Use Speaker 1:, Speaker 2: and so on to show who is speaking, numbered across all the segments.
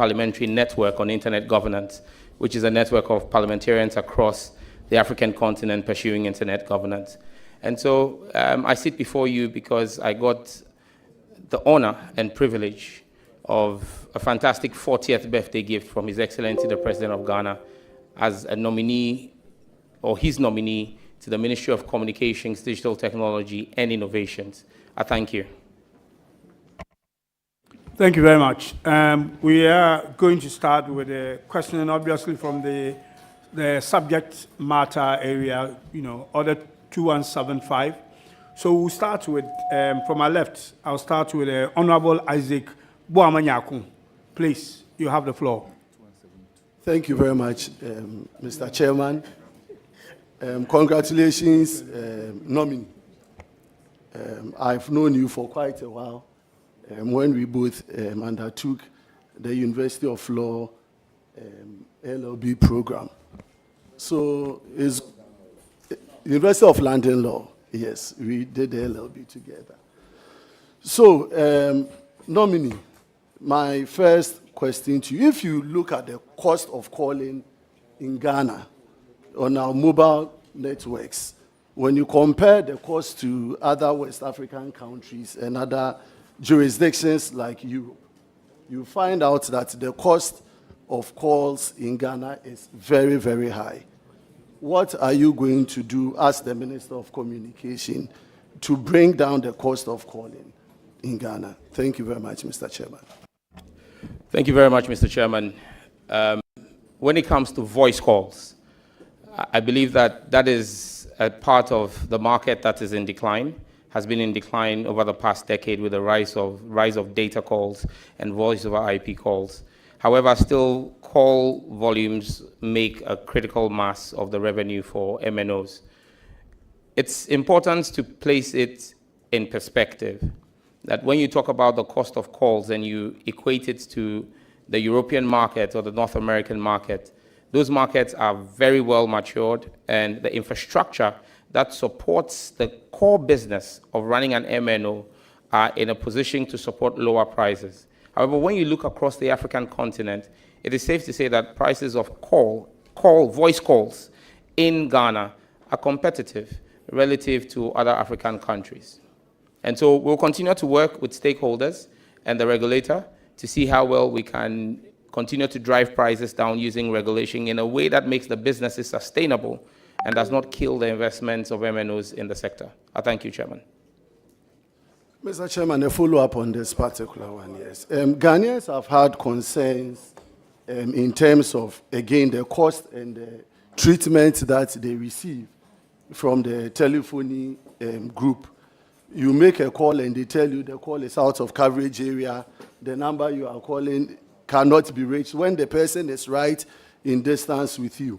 Speaker 1: Parliamentary Network on Internet Governance, which is a network of parliamentarians across the African continent pursuing internet governance. And so I sit before you because I got the honor and privilege of a fantastic 40th birthday gift from His Excellency the President of Ghana as a nominee, or his nominee, to the Ministry of Communications, Digital Technology and Innovations. I thank you.
Speaker 2: Thank you very much. We are going to start with a question, obviously, from the subject matter area, Order 2175. So we'll start with, from my left, I'll start with Honorable Isaac Boamanyakun. Please, you have the floor.
Speaker 3: Thank you very much, Mr. Chairman. Congratulations, nominee. I've known you for quite a while when we both undertook the University of Law LLB program. So it's University of London Law. Yes, we did the LLB together. So, nominee, my first question to you, if you look at the cost of calling in Ghana on our mobile networks, when you compare the cost to other West African countries and other jurisdictions like Europe, you find out that the cost of calls in Ghana is very, very high. What are you going to do as the Minister of Communication to bring down the cost of calling in Ghana? Thank you very much, Mr. Chairman.
Speaker 1: Thank you very much, Mr. Chairman. When it comes to voice calls, I believe that is a part of the market that is in decline, has been in decline over the past decade with the rise of data calls and voice over IP calls. However, still call volumes make a critical mass of the revenue for MNOs. It's important to place it in perspective that when you talk about the cost of calls and you equate it to the European market or the North American market, those markets are very well matured, and the infrastructure that supports the core business of running an MNO are in a position to support lower prices. However, when you look across the African continent, it is safe to say that prices of voice calls in Ghana are competitive relative to other African countries. And so we'll continue to work with stakeholders and the regulator to see how well we can continue to drive prices down using regulation in a way that makes the businesses sustainable and does not kill the investments of MNOs in the sector. I thank you, Chairman.
Speaker 3: Mr. Chairman, a follow-up on this particular one, yes. Ghanaians have had concerns in terms of, again, the cost and the treatment that they receive from the telephony group. You make a call and they tell you the call is out of coverage area, the number you are calling cannot be reached when the person is right in distance with you.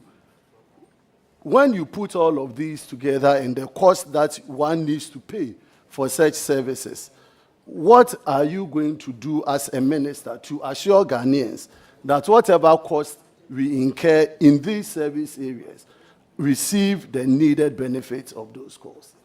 Speaker 3: When you put all of these together and the cost that one needs to pay for such services, what are you going to do as a minister to assure Ghanaians that whatever cost we incur in these service areas receive the needed benefits of those calls?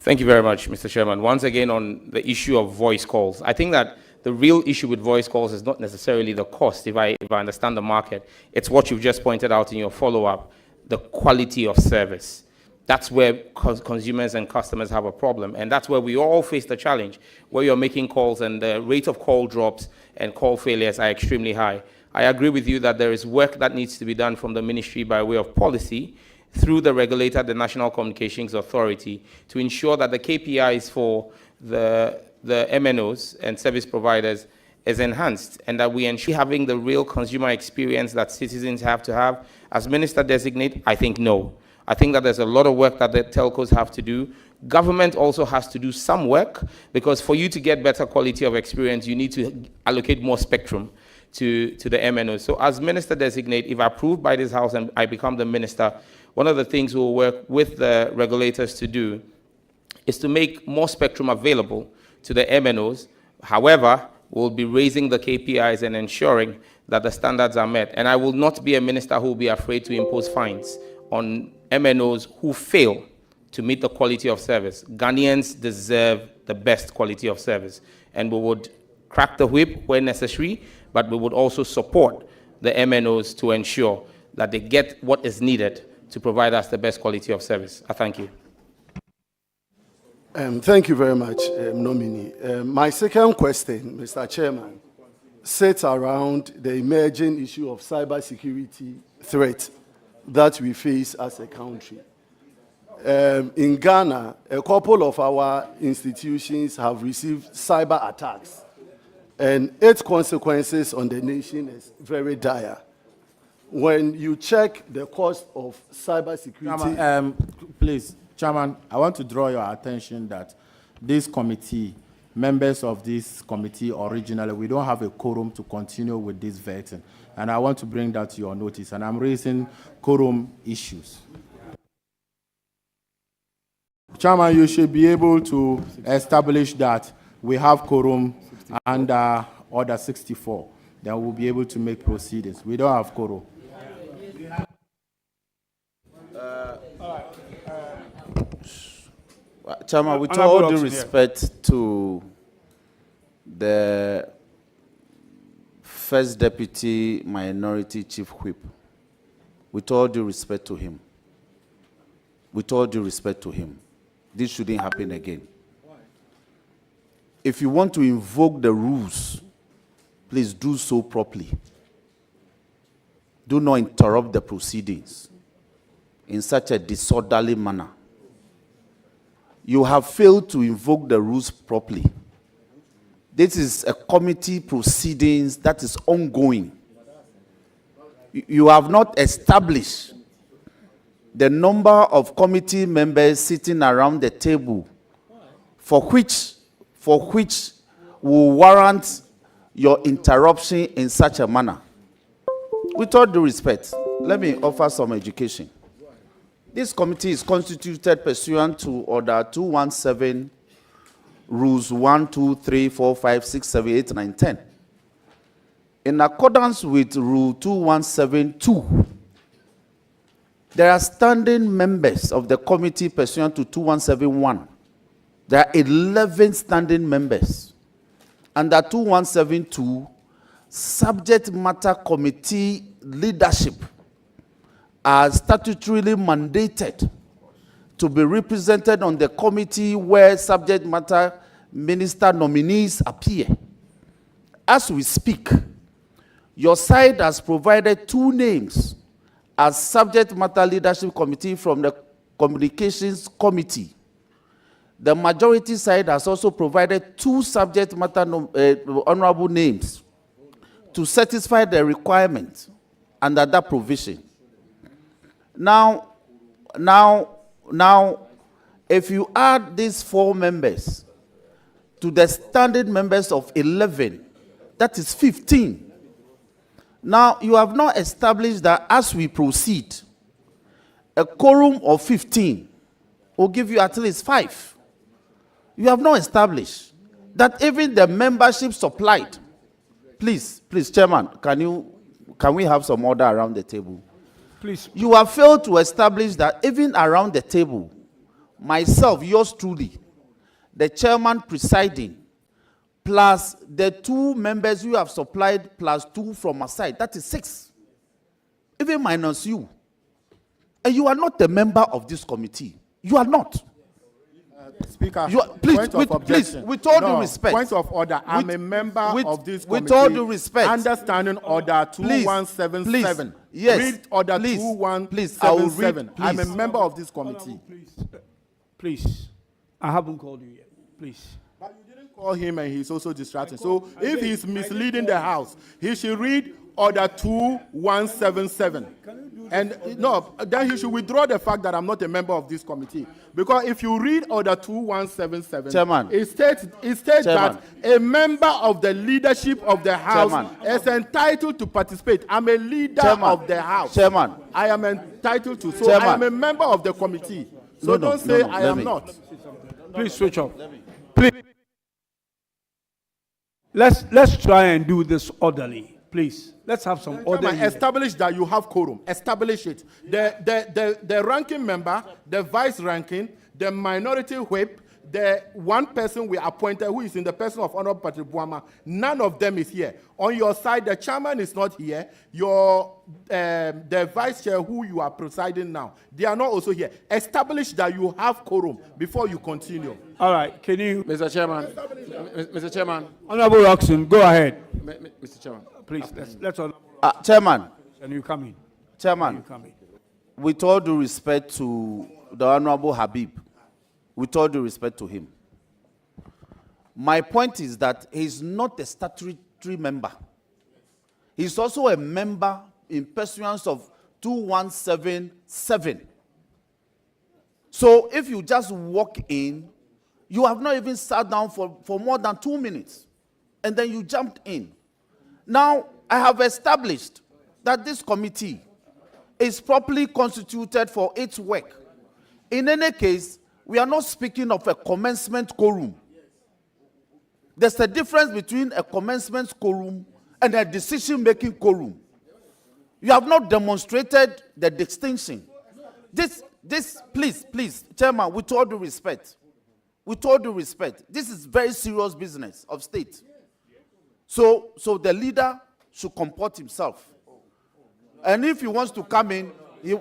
Speaker 1: Thank you very much, Mr. Chairman. Once again, on the issue of voice calls, I think that the real issue with voice calls is not necessarily the cost, if I understand the market. It's what you've just pointed out in your follow-up, the quality of service. That's where consumers and customers have a problem. And that's where we all face the challenge, where you're making calls and the rate of call drops and call failures are extremely high. I agree with you that there is work that needs to be done from the ministry by way of policy through the regulator, the National Communications Authority, to ensure that the KPIs for the MNOs and service providers is enhanced, and that we ensure having the real consumer experience that citizens have to have. As Minister Designate, I think no. I think that there's a lot of work that the telcos have to do. Government also has to do some work, because for you to get better quality of experience, you need to allocate more spectrum to the MNOs. So as Minister Designate, if approved by this House and I become the minister, one of the things we'll work with the regulators to do is to make more spectrum available to the MNOs. However, we'll be raising the KPIs and ensuring that the standards are met. And I will not be a minister who will be afraid to impose fines on MNOs who fail to meet the quality of service. Ghanaians deserve the best quality of service, and we would crack the whip where necessary, but we would also support the MNOs to ensure that they get what is needed to provide us the best quality of service. I thank you.
Speaker 3: Thank you very much, nominee. My second question, Mr. Chairman, sits around the emerging issue of cybersecurity threat that we face as a country. In Ghana, a couple of our institutions have received cyber attacks, and its consequences on the nation is very dire. When you check the cost of cybersecurity...
Speaker 4: Chairman, please, Chairman, I want to draw your attention that this committee, members of this committee originally, we don't have a quorum to continue with this vetting. And I want to bring that to your notice. And I'm raising quorum issues. Chairman, you should be able to establish that we have quorum under Order 64. Then we'll be able to make proceedings. We don't have quorum.
Speaker 5: Chairman, with all due respect to the First Deputy Minority Chief Whip, with all due respect to him, this shouldn't happen again. If you want to invoke the rules, please do so properly. Do not interrupt the proceedings in such a disorderly manner. You have failed to invoke the rules properly. This is a committee proceedings that is ongoing. You have not established the number of committee members sitting around the table for which will warrant your interruption in such a manner. With all due respect, let me offer some education. This committee is constituted pursuant to Order 217, Rules 1, 2, 3, 4, 5, 6, 7, 8, 9, 10. In accordance with Rule 217.2, there are standing members of the committee pursuant to 2171. There are 11 standing members. Under 2172, subject matter committee leadership are statutorily mandated to be represented on the committee where subject matter minister nominees appear. As we speak, your side has provided 2 names as subject matter leadership committee from the communications committee. The majority side has also provided 2 subject matter honorable names to satisfy the requirement under that provision. Now, if you add these 4 members to the standing members of 11, that is 15. Now, you have not established that as we proceed, a quorum of 15 will give you at least 5. You have not established that even the membership supplied. Please, Chairman, can we have some order around the table?
Speaker 2: Please.
Speaker 5: You have failed to establish that even around the table, myself, yours truly, the chairman presiding, plus the 2 members you have supplied, plus 2 from aside, that is 6. Even minus you. And you are not a member of this committee. You are not.
Speaker 4: Speaker,
Speaker 5: please, with all due respect.
Speaker 4: Point of order. I'm a member of this committee.
Speaker 5: With all due respect.
Speaker 4: Understanding Order 2177.
Speaker 5: Yes.
Speaker 4: Read Order 2177. I'm a member of this committee.
Speaker 2: Please. I haven't called you yet. Please.
Speaker 4: But you didn't call him and he's also distracting. So if he's misleading the House, he should read Order 2177. And no, then he should withdraw the fact that I'm not a member of this committee. Because if you read Order 2177,
Speaker 5: Chairman,
Speaker 4: it states that a member of the leadership of the House is entitled to participate. I'm a leader of the House.
Speaker 5: Chairman,
Speaker 4: I am entitled to. So I am a member of the committee. So don't say I am not.
Speaker 2: Please switch off. Please. Let's try and do this orderly. Please, let's have some order.
Speaker 4: Establish that you have quorum. Establish it. The ranking member, the vice ranking, the minority whip, the one person we appointed, who is in the person of Honorable Patrick Buama, none of them is here. On your side, the chairman is not here. The vice chair, who you are presiding now, they are not also here. Establish that you have quorum before you continue.
Speaker 2: All right, can you,
Speaker 6: Mr. Chairman, Mr. Chairman,
Speaker 2: Honorable Roxon, go ahead.
Speaker 6: Mr. Chairman.
Speaker 2: Please, let's
Speaker 5: Chairman,
Speaker 2: and you come in.
Speaker 5: Chairman,
Speaker 2: You come in.
Speaker 5: with all due respect to the Honorable Habib, with all due respect to him, my point is that he's not a statutory member. He's also a member in pursuance of 2177. So if you just walk in, you have not even sat down for more than 2 minutes, and then you jumped in. Now, I have established that this committee is properly constituted for its work. In any case, we are not speaking of a commencement quorum. There's a difference between a commencement quorum and a decision-making quorum. You have not demonstrated the distinction. Please, Chairman, with all due respect, this is very serious business of state. So the leader should comport himself. And if he wants to come in,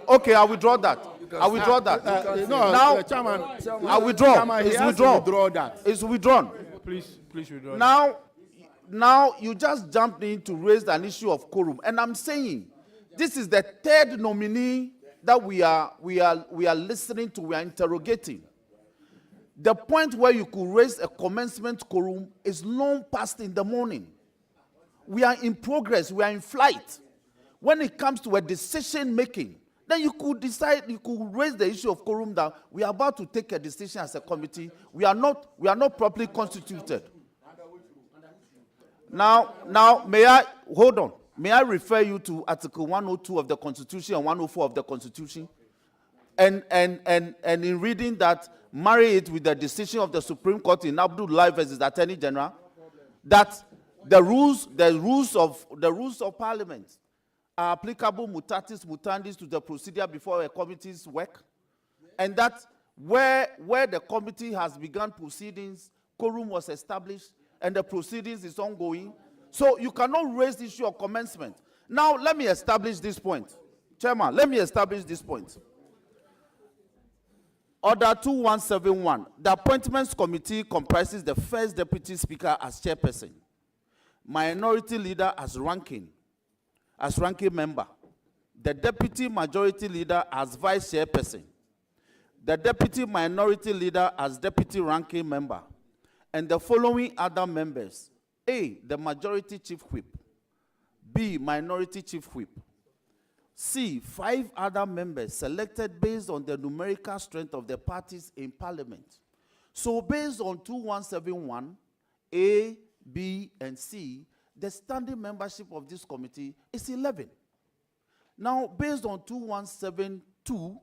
Speaker 5: okay, I withdraw that. Now,
Speaker 4: Chairman,
Speaker 5: I withdraw.
Speaker 4: Chairman,
Speaker 5: It's
Speaker 4: he has to
Speaker 5: withdrawn.
Speaker 4: withdraw that.
Speaker 5: It's withdrawn.
Speaker 2: Please withdraw.
Speaker 5: Now you just jumped in to raise an issue of quorum, and I'm saying this is the third nominee that we are listening to, we are interrogating. The point where you could raise a commencement quorum is long past in the morning. We are in progress, we are in flight. When it comes to a decision making, then you could decide, you could raise the issue of quorum that we are about to take a decision as a committee. We are not properly constituted. Now, may I refer you to Article 102 of the Constitution and 104 of the Constitution? And in reading that, marry it with the decision of the Supreme Court in Abdullah versus Attorney General, that the rules of Parliament are applicable mutatis mutandis to the procedure before a committee's work, and that where the committee has begun proceedings, quorum was established, and the proceedings is ongoing. So you cannot raise the issue of commencement. Now, let me establish this point. Chairman, let me establish this point. Order 2171, the Appointments Committee comprises the First Deputy Speaker as chairperson, Minority Leader as ranking member, the Deputy Majority Leader as Vice Chairperson, the Deputy Minority Leader as Deputy Ranking Member, and the following other members: A, the Majority Chief Whip; B, Minority Chief Whip; C, 5 other members selected based on the numerical strength of the parties in Parliament. So based on 2171, A, B, and C, the standing membership of this committee is 11. Now, based on 2172,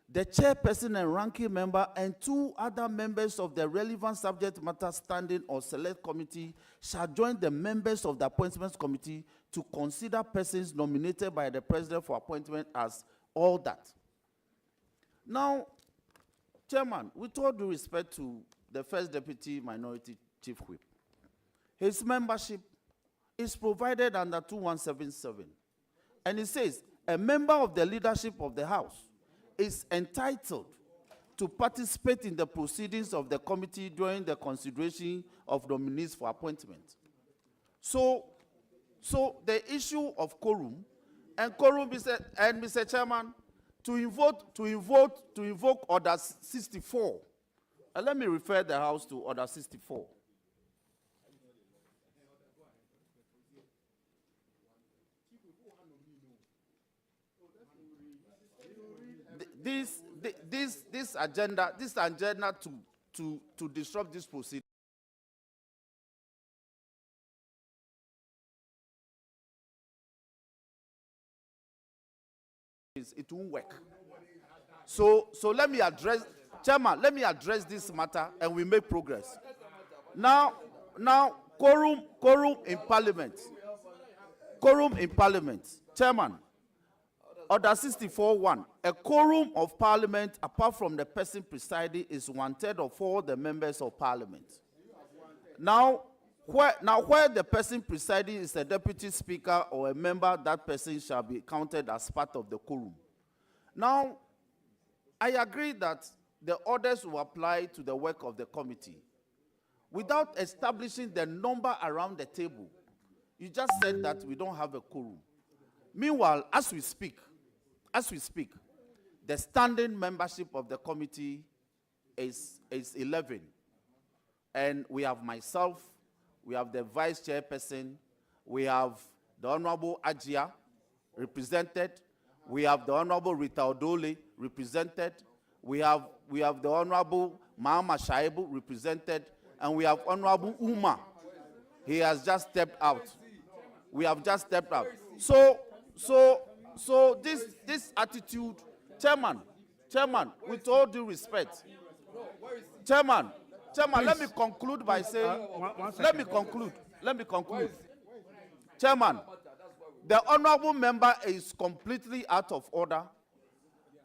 Speaker 5: the chairperson and ranking member and 2 other members of the relevant subject matter standing or select committee shall join the members of the appointments committee to consider persons nominated by the president for appointment as all that. Now, Chairman, with all due respect to the First Deputy Minority Chief Whip, his membership is provided under 2177. And it says, a member of the leadership of the House is entitled to participate in the proceedings of the committee during the consideration of nominees for appointment. So the issue of quorum, and quorum is, and Mr. Chairman, to invoke Order 64. And let me refer the House to Order 64. This agenda to disrupt this proceeding. It won't work. So let me address, Chairman, let me address this matter and we make progress. Now, quorum in Parliament. Quorum in Parliament. Chairman, Order 64.1. A quorum of parliament, apart from the person presiding, is 1/3 of all the members of parliament. Now, where the person presiding is a deputy speaker or a member, that person shall be counted as part of the quorum. Now, I agree that the orders will apply to the work of the committee. Without establishing the number around the table, you just said that we don't have a quorum. Meanwhile, as we speak, the standing membership of the committee is 11. And we have myself, we have the vice chairperson, we have the Honorable Ajia represented, we have the Honorable Rita Odole represented, we have the Honorable Mahama Shaibu represented, and we have Honorable Uma. He has just stepped out. We have just stepped out. So this attitude, Chairman, with all due respect, Chairman, let me conclude by saying, let me conclude. Chairman, the honorable member is completely out of order.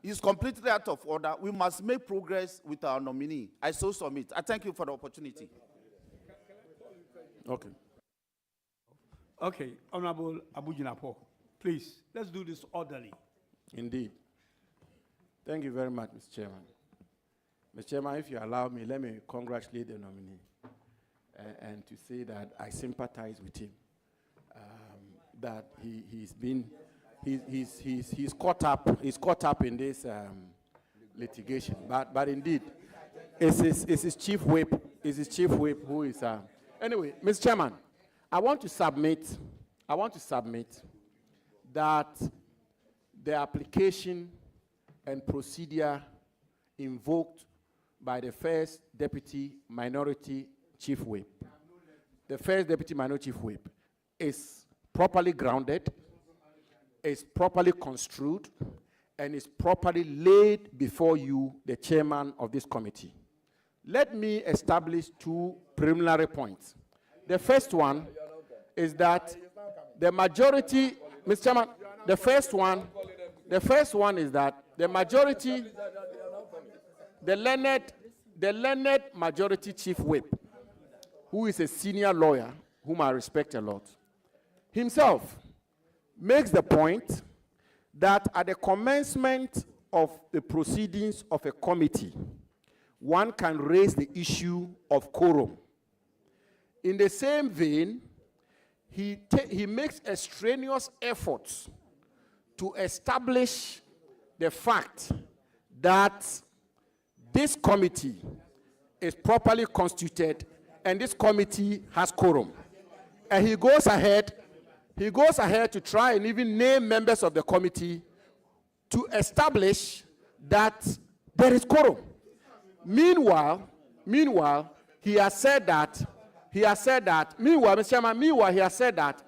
Speaker 5: He's completely out of order. We must make progress with our nominee. I so submit. I thank you for the opportunity.
Speaker 6: Okay.
Speaker 2: Okay, Honorable Abujinapo, please, let's do this orderly.
Speaker 6: Indeed. Thank you very much, Mr. Chairman. Mr. Chairman, if you allow me, let me congratulate the nominee and to say that I sympathize with him. That he's caught up in this litigation. But indeed, it's his chief whip who is anyway, Mr. Chairman, I want to submit that the application and procedure invoked by the first deputy minority chief whip. The first deputy minority chief whip is properly grounded, is properly construed, and is properly laid before you, the chairman of this committee. Let me establish two preliminary points. The first one is that the majority, Mr. Chairman, the first one is that the majority, the learned majority chief whip, who is a senior lawyer, whom I respect a lot, himself makes the point that at the commencement of the proceedings of a committee, one can raise the issue of quorum. In the same vein, he makes a strenuous effort to establish the fact that this committee is properly constituted and this committee has quorum. And he goes ahead to try and even name members of the committee to establish that there is quorum. Meanwhile, he has said that, Mr. Chairman, he has said that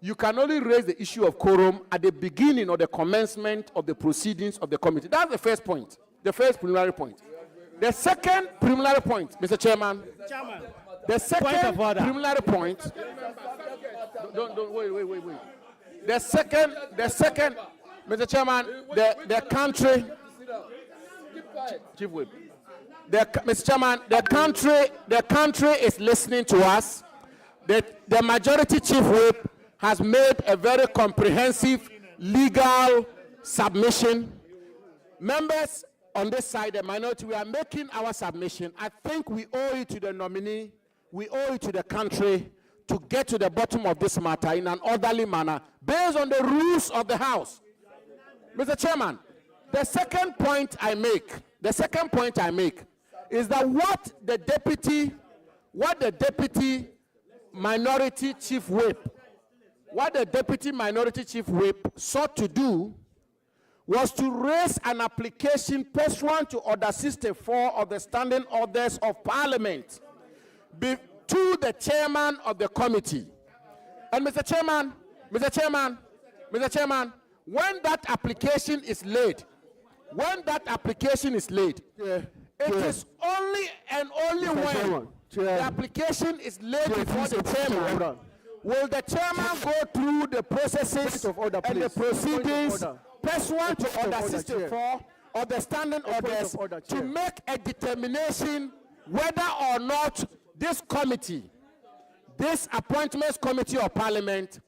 Speaker 6: you can only raise the issue of quorum at the beginning or the commencement of the proceedings of the committee. That's the first point, the first preliminary point. The second preliminary point, Mr. Chairman, the second preliminary point, don't wait. The second, Mr. Chairman, the country, Chief Whip, Mr. Chairman, the country is listening to us. The majority Chief Whip has made a very comprehensive legal submission. Members on this side, the minority, we are making our submission. I think we owe it to the nominee, we owe it to the country to get to the bottom of this matter in an orderly manner based on the rules of the House. Mr. Chairman, the second point I make is that what the deputy minority chief whip sought to do was to raise an application pursuant to Order 64 of the Standing Orders of Parliament to the chairman of the committee. And Mr. Chairman, when that application is laid, it is only and only when the application is laid before the chairman Will the chairman go through the processes
Speaker 7: Point of order,
Speaker 6: and the
Speaker 7: please. Point of
Speaker 6: proceedings
Speaker 7: order.
Speaker 6: pursuant to
Speaker 7: Point of
Speaker 6: Order
Speaker 7: order,
Speaker 6: 64 of the standing
Speaker 7: point
Speaker 6: orders
Speaker 7: of order,
Speaker 6: to
Speaker 7: Chair.
Speaker 6: make a determination whether or not this committee, this Appointments Committee of Parliament,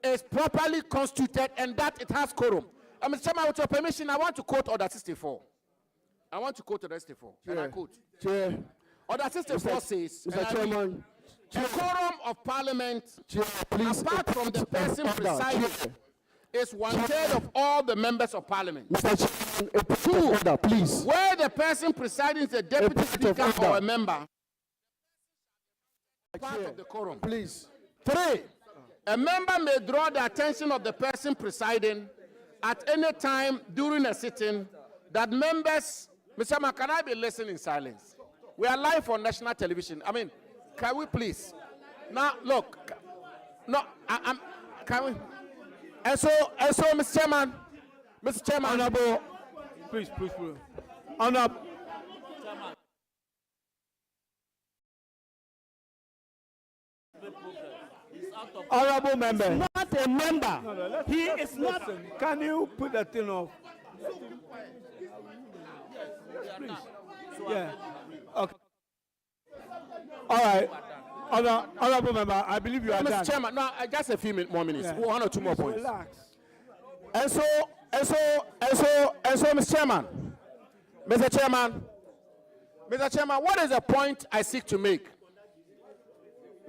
Speaker 6: is properly constituted and that it has quorum? Mr. Chairman, with your permission, I want to quote Order 64. I want to quote Order 64. And I quote.
Speaker 7: Chair.
Speaker 6: Order 64 says, and I
Speaker 7: Mr.
Speaker 6: read,
Speaker 7: Chairman.
Speaker 6: a quorum of Parliament,
Speaker 7: Chair, please.
Speaker 6: apart from the person
Speaker 7: Order,
Speaker 6: presiding,
Speaker 7: Chair.
Speaker 6: is 1/3 of all the members of Parliament.
Speaker 7: Mr. Chairman, a point of order, please.
Speaker 6: Where the person presiding is a deputy
Speaker 7: point of
Speaker 6: speaker or
Speaker 7: order.
Speaker 6: a member, part of the quorum.
Speaker 7: Please.
Speaker 6: 3, a member may draw the attention of the person presiding at any time during a sitting that members, Mr. Chairman, can I be listening in silence? We are live on national television. I mean, can we please? Now, look, no, can we? And so, Mr. Chairman,
Speaker 2: Honorable, please. Honorable. Honorable member.
Speaker 7: Not a member. He is not.
Speaker 2: Listen, can you put that thing off? Please. Yeah. Okay. All right. Honorable member, I believe you are done.
Speaker 6: Mr. Chairman, no, just a few more minutes.
Speaker 2: Yeah.
Speaker 6: 1 or 2 more
Speaker 2: Please
Speaker 6: points.
Speaker 2: relax.
Speaker 6: And so, Mr. Chairman, what is the point I seek to make?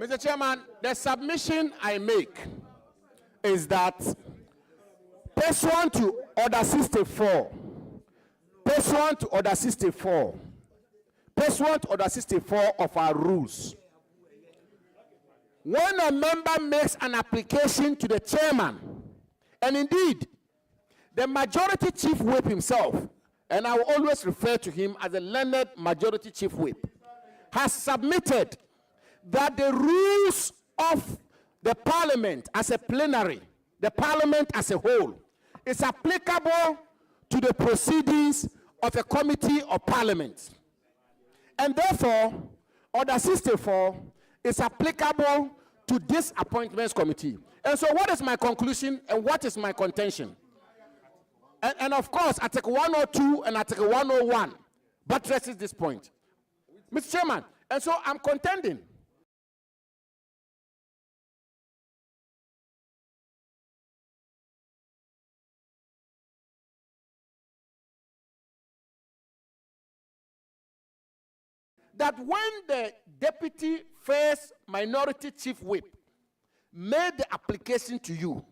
Speaker 6: Mr. Chairman, the submission I make is that pursuant to Order 64 of our rules, when a member makes an application to the chairman, and indeed, the majority chief whip himself, and I will always refer to him as the learned majority chief whip, has submitted that the rules of the parliament as a plenary, the parliament as a whole, is applicable to the proceedings of a committee of parliament. And therefore, Order 64 is applicable to this appointments committee. And so what is my conclusion and what is my contention? And of course, Article 102 and Article 101 buttresses this point. Mr. Chairman, and so I'm contending that when the deputy first minority chief whip made the application to you,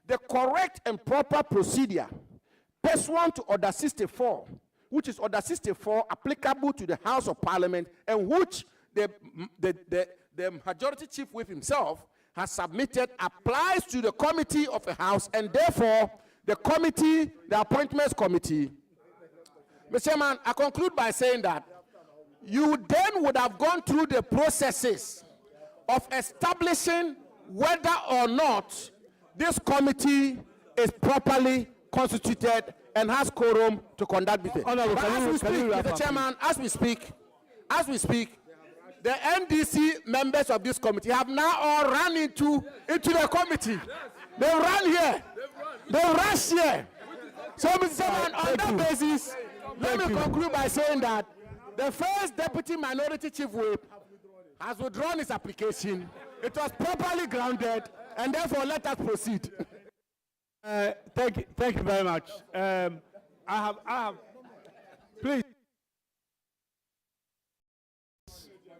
Speaker 6: the correct and proper procedure pursuant to Order 64, which is Order 64 applicable to the House of Parliament, and which the majority chief whip himself has submitted, applies to the committee of the House, and therefore the committee, the appointments committee. Mr. Chairman, I conclude by saying that you then would have gone through the processes of establishing whether or not this committee is properly constituted and has quorum to conduct business. But as we speak, Mr. Chairman, as we speak, the NDC members of this committee have now all run into the committee. They run here. They rush here. So, Mr. Chairman, on that basis, let me conclude by saying that the first deputy minority chief whip has withdrawn his application. It was properly grounded, and therefore let us proceed.
Speaker 2: Thank you very much. I have, please,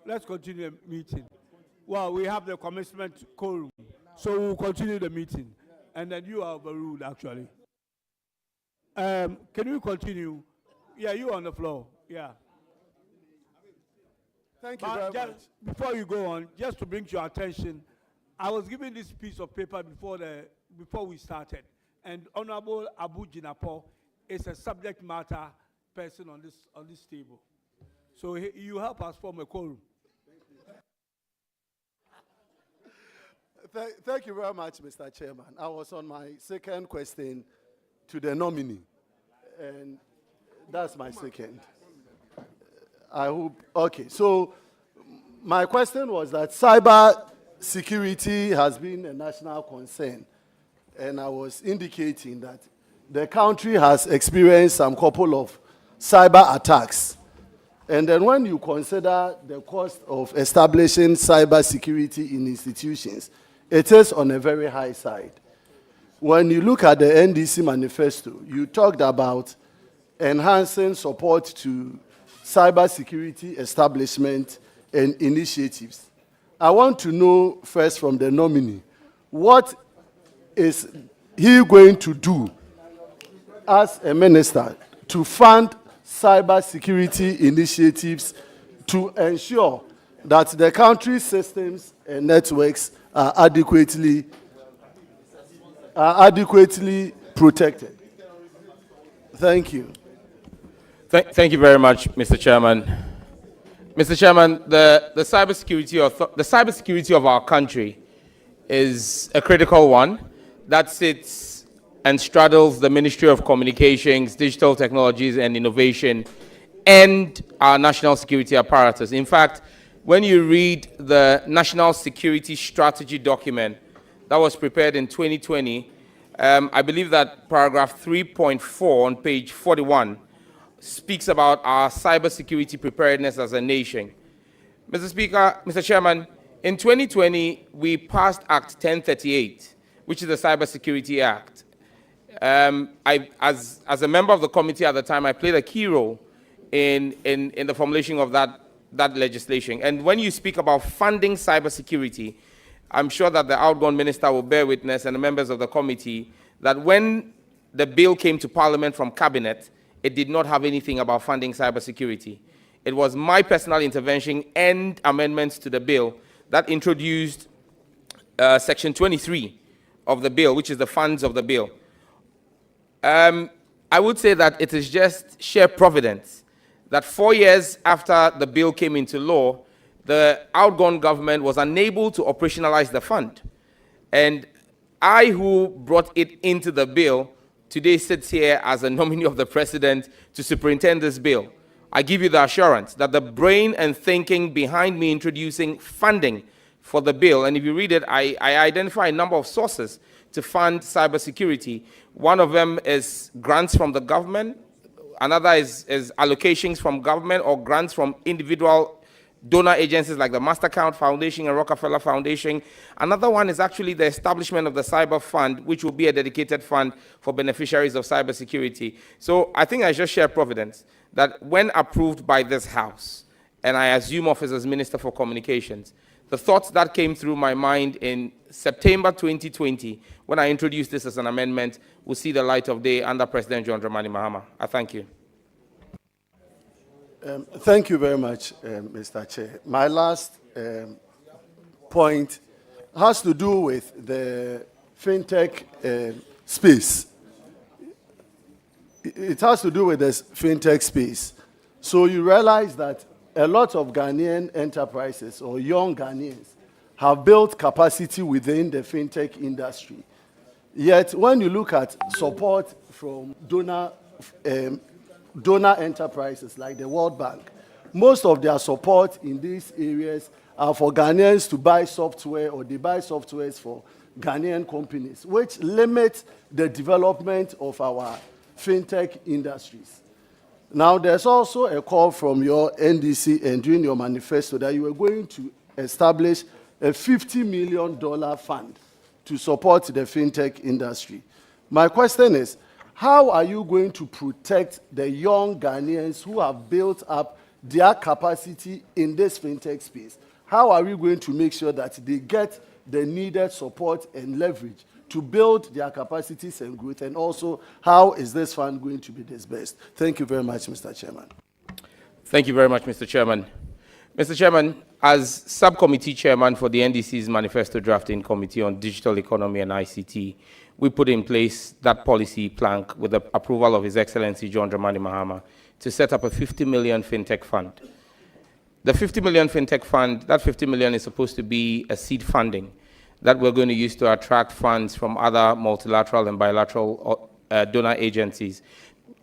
Speaker 2: let's continue the meeting. Well, we have the commencement quorum, so we'll continue the meeting, and then you are overruled, actually. Can we continue? Yeah, you on the floor, yeah.
Speaker 3: Thank you very much.
Speaker 2: Before you go on, just to bring to your attention, I was given this piece of paper before we started, and Honorable Abu Jinapo is a subject matter person on this table. So you help us form a quorum.
Speaker 3: Thank you very much, Mr. Chairman. I was on my second question to the nominee, and that's my second. I hope, okay, so my question was that cyber security has been a national concern, and I was indicating that the country has experienced some couple of cyber attacks. And then when you consider the cost of establishing cyber security in institutions, it is on a very high side. When you look at the NDC manifesto, you talked about enhancing support to cybersecurity establishment and initiatives. I want to know first from the nominee, what is he going to do as a minister to fund cybersecurity initiatives to ensure that the country's systems and networks are adequately protected? Thank you.
Speaker 1: Thank you very much, Mr. Chairman. Mr. Chairman, the cybersecurity of our country is a critical one that sits and straddles the Ministry of Communications, Digital Technologies and Innovation, and our national security apparatus. In fact, when you read the National Security Strategy document that was prepared in 2020, I believe that paragraph 3.4 on page 41 speaks about our cybersecurity preparedness as a nation. Mr. Speaker, Mr. Chairman, in 2020, we passed Act 1038, which is the Cybersecurity Act. As a member of the committee at the time, I played a key role in the formulation of that legislation. And when you speak about funding cybersecurity, I'm sure that the outgone minister will bear witness, and the members of the committee, that when the bill came to Parliament from Cabinet, it did not have anything about funding cybersecurity. It was my personal intervention and amendments to the bill that introduced Section 23 of the bill, which is the funds of the bill. I would say that it is just sheer providence that 4 years after the bill came into law, the outgone government was unable to operationalize the fund. And I, who brought it into the bill, today sits here as a nominee of the president to superintend this bill. I give you the assurance that the brain and thinking behind me introducing funding for the bill, and if you read it, I identify a number of sources to fund cybersecurity. One of them is grants from the government. Another is allocations from government or grants from individual donor agencies like the Mastercard Foundation and Rockefeller Foundation. Another one is actually the establishment of the Cyber Fund, which will be a dedicated fund for beneficiaries of cybersecurity. So I think I just share providence that when approved by this House, and I assume office as Minister for Communications, the thoughts that came through my mind in September 2020, when I introduced this as an amendment, will see the light of day under President John Dramani Mahama. I thank you.
Speaker 3: Thank you very much, Mr. Chair. My last point has to do with the fintech space. It has to do with this fintech space. So you realize that a lot of Ghanaian enterprises or young Ghanaians have built capacity within the fintech industry. Yet when you look at support from donor enterprises like the World Bank, most of their support in these areas are for Ghanaians to buy software, or they buy softwares for Ghanaian companies, which limits the development of our fintech industries. Now, there's also a call from your NDC and during your manifesto that you were going to establish a $50 million fund to support the fintech industry. My question is, how are you going to protect the young Ghanaians who have built up their capacity in this fintech space? How are we going to make sure that they get the needed support and leverage to build their capacities and growth? And also, how is this fund going to be disbursed? Thank you very much, Mr. Chairman.
Speaker 1: Thank you very much, Mr. Chairman. Mr. Chairman, as subcommittee chairman for the NDC's Manifesto Drafting Committee on Digital Economy and ICT, we put in place that policy plank with the approval of His Excellency John Dramani Mahama to set up a 50 million fintech fund. The 50 million fintech fund, that 50 million is supposed to be a seed funding that we're going to use to attract funds from other multilateral and bilateral donor agencies.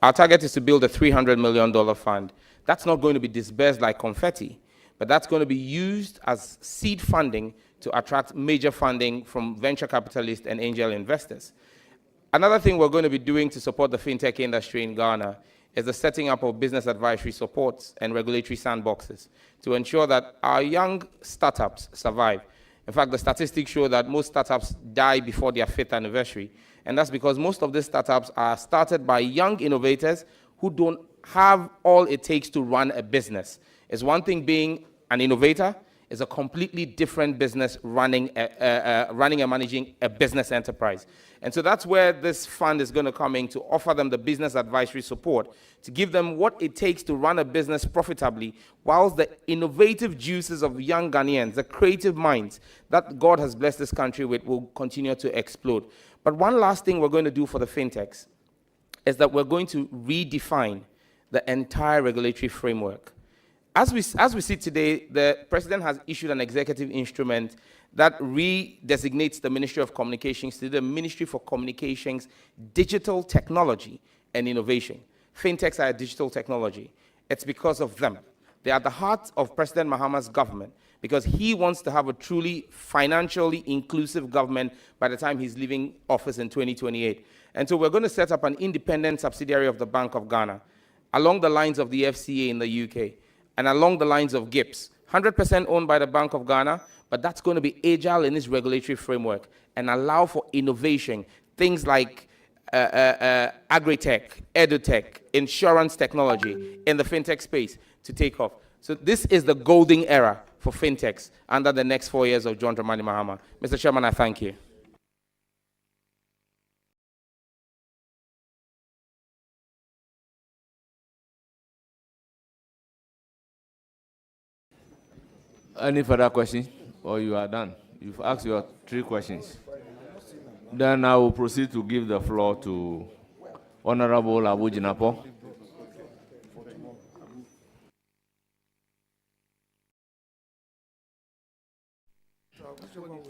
Speaker 1: Our target is to build a $300 million fund. That's not going to be disbursed like confetti, but that's going to be used as seed funding to attract major funding from venture capitalists and angel investors. Another thing we're going to be doing to support the fintech industry in Ghana is the setting up of business advisory supports and regulatory sandboxes to ensure that our young startups survive. In fact, the statistics show that most startups die before their 5th anniversary. And that's because most of these startups are started by young innovators who don't have all it takes to run a business. It's one thing being an innovator, it's a completely different business running and managing a business enterprise. And so that's where this fund is going to come in to offer them the business advisory support, to give them what it takes to run a business profitably, whilst the innovative juices of young Ghanaians, the creative minds that God has blessed this country with, will continue to explode. But one last thing we're going to do for the fintechs is that we're going to redefine the entire regulatory framework. As we see today, the president has issued an executive instrument that redesignates the Ministry of Communications to the Ministry for Communications, Digital Technology and Innovation. Fintechs are a digital technology. It's because of them. They are at the heart of President Mahama's government because he wants to have a truly financially inclusive government by the time he's leaving office in 2028. And so we're going to set up an independent subsidiary of the Bank of Ghana along the lines of the FCA in the UK. And along the lines of GIPS, 100% owned by the Bank of Ghana, but that's going to be agile in its regulatory framework and allow for innovation, things like agri-tech, edu-tech, insurance technology in the fintech space to take off. So this is the golden era for fintechs under the next 4 years of John Dramani Mahama. Mr. Chairman, I thank you.
Speaker 8: Any further questions? Or you are done? You've asked your 3 questions. Then I will proceed to give the floor to Honorable Abu Jinapo.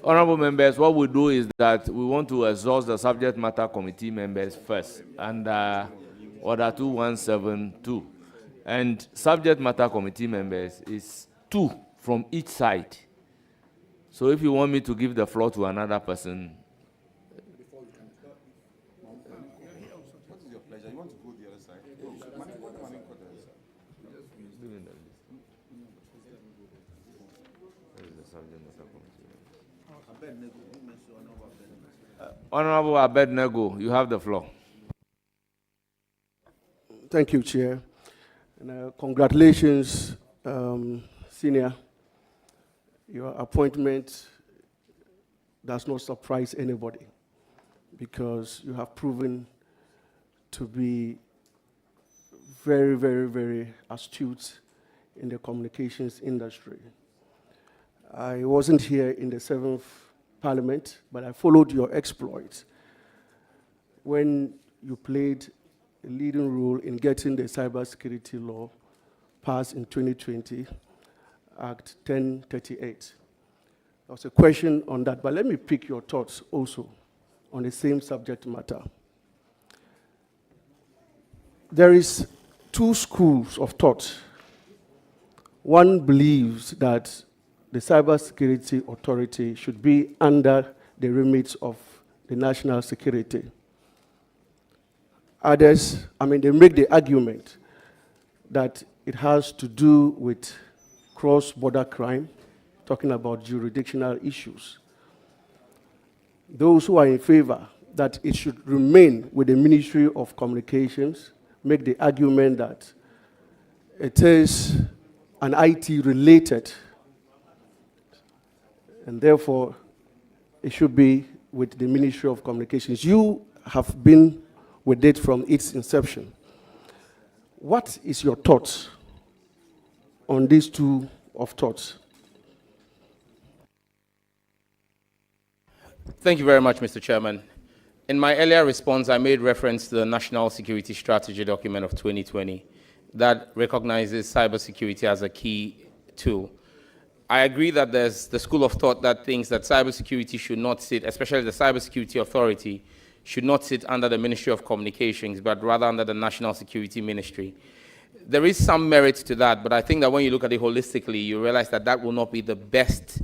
Speaker 8: Honorable members, what we do is that we want to exhaust the subject matter committee members first, under Order 2172. And subject matter committee members is 2 from each side. So if you want me to give the floor to another person.
Speaker 9: What is your pleasure? You want to go the other side?
Speaker 8: Honorable Abednego, you have the floor.
Speaker 3: Thank you, Chair. And congratulations, Senior. Your appointment does not surprise anybody because you have proven to be very, very, very astute in the communications industry. I wasn't here in the 7th Parliament, but I followed your exploits when you played a leading role in getting the cybersecurity law passed in 2020, Act 1038. There was a question on that, but let me pick your thoughts also on the same subject matter. There is 2 schools of thought. One believes that the Cybersecurity Authority should be under the remit of the national security. Others, they make the argument that it has to do with cross-border crime, talking about jurisdictional issues. Those who are in favor that it should remain with the Ministry of Communications make the argument that it is an IT-related, and therefore it should be with the Ministry of Communications. You have been with it from its inception. What is your thoughts on these 2 of thoughts?
Speaker 1: Thank you very much, Mr. Chairman. In my earlier response, I made reference to the National Security Strategy document of 2020 that recognizes cybersecurity as a key tool. I agree that there's the school of thought that thinks that cybersecurity should not sit, especially the Cybersecurity Authority, should not sit under the Ministry of Communications, but rather under the National Security Ministry. There is some merit to that, but I think that when you look at it holistically, you realize that that will not be the best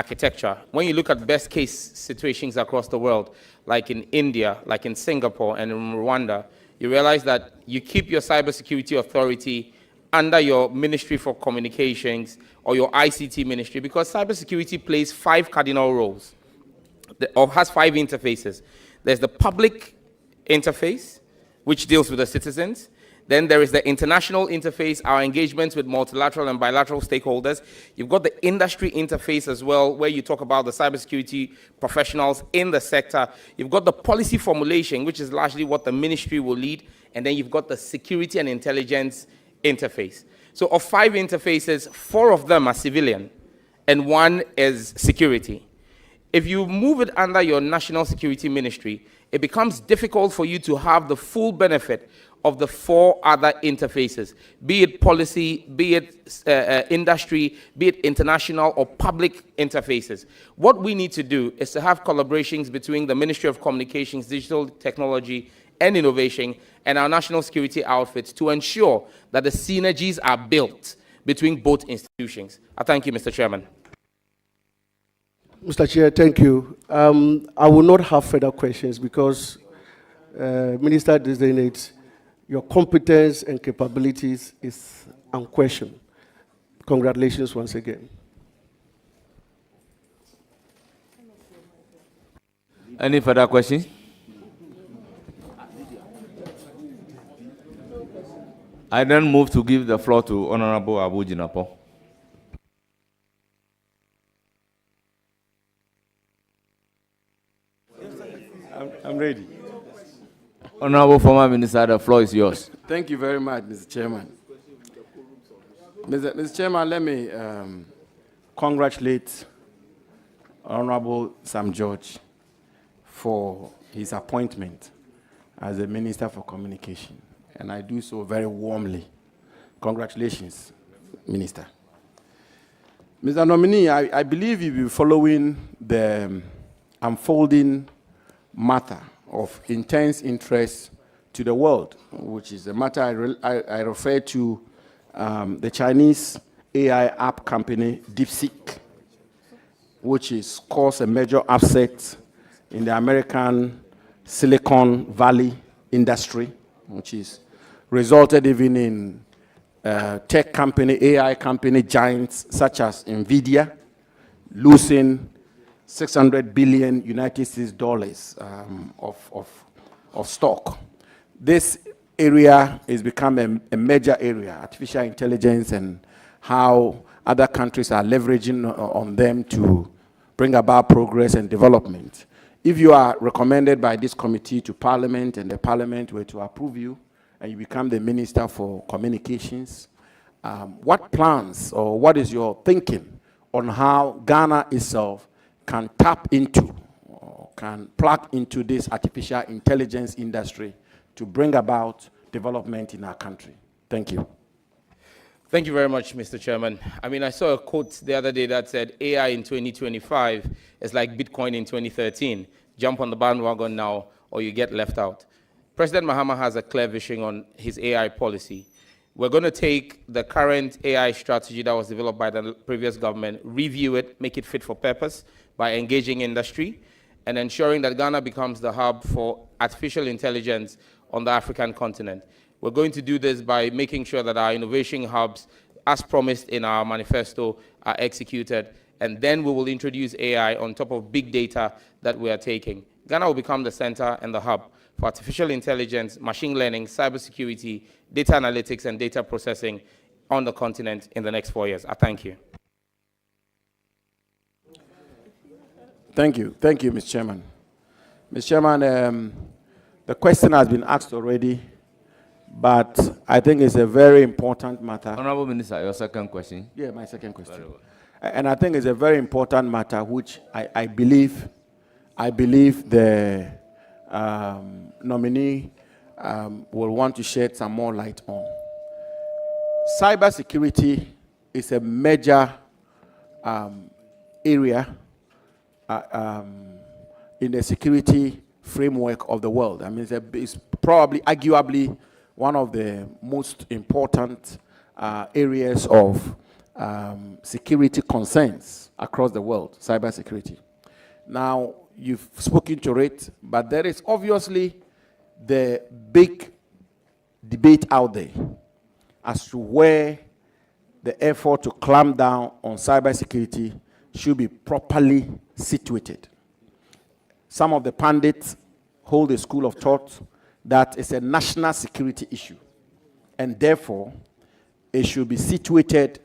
Speaker 1: architecture, when you look at best case situations across the world, like in India, like in Singapore and in Rwanda, you realize that you keep your cybersecurity authority under your Ministry for Communications or your ICT ministry, because cybersecurity plays 5 cardinal roles, or has 5 interfaces. There's the public interface, which deals with the citizens. Then there is the international interface, our engagements with multilateral and bilateral stakeholders. You've got the industry interface as well, where you talk about the cybersecurity professionals in the sector. You've got the policy formulation, which is largely what the ministry will lead. And then you've got the security and intelligence interface. So of 5 interfaces, 4 of them are civilian, and 1 is security. If you move it under your national security ministry, it becomes difficult for you to have the full benefit of the 4 other interfaces, be it policy, be it industry, be it international or public interfaces. What we need to do is to have collaborations between the Ministry of Communications, Digital Technology and Innovation and our national security outfits to ensure that the synergies are built between both institutions. I thank you, Mr. Chairman.
Speaker 7: Mr. Chair, thank you. I will not have further questions because Minister Designate, your competence and capabilities is unquestioned. Congratulations once again.
Speaker 8: Any further questions? I then move to give the floor to Honorable Abu Jinapo.
Speaker 6: I'm ready.
Speaker 8: Honorable former Minister, the floor is yours.
Speaker 6: Thank you very much, Mr. Chairman. Mr. Chairman, let me congratulate Honorable Sam George for his appointment as the Minister for Communication, and I do so very warmly. Congratulations, Minister. Mr. Nominee, I believe you'll be following the unfolding matter of intense interest to the world, which is the matter I refer to the Chinese AI app company DeepSeek, which is caused a major upset in the American Silicon Valley industry, which is resulted even in tech company, AI company giants such as NVIDIA losing $600 billion United States dollars of stock. This area has become a major area, artificial intelligence, and how other countries are leveraging on them to bring about progress and development. If you are recommended by this committee to Parliament and the Parliament were to approve you and you become the Minister for Communications, what plans or what is your thinking on how Ghana itself can tap into, or can plug into this artificial intelligence industry to bring about development in our country? Thank you.
Speaker 1: Thank you very much, Mr. Chairman. I mean, I saw a quote the other day that said AI in 2025 is like Bitcoin in 2013. Jump on the bandwagon now or you get left out. President Mahama has a clear vision on his AI policy. We're going to take the current AI strategy that was developed by the previous government, review it, make it fit for purpose by engaging industry and ensuring that Ghana becomes the hub for artificial intelligence on the African continent. We're going to do this by making sure that our innovation hubs, as promised in our manifesto, are executed, and then we will introduce AI on top of big data that we are taking. Ghana will become the center and the hub for artificial intelligence, machine learning, cybersecurity, data analytics, and data processing on the continent in the next 4 years. I thank you.
Speaker 6: Thank you. Thank you, Mr. Chairman. Mr. Chairman, the question has been asked already, but I think it's a very important matter.
Speaker 8: Honorable Minister, your second question.
Speaker 6: Yeah, my second question. And I think it's a very important matter which I believe the nominee will want to shed some more light on. Cybersecurity is a major area in the security framework of the world. I mean, it's probably, arguably, one of the most important areas of security concerns across the world, cybersecurity. Now, you've spoken to it, but there is obviously the big debate out there as to where the effort to clamp down on cybersecurity should be properly situated. Some of the pundits hold a school of thought that it's a national security issue, and therefore it should be situated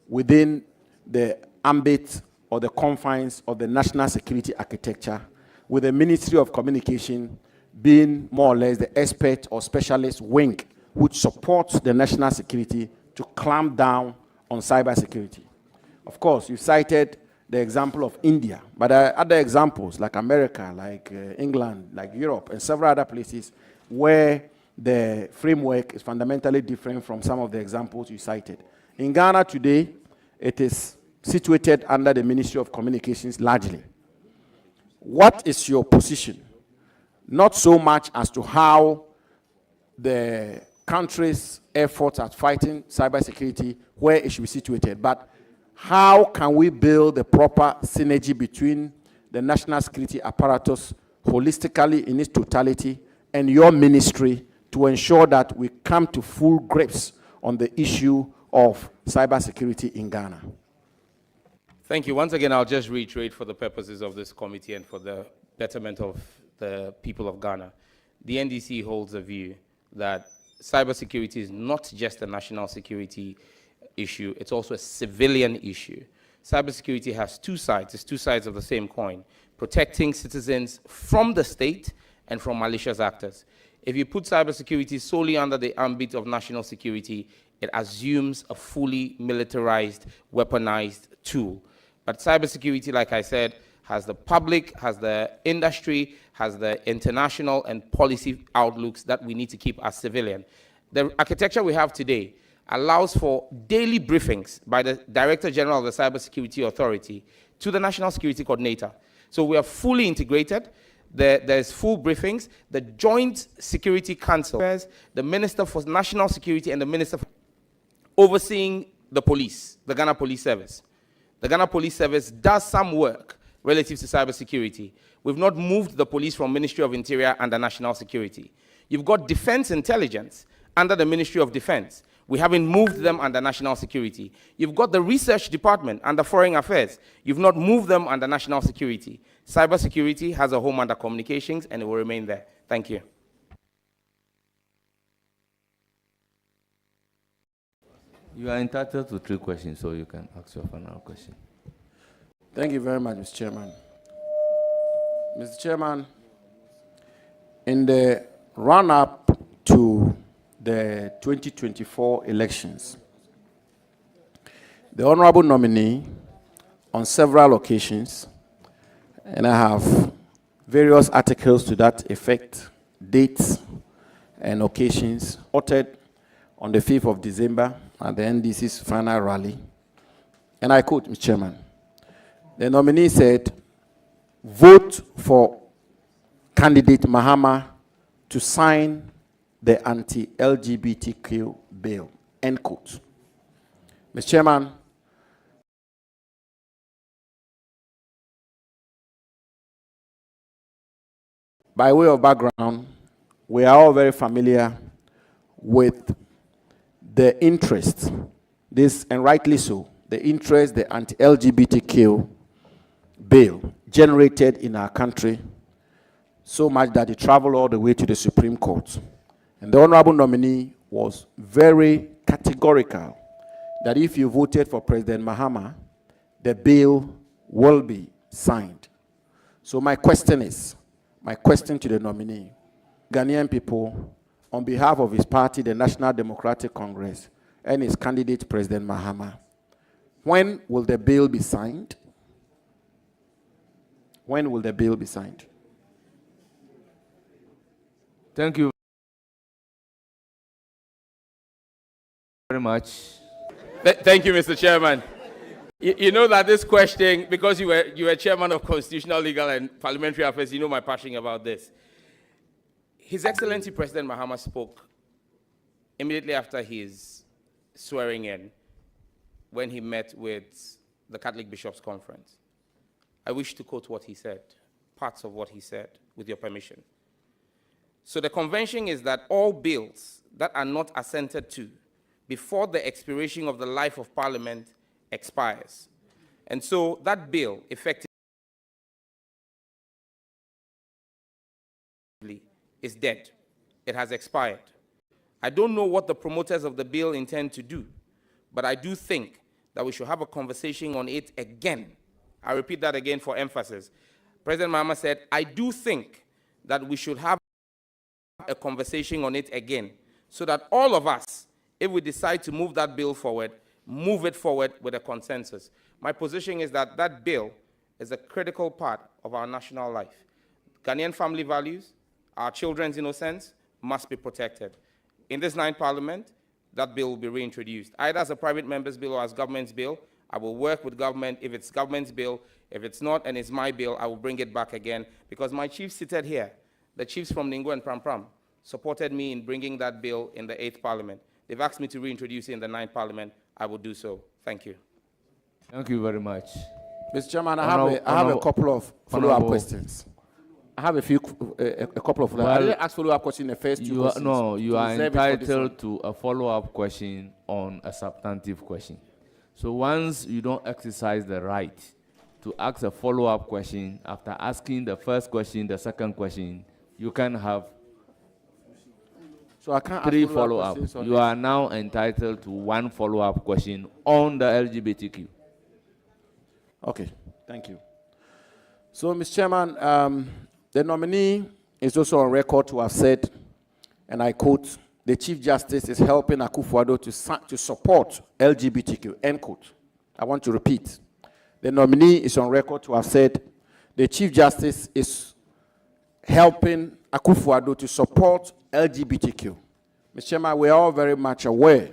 Speaker 6: within the ambit or the confines of the national security architecture, with the Ministry of Communication being more or less the expert or specialist wing which supports the national security to clamp down on cybersecurity. Of course, you cited the example of India, but there are other examples like America, like England, like Europe, and several other places where the framework is fundamentally different from some of the examples you cited. In Ghana today, it is situated under the Ministry of Communications largely. What is your position? Not so much as to how the country's efforts at fighting cybersecurity, where it should be situated, but how can we build the proper synergy between the national security apparatus holistically in its totality and your ministry to ensure that we come to full grips on the issue of cybersecurity in Ghana?
Speaker 1: Thank you. Once again, I'll just reiterate for the purposes of this committee and for the betterment of the people of Ghana. The NDC holds a view that cybersecurity is not just a national security issue, it's also a civilian issue. Cybersecurity has two sides, it's two sides of the same coin, protecting citizens from the state and from malicious actors. If you put cybersecurity solely under the ambit of national security, it assumes a fully militarized, weaponized tool. But cybersecurity, like I said, has the public, has the industry, has the international and policy outlooks that we need to keep as civilian. The architecture we have today allows for daily briefings by the Director General of the Cybersecurity Authority to the National Security Coordinator. So we are fully integrated. There's full briefings. The Joint Security Council, the Minister for National Security and the Minister for overseeing the police, the Ghana Police Service. The Ghana Police Service does some work relative to cybersecurity. We've not moved the police from Ministry of Interior under National Security. You've got Defense Intelligence under the Ministry of Defense. We haven't moved them under National Security. You've got the Research Department under Foreign Affairs. You've not moved them under National Security. Cybersecurity has a home under Communications, and it will remain there. Thank you.
Speaker 8: You are entitled to 3 questions, so you can ask your final question.
Speaker 6: Thank you very much, Mr. Chairman. Mr. Chairman, in the run-up to the 2024 elections, the honorable nominee, on several occasions, and I have various articles to that effect, dates and occasions, uttered on the 5th of December at the NDC's final rally. And I quote, Mr. Chairman, the nominee said, vote for candidate Mahama to sign the anti-LGBTQ bill, end quote. Mr. Chairman, by way of background, we are all very familiar with the interest, this, and rightly so, the interest the anti-LGBTQ bill generated in our country, so much that it traveled all the way to the Supreme Court. And the honorable nominee was very categorical that if you voted for President Mahama, the bill will be signed. So my question to the nominee, Ghanaian people, on behalf of his party, the National Democratic Congress, and his candidate, President Mahama, when will the bill be signed? When will the bill be signed?
Speaker 8: Thank you very much.
Speaker 1: Thank you, Mr. Chairman. You know that this question, because you were chairman of Constitutional, Legal, and Parliamentary Affairs, you know my passion about this. His Excellency President Mahama spoke immediately after his swearing in when he met with the Catholic Bishops' Conference. I wish to quote what he said, parts of what he said, with your permission. So the convention is that all bills that are not assented to before the expiration of the life of Parliament expires. And so that bill effectively is dead. It has expired. I don't know what the promoters of the bill intend to do, but I do think that we should have a conversation on it again. I repeat that again for emphasis. President Mahama said, I do think that we should have a conversation on it again, so that all of us, if we decide to move that bill forward, move it forward with a consensus. My position is that that bill is a critical part of our national life. Ghanaian family values, our children's innocence must be protected. In this 9th Parliament, that bill will be reintroduced, either as a private member's bill or as government's bill. I will work with government. If it's government's bill, if it's not and it's my bill, I will bring it back again, because my chiefs seated here, the chiefs from Ningo and Pram, supported me in bringing that bill in the 8th Parliament. They've asked me to reintroduce it in the 9th Parliament. I will do so. Thank you.
Speaker 8: Thank you very much.
Speaker 6: Mr. Chairman, I have a couple of follow-up questions. I have a couple of follow-up. I didn't ask follow-up questions in the first two questions.
Speaker 8: No, you are entitled to a follow-up question on a substantive question. So once you don't exercise the right to ask a follow-up question after asking the first question, the second question, you can have
Speaker 6: so I can't ask
Speaker 8: 3 follow-ups. You are now entitled to 1 follow-up question on the LGBTQ.
Speaker 6: Okay, thank you. So, Mr. Chairman, the nominee is also on record to have said, and I quote, the Chief Justice is helping Akufo-Addo to support LGBTQ, end quote. I want to repeat. The nominee is on record to have said, the Chief Justice is helping Akufo-Addo to support LGBTQ. Mr. Chairman, we are all very much aware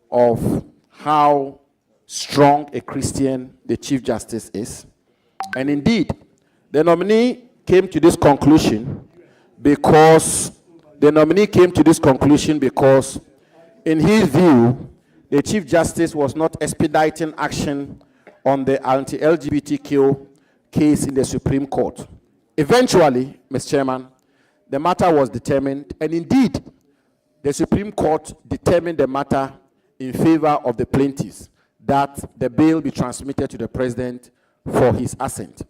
Speaker 6: of how strong a Christian the Chief Justice is. And indeed, the nominee came to this conclusion because in his view, the Chief Justice was not expediting action on the anti-LGBTQ case in the Supreme Court. Eventually, Mr. Chairman, the matter was determined, and indeed, the Supreme Court determined the matter in favor of the plaintiffs, that the bill be transmitted to the President for his assent.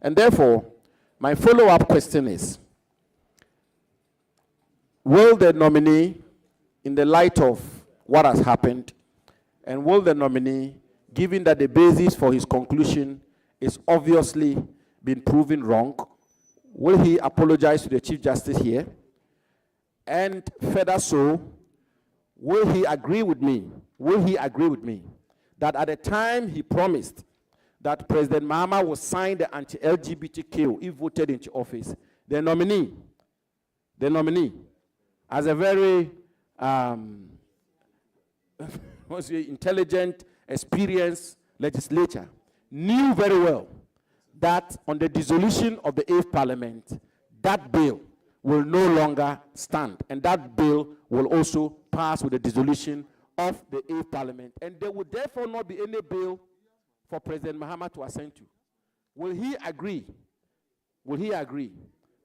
Speaker 6: And therefore, my follow-up question is, will the nominee, in the light of what has happened, and will the nominee, given that the basis for his conclusion is obviously been proven wrong, will he apologize to the Chief Justice here? And further so, will he agree with me that at the time he promised that President Mahama will sign the anti-LGBTQ if voted into office, the nominee, as a very intelligent, experienced legislator, knew very well that on the dissolution of the 8th Parliament, that bill will no longer stand, and that bill will also pass with the dissolution of the 8th Parliament, and there would therefore not be any bill for President Mahama to assent to. Will he agree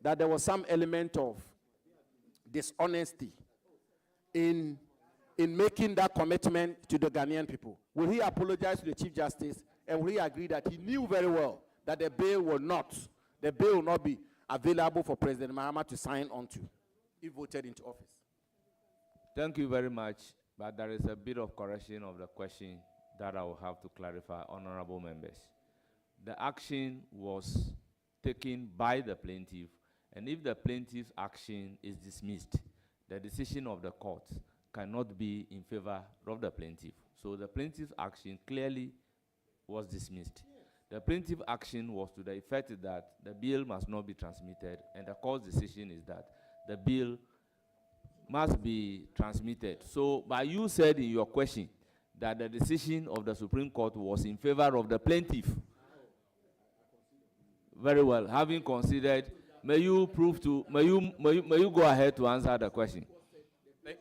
Speaker 6: that there was some element of dishonesty in making that commitment to the Ghanaian people? Will he apologize to the Chief Justice, and will he agree that he knew very well that the bill will not be available for President Mahama to sign onto if voted into office?
Speaker 8: Thank you very much, but there is a bit of correction of the question that I will have to clarify, honorable members. The action was taken by the plaintiff, and if the plaintiff's action is dismissed, the decision of the court cannot be in favor of the plaintiff. So the plaintiff's action clearly was dismissed. The plaintiff action was to the effect that the bill must not be transmitted, and the court's decision is that the bill must be transmitted. So, but you said in your question that the decision of the Supreme Court was in favor of the plaintiff. Very well. Having considered, may you go ahead to answer the question.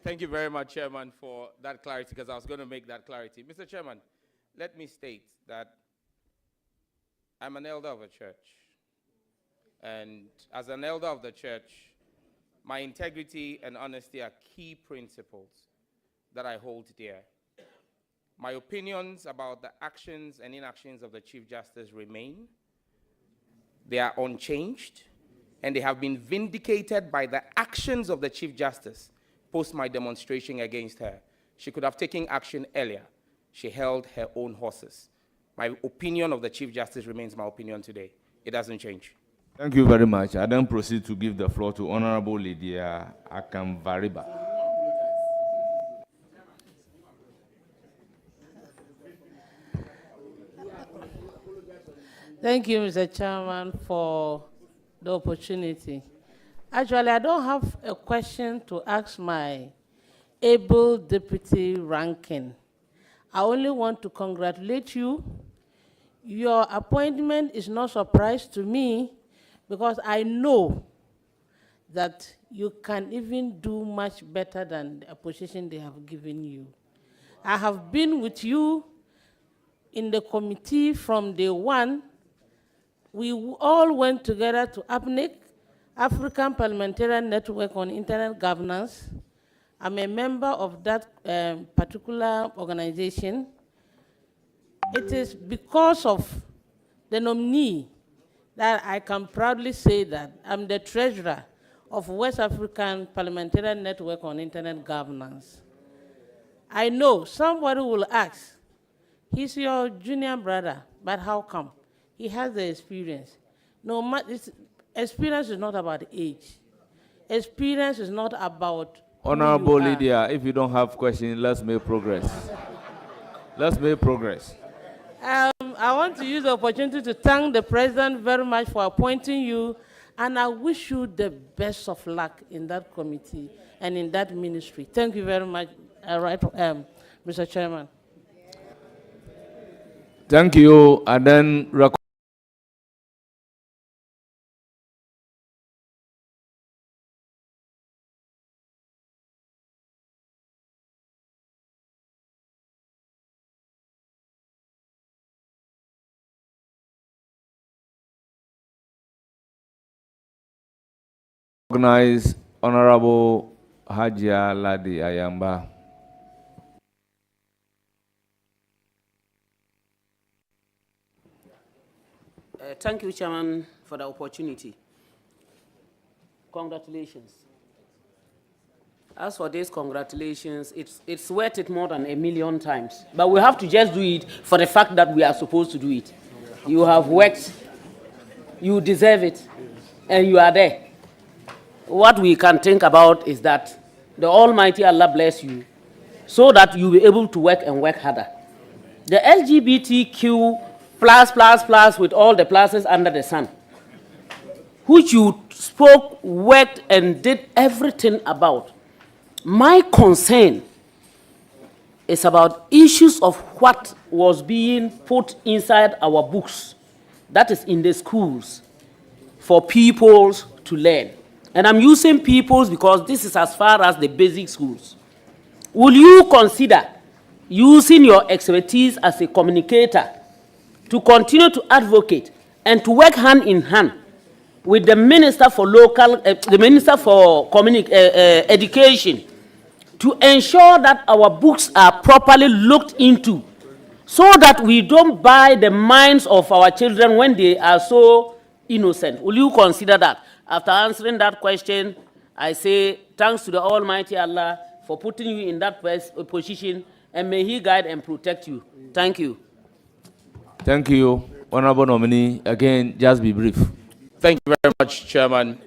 Speaker 1: Thank you very much, Chairman, for that clarity, because I was going to make that clarity. Mr. Chairman, let me state that I'm an elder of a church. And as an elder of the church, my integrity and honesty are key principles that I hold dear. My opinions about the actions and inactions of the Chief Justice remain. They are unchanged, and they have been vindicated by the actions of the Chief Justice post my demonstration against her. She could have taken action earlier. She held her own horses. My opinion of the Chief Justice remains my opinion today. It doesn't change.
Speaker 8: Thank you very much. I then proceed to give the floor to Honorable Lydia Akamvariba.
Speaker 10: Thank you, Mr. Chairman, for the opportunity. Actually, I don't have a question to ask my able deputy ranking. I only want to congratulate you. Your appointment is no surprise to me because I know that you can even do much better than the position they have given you. I have been with you in the committee from day one. We all went together to APNIC, African Parliamentarian Network on Internet Governance. I'm a member of that particular organization. It is because of the nominee that I can proudly say that I'm the treasurer of West African Parliamentarian Network on Internet Governance. I know somebody will ask, he's your junior brother, but how come? He has the experience. No, experience is not about age. Experience is not about
Speaker 8: Honorable Lydia, if you don't have questions, let's make progress. Let's make progress.
Speaker 10: I want to use the opportunity to thank the President very much for appointing you, and I wish you the best of luck in that committee and in that ministry. Thank you very much, Mr. Chairman.
Speaker 8: Thank you. And then recognize Honorable Hajia Ladi Ayamba.
Speaker 11: Thank you, Chairman, for the opportunity. Congratulations. As for this, congratulations, it's worth it more than 1,000,000 times. But we have to just do it for the fact that we are supposed to do it. You have worked, you deserve it, and you are there. What we can think about is that the Almighty Allah bless you so that you'll be able to work and work harder. The LGBTQ plus with all the pluses under the sun, which you spoke, worked, and did everything about. My concern is about issues of what was being put inside our books, that is in the schools, for peoples to learn. And I'm using peoples because this is as far as the basic schools. Will you consider using your expertise as a communicator to continue to advocate and to work hand in hand with the Minister for Education to ensure that our books are properly looked into so that we don't buy the minds of our children when they are so innocent? Will you consider that? After answering that question, I say thanks to the Almighty Allah for putting you in that position, and may He guide and protect you. Thank you.
Speaker 8: Thank you. Honorable nominee, again, just be brief.
Speaker 1: Thank you very much, Chairman.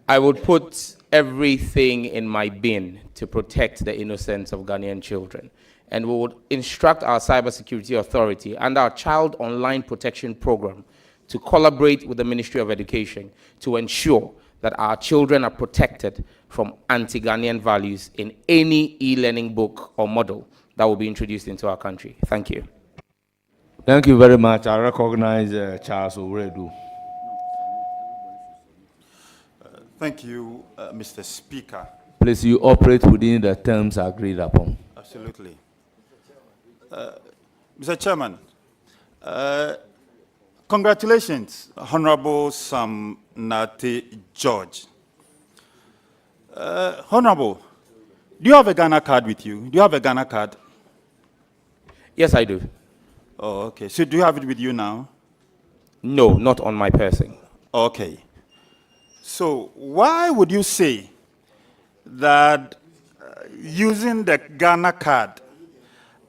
Speaker 1: I would put everything in my bin to protect the innocence of Ghanaian children. And we would instruct our cybersecurity authority and our child online protection program to collaborate with the Ministry of Education to ensure that our children are protected from anti-Ghanaian values in any e-learning book or model that will be introduced into our country. Thank you.
Speaker 8: Thank you very much. I recognize Charles Oredu.
Speaker 9: Thank you, Mr. Speaker.
Speaker 8: Please, you operate within the terms agreed upon.
Speaker 9: Absolutely.
Speaker 12: Mr. Chairman, congratulations, Honorable Sam Nartey George. Honorable, do you have a Ghana card with you? Do you have a Ghana card?
Speaker 1: Yes, I do.
Speaker 12: Oh, okay. So do you have it with you now?
Speaker 1: No, not on my person.
Speaker 12: Okay. So why would you say that using the Ghana card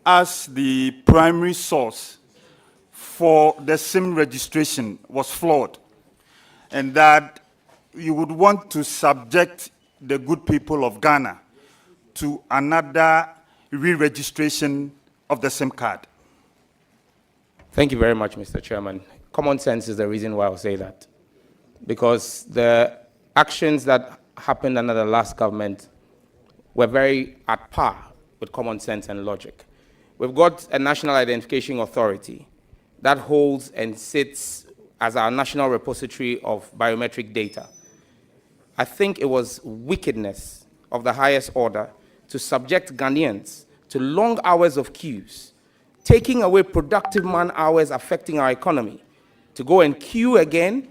Speaker 12: as the primary source for the SIM registration was flawed, and that you would want to subject the good people of Ghana to another re-registration of the SIM card?
Speaker 1: Thank you very much, Mr. Chairman. Common sense is the reason why I'll say that. Because the actions that happened under the last government were very at par with common sense and logic. We've got a National Identification Authority that holds and sits as our national repository of biometric data. I think it was wickedness of the highest order to subject Ghanaians to long hours of queues, taking away productive man hours affecting our economy, to go and queue again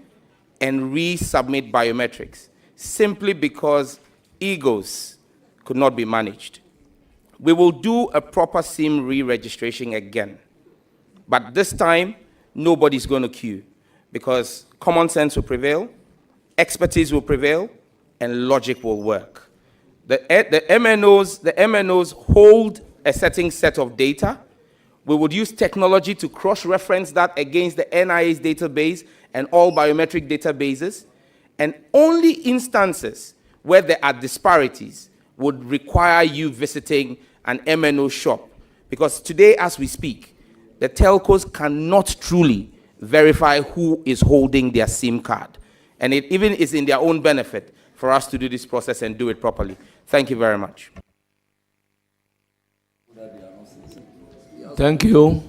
Speaker 1: and resubmit biometrics, simply because egos could not be managed. We will do a proper SIM re-registration again. But this time, nobody's going to queue, because common sense will prevail, expertise will prevail, and logic will work. The MNOs hold a certain set of data. We would use technology to cross-reference that against the NIA's database and all biometric databases, and only instances where there are disparities would require you visiting an MNO shop. Because today, as we speak, the telcos cannot truly verify who is holding their SIM card. And it even is in their own benefit for us to do this process and do it properly. Thank you very much.
Speaker 8: Thank you.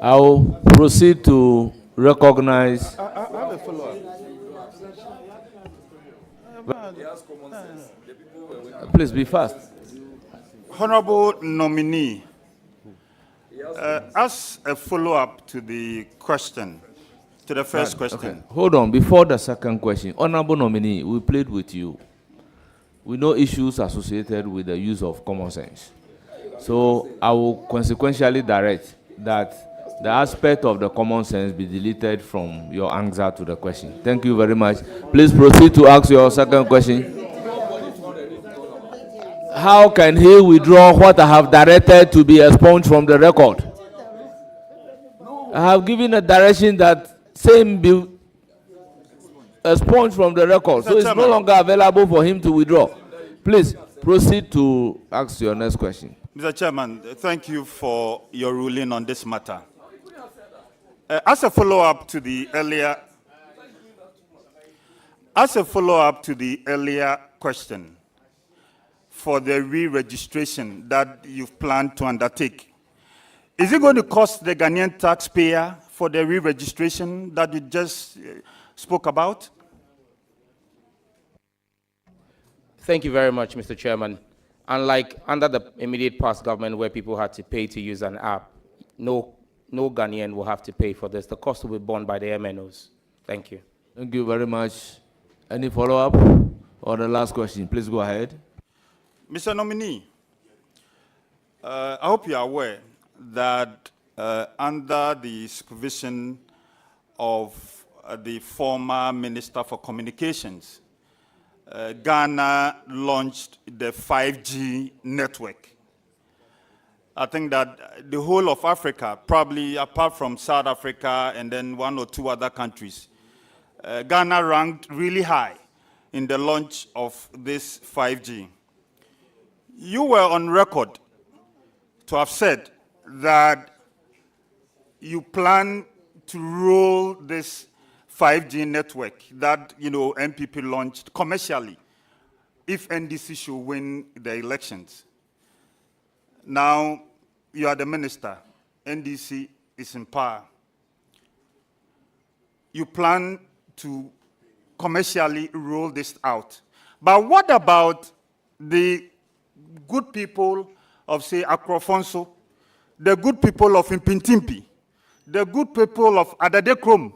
Speaker 8: I will proceed to recognize.
Speaker 12: I have a follow-up.
Speaker 8: Please be fast.
Speaker 12: Honorable nominee, as a follow-up to the question, to the first question.
Speaker 8: Okay. Hold on. Before the second question, Honorable nominee, we played with you. We know issues associated with the use of common sense. So I will consequentially direct that the aspect of the common sense be deleted from your answer to the question. Thank you very much. Please proceed to ask your second question. How can he withdraw what I have directed to be expunged from the record? I have given a direction that same be expunged from the record, so it's no longer available for him to withdraw. Please proceed to ask your next question.
Speaker 12: Mr. Chairman, thank you for your ruling on this matter. As a follow-up to the earlier question for the re-registration that you've planned to undertake, is it going to cost the Ghanaian taxpayer for the re-registration that you just spoke about?
Speaker 1: Thank you very much, Mr. Chairman. Unlike under the immediate past government where people had to pay to use an app, no Ghanaian will have to pay for this. The cost will be borne by the MNOs. Thank you.
Speaker 8: Thank you very much. Any follow-up or the last question? Please go ahead.
Speaker 12: Mr. Nominee, I hope you are aware that under the supervision of the former Minister for Communications, Ghana launched the 5G network. I think that the whole of Africa, probably apart from South Africa and then one or two other countries, Ghana ranked really high in the launch of this 5G. You were on record to have said that you plan to roll this 5G network that, MPP launched commercially if NDC should win the elections. Now, you are the minister. NDC is in power. You plan to commercially roll this out. But what about the good people of, say, Akrofonso, the good people of Impintimpi, the good people of Adadekrom,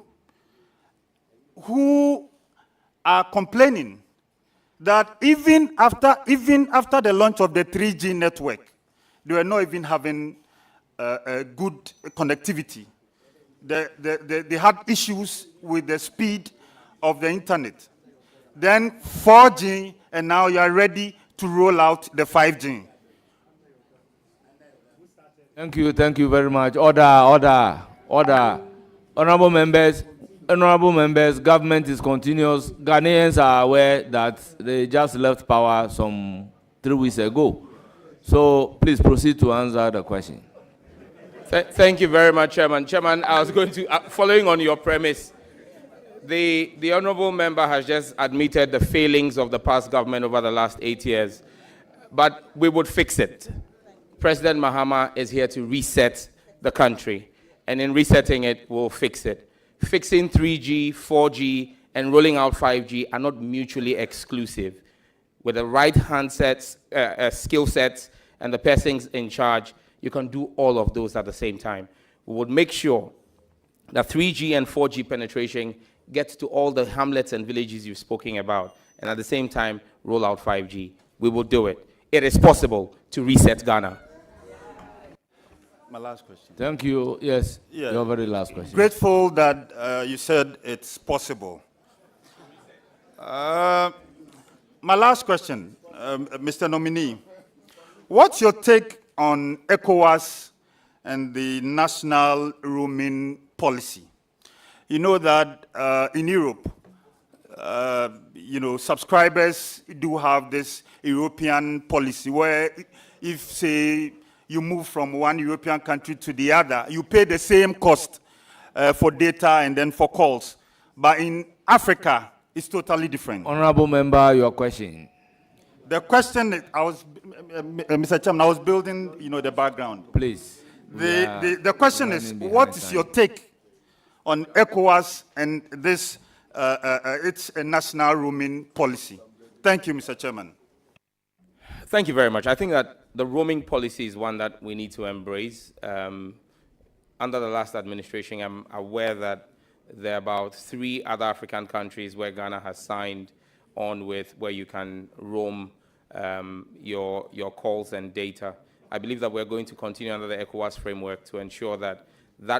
Speaker 12: who are complaining that even after the launch of the 3G network, they were not even having a good connectivity. They had issues with the speed of the internet. Then 4G, and now you are ready to roll out the 5G.
Speaker 8: Thank you very much. Order. Honorable members, government is continuous. Ghanaians are aware that they just left power some 3 weeks ago. So please proceed to answer the question.
Speaker 1: Thank you very much, Chairman. Chairman, I was going to, following on your premise, the honorable member has just admitted the failings of the past government over the last 8 years, but we would fix it. President Mahama is here to reset the country, and in resetting it, we'll fix it. Fixing 3G, 4G, and rolling out 5G are not mutually exclusive. With the right handsets, skill sets, and the persons in charge, you can do all of those at the same time. We would make sure that 3G and 4G penetration gets to all the hamlets and villages you've spoken about, and at the same time, roll out 5G. We will do it. It is possible to reset Ghana.
Speaker 12: My last question.
Speaker 8: Thank you. Yes,
Speaker 12: Yeah.
Speaker 8: your very last question.
Speaker 12: Grateful that you said it's possible. My last question, Mr. Nominee. What's your take on ECOWAS and the national roaming policy? You know that in Europe, subscribers do have this European policy where if, say, you move from one European country to the other, you pay the same cost for data and then for calls. But in Africa, it's totally different.
Speaker 8: Honorable member, your question.
Speaker 12: The question is, Mr. Chairman, I was building, the background.
Speaker 8: Please.
Speaker 12: The question is, what is your take on ECOWAS and this, its national roaming policy? Thank you, Mr. Chairman.
Speaker 1: Thank you very much. I think that the roaming policy is one that we need to embrace. Under the last administration, I'm aware that there are about 3 other African countries where Ghana has signed on with where you can roam your calls and data. I believe that we're going to continue under the ECOWAS framework to ensure that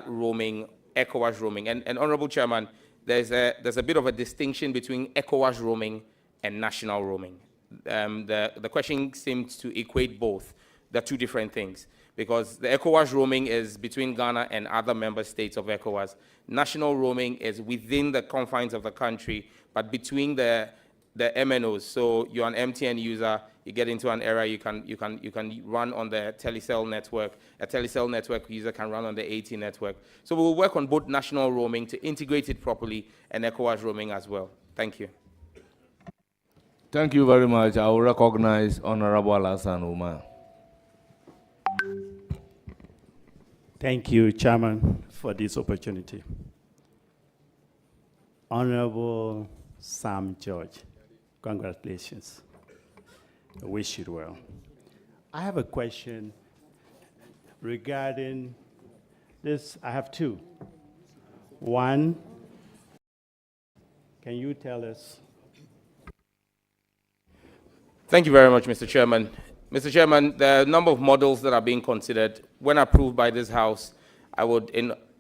Speaker 1: roaming, ECOWAS roaming, and Honorable Chairman, there's a bit of a distinction between ECOWAS roaming and national roaming. The question seems to equate both. They're 2 different things, because the ECOWAS roaming is between Ghana and other member states of ECOWAS. National roaming is within the confines of the country, but between the MNOs. So you're an MTN user, you get into an area, you can run on the Telecel network. A Telecel network user can run on the AT network. So we'll work on both national roaming to integrate it properly and ECOWAS roaming as well. Thank you.
Speaker 8: Thank you very much. I will recognize Honorable Alassane Umar.
Speaker 13: Thank you, Chairman, for this opportunity. Honorable Sam George, congratulations. I wish you well. I have a question regarding this. I have 2. One, can you tell us?
Speaker 1: Thank you very much, Mr. Chairman. Mr. Chairman, the number of models that are being considered, when approved by this House, I would,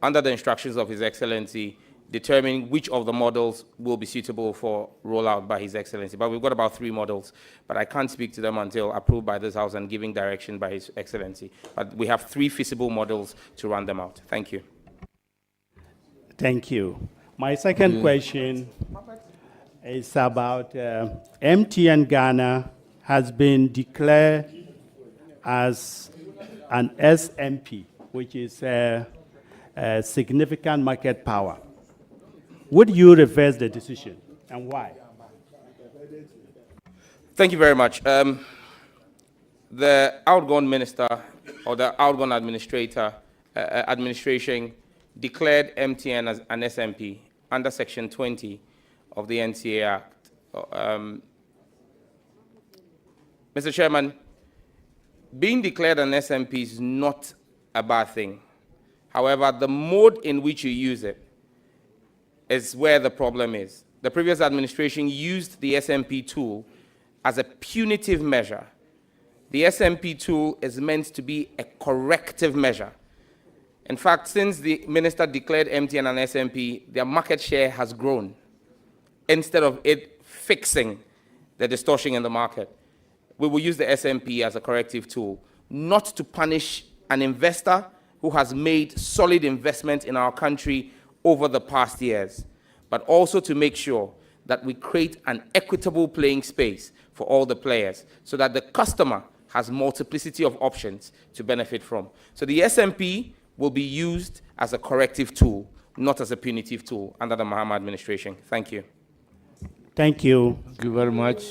Speaker 1: under the instructions of His Excellency, determine which of the models will be suitable for rollout by His Excellency. But we've got about 3 models, but I can't speak to them until approved by this House and giving direction by His Excellency. But we have 3 feasible models to run them out. Thank you.
Speaker 13: Thank you. My second question is about MTN Ghana has been declared as an SMP, which is a significant market power. Would you reverse the decision, and why?
Speaker 1: Thank you very much. The outgone minister or the outgone administration declared MTN as an SMP under Section 20 of the NCA Act. Mr. Chairman, being declared an SMP is not a bad thing. However, the mode in which you use it is where the problem is. The previous administration used the SMP tool as a punitive measure. The SMP tool is meant to be a corrective measure. In fact, since the minister declared MTN and SMP, their market share has grown instead of it fixing the distortion in the market. We will use the SMP as a corrective tool, not to punish an investor who has made solid investment in our country over the past years, but also to make sure that we create an equitable playing space for all the players so that the customer has multiplicity of options to benefit from. So the SMP will be used as a corrective tool, not as a punitive tool under the Mahama administration. Thank you.
Speaker 13: Thank you.
Speaker 8: Thank you very much.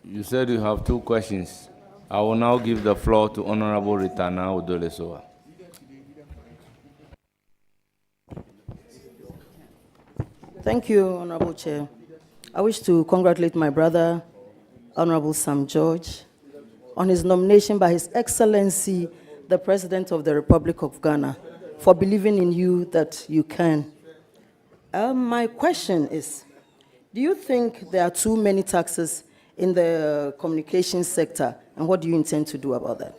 Speaker 8: You said you have 2 questions. I will now give the floor to Honorable Ritana Odolesoa.
Speaker 14: Thank you, Honorable Chair. I wish to congratulate my brother, Honorable Sam George, on his nomination by His Excellency, the President of the Republic of Ghana, for believing in you that you can. My question is, do you think there are too many taxes in the communications sector, and what do you intend to do about that?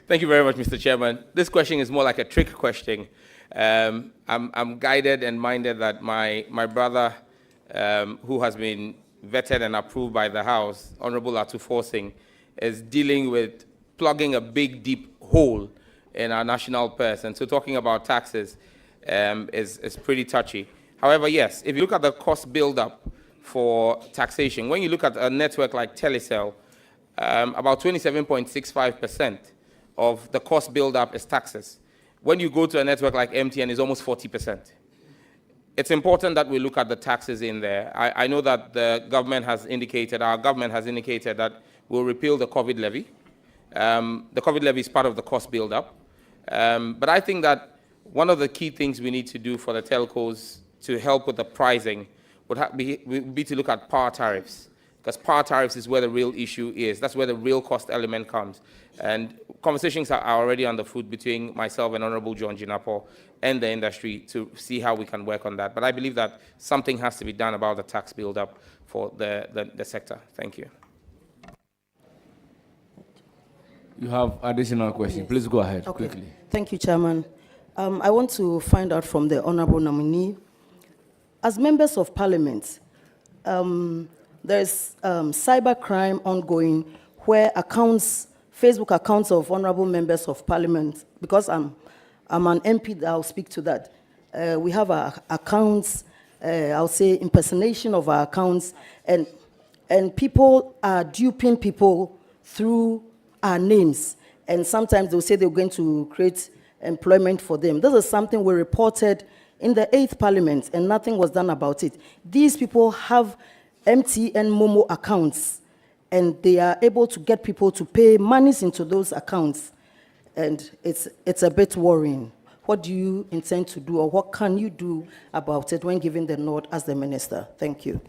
Speaker 1: Thank you very much, Mr. Chairman. This question is more like a trick question. I'm guided and minded that my brother, who has been vetted and approved by the House, Honorable Atufo Singh, is dealing with plugging a big, deep hole in our national purse. And so talking about taxes is pretty touchy. However, yes, if you look at the cost build-up for taxation, when you look at a network like Telecel, about 27.65% of the cost build-up is taxes. When you go to a network like MTN, it's almost 40%. It's important that we look at the taxes in there. I know that the government has indicated, our government has indicated that we'll repeal the COVID levy. The COVID levy is part of the cost build-up. But I think that one of the key things we need to do for the telcos to help with the pricing would be to look at power tariffs, because power tariffs is where the real issue is. That's where the real cost element comes. And conversations are already on the foot between myself and Honorable John Jinapo and the industry to see how we can work on that. But I believe that something has to be done about the tax build-up for the sector. Thank you.
Speaker 8: You have additional question. Please go ahead quickly.
Speaker 14: Thank you, Chairman. I want to find out from the Honorable nominee, as members of Parliament, there's cybercrime ongoing where Facebook accounts of honorable members of Parliament, because I'm an MP, I'll speak to that. We have our accounts, I'll say impersonation of our accounts, and people are duping people through our names. And sometimes they'll say they're going to create employment for them. This is something we reported in the 8th Parliament, and nothing was done about it. These people have MTN Momo accounts, and they are able to get people to pay monies into those accounts. And it's a bit worrying. What do you intend to do, or what can you do about it when given the nod as the minister? Thank you.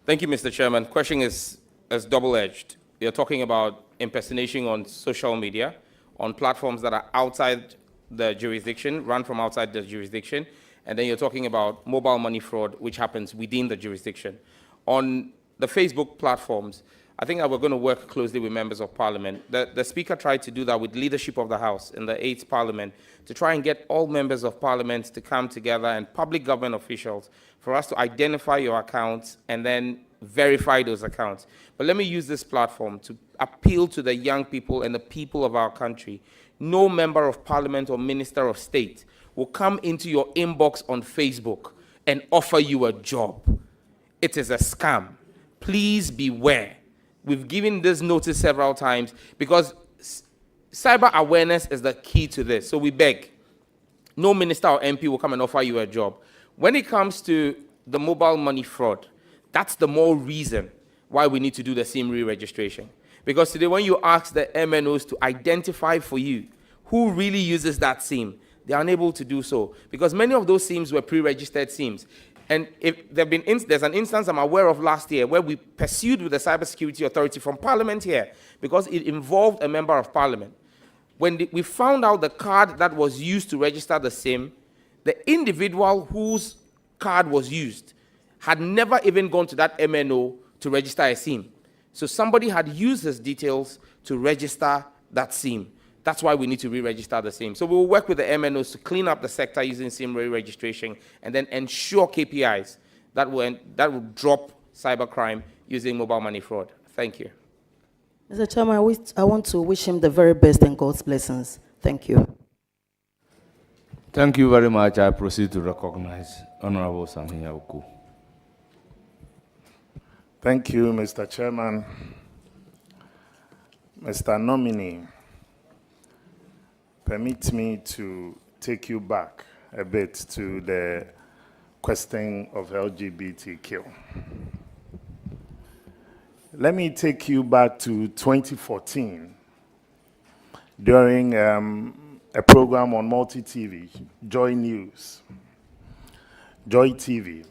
Speaker 1: Thank you, Mr. Chairman. Question is double-edged. You're talking about impersonation on social media, on platforms that are outside the jurisdiction, run from outside the jurisdiction, and then you're talking about mobile money fraud, which happens within the jurisdiction. On the Facebook platforms, I think that we're going to work closely with members of Parliament. The Speaker tried to do that with leadership of the House in the 8th Parliament to try and get all members of Parliament to come together and public government officials for us to identify your accounts and then verify those accounts. But let me use this platform to appeal to the young people and the people of our country. No member of Parliament or Minister of State will come into your inbox on Facebook and offer you a job. It is a scam. Please beware. We've given this notice several times because cyber awareness is the key to this. So we beg, no minister or MP will come and offer you a job. When it comes to the mobile money fraud, that's the more reason why we need to do the SIM re-registration. Because today when you ask the MNOs to identify for you who really uses that SIM, they are unable to do so. Because many of those SIMs were pre-registered SIMs. And if there's an instance I'm aware of last year where we pursued with the Cybersecurity Authority from Parliament here because it involved a member of Parliament. When we found out the card that was used to register the SIM, the individual whose card was used had never even gone to that MNO to register a SIM. So somebody had used his details to register that SIM. That's why we need to re-register the SIM. So we will work with the MNOs to clean up the sector using SIM re-registration and then ensure KPIs that will drop cybercrime using mobile money fraud. Thank you.
Speaker 14: Mr. Chairman, I want to wish him the very best and God's blessings. Thank you.
Speaker 8: Thank you very much. I proceed to recognize Honorable Samia Oku.
Speaker 15: Thank you, Mr. Chairman. Mr. Nominee, permit me to take you back a bit to the question of LGBTQ. Let me take you back to 2014 during a program on multi-TV, Joy News, Joy TV.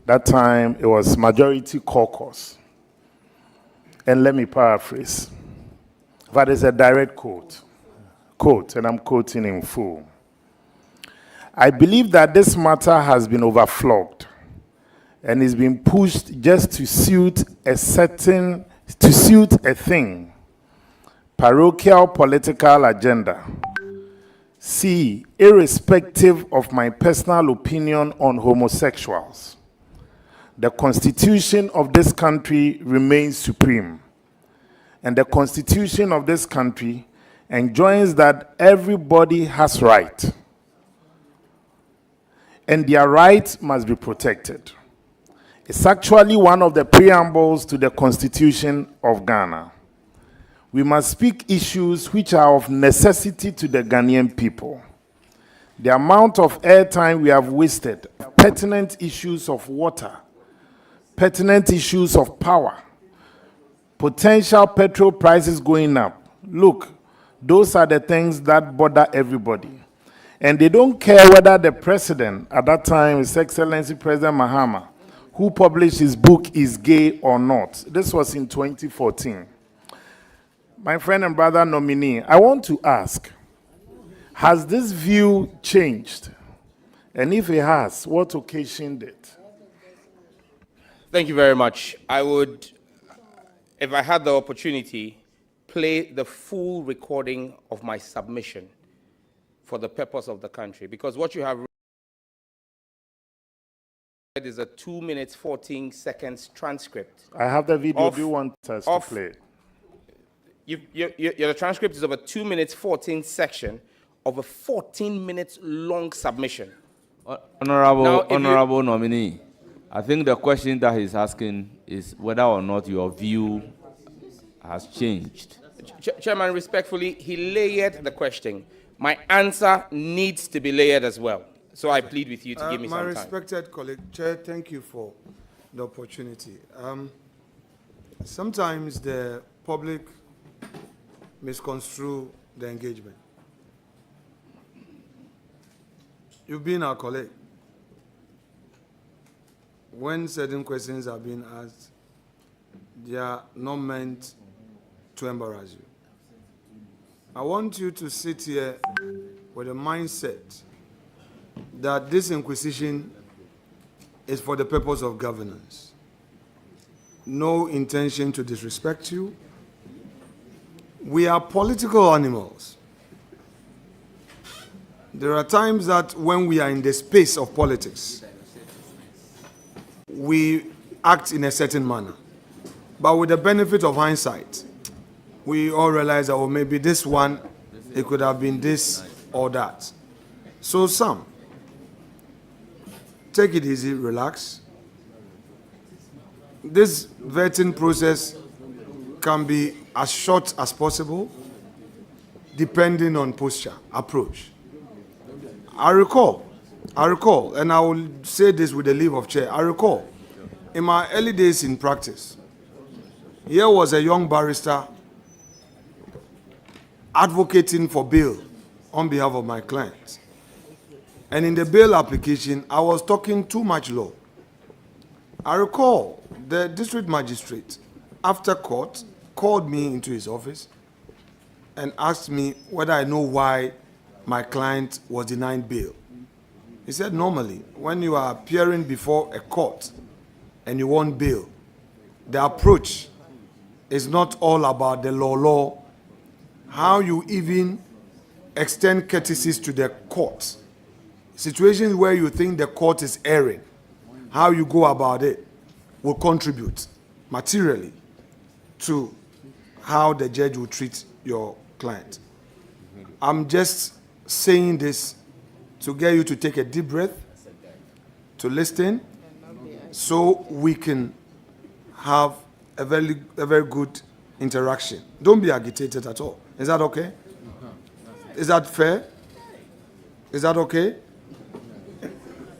Speaker 15: That time it was Majority Caucus. And let me paraphrase. That is a direct quote, and I'm quoting in full. I believe that this matter has been overflogged and is being pushed just to suit a thing, parochial political agenda. C, irrespective of my personal opinion on homosexuals, the Constitution of this country remains supreme. And the Constitution of this country enjoins that everybody has right. And their rights must be protected. It's actually one of the preambles to the Constitution of Ghana. We must speak issues which are of necessity to the Ghanaian people. The amount of airtime we have wasted, pertinent issues of water, pertinent issues of power, potential petrol prices going up. Look, those are the things that bother everybody. And they don't care whether the president, at that time, His Excellency President Mahama, who published his book, is gay or not. This was in 2014. My friend and brother nominee, I want to ask, has this view changed? And if it has, what occasioned it?
Speaker 1: Thank you very much. I would, if I had the opportunity, play the full recording of my submission for the purpose of the country. Because what you have read is a 2 minutes, 14 seconds transcript.
Speaker 15: I have the video. Do you want us to play it?
Speaker 1: Your transcript is of a 2 minutes, 14 section of a 14 minutes long submission.
Speaker 8: Honorable nominee, I think the question that he's asking is whether or not your view has changed.
Speaker 1: Chairman, respectfully, he layered the question. My answer needs to be layered as well. So I plead with you to give me some time.
Speaker 16: My respected colleague, Chair, thank you for the opportunity. Sometimes the public misconstrue the engagement. You've been our colleague. When certain questions are being asked, they are not meant to embarrass you. I want you to sit here with a mindset that this inquisition is for the purpose of governance. No intention to disrespect you. We are political animals. There are times that when we are in the space of politics, we act in a certain manner. But with the benefit of hindsight, we all realize that, oh, maybe this one, it could have been this or that. So some, take it easy, relax. This vetting process can be as short as possible, depending on posture, approach. I recall, and I will say this with the leave of chair, I recall, in my early days in practice, here was a young barrister advocating for bail on behalf of my clients. And in the bail application, I was talking too much law. I recall the district magistrate, after court, called me into his office and asked me whether I know why my client was denied bail. He said, normally, when you are appearing before a court and you want bail, the approach is not all about the law, how you even extend courtesies to the court. Situations where you think the court is erring, how you go about it will contribute materially to how the judge will treat your client. I'm just saying this to get you to take a deep breath, to listen, so we can have a very good interaction. Don't be agitated at all. Is that okay? Is that fair? Is that okay?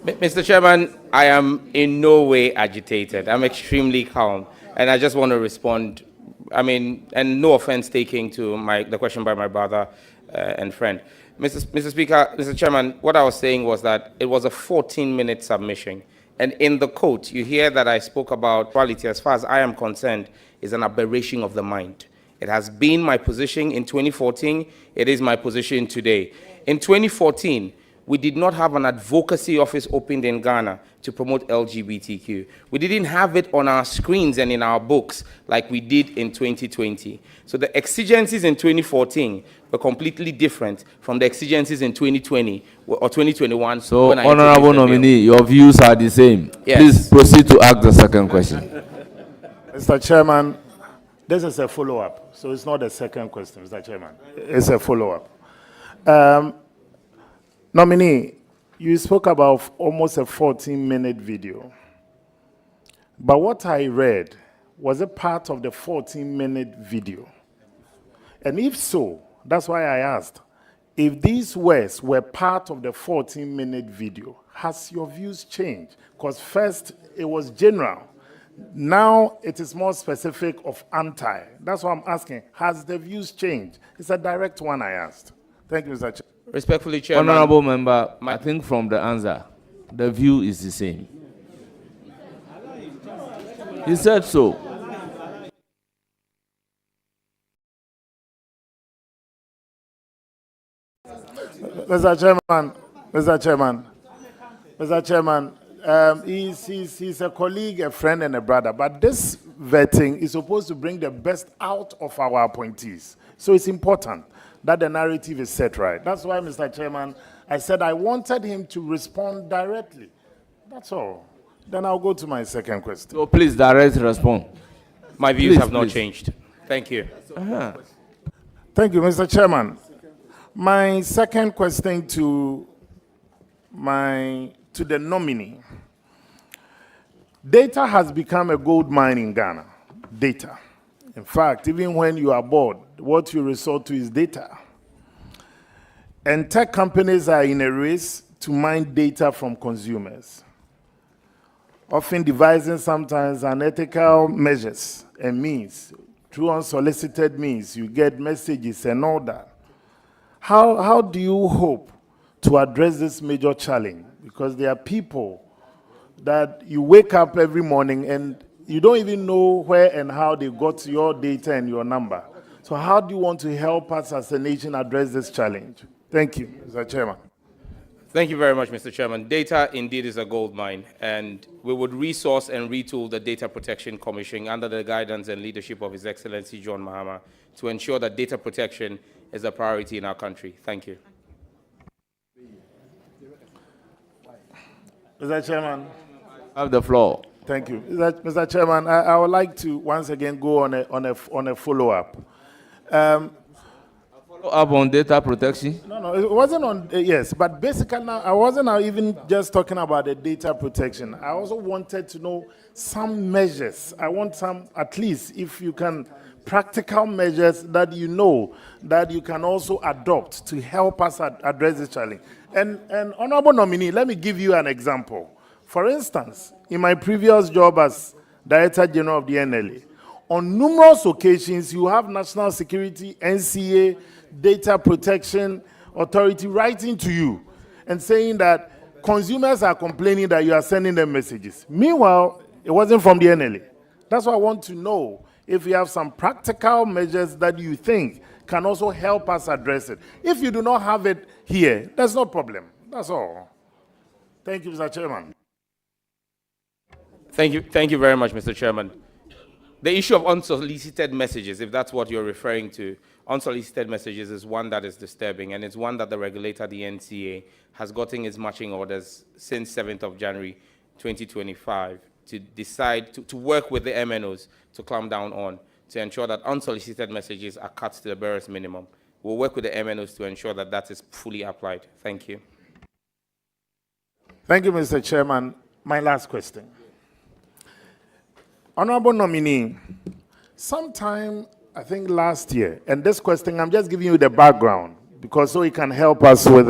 Speaker 1: Mr. Chairman, I am in no way agitated. I'm extremely calm, and I just want to respond. I mean, and no offense taken to the question by my brother and friend. Mr. Speaker, Mr. Chairman, what I was saying was that it was a 14-minute submission. And in the quote, you hear that I spoke about quality, as far as I am concerned, is an aberration of the mind. It has been my position in 2014. It is my position today. In 2014, we did not have an advocacy office opened in Ghana to promote LGBTQ. We didn't have it on our screens and in our books like we did in 2020. So the exigencies in 2014 were completely different from the exigencies in 2020 or 2021.
Speaker 8: So, Honorable Nominee, your views are the same.
Speaker 1: Yes.
Speaker 8: Please proceed to ask the second question.
Speaker 15: Mr. Chairman, this is a follow-up, so it's not a second question, Mr. Chairman. It's a follow-up. Nominee, you spoke about almost a 14-minute video. But what I read, was a part of the 14-minute video? And if so, that's why I asked, if these words were part of the 14-minute video, has your views changed? Because first, it was general. Now, it is more specific of anti. That's what I'm asking. Has the views changed? It's a direct one I asked. Thank you, Mr. Chairman.
Speaker 1: Respectfully, Chairman.
Speaker 8: Honorable Member, I think from the answer, the view is the same. He said so.
Speaker 15: Mr. Chairman, he's a colleague, a friend, and a brother. But this vetting is supposed to bring the best out of our appointees. So it's important that the narrative is set right. That's why, Mr. Chairman, I said I wanted him to respond directly. That's all. Then I'll go to my second question.
Speaker 8: So please, direct response.
Speaker 1: My views have not changed. Thank you.
Speaker 15: Thank you, Mr. Chairman. My second question to the nominee. Data has become a gold mine in Ghana. Data. In fact, even when you are bored, what you resort to is data. And tech companies are in a race to mine data from consumers, often devising sometimes unethical measures and means. Through unsolicited means, you get messages and all that. How do you hope to address this major challenge? Because there are people that you wake up every morning and you don't even know where and how they got your data and your number. So how do you want to help us as a nation address this challenge? Thank you, Mr. Chairman.
Speaker 1: Thank you very much, Mr. Chairman. Data indeed is a gold mine, and we would resource and retool the Data Protection Commission under the guidance and leadership of His Excellency John Mahama to ensure that data protection is a priority in our country. Thank you.
Speaker 15: Mr. Chairman.
Speaker 8: Have the floor.
Speaker 15: Thank you. Mr. Chairman, I would like to once again go on a follow-up.
Speaker 8: Follow-up on data protection?
Speaker 15: No, it wasn't on, yes, but basically now, I wasn't even just talking about the data protection. I also wanted to know some measures. I want some, at least, if you can, practical measures that you know that you can also adopt to help us address this challenge. And Honorable Nominee, let me give you an example. For instance, in my previous job as Director General of the NLA, on numerous occasions, you have National Security, NCA, Data Protection Authority writing to you and saying that consumers are complaining that you are sending them messages. Meanwhile, It wasn't from the NLA. That's why I want to know if you have some practical measures that you think can also help us address it. If you do not have it here, there's no problem. That's all. Thank you, Mr. Chairman.
Speaker 1: Thank you very much, Mr. Chairman. The issue of unsolicited messages, if that's what you're referring to, unsolicited messages is one that is disturbing, and it's one that the regulator, the NCA, has gotten its marching orders since 7th of January 2025 to decide to work with the MNOs to clamp down on, to ensure that unsolicited messages are cut to the barest minimum. We'll work with the MNOs to ensure that that is fully applied. Thank you.
Speaker 15: Thank you, Mr. Chairman. My last question. Honorable nominee, sometime, I think last year, and this question, I'm just giving you the background, because so it can help us with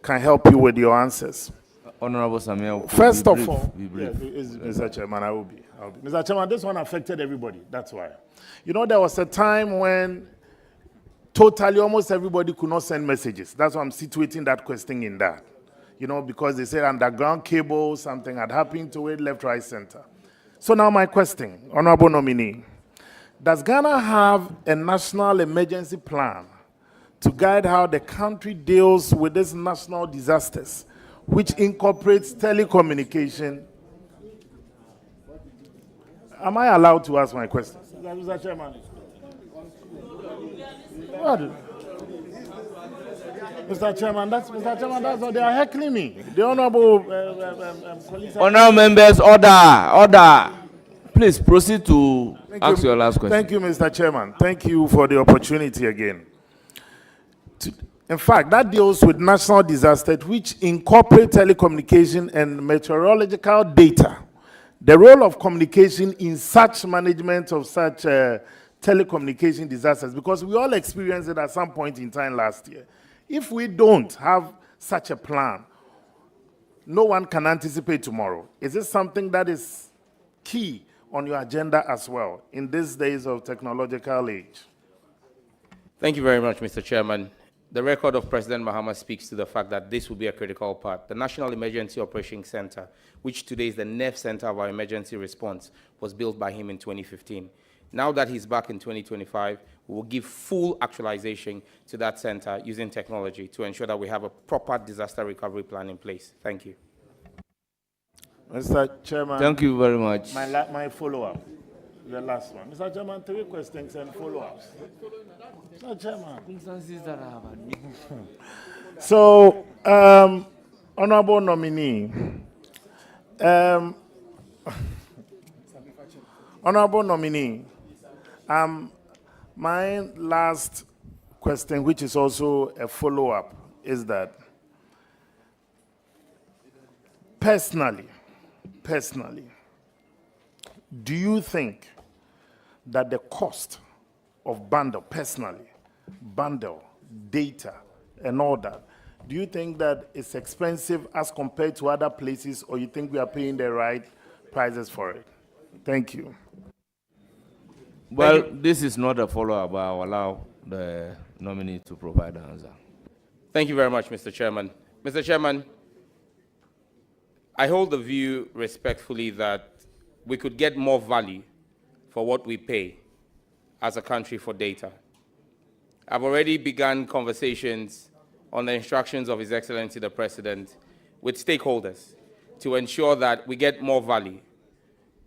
Speaker 15: can help you with your answers.
Speaker 8: Honorable Samuel.
Speaker 15: First of all, Mr. Chairman, I will be. Mr. Chairman, this one affected everybody, that's why. You know, there was a time when totally almost everybody could not send messages. That's why I'm situating that question in that. You know, because they said underground cable, something had happened to it, left, right, center. So now my question, honorable nominee, does Ghana have a national emergency plan to guide how the country deals with these national disasters, which incorporates telecommunication? Am I allowed to ask my question? Mr. Chairman. What? Mr. Chairman, that's what they are heckling me. The honorable colleagues.
Speaker 8: Honorable members, order. Please proceed to ask your last question.
Speaker 15: Thank you, Mr. Chairman. Thank you for the opportunity again. In fact, that deals with national disasters, which incorporate telecommunication and meteorological data. The role of communication in such management of such telecommunication disasters, because we all experienced it at some point in time last year. If we don't have such a plan, no one can anticipate tomorrow. Is this something that is key on your agenda as well in these days of technological age?
Speaker 1: Thank you very much, Mr. Chairman. The record of President Mahama speaks to the fact that this will be a critical part. The National Emergency Operations Center, which today is the nerve center of our emergency response, was built by him in 2015. Now that he's back in 2025, we will give full actualization to that center using technology to ensure that we have a proper disaster recovery plan in place. Thank you.
Speaker 15: Mr. Chairman.
Speaker 8: Thank you very much.
Speaker 15: My follow-up, the last one. Mr. Chairman, 3 questions and follow-ups. Mr. Chairman. So, honorable nominee, honorable nominee, my last question, which is also a follow-up, is that personally, do you think that the cost of bundle, data, and all that, do you think that it's expensive as compared to other places, or you think we are paying the right prices for it? Thank you.
Speaker 8: Well, this is not a follow-up, but I'll allow the nominee to provide the answer.
Speaker 1: Thank you very much, Mr. Chairman. Mr. Chairman, I hold the view respectfully that we could get more value for what we pay as a country for data. I've already begun conversations on the instructions of His Excellency the President with stakeholders to ensure that we get more value.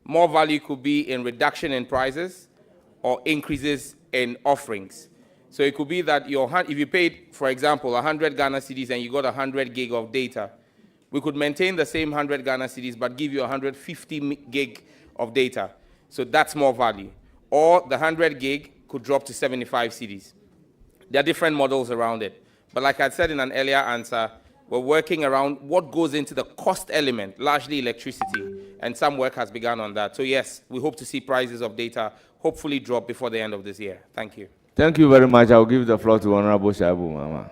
Speaker 1: More value could be in reduction in prices or increases in offerings. So it could be that if you paid, for example, 100 Ghana cedis and you got 100 gig of data, we could maintain the same 100 Ghana cedis but give you 150 gig of data. So that's more value. Or the 100 gig could drop to 75 cedis. There are different models around it. But like I said in an earlier answer, we're working around what goes into the cost element, largely electricity, and some work has begun on that. So yes, we hope to see prices of data hopefully drop before the end of this year. Thank you.
Speaker 8: Thank you very much. I'll give the floor to Honorable Shaibu Mama.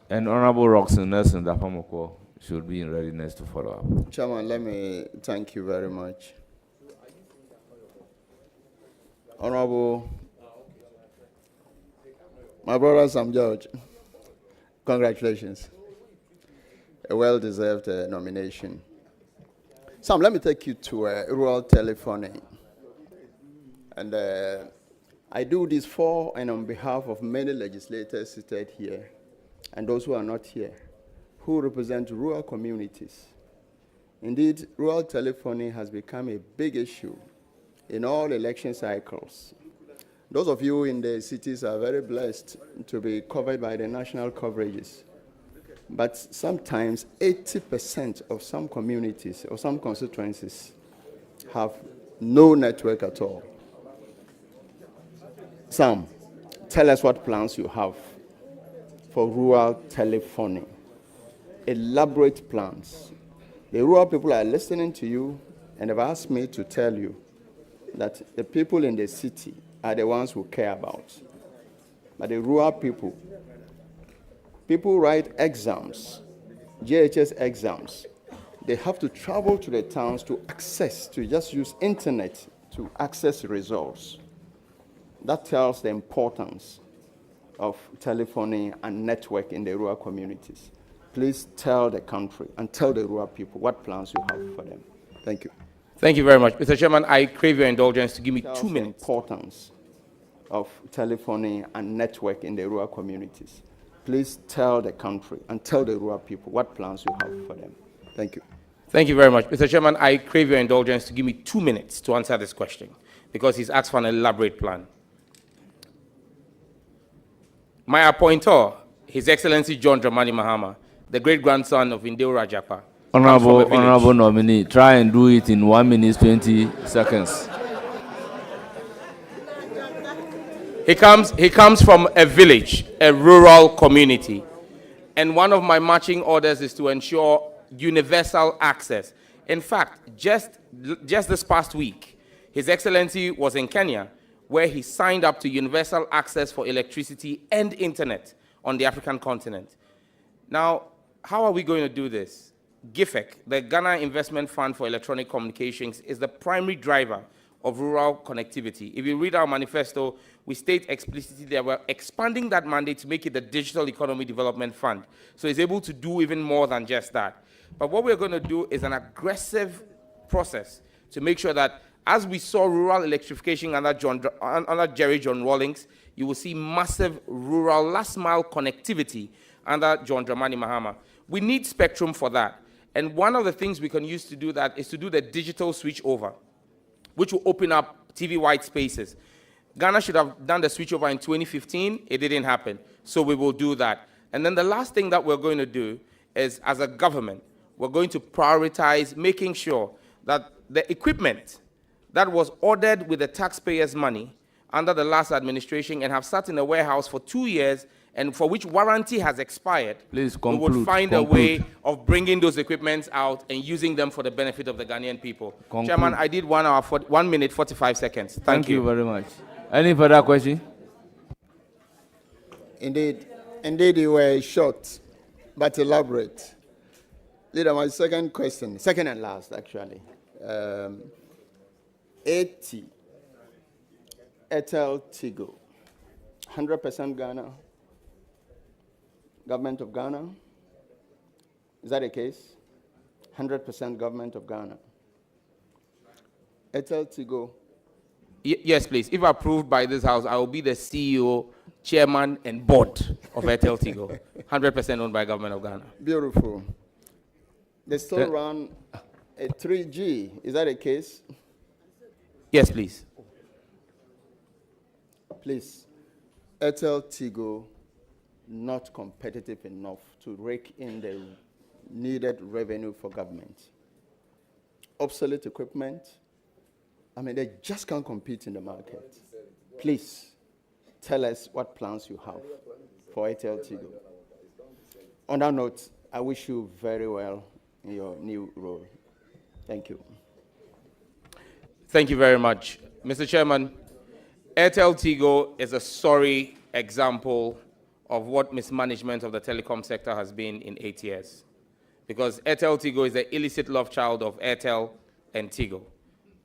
Speaker 8: And Honorable Roxanne Nelson Dapamoko should be in readiness to follow up.
Speaker 17: Chairman, let me thank you very much. Honorable, my brother Sam George, congratulations. A well-deserved nomination. Sam, let me take you to rural telephony. And I do this for and on behalf of many legislators seated here and those who are not here, who represent rural communities. Indeed, rural telephony has become a big issue in all election cycles. Those of you in the cities are very blessed to be covered by the national coverages. But sometimes 80% of some communities or some constituencies have no network at all. Sam, tell us what plans you have for rural telephony. Elaborate plans. The rural people are listening to you and have asked me to tell you that the people in the city are the ones who care about. But the rural people write exams, JHS exams. They have to travel to the towns to just use internet to access results. That tells the importance of telephony and network in the rural communities. Please tell the country and tell the rural people what plans you have for them. Thank you.
Speaker 1: Thank you very much. Mr. Chairman, I crave your indulgence to give me 2 minutes.
Speaker 17: The importance of telephony and network in the rural communities. Please tell the country and tell the rural people what plans you have for them. Thank you.
Speaker 1: Thank you very much. Mr. Chairman, I crave your indulgence to give me 2 minutes to answer this question because he's asked for an elaborate plan. My appointer, His Excellency John Dramani Mahama, the great-grandson of Indeo Rajapaksa.
Speaker 8: Honorable nominee, try and do it in 1 minute, 20 seconds.
Speaker 1: He comes from a village, a rural community. And one of my marching orders is to ensure universal access. In fact, just this past week, His Excellency was in Kenya, where he signed up to universal access for electricity and internet on the African continent. Now, how are we going to do this? GIFEC, the Ghana Investment Fund for Electronic Communications, is the primary driver of rural connectivity. If you read our manifesto, we state explicitly that we're expanding that mandate to make it the Digital Economy Development Fund. So it's able to do even more than just that. But what we're going to do is an aggressive process to make sure that as we saw rural electrification under Jerry John Rawlings, you will see massive rural last-mile connectivity under John Dramani Mahama. We need spectrum for that. And one of the things we can use to do that is to do the digital switchover, which will open up TV white spaces. Ghana should have done the switchover in 2015. It didn't happen. So we will do that. And then the last thing that we're going to do is, as a government, we're going to prioritize making sure that the equipment that was ordered with the taxpayers' money under the last administration and have sat in a warehouse for 2 years and for which warranty has expired,
Speaker 8: please conclude,
Speaker 1: we would find a way of bringing those equipments out and using them for the benefit of the Ghanaian people.
Speaker 8: Conclude.
Speaker 1: Chairman, I did 1 minute, 45 seconds.
Speaker 8: Thank you very much. Any further question?
Speaker 17: Indeed, you were short, but elaborate. Leader, my second question, second and last, actually. 80, Airtel Tigo, 100% Ghana, government of Ghana. Is that the case? 100% government of Ghana. Airtel Tigo.
Speaker 1: Yes, please. If approved by this House, I will be the CEO, chairman, and board of Airtel Tigo. 100% owned by government of Ghana.
Speaker 17: Beautiful. They still run a 3G. Is that the case?
Speaker 1: Yes, please.
Speaker 17: Please, Airtel Tigo not competitive enough to rake in the needed revenue for government. Obsolete equipment. I mean, they just can't compete in the market. Please, tell us what plans you have for Airtel Tigo. On that note, I wish you very well in your new role. Thank you.
Speaker 1: Thank you very much. Mr. Chairman, Airtel Tigo is a sorry example of what mismanagement of the telecom sector has been in 8 years. Because Airtel Tigo is the illicit love child of Airtel and Tigo.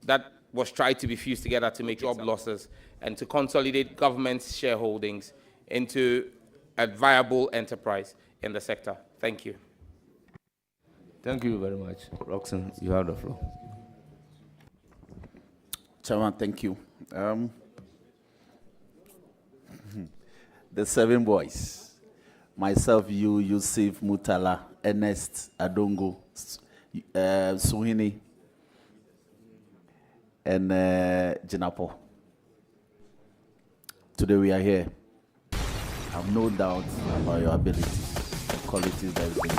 Speaker 1: That was tried to be fused together to make job losses and to consolidate government's shareholdings into a viable enterprise in the sector. Thank you.
Speaker 8: Thank you very much. Roxanne, you have the floor.
Speaker 5: Chairman, thank you. The 7 boys, myself, you, Yusuf, Mutala, Ernest, Adongo, Suhini, and Jinapo. Today we are here. I have no doubt about your abilities, the qualities that you bring.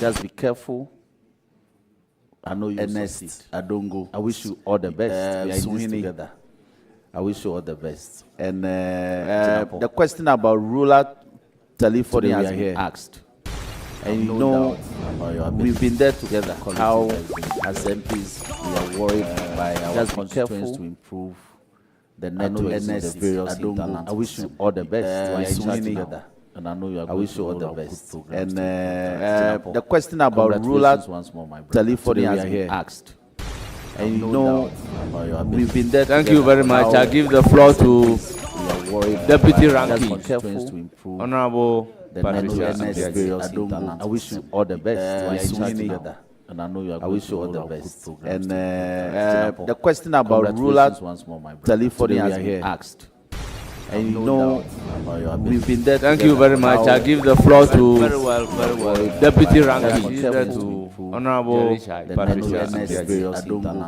Speaker 5: Just be careful. I know you Ernest, Adongo. I wish you all the best. We are in this together. I wish you all the best. And the question about rural telephony has been asked. And you know, we've been there together. How, as MPs, we are worried by our constituents to improve the network in the various Adongo. I wish you all the best. We are in together. And I know you are I wish you all the best. And the question about rural telephony has been asked. And you know, we've been there.
Speaker 8: Thank you very much. I give the floor to Deputy Ranking, Honorable
Speaker 5: Patricia. I wish you all the best. We are together. And I know you are I wish you all the best. And the question about rural telephony has been asked. And you know, we've been there.
Speaker 8: Thank you very much. I give the floor to Deputy Ranking, Honorable Patricia.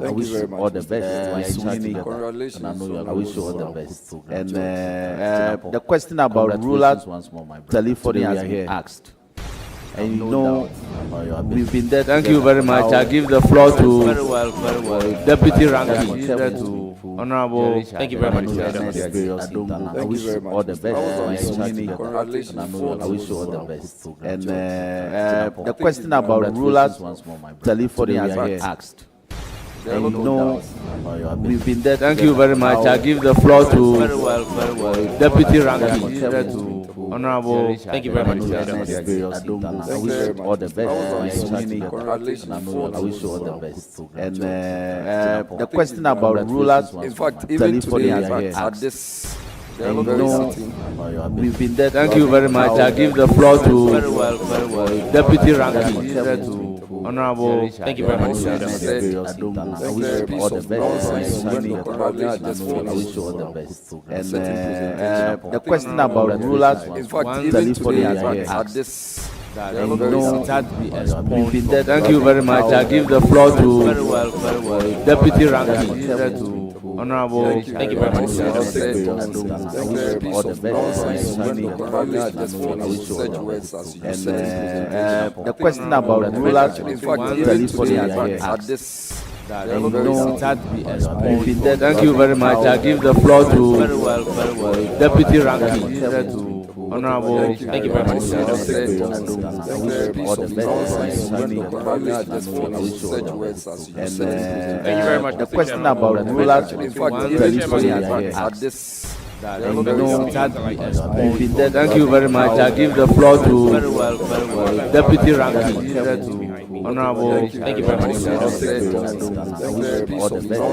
Speaker 5: I wish you all the best. Congratulations. And I know I wish you all the best. And the question about rural telephony has been asked. And you know, we've been there.
Speaker 8: Thank you very much. I give the floor to Deputy Ranking, Honorable.
Speaker 1: Thank you very much.
Speaker 5: I wish you all the best. And I know I wish you all the best. And the question about rural telephony has been asked. And you know, we've been there.
Speaker 8: Thank you very much. I give the floor to Deputy Ranking, Honorable.
Speaker 1: Thank you very much.
Speaker 5: I wish you all the best. And I know I wish you all the best. And the question about rural telephony has been asked. And you know, we've been there.
Speaker 8: Thank you very much. I give the floor to Deputy Ranking, Honorable.
Speaker 1: Thank you very much.
Speaker 5: I wish you all the best. I wish you all the best. And the question about rural telephony has been asked. And you know, we've been there.
Speaker 8: Thank you very much. I give the floor to Deputy Ranking, Honorable.
Speaker 1: Thank you very much.
Speaker 5: I wish you all the best. I wish you all the best. And the question about rural telephony has been asked. And you know, we've been there.
Speaker 8: Thank you very much. I give the floor to Deputy Ranking, Honorable.
Speaker 1: Thank you very much.
Speaker 5: I wish you all the best. I wish you all the best. And
Speaker 1: Thank you very much.
Speaker 5: The question about rural telephony has been asked. And you know, we've been there.
Speaker 8: Thank you very much. I give the floor to Deputy Ranking, Honorable.
Speaker 1: Thank you very much.
Speaker 5: I wish you all the best. I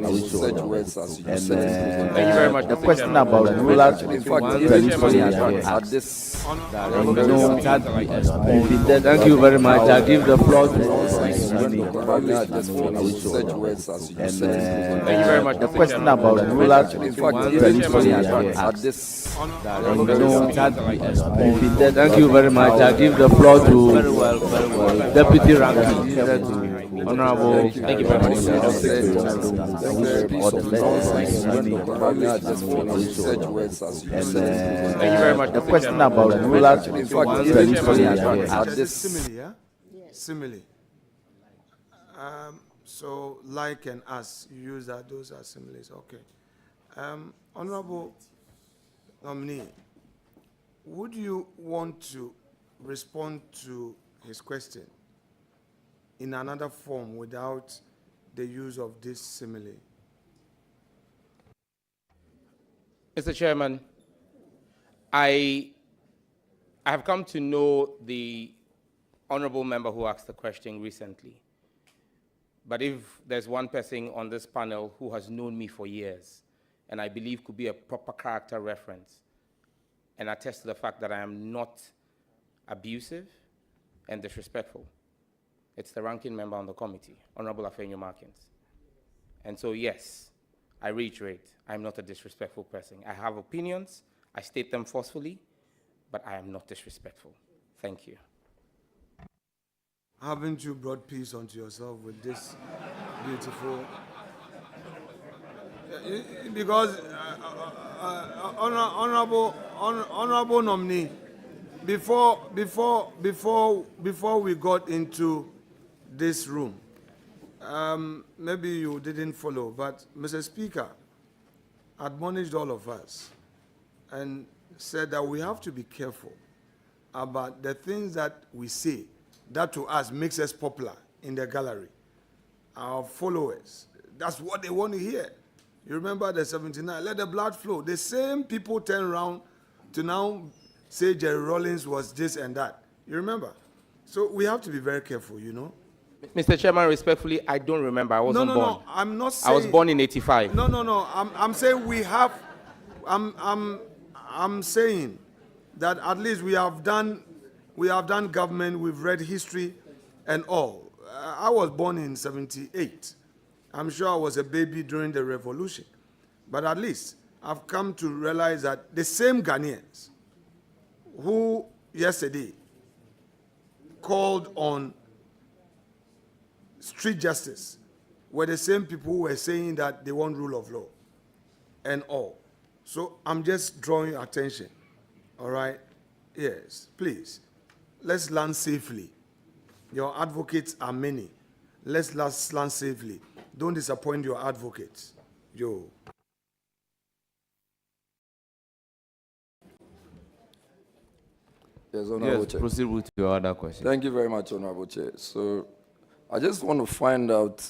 Speaker 5: wish you all the best. And
Speaker 1: Thank you very much.
Speaker 5: The question about rural telephony has been asked. And you know, we've been there.
Speaker 8: Thank you very much. I give the floor to
Speaker 5: I wish you all the best. And
Speaker 1: Thank you very much.
Speaker 5: The question about rural telephony has been asked. And you know, we've been there.
Speaker 8: Thank you very much. I give the floor to Deputy Ranking, Honorable.
Speaker 1: Thank you very much.
Speaker 5: I wish you all the best. I wish you all the best. And
Speaker 1: Thank you very much.
Speaker 5: The question about rural telephony has been asked.
Speaker 16: Simile, yeah? Simile. So, like and as, you use that, those are similes, okay. Honorable nominee, would you want to respond to his question in another form without the use of this simile?
Speaker 1: Mr. Chairman, I have come to know the honorable member who asked the question recently. But if there's one person on this panel who has known me for years, and I believe could be a proper character reference, and attest to the fact that I abusive and disrespectful, it's the ranking member on the committee, Honorable Afenyo Markins. And so, yes, I reiterate, I'm not a disrespectful person. I have opinions, I state them forcefully, but I am not disrespectful. Thank you.
Speaker 16: Haven't you brought peace unto yourself with this beautiful? Because honorable nominee, before we got into this room, maybe you didn't follow, but Mr. Speaker admonished all of us and said that we have to be careful about the things that we say that to us makes us popular in the gallery. Our followers, that's what they want to hear. You remember the 79, let the blood flow. The same people turn around to now say Jerry Rawlings was this and that. You remember? So we have to be very careful, you know.
Speaker 1: Mr. Chairman, respectfully, I don't remember. I wasn't born.
Speaker 16: No, I'm not saying.
Speaker 1: I was born in 85.
Speaker 16: No. I'm saying we have. I'm saying that at least we have done government. We've read history, and all. I was born in 78. I'm sure I was a baby during the revolution, but at least I've come to realize that the same Ghanaians who yesterday called on street justice were the same people who were saying that they want rule of law and all. So I'm just drawing your attention, all right? Yes, please, let's land safely. Your advocates are many. Let's land safely. Don't disappoint your advocates. Yo.
Speaker 18: Yes, Honorable
Speaker 8: Yes,
Speaker 18: Chair.
Speaker 8: proceed with your other question.
Speaker 18: Thank you very much, Honorable Chair. So I just want to find out,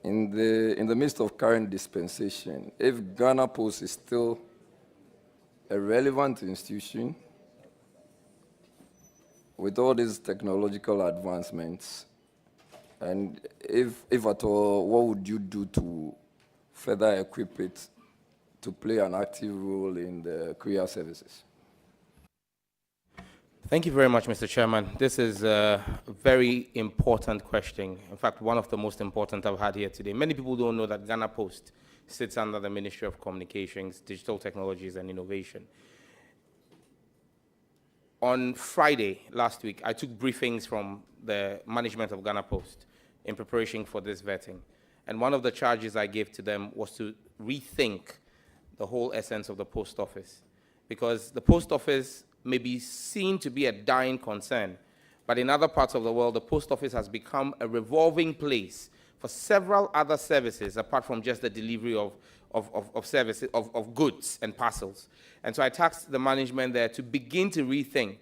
Speaker 18: in the midst of current dispensation, if Ghana Post is still a relevant institution with all these technological advancements, and if at all, what would you do to further equip it to play an active role in the courier services?
Speaker 1: Thank you very much, Mr. Chairman. This is a very important question. In fact, one of the most important I've had here today. Many people don't know that Ghana Post sits under the Ministry of Communications, Digital Technologies and Innovation. On Friday last week, I took briefings from the management of Ghana Post in preparation for this vetting. And one of the charges I gave to them was to rethink the whole essence of the post office. Because the post office may be seen to be a dying concern, but in other parts of the world, the post office has become a revolving place for several other services apart from just the delivery of services, of goods and parcels. And so I tasked the management there to begin to rethink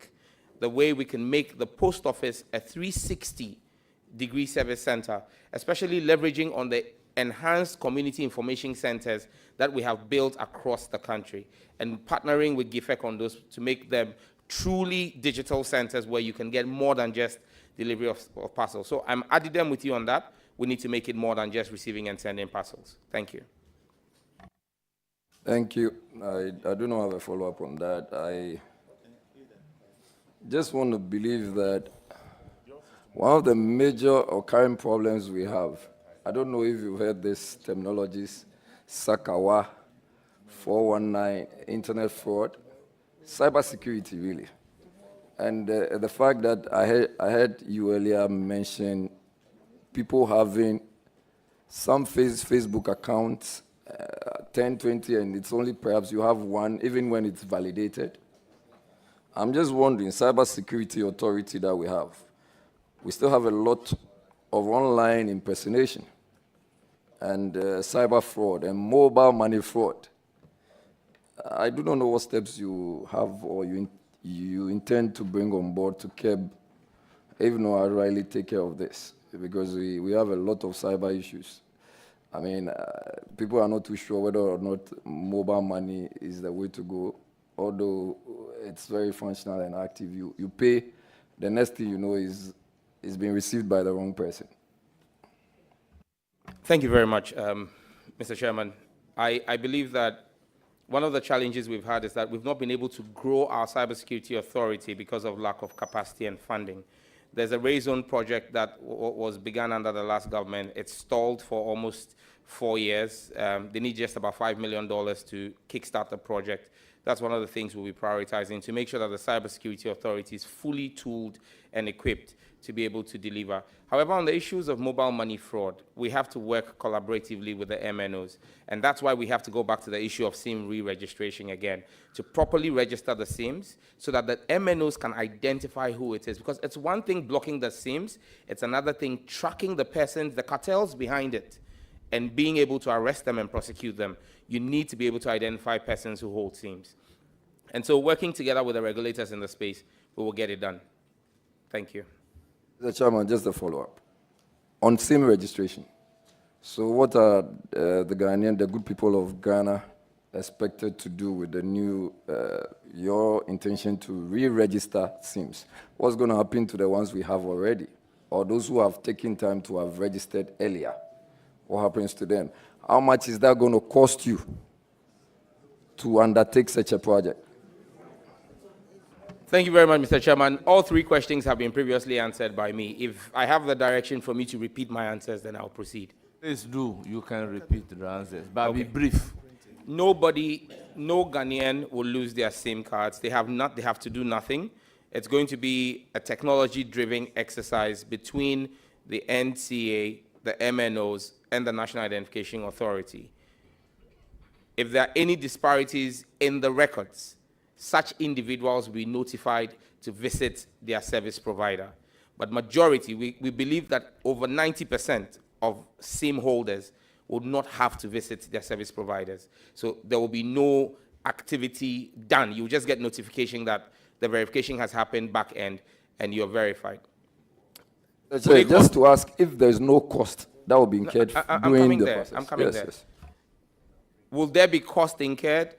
Speaker 1: the way we can make the post office a 360-degree service center, especially leveraging on the enhanced community information centers that we have built across the country, and partnering with GIFEC on those to make them truly digital centers where you can get more than just delivery of parcels. So I'm adding them with you on that. We need to make it more than just receiving and sending parcels. Thank you.
Speaker 18: Thank you. I do not have a follow-up on that. I just want to believe that one of the major or current problems we have, I don't know if you've heard this terminologies, Sakawa, 419, internet fraud, cybersecurity really. And the fact that I heard you earlier mention people having some Facebook accounts, 10, 20, and it's only perhaps you have one, even when it's validated. I'm just wondering, cybersecurity authority that we have, we still have a lot of online impersonation and cyber fraud and mobile money fraud. I do not know what steps you have or you intend to bring on board to curb, even though I really take care of this, because we have a lot of cyber issues. I mean, people are not too sure whether or not mobile money is the way to go, although it's very functional and active. You pay, the next thing you know is being received by the wrong person.
Speaker 1: Thank you very much, Mr. Chairman. I believe that one of the challenges we've had is that we've not been able to grow our cybersecurity authority because of lack of capacity and funding. There's a raise-on project that was begun under the last government. It's stalled for almost 4 years. They need just about $5 million to kickstart the project. That's one of the things we'll be prioritizing, to make sure that the cybersecurity authority is fully tooled and equipped to be able to deliver. However, on the issues of mobile money fraud, we have to work collaboratively with the MNOs. And that's why we have to go back to the issue of SIM re-registration again, to properly register the SIMs so that the MNOs can identify who it is. Because it's one thing blocking the SIMs, it's another thing tracking the persons, the cartels behind it, and being able to arrest them and prosecute them. You need to be able to identify persons who hold SIMs. And so working together with the regulators in the space, we will get it done. Thank you.
Speaker 18: Mr. Chairman, just a follow-up. On SIM registration, so what are the good people of Ghana expected to do with the new, your intention to re-register SIMs? What's going to happen to the ones we have already? Or those who have taken time to have registered earlier? What happens to them? How much is that going to cost you to undertake such a project?
Speaker 1: Thank you very much, Mr. Chairman. All three questions have been previously answered by me. If I have the direction for me to repeat my answers, then I'll proceed.
Speaker 8: Please do. You can repeat the answers, but be brief.
Speaker 1: Nobody, no Ghanaian will lose their SIM cards. They have to do nothing. It's going to be a technology-driven exercise between the NCA, the MNOs, and the National Identification Authority. If there are any disparities in the records, such individuals will be notified to visit their service provider. But majority, we believe that over 90% of SIM holders would not have to visit their service providers. So there will be no activity done. You just get notification that the verification has happened back end and you're verified.
Speaker 18: So just to ask, if there's no cost that will be incurred during the process.
Speaker 1: I'm coming there. Will there be cost incurred?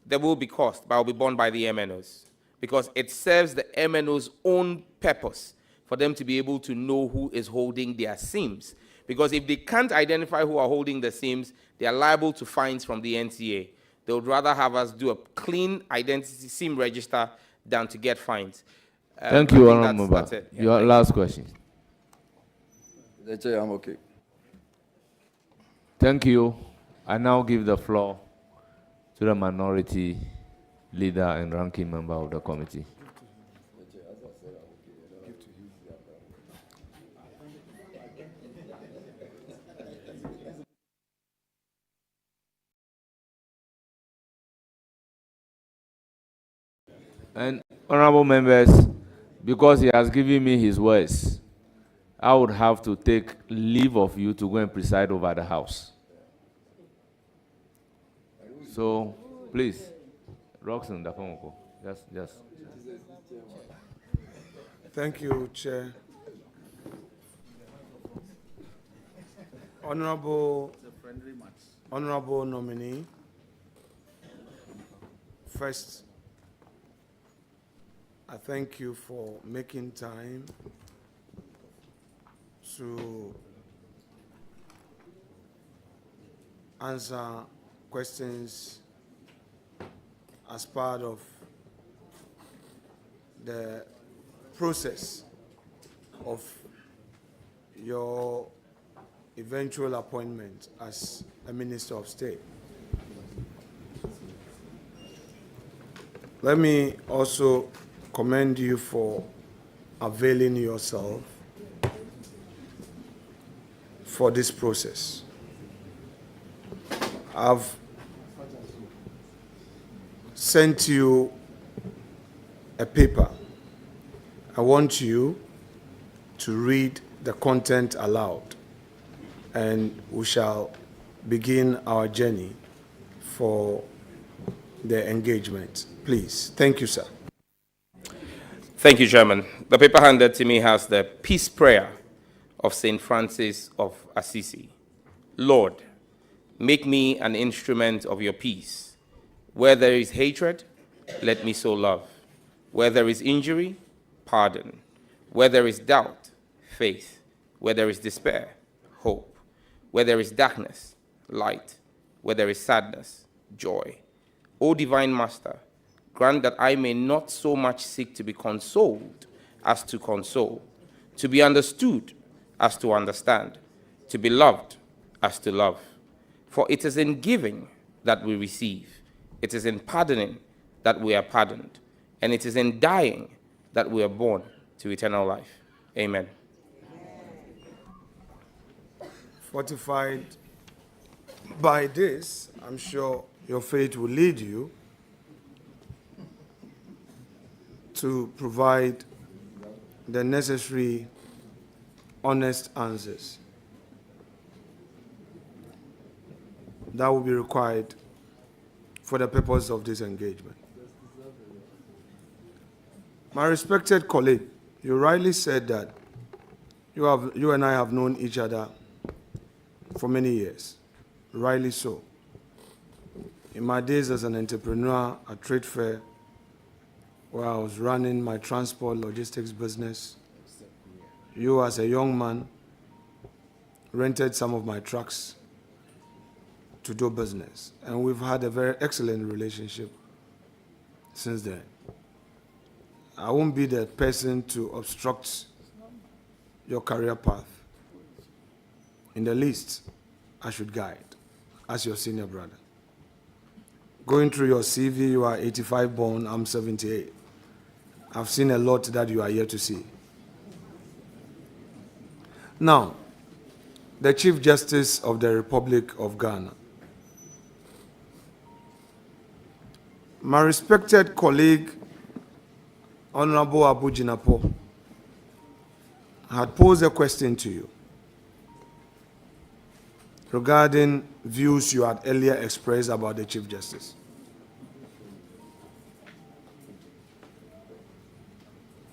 Speaker 1: There will be cost, but will be borne by the MNOs, because it serves the MNO's own purpose for them to be able to know who is holding their SIMs. Because if they can't identify who are holding the SIMs, they are liable to fines from the NCA. They would rather have us do a clean identity SIM register than to get fines.
Speaker 8: Thank you, Honorable Member. Your last question.
Speaker 18: I'm okay.
Speaker 8: Thank you. I now give the floor to the minority leader and ranking member of the committee. And honorable members, because he has given me his words, I would have to take leave of you to go and preside over the house. So, please, Roxanne, just.
Speaker 16: Thank you, Chair. Honorable nominee, first, I thank you for making time to answer questions as part of the process of your eventual appointment as a Minister of State. Let me also commend you for availing yourself for this process. I've sent you a paper. I want you to read the content aloud, and we shall begin our journey for the engagement. Please. Thank you, sir.
Speaker 1: Thank you, Chairman. The paper handed to me has the peace prayer of St. Francis of Assisi. Lord, make me an instrument of your peace. Where there is hatred, let me sow love. Where there is injury, pardon. Where there is doubt, faith. Where there is despair, hope. Where there is darkness, light. Where there is sadness, joy. O divine Master, grant that I may not so much seek to be consoled as to console, to be understood as to understand, to be loved as to love. For it is in giving that we receive, it is in pardoning that we are pardoned, and it is in dying that we are born to eternal life. Amen.
Speaker 16: Fortified by this, I'm sure your faith will lead you to provide the necessary honest answers that will be required for the purpose of this engagement. My respected colleague, you rightly said that you and I have known each other for many years, rightly so. In my days as an entrepreneur at Trade Fair, where I was running my transport logistics business, you as a young man rented some of my trucks to do business. And we've had a very excellent relationship since then. I won't be the person to obstruct your career path. In the least, I should guide as your senior brother. Going through your CV, you are 85 born, I'm 78. I've seen a lot that you are yet to see. Now, the Chief Justice of the Republic of Ghana. My respected colleague, Honorable Abu Jinapo, had posed a question to you regarding views you had earlier expressed about the Chief Justice.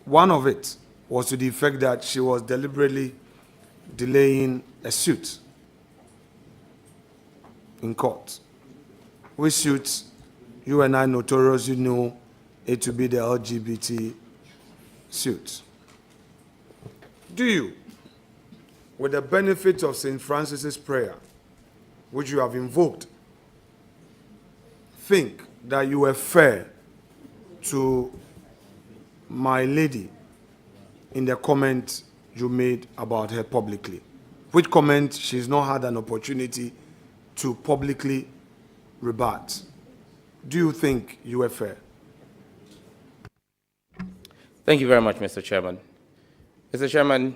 Speaker 16: One of it was to the effect that she was deliberately delaying a suit in court. Which suit you and I notoriously know it to be the LGBT suit. Do you, with the benefit of St. Francis's prayer, which you have invoked, think that you were fair to my lady in the comment you made about her publicly? Which comment she's not had an opportunity to publicly rebut. Do you think you were fair?
Speaker 1: Thank you very much, Mr. Chairman. Mr. Chairman,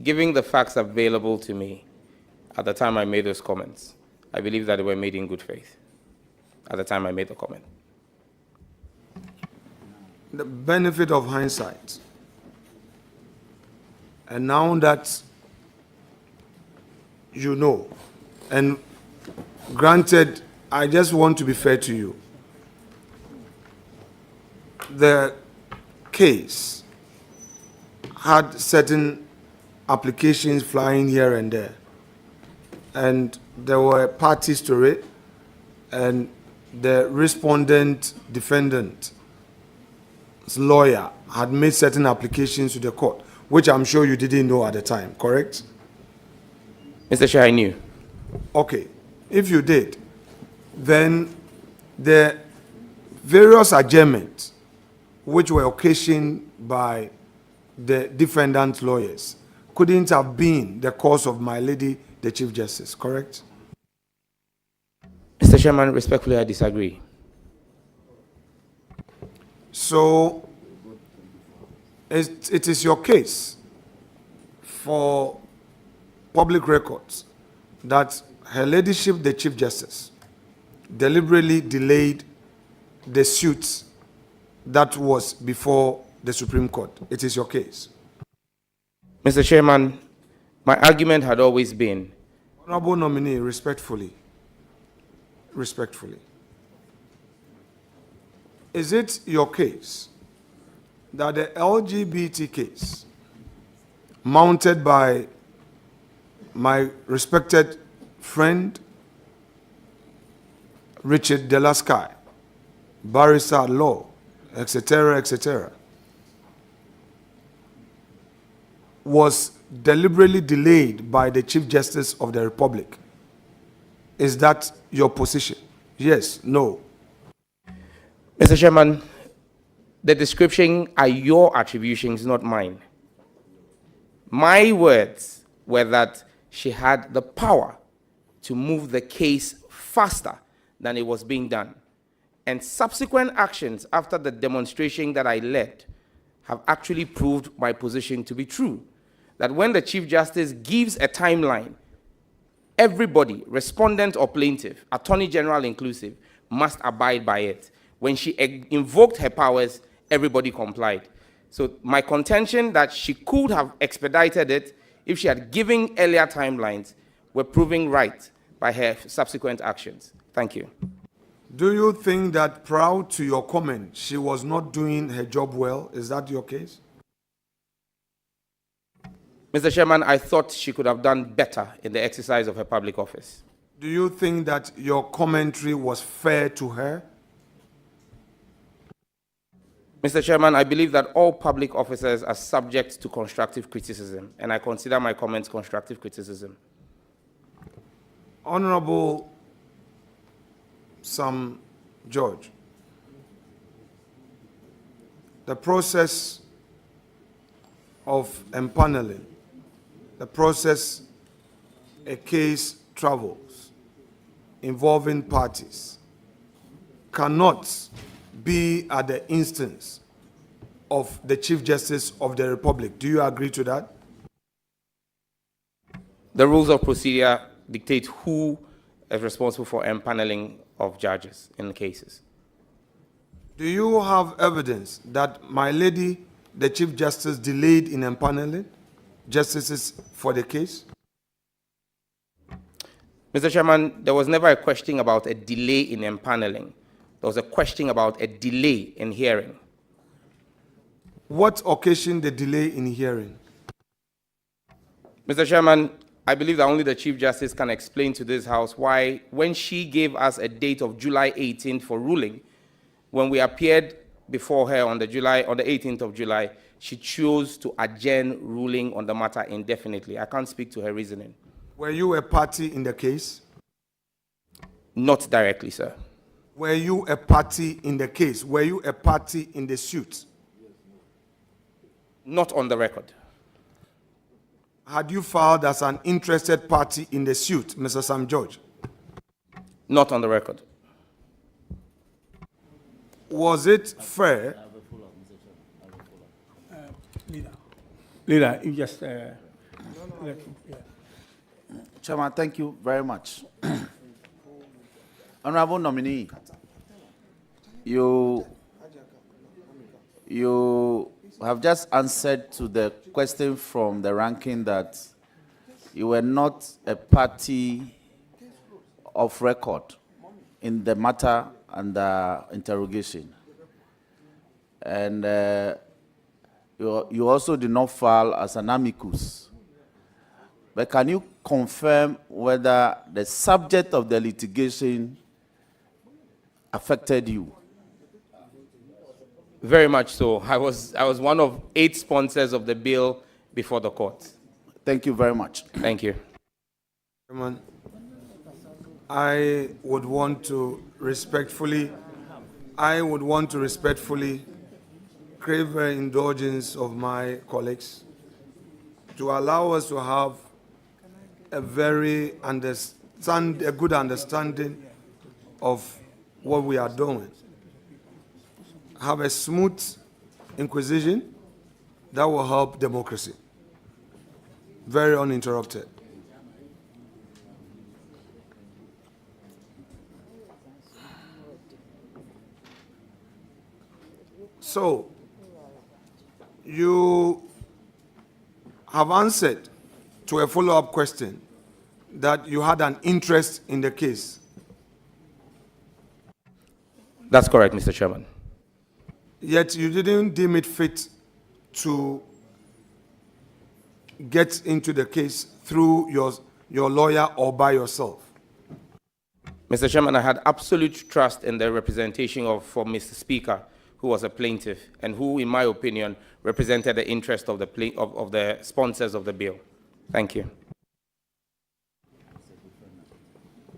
Speaker 1: giving the facts available to me at the time I made those comments, I believe that they were made in good faith at the time I made the comment.
Speaker 16: The benefit of hindsight. And now that you know, and granted, I just want to be fair to you. The case had certain applications flying here and there. And there were parties to it, and the respondent defendant's lawyer had made certain applications to the court, which I'm sure you didn't know at the time, correct?
Speaker 1: Mr. Chair, I knew.
Speaker 16: Okay. If you did, then the various adjournments which were occasioned by the defendant's lawyers couldn't have been the cause of my lady, the Chief Justice, correct?
Speaker 1: Mr. Chairman, respectfully, I disagree.
Speaker 16: So, it is your case for public records that Her Ladyship, the Chief Justice, deliberately delayed the suit that was before the Supreme Court. It is your case.
Speaker 1: Mr. Chairman, my argument had always been...
Speaker 16: Honorable nominee, respectfully, is it your case that the LGBT case mounted by my respected friend Richard Delasky, barrister at law, etc., was deliberately delayed by the Chief Justice of the Republic? Is that your position? Yes, no.
Speaker 1: Mr. Chairman, the description are your attributions, not mine. My words were that she had the power to move the case faster than it was being done. And subsequent actions after the demonstration that I led have actually proved my position to be true. That when the Chief Justice gives a timeline, everybody, respondent or plaintiff, Attorney General inclusive, must abide by it. When she invoked her powers, everybody complied. So my contention that she could have expedited it if she had given earlier timelines were proving right by her subsequent actions. Thank you.
Speaker 16: Do you think that prior to your comment, she was not doing her job well? Is that your case?
Speaker 1: Mr. Chairman, I thought she could have done better in the exercise of her public office.
Speaker 16: Do you think that your commentary was fair to her?
Speaker 1: Mr. Chairman, I believe that all public officers are subject to constructive criticism, and I consider my comments constructive criticism.
Speaker 16: Honorable Sam George, the process of empaneling, the process a case travels involving parties cannot be at the instance of the Chief Justice of the Republic. Do you agree to that?
Speaker 1: The rules of procedure dictate who is responsible for empaneling of judges in cases.
Speaker 16: Do you have evidence that my lady, the Chief Justice, delayed in empaneling justices for the case?
Speaker 1: Mr. Chairman, there was never a question about a delay in empaneling. There was a question about a delay in hearing.
Speaker 16: What occasioned the delay in hearing?
Speaker 1: Mr. Chairman, I believe that only the Chief Justice can explain to this House why, when she gave us a date of July 18th for ruling, when we appeared before her on the 18th of July, she chose to adjourn ruling on the matter indefinitely. I can't speak to her reasoning.
Speaker 16: Were you a party in the case?
Speaker 1: Not directly, sir.
Speaker 16: Were you a party in the case? Were you a party in the suit?
Speaker 1: Not on the record.
Speaker 16: Had you filed as an interested party in the suit, Mr. Sam George?
Speaker 1: Not on the record.
Speaker 16: Was it fair?
Speaker 2: Leader, you just...
Speaker 5: Chairman, thank you very much. Honorable nominee, you have just answered to the question from the ranking that you were not a party of record in the matter under interrogation. And you also did not file as an amicus. But can you confirm whether the subject of the litigation affected you?
Speaker 1: Very much so. I was one of 8 sponsors of the bill before the court.
Speaker 5: Thank you very much.
Speaker 1: Thank you.
Speaker 16: Chairman, I would want to respectfully crave the indulgence of my colleagues to allow us to have a good understanding of what we are doing. Have a smooth inquisition that will help democracy. Very uninterrupted. So, you have answered to a follow-up question that you had an interest in the case.
Speaker 1: That's correct, Mr. Chairman.
Speaker 16: Yet you didn't deem it fit to get into the case through your lawyer or by yourself.
Speaker 1: Mr. Chairman, I had absolute trust in the representation for Mr. Speaker, who was a plaintiff and who, in my opinion, represented the interest of the sponsors of the bill. Thank you.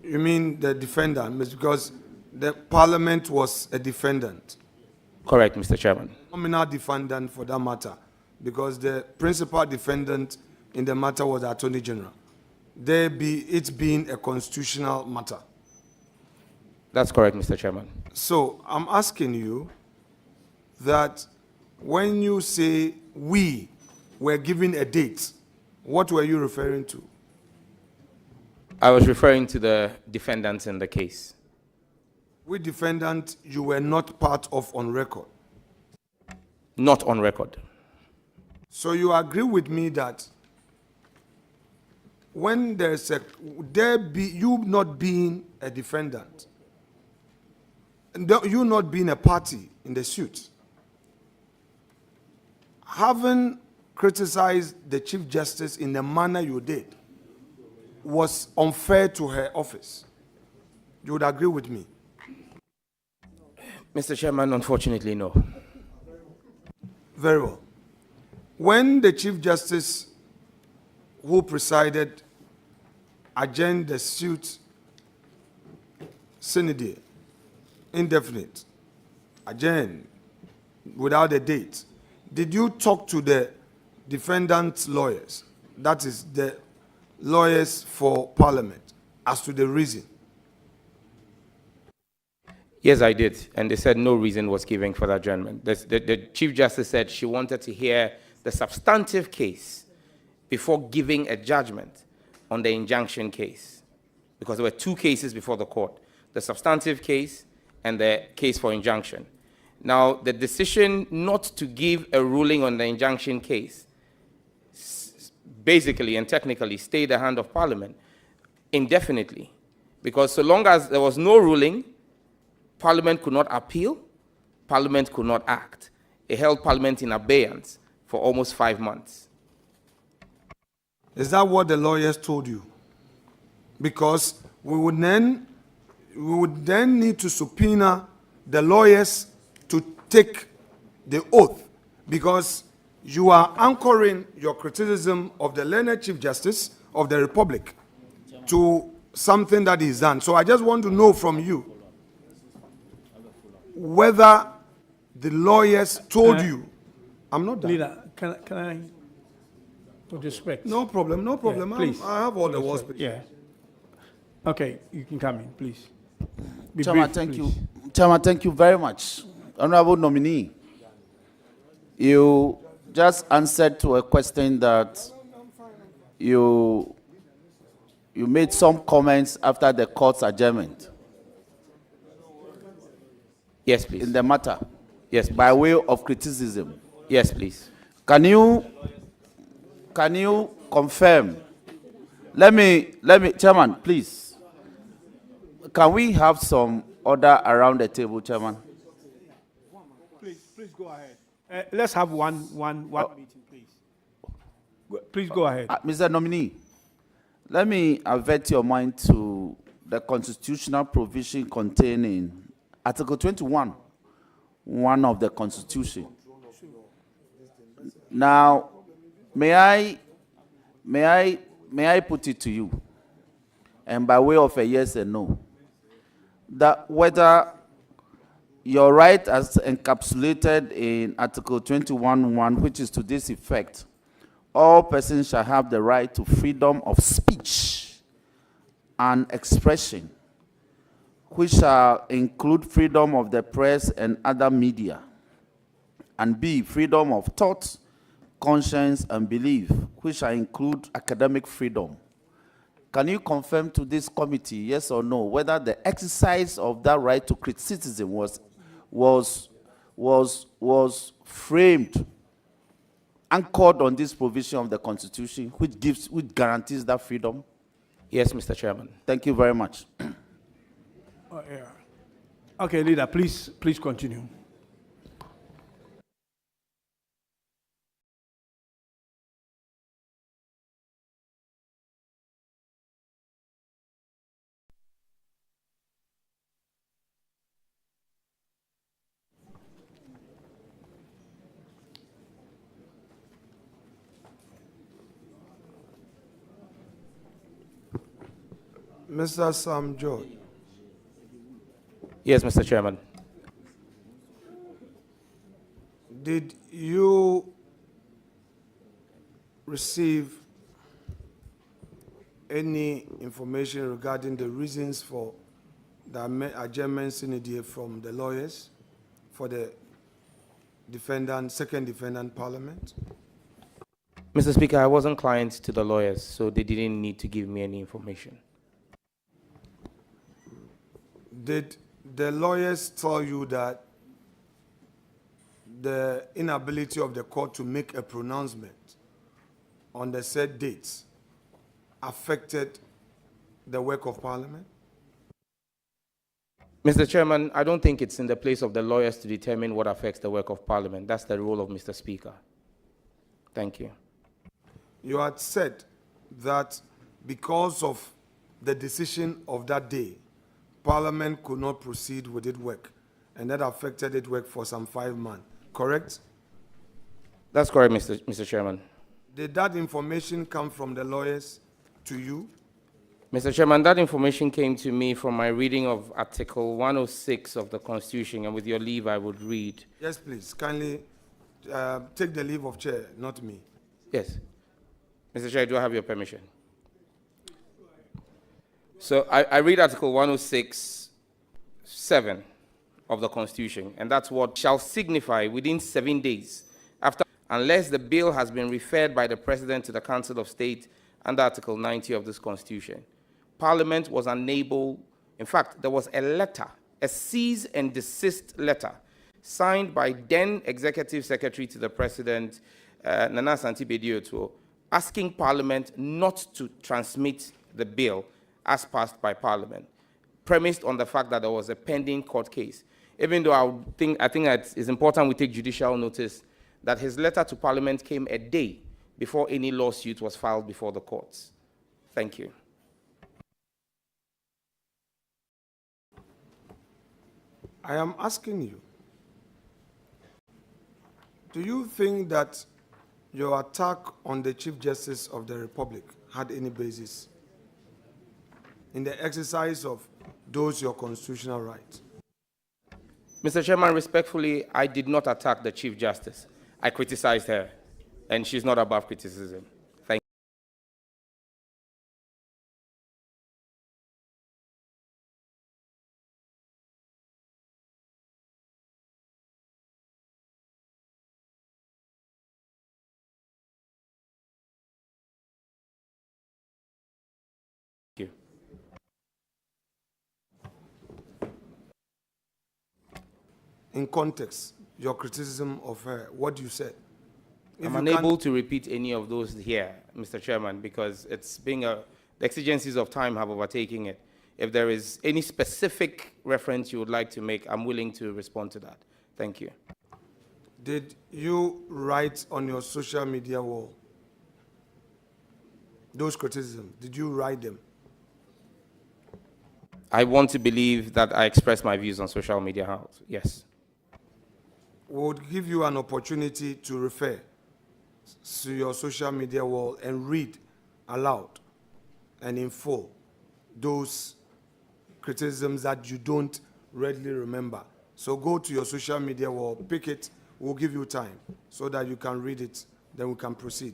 Speaker 16: You mean the defendant? Because the Parliament was a defendant.
Speaker 1: Correct, Mr. Chairman.
Speaker 16: Nominal defendant for that matter, because the principal defendant in the matter was the Attorney General. It being a constitutional matter.
Speaker 1: That's correct, Mr. Chairman.
Speaker 16: So I'm asking you that when you say we were given a date, what were you referring to?
Speaker 1: I was referring to the defendants in the case.
Speaker 16: Which defendant you were not part of on record?
Speaker 1: Not on record.
Speaker 16: So you agree with me that when there's you not being a defendant, and you not being a party in the suit, having criticized the Chief Justice in the manner you did was unfair to her office. You would agree with me?
Speaker 1: Mr. Chairman, unfortunately, no.
Speaker 16: Very well. When the Chief Justice who presided adjourned the suit sine die, indefinite, adjourned without a date, did you talk to the defendant's lawyers, that is the lawyers for Parliament, as to the reason?
Speaker 1: Yes, I did, and they said no reason was given for that adjournment. The Chief Justice said she wanted to hear the substantive case before giving a judgment on the injunction case, because there were two cases before the court, the substantive case and the case for injunction. Now, the decision not to give a ruling on the injunction case basically and technically stayed the hand of Parliament indefinitely, because so long as there was no ruling, Parliament could not appeal, Parliament could not act. It held Parliament in abeyance for almost 5 months.
Speaker 16: Is that what the lawyers told you? Because we would then need to subpoena the lawyers to take the oath, because you are anchoring your criticism of the learned Chief Justice of the Republic to something that is done. So I just want to know from you whether the lawyers told you. I'm not done.
Speaker 2: Leader, can I, with respect?
Speaker 16: No problem, no problem.
Speaker 2: Yeah, please.
Speaker 16: I have all the words.
Speaker 2: Yeah. Okay, you can come in, please. Be
Speaker 5: Chairman,
Speaker 2: brief,
Speaker 5: thank
Speaker 2: please.
Speaker 5: you. Chairman, thank you very much. Honorable nominee, you just answered to a question that you made some comments after the court's adjournment.
Speaker 1: Yes, please.
Speaker 5: In the matter.
Speaker 1: Yes,
Speaker 5: by way of criticism.
Speaker 1: Yes, please.
Speaker 5: Can you confirm? Let me, Chairman, please. Can we have some order around the table, Chairman?
Speaker 2: Please go ahead. Let's have one meeting, please. Please go ahead.
Speaker 5: Mr. Nominee, let me avert your mind to the constitutional provision contained in Article 21, one of the Constitution. Now, may I put it to you, and by way of a yes and no, that whether your right as encapsulated in Article 21(1), which is to this effect, all persons shall have the right to freedom of speech and expression, which shall include freedom of the press and other media, and B, freedom of thought, conscience, and belief, which shall include academic freedom. Can you confirm to this committee, yes or no, whether the exercise of that right to criticism was framed, anchored on this provision of the Constitution, which guarantees that freedom?
Speaker 1: Yes, Mr. Chairman.
Speaker 5: Thank you very much.
Speaker 2: Yeah. Okay, Leader, please continue.
Speaker 16: Mr. Sam George,
Speaker 1: Yes, Mr. Chairman.
Speaker 16: Did you receive any information regarding the reasons for the adjournment sine from the lawyers for the defendant, second defendant parliament?
Speaker 1: Mr. Speaker, I wasn't client to the lawyers, so they didn't need to give me any information.
Speaker 16: Did the lawyers tell you that the inability of the court to make a pronouncement on the said dates affected the work of Parliament?
Speaker 1: Mr. Chairman, I don't think it's in the place of the lawyers to determine what affects the work of Parliament. That's the role of Mr. Speaker. Thank you.
Speaker 16: You had said that because of the decision of that day, Parliament could not proceed with its work, and that affected its work for some 5 months, correct?
Speaker 1: That's correct, Mr. Chairman.
Speaker 16: Did that information come from the lawyers to you?
Speaker 1: Mr. Chairman, that information came to me from my reading of Article 106 of the Constitution, and with your leave, I would read.
Speaker 16: Yes, please. Kindly take the leave of chair, not me.
Speaker 1: Yes. Mr. Chair, do I have your permission? So I read Article 106(7) of the Constitution, and that's what shall signify within 7 days after, unless the bill has been referred by the President to the Council of State under Article 90 of this Constitution. Parliament was unable, in fact, there was a letter, a cease and desist letter, signed by then Executive Secretary to the President, Nana Asante Bediotwo, asking Parliament not to transmit the bill as passed by Parliament, premised on the fact that there was a pending court case. Even though I think that it's important we take judicial notice that his letter to Parliament came a day before any lawsuit was filed before the courts. Thank you.
Speaker 16: I am asking you, do you think that your attack on the Chief Justice of the Republic had any basis in the exercise of those your constitutional rights?
Speaker 1: Mr. Chairman, respectfully, I did not attack the Chief Justice. I criticized her, and she's not above criticism. Thank you. Thank you.
Speaker 16: In context, your criticism of her, what you said.
Speaker 1: I'm unable to repeat any of those here, Mr. Chairman, because it's being the exigencies of time have overtaken it. If there is any specific reference you would like to make, I'm willing to respond to that. Thank you.
Speaker 16: Did you write on your social media wall those criticisms? Did you write them?
Speaker 1: I want to believe that I express my views on social media house. Yes.
Speaker 16: We would give you an opportunity to refer to your social media wall and read aloud and in full those criticisms that you don't readily remember. So go to your social media wall, pick it, we'll give you time so that you can read it, then we can proceed.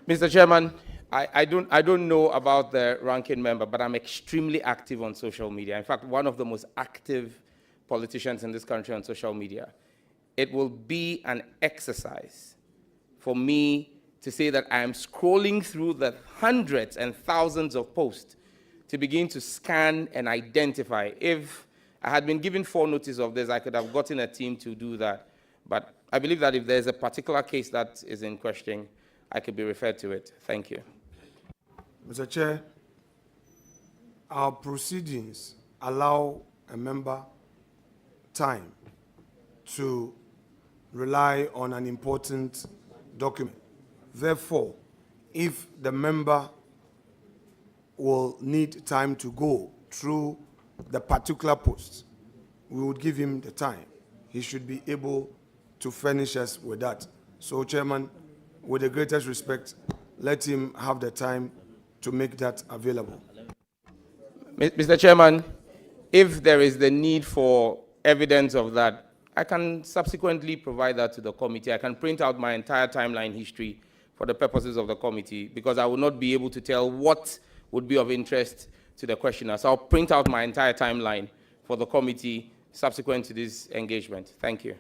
Speaker 1: Mr. Chairman, I don't know about the ranking member, but I'm extremely active on social media. In fact, one of the most active politicians in this country on social media. It will be an exercise for me to say that I am scrolling through the hundreds and thousands of posts to begin to scan and identify. If I had been given foreknotice of this, I could have gotten a team to do that. But I believe that if there's a particular case that is in question, I could be referred to it. Thank you.
Speaker 16: Mr. Chair, our proceedings allow a member time to rely on an important document. Therefore, if the member will need time to go through the particular post, we would give him the time. He should be able to furnish us with that. So, Chairman, with the greatest respect, let him have the time to make that available.
Speaker 1: Mr. Chairman, If there is the need for evidence of that, I can subsequently provide that to the committee. I can print out my entire timeline history for the purposes of the committee, because I will not be able to tell what would be of interest to the questioner. So I'll print out my entire timeline for the committee subsequent to this engagement. Thank you.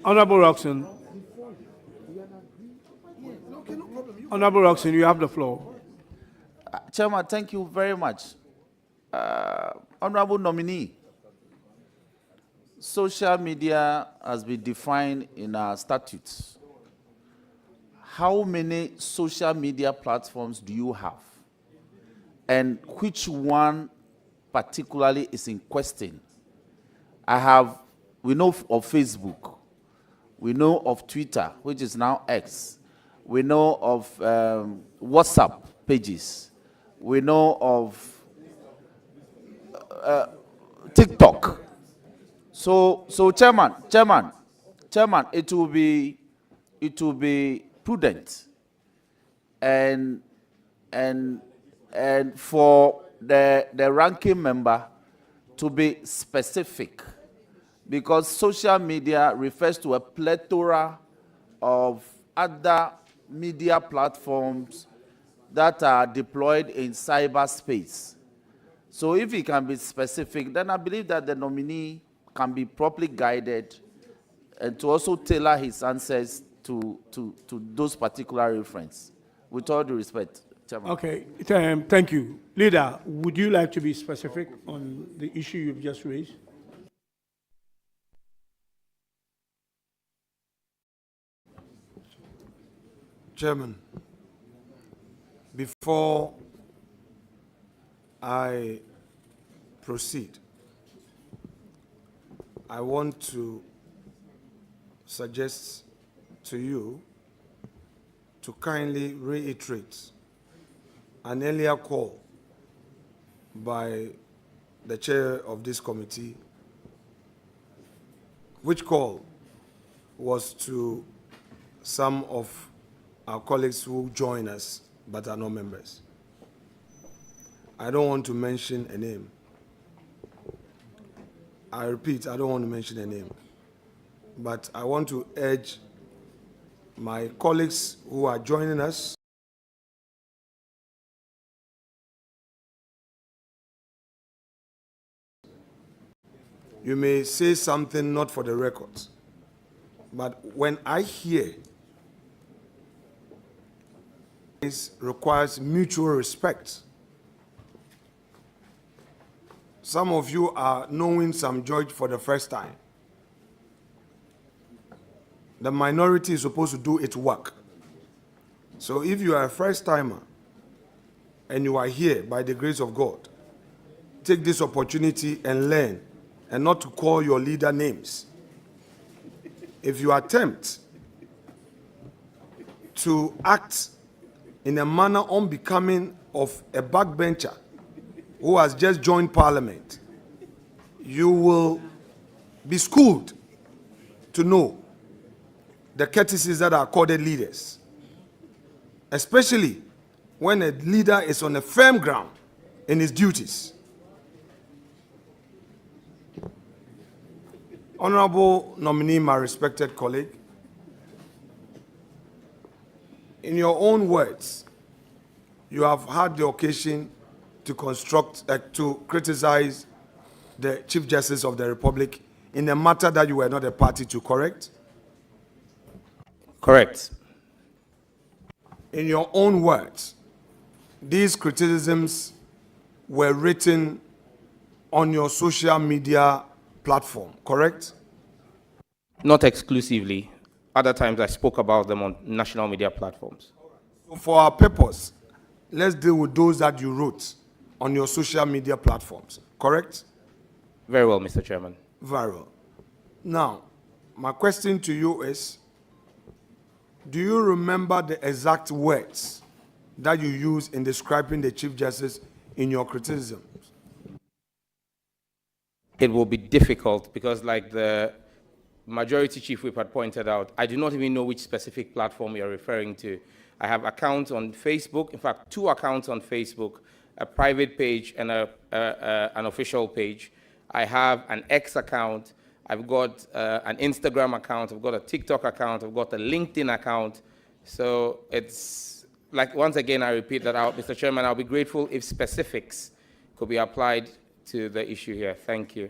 Speaker 2: Honorable Roxon. Honorable Roxon, you have the floor.
Speaker 5: Chairman, thank you very much. Honorable nominee, social media has been defined in our statutes. How many social media platforms do you have? And which one particularly is in question? We know of Facebook, we know of Twitter, which is now X, we know of WhatsApp pages, we know of TikTok. So Chairman, it will be prudent and for the ranking member to be specific, because social media refers to a plethora of other media platforms that are deployed in cyberspace. So if he can be specific, then I believe that the nominee can be properly guided and to also tailor his answers to those particular references. With all due respect, Chairman.
Speaker 2: Okay, thank you. Leader, would you like to be specific on the issue you've just raised?
Speaker 16: Chairman, before I proceed, I want to suggest to you to kindly reiterate an earlier call by the chair of this committee, which call was to some of our colleagues who join us but are not members. I don't want to mention a name. I repeat, I don't want to mention a name. But I want to urge my colleagues who are joining us you may say something not for the record, but when I hear it requires mutual respect. Some of you are knowing Sam George for the first time. The minority is supposed to do its work. So if you are a first timer and you are here by the grace of God, take this opportunity and learn, and not to call your leader names. If you attempt to act in a manner unbecoming of a backbencher who has just joined parliament, you will be schooled to know the courtesies that are accorded leaders, especially when a leader is on a firm ground in his duties. Honorable nominee, my respected colleague, in your own words, you have had the occasion to to criticize the Chief Justice of the Republic in a matter that you were not a party to, correct?
Speaker 1: Correct.
Speaker 16: In your own words, these criticisms were written on your social media platform, correct?
Speaker 1: Not exclusively. Other times I spoke about them on national media platforms.
Speaker 16: So for our purpose, let's deal with those that you wrote on your social media platforms, correct?
Speaker 1: Very well, Mr. Chairman.
Speaker 16: Very well. Now, my question to you is, do you remember the exact words that you used in describing the Chief Justice in your criticism?
Speaker 1: It will be difficult because, like the Majority Chief Whip had pointed out, I do not even know which specific platform you're referring to. I have accounts on Facebook, in fact, 2 accounts on Facebook, a private page and an official page. I have an X account, I've got an Instagram account, I've got a TikTok account, I've got a LinkedIn account. So it's, like, once again, I repeat that out, Mr. Chairman, I'll be grateful if specifics could be applied to the issue here. Thank you.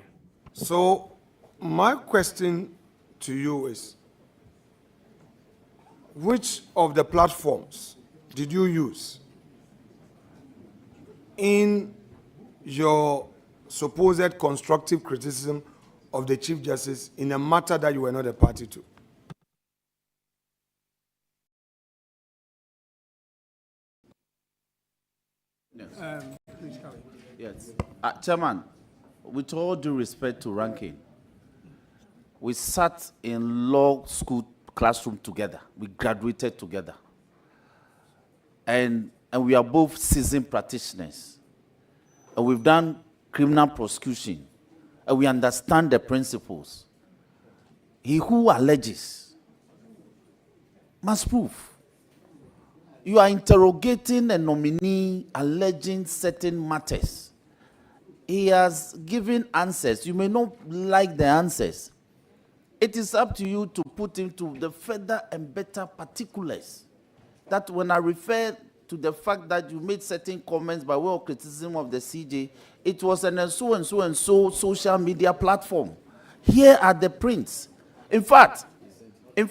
Speaker 16: So my question to you is, which of the platforms did you use in your supposed constructive criticism of the Chief Justice in a matter that you were not a party to?
Speaker 5: Yes.
Speaker 2: Please carry.
Speaker 5: Yes. Chairman, with all due respect to ranking, we sat in law school classroom together. We graduated together. And we are both seasoned practitioners. And we've done criminal prosecution. And we understand the principles. He who alleges must prove. You are interrogating a nominee alleging certain matters. He has given answers. You may not like the answers. It is up to you to put into the further and better particulars. That when I refer to the fact that you made certain comments by way of criticism of the CJ, it was on a so and so and so social media platform. Here are the prints. In fact, in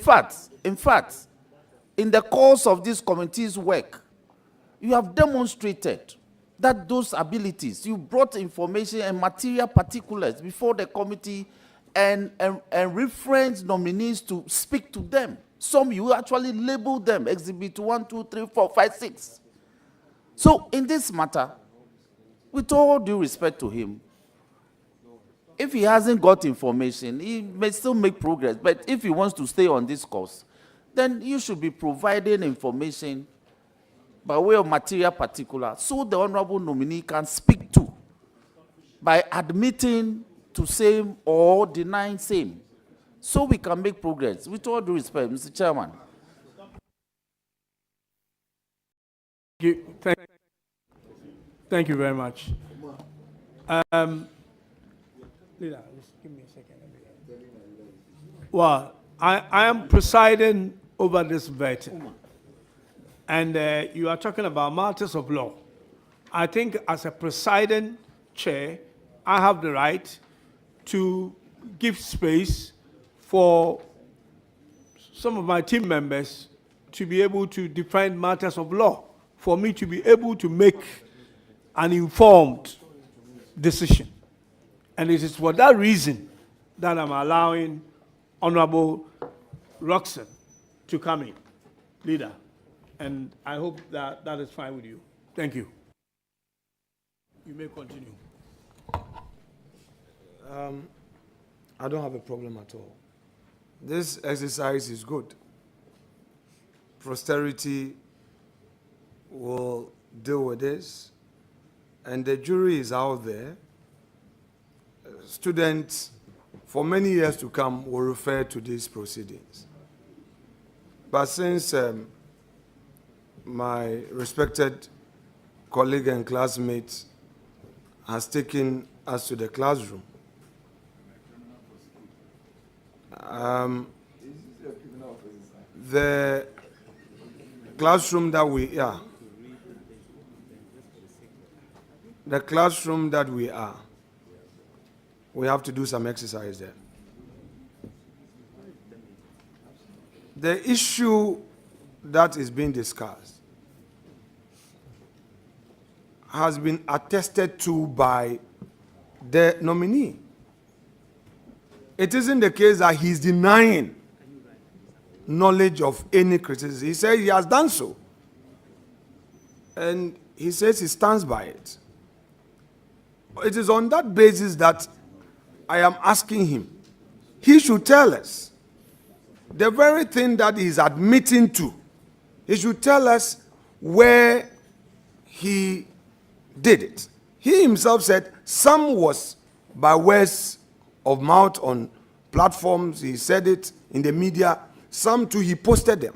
Speaker 5: the course of this committee's work, you have demonstrated that those abilities, you brought information and material particulars before the committee and reference nominees to speak to them. Some you actually labeled them, Exhibit 1, 2, 3, 4, 5, 6. So in this matter, with all due respect to him, if he hasn't got information, he may still make progress. But if he wants to stay on this course, then you should be providing information by way of material particular so the honorable nominee can speak to by admitting to same or denying same, so we can make progress. With all due respect, Mr. Chairman.
Speaker 2: Thank you very much. Leader, just give me a second. Well, I am presiding over this vetting, and you are talking about matters of law. I think as a presiding chair, I have the right to give space for some of my team members to be able to define matters of law, for me to be able to make an informed decision. And it is for that reason that I'm allowing Honorable Roxanne to come in, leader. And I hope that that is fine with you. Thank you. You may continue.
Speaker 16: I don't have a problem at all. This exercise is good. Posterity will deal with this, and the jury is out there. Students, for many years to come, will refer to these proceedings. But since my respected colleague and classmate has taken us to the classroom, the classroom that we are, we have to do some exercise there. The issue that is being discussed has been attested to by the nominee. It isn't the case that he's denying knowledge of any criticism. He said he has done so. And he says he stands by it. It is on that basis that I am asking him. He should tell us the very thing that he's admitting to, he should tell us where he did it. He himself said some was by words of mouth on platforms, he said it in the media, some too he posted them.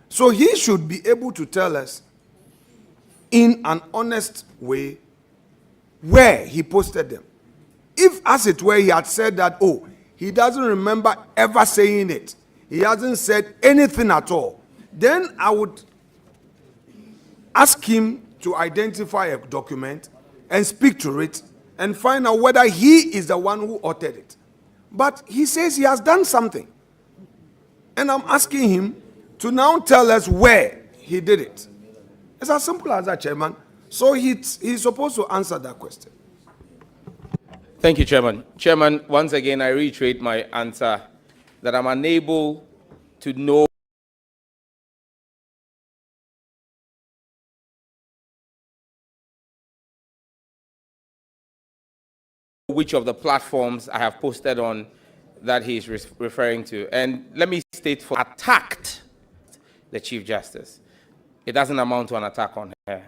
Speaker 16: So he should be able to tell us in an honest way where he posted them. If, as it were, he had said that, oh, he doesn't remember ever saying it, he hasn't said anything at all, then I would ask him to identify a document and speak to it and find out whether he is the one who authored it. But he says he has done something. And I'm asking him to now tell us where he did it. It's as simple as that, Chairman. So he's supposed to answer that question.
Speaker 1: Thank you, Chairman. Chairman, once again, I reiterate my answer that I'm unable to know which of the platforms I have posted on that he is referring to. And let me state, for attacked the Chief Justice, it doesn't amount to an attack on her.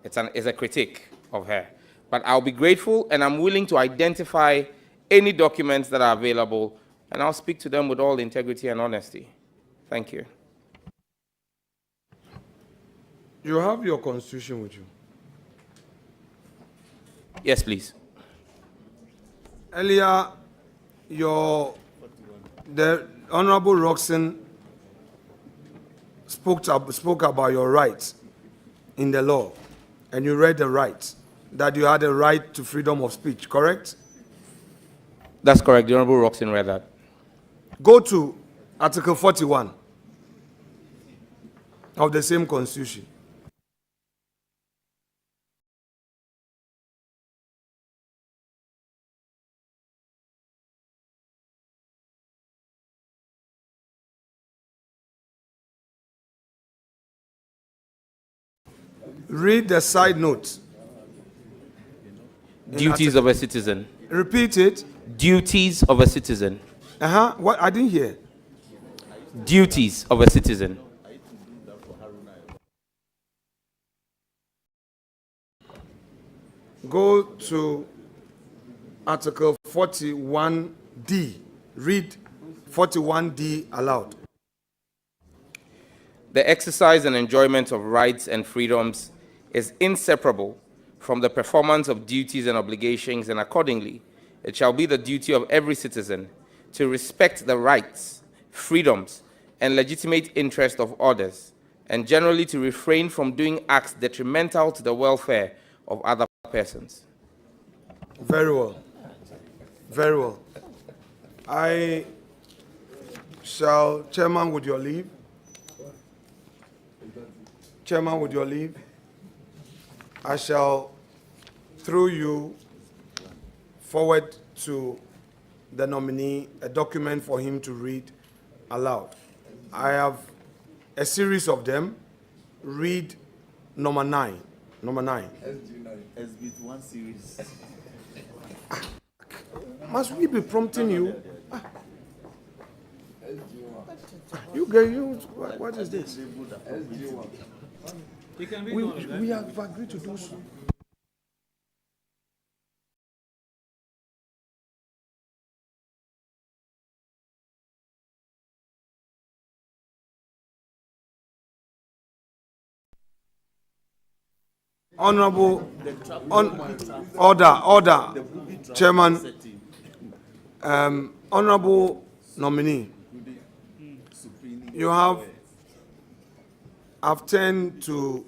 Speaker 1: It's a critique of her. But I'll be grateful, and I'm willing to identify any documents that are available, and I'll speak to them with all integrity and honesty. Thank you.
Speaker 16: You have your constitution with you.
Speaker 1: Yes, please.
Speaker 16: Earlier, the Honorable Roxon spoke about your rights in the law, and you read the rights, that you had a right to freedom of speech, correct?
Speaker 1: That's correct. The Honorable Roxon read that.
Speaker 16: Go to Article 41 of the same Constitution. Read the side notes.
Speaker 1: Duties of a citizen.
Speaker 16: Repeat it.
Speaker 1: Duties of a citizen.
Speaker 16: What? I didn't hear.
Speaker 1: Duties of a citizen.
Speaker 16: Go to Article 41D. Read 41D aloud.
Speaker 1: The exercise and enjoyment of rights and freedoms is inseparable from the performance of duties and obligations, and accordingly, it shall be the duty of every citizen to respect the rights, freedoms, and legitimate interest of others, and generally to refrain from doing acts detrimental to the welfare of other persons.
Speaker 16: Very well. Very well. I shall, Chairman, with your leave. Chairman, with your leave, I shall, through you, forward to the nominee a document for him to read aloud. I have a series of them. Read number 9. Number 9.
Speaker 5: SB 1 series.
Speaker 16: Must we be prompting you? You get you. What is this? We have agreed to do so. Honorable, order, Chairman, honorable nominee, you have, I've turned to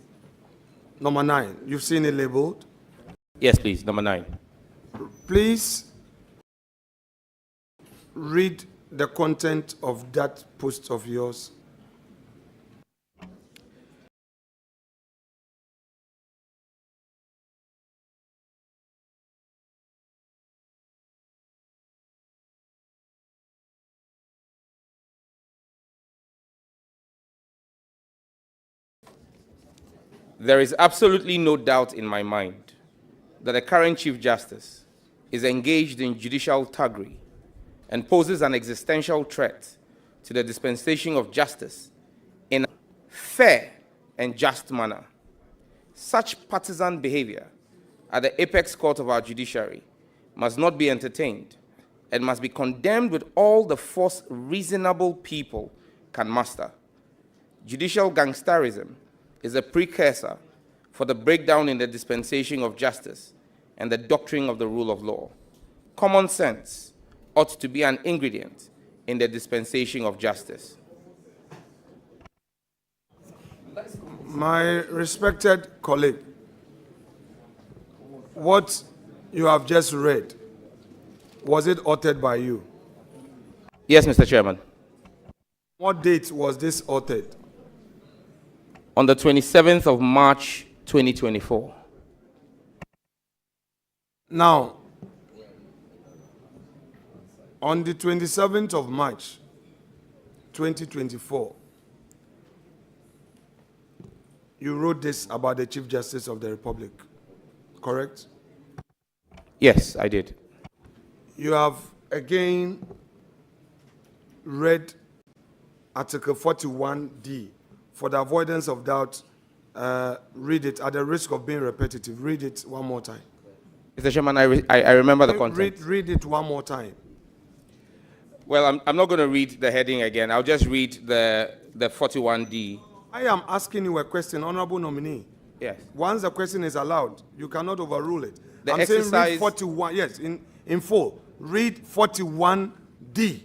Speaker 16: number 9. You've seen it labeled?
Speaker 1: Yes, please, number 9.
Speaker 16: Please read the content of that post of yours.
Speaker 1: There is absolutely no doubt in my mind that the current Chief Justice is engaged in judicial thuggery and poses an existential threat to the dispensation of justice in a fair and just manner. Such partisan behavior at the apex court of our judiciary must not be entertained and must be condemned with all the force reasonable people can muster. Judicial gangsterism is a precursor for the breakdown in the dispensation of justice and the doctrine of the rule of law. Common sense ought to be an ingredient in the dispensation of justice.
Speaker 16: My respected colleague, what you have just read, was it authored by you?
Speaker 1: Yes, Mr. Chairman.
Speaker 16: What date was this authored?
Speaker 1: On the 27th of March, 2024.
Speaker 16: Now, on the 27th of March, 2024, you wrote this about the Chief Justice of the Republic, correct?
Speaker 1: Yes, I did.
Speaker 16: You have again read Article 41D. For the avoidance of doubt, read it at the risk of being repetitive. Read it one more time.
Speaker 1: Mr. Chairman, I remember the content.
Speaker 16: Read it one more time.
Speaker 1: Well, I'm not going to read the heading again. I'll just read the 41D.
Speaker 16: I am asking you a question, Honorable Nominee.
Speaker 1: Yes.
Speaker 16: Once the question is allowed, you cannot overrule it.
Speaker 1: The
Speaker 16: I'm saying read
Speaker 1: exercise-
Speaker 16: 41, yes, in full. Read 41D.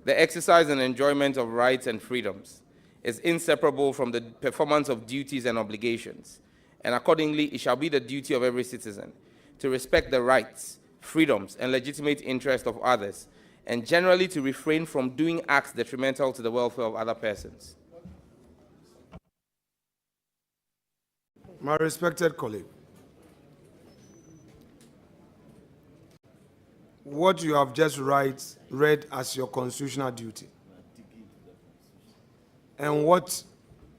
Speaker 1: The exercise and enjoyment of rights and freedoms is inseparable from the performance of duties and obligations, and accordingly, it shall be the duty of every citizen to respect the rights, freedoms, and legitimate interests of others, and generally to refrain from doing acts detrimental to the welfare of other persons.
Speaker 16: My respected colleague, what you have just read as your constitutional duty, and what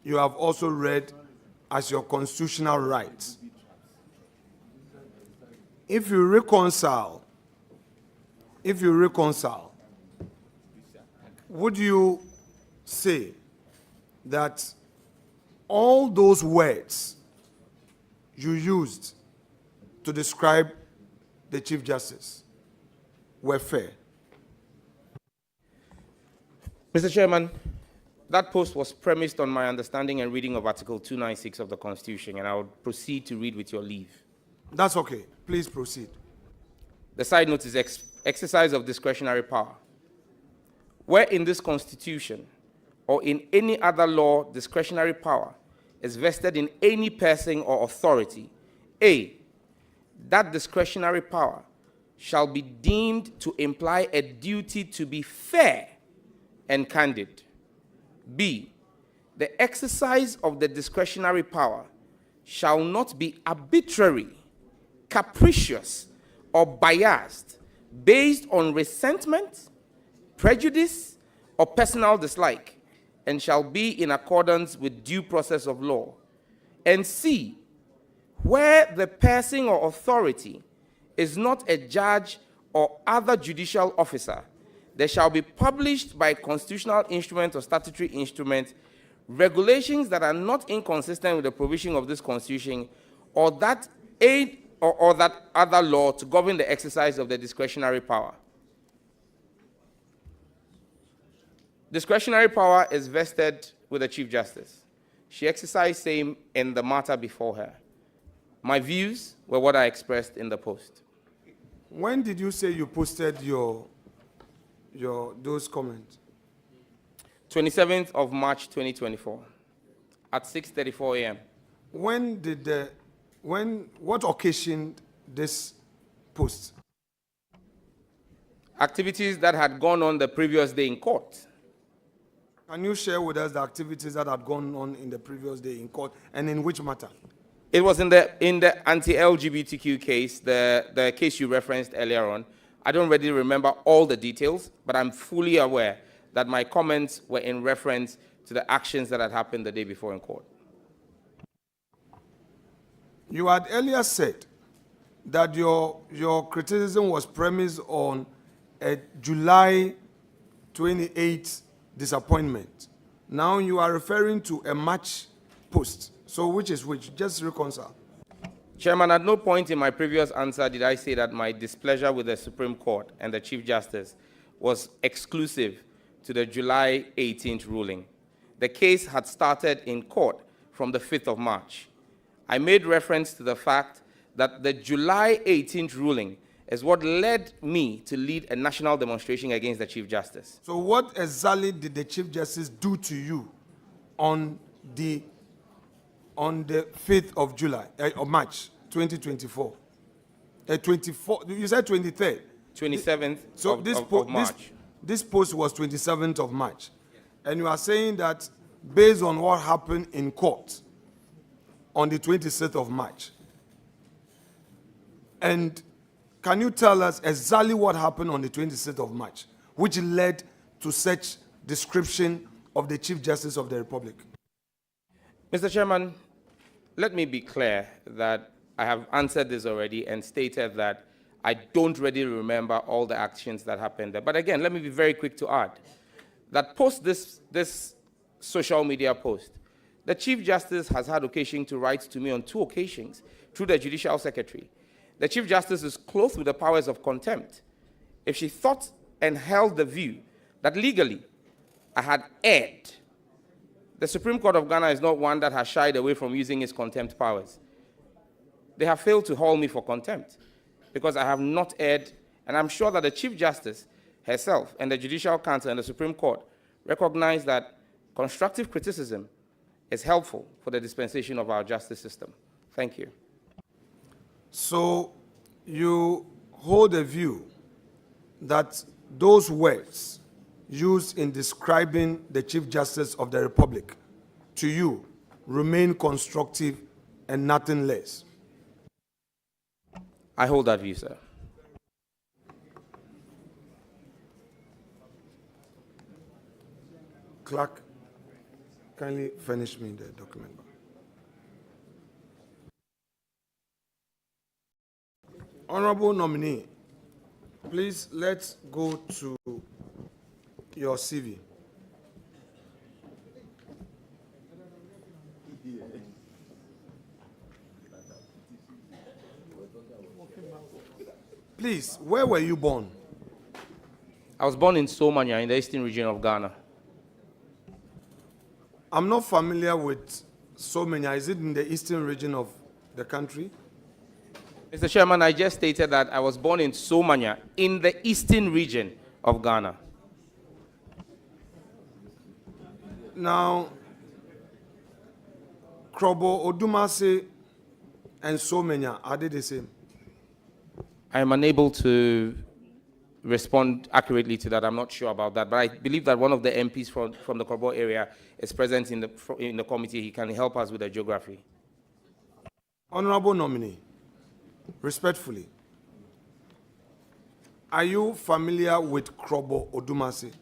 Speaker 16: you have also read as your constitutional rights, if you reconcile, would you say that all those words you used to describe the Chief Justice were fair?
Speaker 1: Mr. Chairman, that post was premised on my understanding and reading of Article 296 of the Constitution, and I would proceed to read with your leave.
Speaker 16: That's okay. Please proceed.
Speaker 1: The side note is exercise of discretionary power. Where in this Constitution or in any other law discretionary power is vested in any person or authority, A, that discretionary power shall be deemed to imply a duty to be fair and candid. B, the exercise of the discretionary power shall not be arbitrary, capricious, or biased based on resentment, prejudice, or personal dislike, and shall be in accordance with due process of law. And C, where the person or authority is not a judge or other judicial officer, there shall be published by constitutional instrument or statutory instrument regulations that are not inconsistent with the provision of this Constitution or that aid or that other law to govern the exercise of the discretionary power. Discretionary power is vested with the Chief Justice. She exercised same in the matter before her. My views were what I expressed in the post.
Speaker 16: When did you say you posted those comments?
Speaker 1: 27th of March 2024 at 6:34 a.m.
Speaker 16: What occasioned this post?
Speaker 1: Activities that had gone on the previous day in court.
Speaker 16: Can you share with us the activities that had gone on in the previous day in court, and in which matter?
Speaker 1: It was in the anti-LGBTQ case, the case you referenced earlier on. I don't really remember all the details, but I'm fully aware that my comments were in reference to the actions that had happened the day before in court.
Speaker 16: You had earlier said that your criticism was premised on a July 28th disappointment. Now you are referring to a March post. So which is which? Just reconcile.
Speaker 1: Chairman, at no point in my previous answer did I say that my displeasure with the Supreme Court and the Chief Justice was exclusive to the July 18th ruling. The case had started in court from the 5th of March. I made reference to the fact that the July 18th ruling is what led me to lead a national demonstration against the Chief Justice.
Speaker 16: So what exactly did the Chief Justice do to you on the 5th of July, of March 2024? 24, you said 23rd.
Speaker 1: 27th
Speaker 16: So
Speaker 1: of March.
Speaker 16: This post was 27th of March. And you are saying that based on what happened in court on the 26th of March. And can you tell us exactly what happened on the 26th of March, which led to such description of the Chief Justice of the Republic?
Speaker 1: Mr. Chairman, let me be clear that I have answered this already and stated that I don't really remember all the actions that happened there. But again, let me be very quick to add that post this social media post, the Chief Justice has had occasion to write to me on 2 occasions through the Judicial Secretary. The Chief Justice is clothed with the powers of contempt. If she thought and held the view that legally I had erred, the Supreme Court of Ghana is not one that has shied away from using its contempt powers. They have failed to hold me for contempt because I have not erred, and I'm sure that the Chief Justice herself and the Judicial Council and the Supreme Court recognize that constructive criticism is helpful for the dispensation of our justice system. Thank you.
Speaker 16: So you hold a view that those words used in describing the Chief Justice of the Republic to you remain constructive and nothing less?
Speaker 1: I hold that view, sir.
Speaker 16: Clerk, kindly furnish me the document. Honorable nominee, please let's go to your CV. Please, where were you born?
Speaker 1: I was born in Somanya in the eastern region of Ghana.
Speaker 16: I'm not familiar with Somanya. Is it in the eastern region of the country?
Speaker 1: Mr. Chairman, I just stated that I was born in Somanya in the eastern region of Ghana.
Speaker 16: Now, Krobo, Odumase, and Somanya, are they the same?
Speaker 1: I am unable to respond accurately to that. I'm not sure about that. But I believe that one of the MPs from the Krobo area is present in the committee. He can help us with the geography.
Speaker 16: Honorable nominee, respectfully, are you familiar with Krobo Odumase?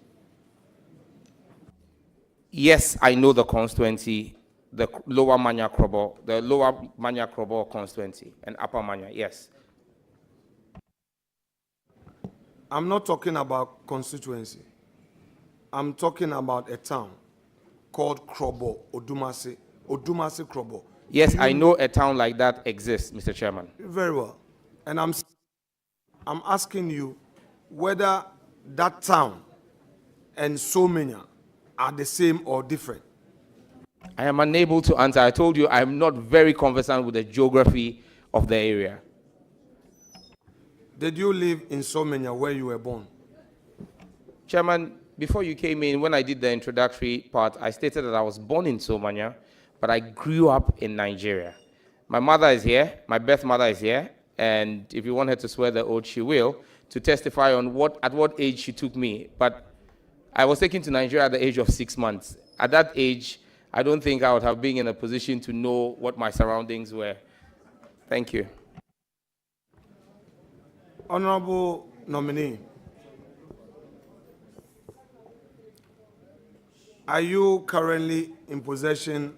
Speaker 1: Yes, I know the constituency, the lower Manya Krobo constituency and upper Manya, yes.
Speaker 16: I'm not talking about constituency. I'm talking about a town called Krobo Odumase, Odumase Krobo.
Speaker 1: Yes, I know a town like that exists, Mr. Chairman.
Speaker 16: Very well. And I'm asking you whether that town and Somanya are the same or different.
Speaker 1: I am unable to answer. I told you I'm not very conversant with the geography of the area.
Speaker 16: Did you live in Somanya where you were born?
Speaker 1: Chairman, before you came in, when I did the introductory part, I stated that I was born in Somanya, but I grew up in Nigeria. My mother is here, my birth mother is here, and if you want her to swear the oath, she will, to testify on at what age she took me. But I was taken to Nigeria at the age of 6 months. At that age, I don't think I would have been in a position to know what my surroundings were. Thank you.
Speaker 16: Honorable nominee, are you currently in possession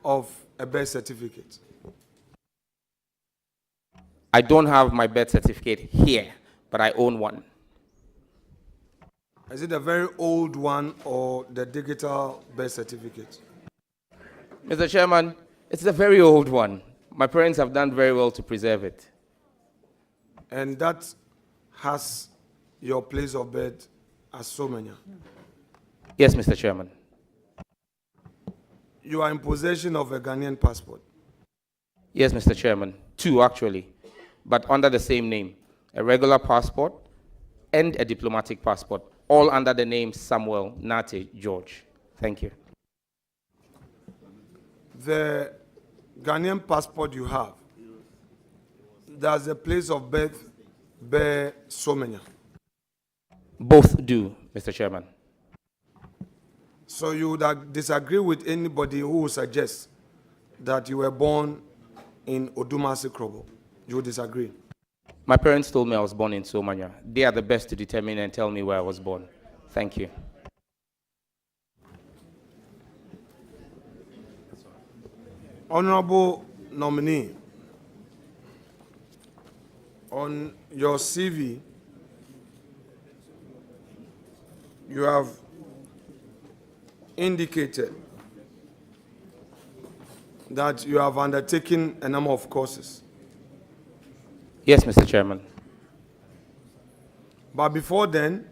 Speaker 16: of a birth certificate?
Speaker 1: I don't have my birth certificate here, but I own one.
Speaker 16: Is it a very old one or the digital birth certificate?
Speaker 1: Mr. Chairman, it's a very old one. My parents have done very well to preserve it.
Speaker 16: And that has your place of birth as Somanya?
Speaker 1: Yes, Mr. Chairman.
Speaker 16: You are in possession of a Ghanaian passport?
Speaker 1: Yes, Mr. Chairman. 2, actually, but under the same name. A regular passport and a diplomatic passport, all under the name Samuel Nartey George. Thank you.
Speaker 16: The Ghanaian passport you have, does the place of birth bear Somanya?
Speaker 1: Both do, Mr. Chairman.
Speaker 16: So you would disagree with anybody who would suggest that you were born in Odumasi Krobo? You would disagree?
Speaker 1: My parents told me I was born in Somanya. They are the best to determine and tell me where I was born. Thank you.
Speaker 16: Honorable nominee, on your CV, you have indicated that you have undertaken a number of courses.
Speaker 1: Yes, Mr. Chairman.
Speaker 16: But before then,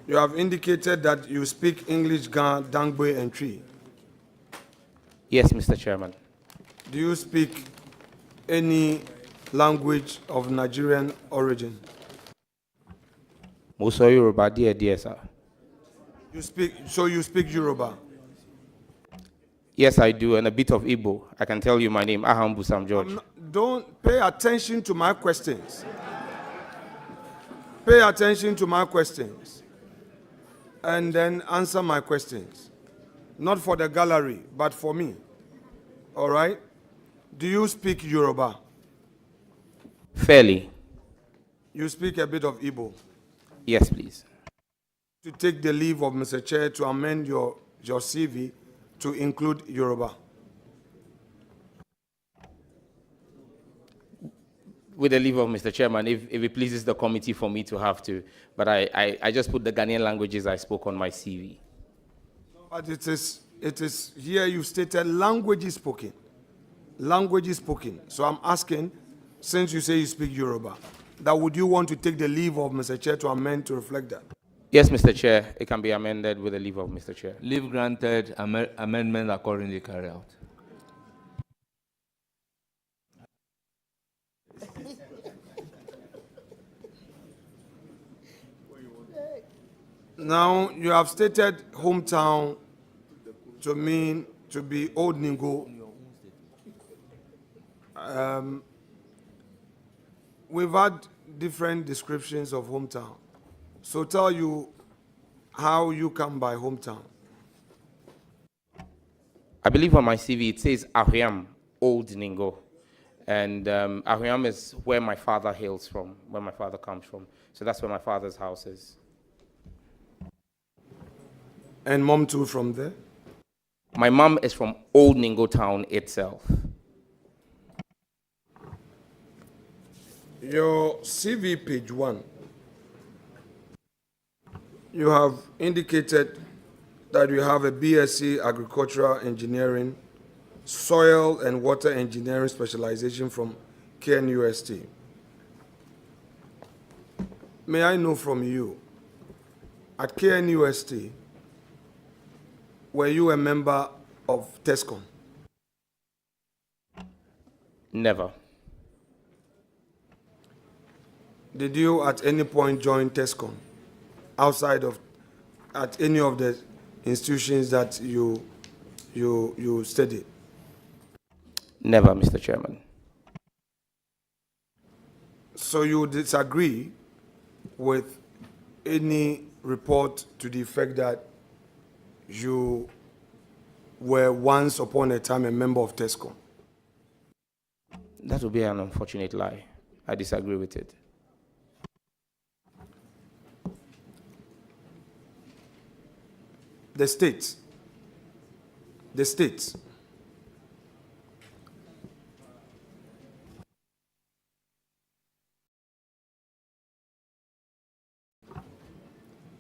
Speaker 16: you have indicated that you speak English, Dangbe, and Tree.
Speaker 1: Yes, Mr. Chairman.
Speaker 16: Do you speak any language of Nigerian origin?
Speaker 1: Muso Yoruba, dear, sir.
Speaker 16: You speak Yoruba?
Speaker 1: Yes, I do, and a bit of Igbo. I can tell you my name, Ahambu Sam George.
Speaker 16: Don't pay attention to my questions. Pay attention to my questions and then answer my questions. Not for the gallery, but for me. All right? Do you speak Yoruba?
Speaker 1: Fairly.
Speaker 16: You speak a bit of Igbo?
Speaker 1: Yes, please.
Speaker 16: To take the leave of Mr. Chair to amend your CV to include Yoruba.
Speaker 1: With the leave of Mr. Chairman, if it pleases the committee for me to have to, but I just put the Ghanaian languages I spoke on my CV.
Speaker 16: But it is here you stated languages spoken. Languages spoken. So I'm asking, since you say you speak Yoruba, that would you want to take the leave of Mr. Chair to amend to reflect that?
Speaker 1: Yes, Mr. Chair, it can be amended with the leave of Mr. Chair.
Speaker 8: Leave granted, amendment accordingly carried out.
Speaker 16: Now, you have stated hometown to mean to be Old Ningo. We've had different descriptions of hometown. So tell you how you come by hometown.
Speaker 1: I believe on my CV it says Ahiam, Old Ningo. And Ahiam is where my father hails from, where my father comes from. So that's where my father's house is.
Speaker 16: And mom too from there?
Speaker 1: My mom is from Old Ningo town itself.
Speaker 16: Your CV page 1, you have indicated that you have a BSc Agricultural Engineering, Soil and Water Engineering specialization from KNUST. May I know from you, at KNUST, were you a member of TESCOM?
Speaker 1: Never.
Speaker 16: Did you at any point join TESCOM outside of, at any of the institutions that you studied?
Speaker 1: Never, Mr. Chairman.
Speaker 16: So you disagree with any report to the effect that you were once upon a time a member of TESCOM?
Speaker 1: That would be an unfortunate lie. I disagree with it.
Speaker 16: The states.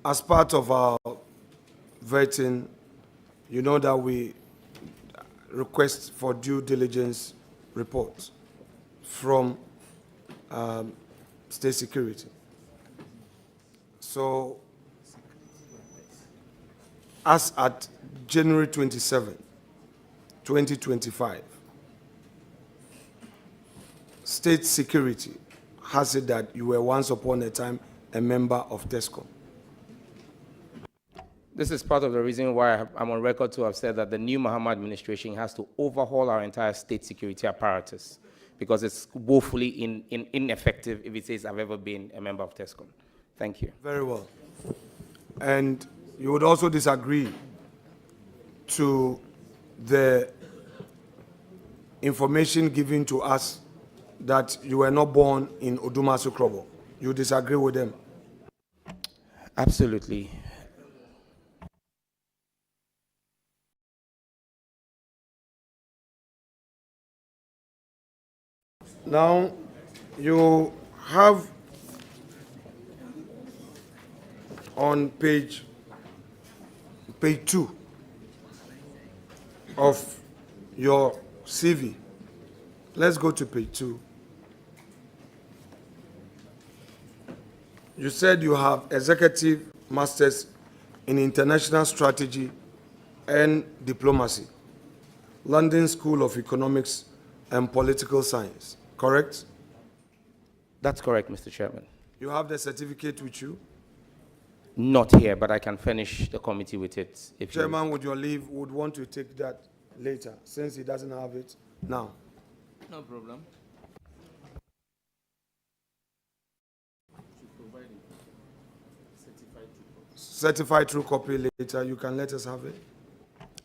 Speaker 16: as part of our vetting, you know that we request for due diligence reports from state security. So, as at January 27, 2025, state security has it that you were once upon a time a member of TESCOM.
Speaker 1: This is part of the reason why I'm on record to have said that the new Mahama administration has to overhaul our entire state security apparatus because it's woefully ineffective if it says I've ever been a member of TESCOM. Thank you.
Speaker 16: Very well. And you would also disagree to the information given to us that you were not born in Odumasu Krobo. You disagree with them?
Speaker 1: Absolutely.
Speaker 16: Now, you have on page 2 of your CV. Let's go to page 2. You said you have executive masters in international strategy and diplomacy, London School of Economics and Political Science, correct?
Speaker 1: That's correct, Mr. Chairman.
Speaker 16: You have the certificate with you?
Speaker 1: Not here, but I can furnish the committee with it. If
Speaker 16: Chairman, with your leave, would want to take that later, since he doesn't have it now.
Speaker 8: No problem.
Speaker 16: Certified true copy later, you can let us have it.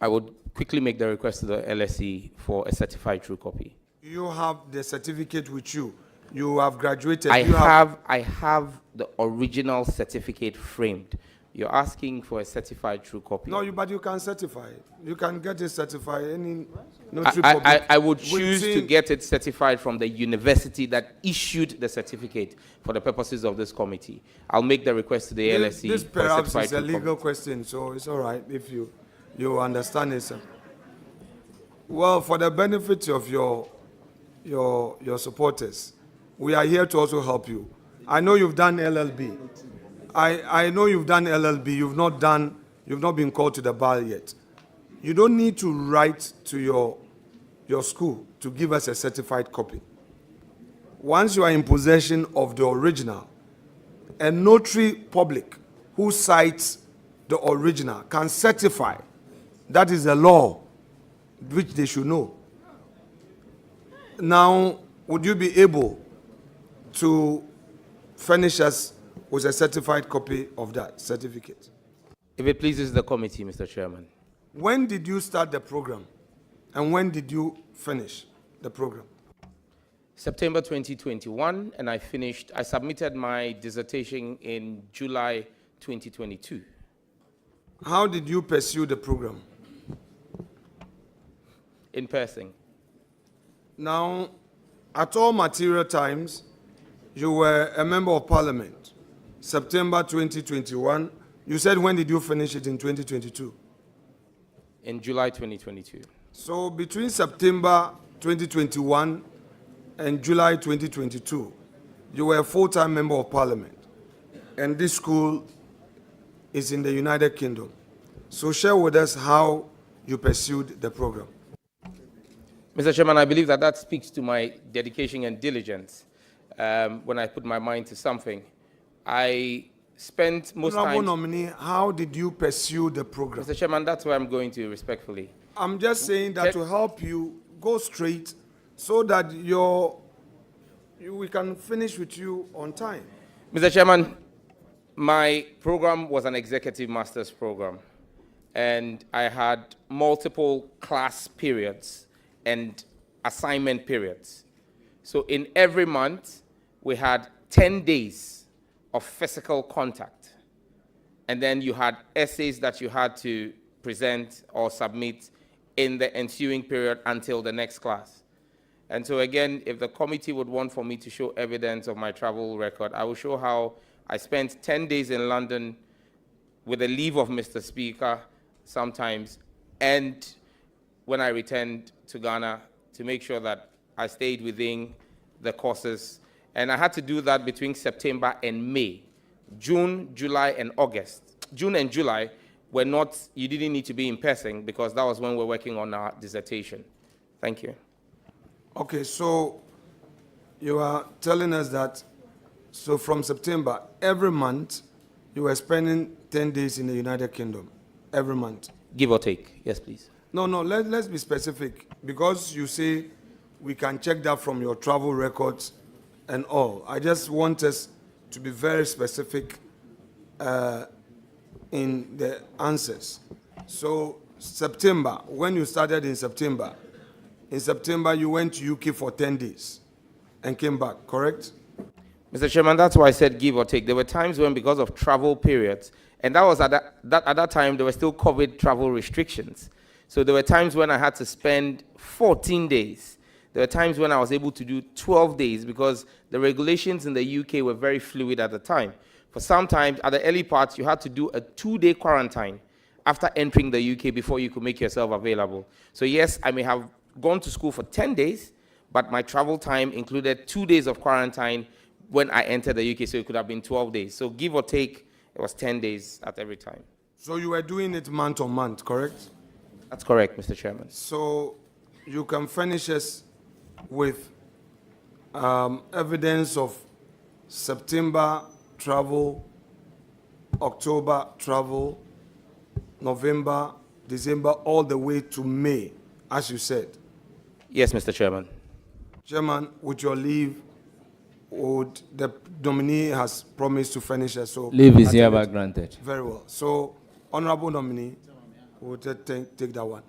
Speaker 1: I would quickly make the request to the LSE for a certified true copy.
Speaker 16: You have the certificate with you. You have graduated.
Speaker 1: I have the original certificate framed. You're asking for a certified true copy.
Speaker 16: No, but you can certify it. You can get it certified.
Speaker 1: I would choose to get it certified from the university that issued the certificate for the purposes of this committee. I'll make the request to the LSE.
Speaker 16: This perhaps is a legal question, so it's all right if you understand it, sir. Well, for the benefit of your supporters, we are here to also help you. I know you've done LLB. I know you've done LLB. You've not been called to the bar yet. You don't need to write to your school to give us a certified copy. Once you are in possession of the original, a notary public who cites the original can certify. That is the law, which they should know. Now, would you be able to furnish us with a certified copy of that certificate?
Speaker 1: If it pleases the committee, Mr. Chairman.
Speaker 16: When did you start the program? And when did you finish the program?
Speaker 1: September 2021, and I submitted my dissertation in July 2022.
Speaker 16: How did you pursue the program?
Speaker 1: In person.
Speaker 16: Now, at all material times, you were a member of parliament. September 2021. You said when did you finish it in 2022?
Speaker 1: In July 2022.
Speaker 16: So between September 2021 and July 2022, you were a full-time member of parliament. And this school is in the United Kingdom. So share with us how you pursued the program.
Speaker 1: Mr. Chairman, I believe that speaks to my dedication and diligence when I put my mind to something. I spent most time...
Speaker 16: Nominee, how did you pursue the program?
Speaker 1: Mr. Chairman, that's where I'm going to respectfully.
Speaker 16: I'm just saying that to help you go straight so that we can finish with you on time.
Speaker 1: Mr. Chairman, my program was an executive master's program, and I had multiple class periods and assignment periods. So in every month, we had 10 days of physical contact. And then you had essays that you had to present or submit in the ensuing period until the next class. And so again, if the committee would want for me to show evidence of my travel record, I will show how I spent 10 days in London with the leave of Mr. Speaker sometimes, and when I returned to Ghana, to make sure that I stayed within the courses. And I had to do that between September and May. June, July, and August. June and July were not, you didn't need to be in person because that was when we were working on our dissertation. Thank you.
Speaker 16: Okay, so you are telling us that, so from September, every month, you were spending 10 days in the United Kingdom, every month.
Speaker 1: Give or take, yes, please.
Speaker 16: No, let's be specific, because you say we can check that from your travel records and all. I just want us to be very specific in the answers. So September, when you started in September you went to UK for 10 days and came back, correct?
Speaker 1: Mr. Chairman, that's why I said give or take. There were times when, because of travel periods, and that was at that time, there were still COVID travel restrictions. So there were times when I had to spend 14 days. There were times when I was able to do 12 days because the regulations in the UK were very fluid at the time. For some time, at the early parts, you had to do a 2-day quarantine after entering the UK before you could make yourself available. So yes, I may have gone to school for 10 days, but my travel time included 2 days of quarantine when I entered the UK, so it could have been 12 days. So give or take, it was 10 days at every time.
Speaker 16: So you were doing it month on month, correct?
Speaker 1: That's correct, Mr. Chairman.
Speaker 16: So you can furnish us with evidence of September travel, October travel, November, December, all the way to May, as you said.
Speaker 1: Yes, Mr. Chairman.
Speaker 16: Chairman, with your leave, would the nominee has promised to furnish us. So
Speaker 8: leave is hereby granted.
Speaker 16: Very well. So, honorable nominee, we'll take that one.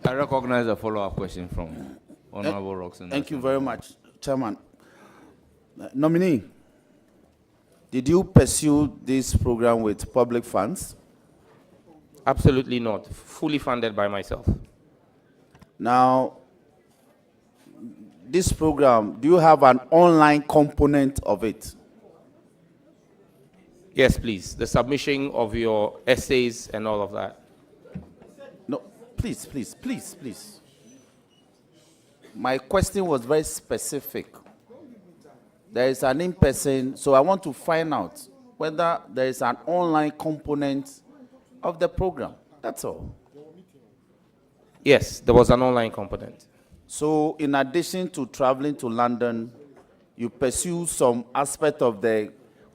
Speaker 8: I recognize a follow-up question from Honorable Roxanne.
Speaker 5: Thank you very much, Chairman. Nominee, did you pursue this program with public funds?
Speaker 1: Absolutely not. Fully funded by myself.
Speaker 5: Now, this program, do you have an online component of it?
Speaker 1: Yes, please. The submission of your essays and all of that.
Speaker 5: No, please. My question was very specific. There is an in-person, so I want to find out whether there is an online component of the program. That's all.
Speaker 1: Yes, there was an online component.
Speaker 5: So in addition to traveling to London, you pursue some aspect of the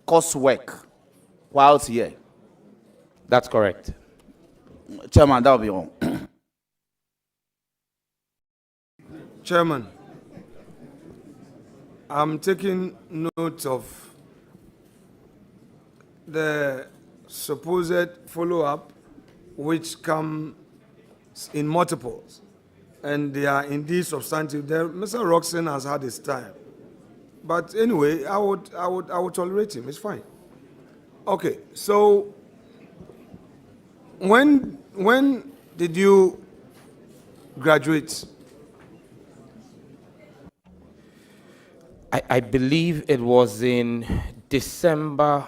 Speaker 5: coursework whilst here?
Speaker 1: That's correct.
Speaker 5: Chairman, that will be all.
Speaker 16: Chairman, I'm taking note of the supposed follow-up which comes in multiples, and they are indeed substantive. Mr. Roxanne has had his time, but anyway, I would tolerate him. It's fine. Okay, so when did you graduate?
Speaker 1: I believe it was in December.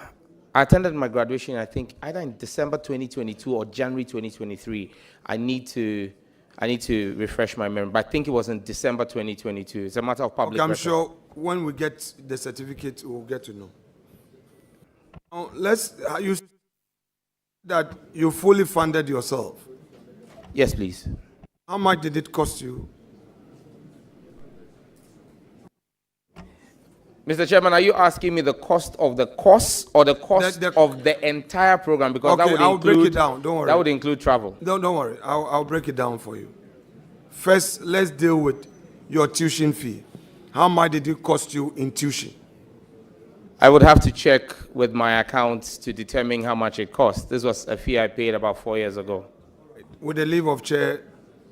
Speaker 1: I attended my graduation, I think, either in December 2022 or January 2023. I need to refresh my memory, but I think it was in December 2022. It's a matter of public record.
Speaker 16: I'm sure when we get the certificate, we'll get to know. Now, you said that you fully funded yourself.
Speaker 1: Yes, please.
Speaker 16: How much did it cost you?
Speaker 1: Mr. Chairman, are you asking me the cost of the course or the cost of the entire program? Because
Speaker 16: okay,
Speaker 1: that would
Speaker 16: I'll
Speaker 1: include,
Speaker 16: break it down. Don't worry.
Speaker 1: That would include travel.
Speaker 16: Don't worry. I'll break it down for you. First, let's deal with your tuition fee. How much did it cost you in tuition?
Speaker 1: I would have to check with my accounts to determine how much it cost. This was a fee I paid about 4 years ago.
Speaker 16: With the leave of chair,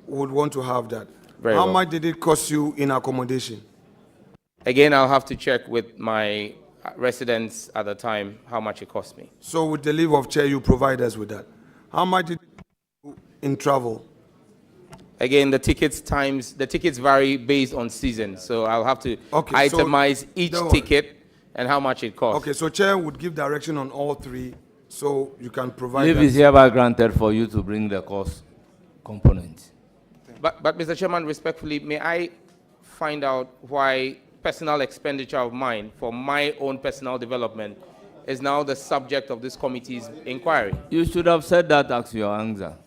Speaker 16: would want to have that.
Speaker 1: Very
Speaker 16: how
Speaker 1: well.
Speaker 16: much did it cost you in accommodation?
Speaker 1: Again, I'll have to check with my residents at the time how much it cost me.
Speaker 16: So with the leave of chair, you provide us with that. How much did it cost you in travel?
Speaker 1: Again, the tickets vary based on season, so I'll have to itemize each ticket and how much it costs.
Speaker 16: Okay, so Chair would give direction on all three, so you can provide.
Speaker 8: Leave
Speaker 16: that.
Speaker 8: is hereby granted for you to bring the cost component.
Speaker 1: But Mr. Chairman, respectfully, may I find out why personal expenditure of mine for my own personal development is now the subject of this committee's inquiry?
Speaker 8: You should have said that as your answer.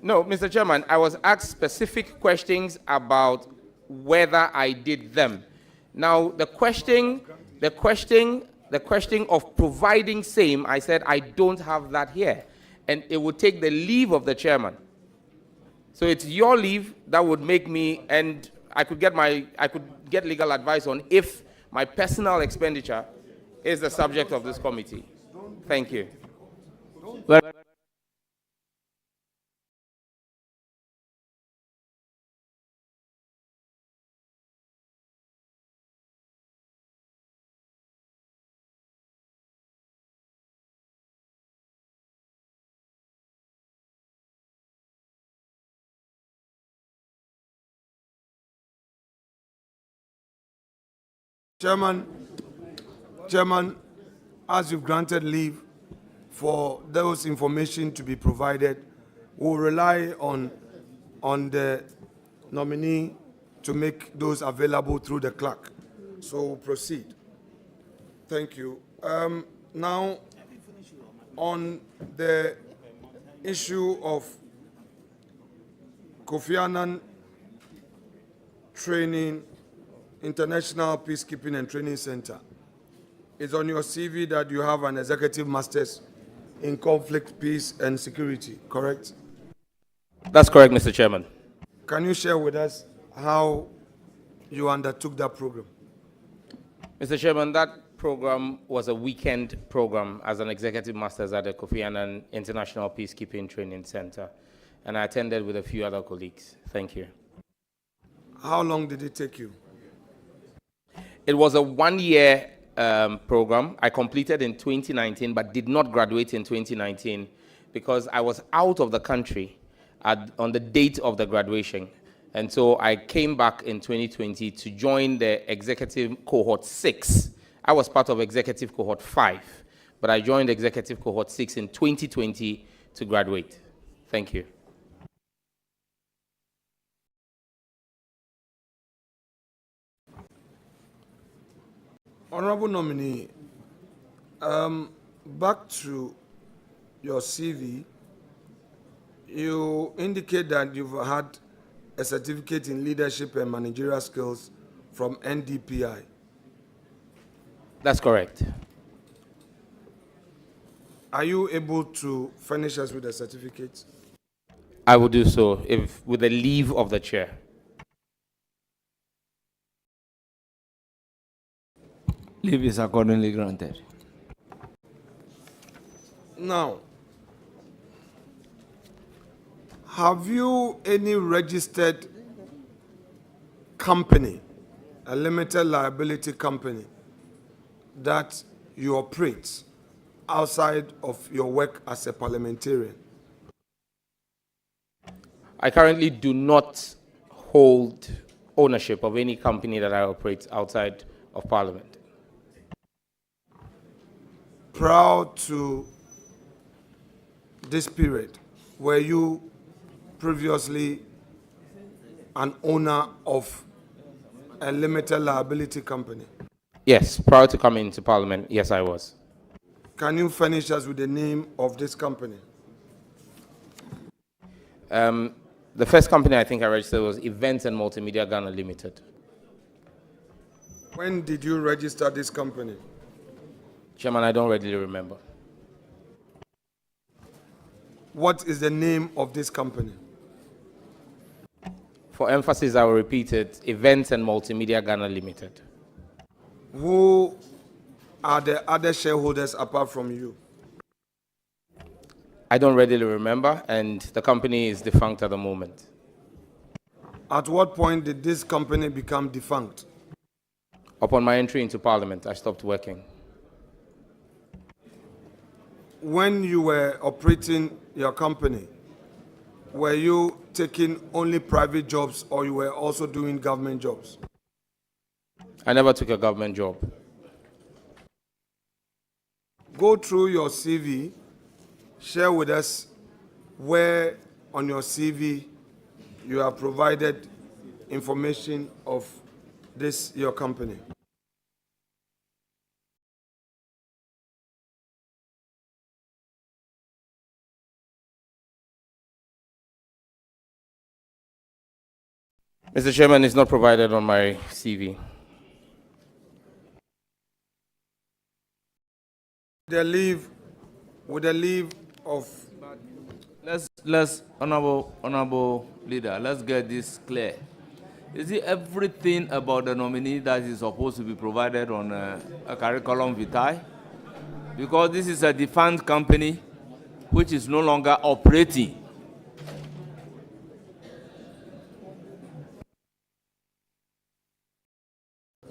Speaker 1: No, Mr. Chairman, I was asked specific questions about whether I did them. Now, the question of providing same, I said I don't have that here, and it would take the leave of the chairman. So it's your leave that would make me, and I could get legal advice on if my personal expenditure is the subject of this committee. Thank you.
Speaker 8: Well,
Speaker 16: Chairman, as you've granted leave for those information to be provided, we'll rely on the nominee to make those available through the clerk. So we'll proceed. Thank you. Now, on the issue of Kofi Annan Training, International Peacekeeping and Training Center, it's on your CV that you have an executive master's in conflict, peace, and security, correct?
Speaker 1: That's correct, Mr. Chairman.
Speaker 16: Can you share with us how you undertook that program?
Speaker 1: Mr. Chairman, that program was a weekend program as an executive master's at the Kofi Annan International Peacekeeping Training Center, and I attended with a few other colleagues. Thank you.
Speaker 16: How long did it take you?
Speaker 1: It was a one-year program. I completed in 2019, but did not graduate in 2019 because I was out of the country on the date of the graduation. And so I came back in 2020 to join the executive cohort 6. I was part of executive cohort 5, but I joined executive cohort 6 in 2020 to graduate. Thank you.
Speaker 16: Honorable nominee, back to your CV, you indicate that you've had a certificate in leadership and managerial skills from NDPI.
Speaker 1: That's correct.
Speaker 16: Are you able to furnish us with a certificate?
Speaker 1: I will do so with the leave of the chair.
Speaker 8: Leave is accordingly granted.
Speaker 16: Now, have you any registered company, a limited liability company, that you operate outside of your work as a parliamentarian?
Speaker 1: I currently do not hold ownership of any company that I operate outside of Parliament.
Speaker 16: Prior to this period, were you previously an owner of a limited liability company?
Speaker 1: Yes, prior to coming into Parliament, yes, I was.
Speaker 16: Can you furnish us with the name of this company?
Speaker 1: The first company I think I registered was Events and Multimedia Ghana Limited.
Speaker 16: When did you register this company?
Speaker 1: Chairman, I don't readily remember.
Speaker 16: What is the name of this company?
Speaker 1: For emphasis, I will repeat it, Events and Multimedia Ghana Limited.
Speaker 16: Who are the other shareholders apart from you?
Speaker 1: I don't readily remember, and the company is defunct at the moment.
Speaker 16: At what point did this company become defunct?
Speaker 1: Upon my entry into Parliament, I stopped working.
Speaker 16: When you were operating your company, were you taking only private jobs or you were also doing government jobs?
Speaker 1: I never took a government job.
Speaker 16: Go through your CV, share with us where on your CV you have provided information of this, your company.
Speaker 1: Mr. Chairman, it's not provided on my CV.
Speaker 16: With the leave of...
Speaker 8: Let's, honorable leader, let's get this clear. Is it everything about the nominee that is supposed to be provided on a curriculum vitae? Because this is a defunct company which is no longer operating.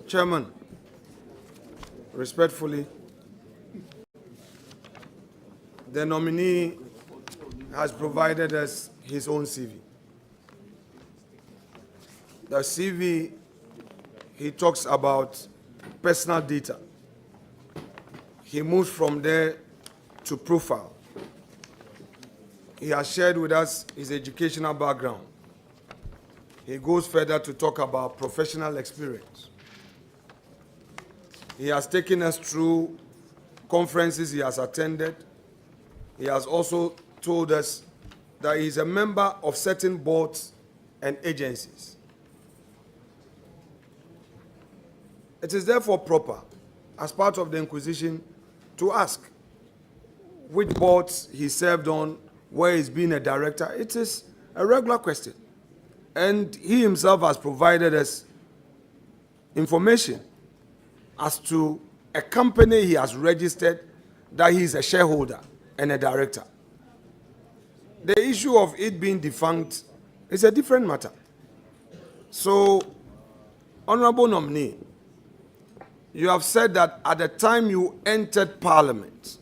Speaker 16: Chairman, respectfully, the nominee has provided us his own CV. The CV, he talks about personal data. He moves from there to profile. He has shared with us his educational background. He goes further to talk about professional experience. He has taken us through conferences he has attended. He has also told us that he is a member of certain boards and agencies. It is therefore proper, as part of the inquisition, to ask which boards he served on, where he's been a director. It is a regular question. And he himself has provided us information as to a company he has registered that he is a shareholder and a director. The issue of it being defunct is a different matter. So, honorable nominee, you have said that at the time you entered Parliament,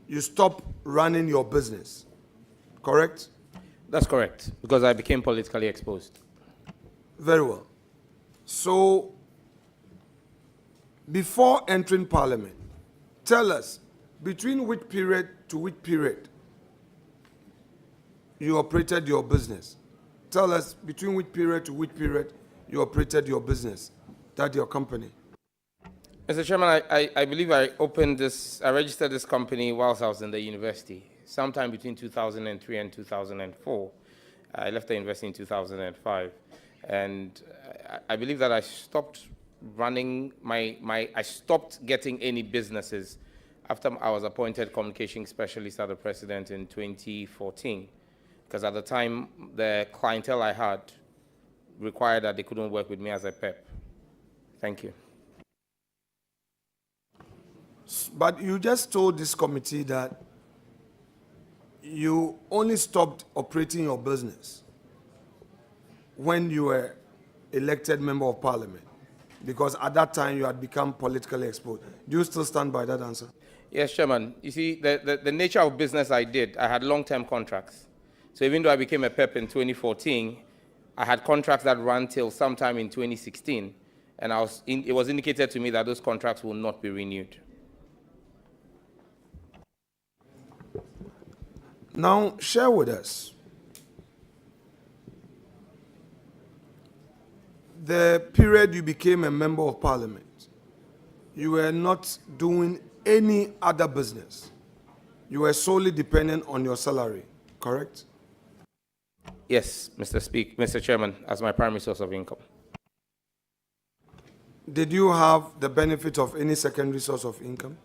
Speaker 16: you stopped running your business, correct?
Speaker 1: That's correct, because I became politically exposed.
Speaker 16: Very well. So, before entering Parliament, tell us, between which period to which period you operated your business? Tell us, between which period to which period you operated your business, that your company?
Speaker 1: Mr. Chairman, I believe I registered this company whilst I was in the university, sometime between 2003 and 2004. I left the university in 2005. And I believe that I stopped running I stopped getting any businesses after I was appointed communication specialist at the president in 2014. Because at the time, the clientele I had required that they couldn't work with me as a PEP. Thank you.
Speaker 16: But you just told this committee that you only stopped operating your business when you were elected member of Parliament, because at that time you had become politically exposed. Do you still stand by that answer?
Speaker 1: Yes, Chairman. You see, the nature of business I had long-term contracts. So even though I became a PEP in 2014, I had contracts that ran till sometime in 2016, and it was indicated to me that those contracts will not be renewed.
Speaker 16: Now, share with us the period you became a member of Parliament. You were not doing any other business. You were solely dependent on your salary, correct?
Speaker 1: Yes, Mr. Chairman, as my primary source of income.
Speaker 16: Did you have the benefit of any secondary source of income?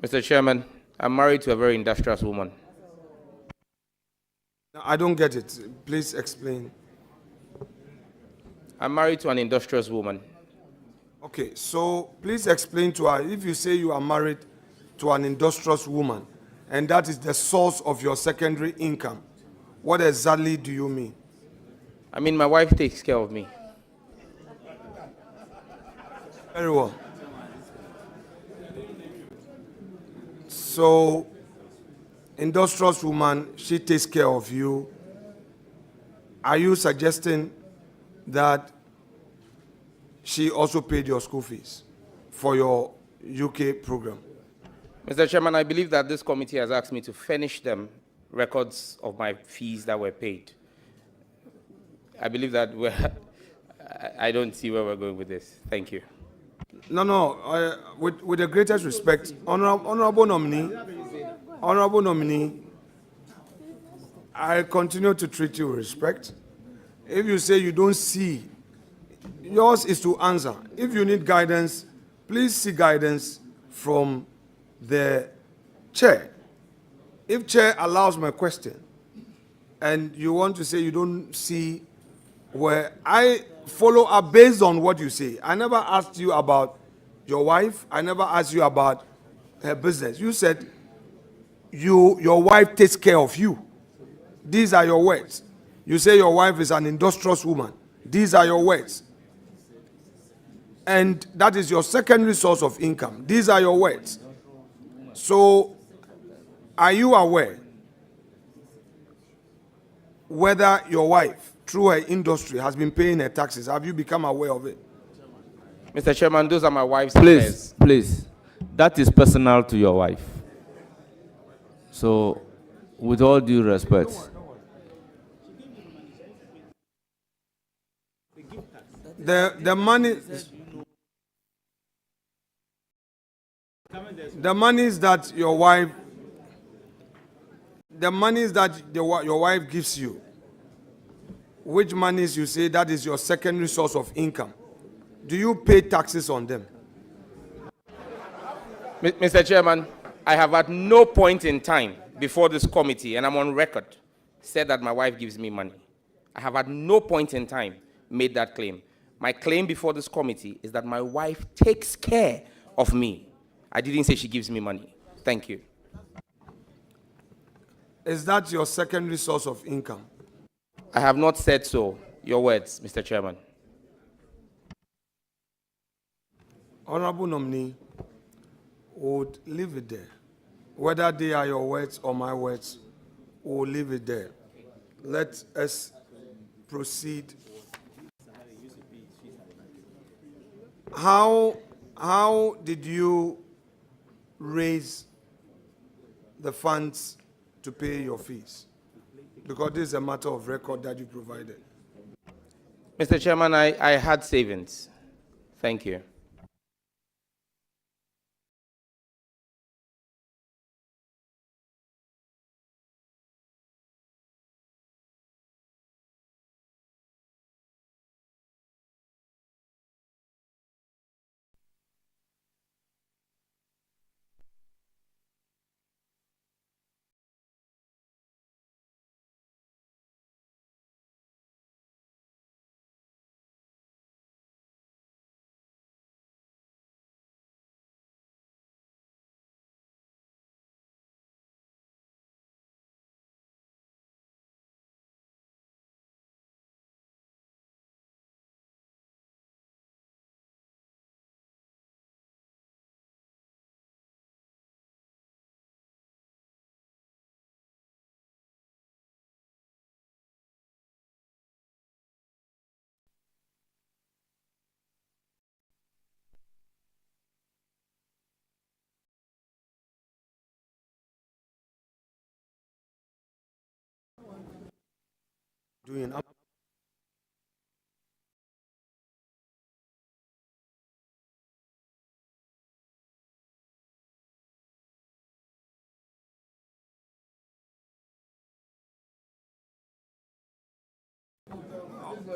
Speaker 1: Mr. Chairman, I'm married to a very industrious woman.
Speaker 16: I don't get it. Please explain.
Speaker 1: I'm married to an industrious woman.
Speaker 16: Okay, so please explain to her, if you say you are married to an industrious woman, and that is the source of your secondary income, what exactly do you mean?
Speaker 1: I mean, my wife takes care of me.
Speaker 16: Very well. So, industrious woman, she takes care of you. are you suggesting that she also paid your school fees for your UK program?
Speaker 1: Mr. Chairman, I believe that this committee has asked me to furnish them records of my fees that were paid. I believe that I don't see where we're going with this. Thank you.
Speaker 16: No, with the greatest respect, honorable nominee, I continue to treat you with respect. If you say you don't see, yours is to answer. If you need guidance, please seek guidance from the chair. If chair allows my question, and you want to say you don't see, where I follow up based on what you say. I never asked you about your wife. I never asked you about her business. You said your wife takes care of you. These are your words. You say your wife is an industrious woman. These are your words. And that is your secondary source of income. These are your words. So, are you aware whether your wife, through her industry, has been paying her taxes? Have you become aware of it?
Speaker 1: Mr. Chairman, those are my wife's
Speaker 8: Please,
Speaker 1: affairs.
Speaker 8: please. That is personal to your wife. So, with all due respect.
Speaker 16: The monies that your wife your wife gives you, which monies you say that is your secondary source of income, do you pay taxes on them?
Speaker 1: Mr. Chairman, I have at no point in time before this committee, and I'm on record, said that my wife gives me money. I have at no point in time made that claim. My claim before this committee is that my wife takes care of me. I didn't say she gives me money. Thank you.
Speaker 16: Is that your secondary source of income?
Speaker 1: I have not said so. Your words, Mr. Chairman.
Speaker 16: Honorable nominee would leave it there. Whether they are your words or my words, we'll leave it there. Let us proceed. How did you raise the funds to pay your fees? Because this is a matter of record that you provided.
Speaker 1: Mr. Chairman, I had savings. Thank you.
Speaker 16: Doing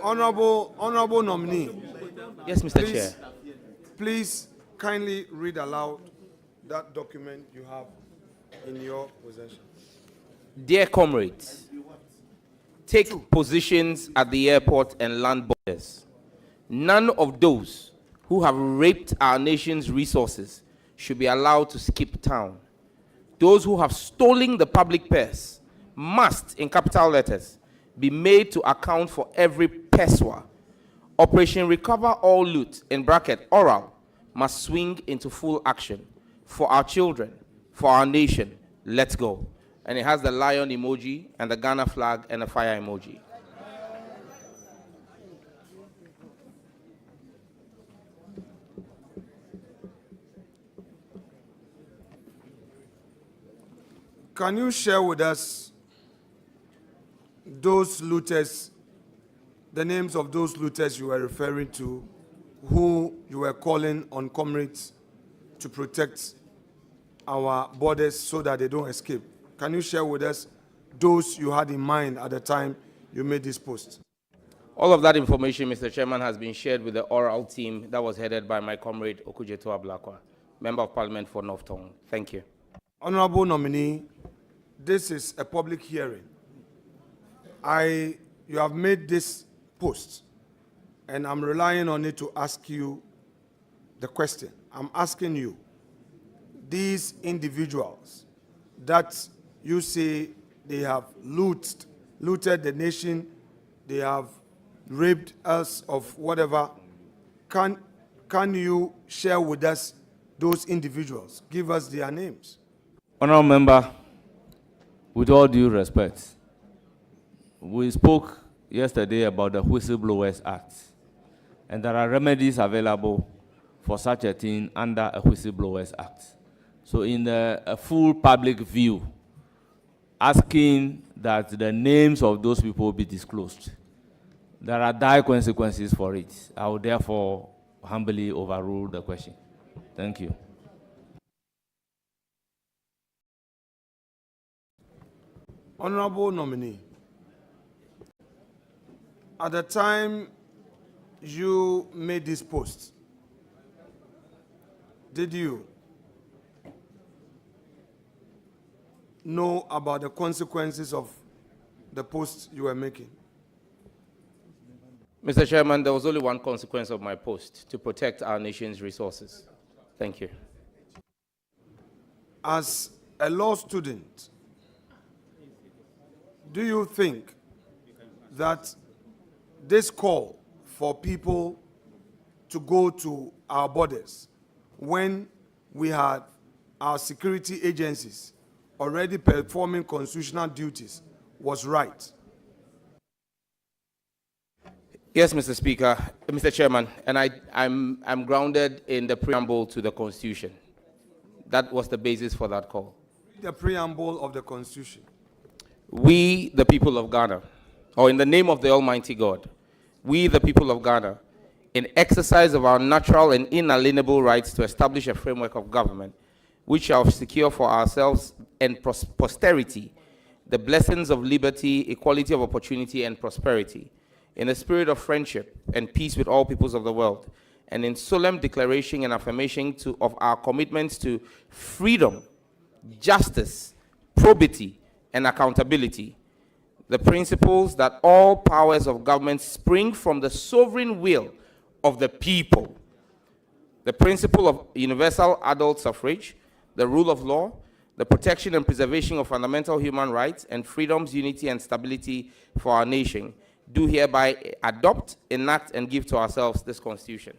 Speaker 16: Honorable nominee.
Speaker 1: Yes, Mr. Chair.
Speaker 16: Please kindly read aloud that document you have in your possession.
Speaker 1: Dear comrades, take positions at the airport and land borders. None of those who have raped our nation's resources should be allowed to skip town. Those who have stolen the public purse must, in capital letters, be made to account for every peswa. Operation Recover All Loot, in bracket oral, must swing into full action for our children, for our nation. Let's go. And it has the lion emoji and the Ghana flag and the fire emoji.
Speaker 16: Can you share with us those looters, the names of those looters you were referring to, who you were calling on comrades to protect our borders so that they don't escape? Can you share with us those you had in mind at the time you made this post?
Speaker 1: All of that information, Mr. Chairman, has been shared with the oral team that was headed by my comrade Okujeto Ablakwa, Member of Parliament for North Tongue. Thank you.
Speaker 16: Honorable nominee, this is a public hearing. You have made this post, and I'm relying on it to ask you the question. I'm asking you, these individuals that you say they have looted the nation, they have raped us of whatever, can you share with us those individuals? Give us their names.
Speaker 8: Honourable Member, with all due respect, we spoke yesterday about the Whistleblowers Act, and there are remedies available for such a thing under a Whistleblowers Act. So in a full public view, asking that the names of those people be disclosed, there are dire consequences for it. I will therefore humbly overrule the question. Thank you.
Speaker 16: Honorable nominee, at the time you made this post, did you know about the consequences of the post you were making?
Speaker 1: Mr. Chairman, there was only one consequence of my post: to protect our nation's resources. Thank you.
Speaker 16: As a law student, do you think that this call for people to go to our borders when we had our security agencies already performing constitutional duties was right?
Speaker 1: Yes, Mr. Speaker, Mr. Chairman, and I'm grounded in the preamble to the Constitution. That was the basis for that call.
Speaker 16: The preamble of the Constitution.
Speaker 1: We, the people of Ghana, or in the name of the Almighty God, we, the people of Ghana, in exercise of our natural and inalienable rights to establish a framework of government, which shall secure for ourselves and posterity the blessings of liberty, equality of opportunity, and prosperity, in a spirit of friendship and peace with all peoples of the world, and in solemn declaration and affirmation of our commitments to freedom, justice, probity, and accountability, the principles that all powers of government spring from the sovereign will of the people, the principle of universal adult suffrage, the rule of law, the protection and preservation of fundamental human rights and freedoms, unity and stability for our nation, do hereby adopt, enact, and give to ourselves this Constitution.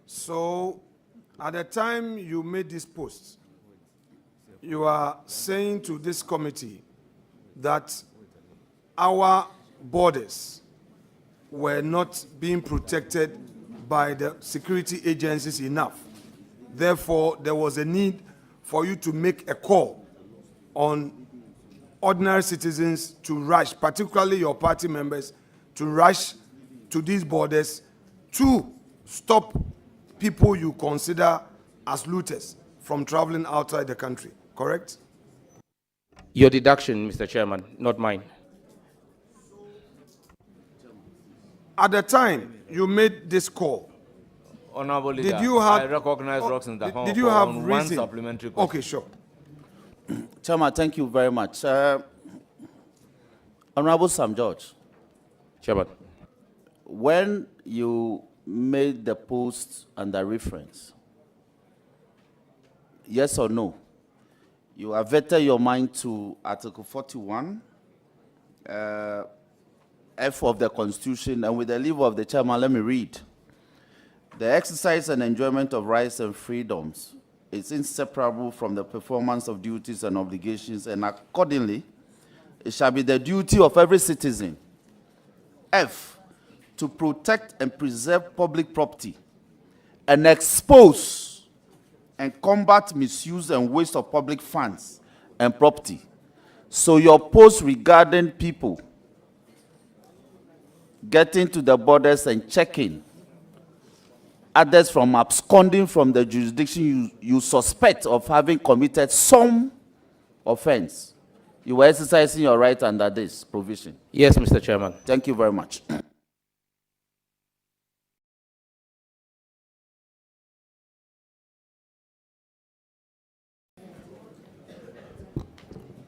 Speaker 16: So, at the time you made this post, you are saying to this committee that our borders were not being protected by the security agencies enough. Therefore, there was a need for you to make a call on ordinary citizens to rush, particularly your party members, to rush to these borders to stop people you consider as looters from traveling outside the country, correct?
Speaker 1: Your deduction, Mr. Chairman, not mine.
Speaker 16: At the time you made this call,
Speaker 8: Honorable Leader,
Speaker 16: did you have,
Speaker 8: I recognize Roxanne Dahon
Speaker 16: did you have
Speaker 8: on
Speaker 16: reason?
Speaker 8: one supplementary question.
Speaker 16: Okay, sure.
Speaker 5: Chairman, thank you very much. Honorable Sam George.
Speaker 1: Chairman.
Speaker 5: When you made the post under reference, yes or no, you averted your mind to Article 41, F of the Constitution, and with the leave of the chairman, let me read. The exercise and enjoyment of rights and freedoms is inseparable from the performance of duties and obligations, and accordingly, it shall be the duty of every citizen, F, to protect and preserve public property and expose and combat misuse and waste of public funds and property. So your post regarding people getting to the borders and checking others from absconding from the jurisdiction you suspect of having committed some offense. You were exercising your right under this provision.
Speaker 1: Yes, Mr. Chairman.
Speaker 5: Thank you very much.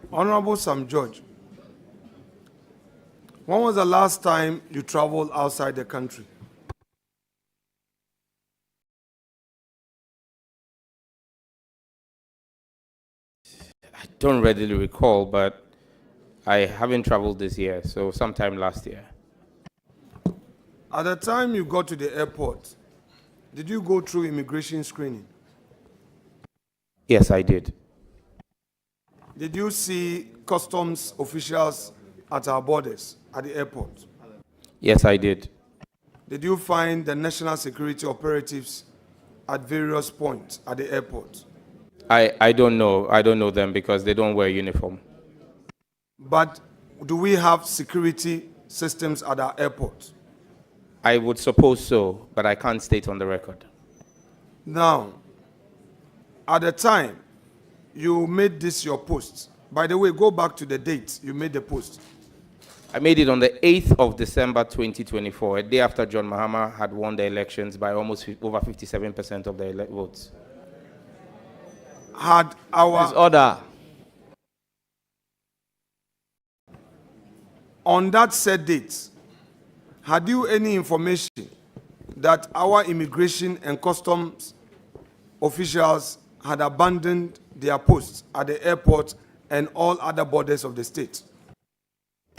Speaker 16: Honorable Sam George, when was the last time you traveled outside the country?
Speaker 1: I don't readily recall, but I haven't traveled this year, so sometime last year.
Speaker 16: At the time you got to the airport, did you go through immigration screening?
Speaker 1: Yes, I did.
Speaker 16: Did you see customs officials at our borders at the airport?
Speaker 1: Yes, I did.
Speaker 16: Did you find the national security operatives at various points at the airport?
Speaker 1: I don't know. I don't know them because they don't wear uniform.
Speaker 16: But do we have security systems at our airport?
Speaker 1: I would suppose so, but I can't state on the record.
Speaker 16: Now, at the time you made this your post, by the way, go back to the date you made the post.
Speaker 1: I made it on the 8th of December 2024, a day after John Mahama had won the elections by almost over 57% of the votes.
Speaker 16: Had our
Speaker 8: Order.
Speaker 16: On that said date, had you any information that our immigration and customs officials had abandoned their posts at the airport and all other borders of the state?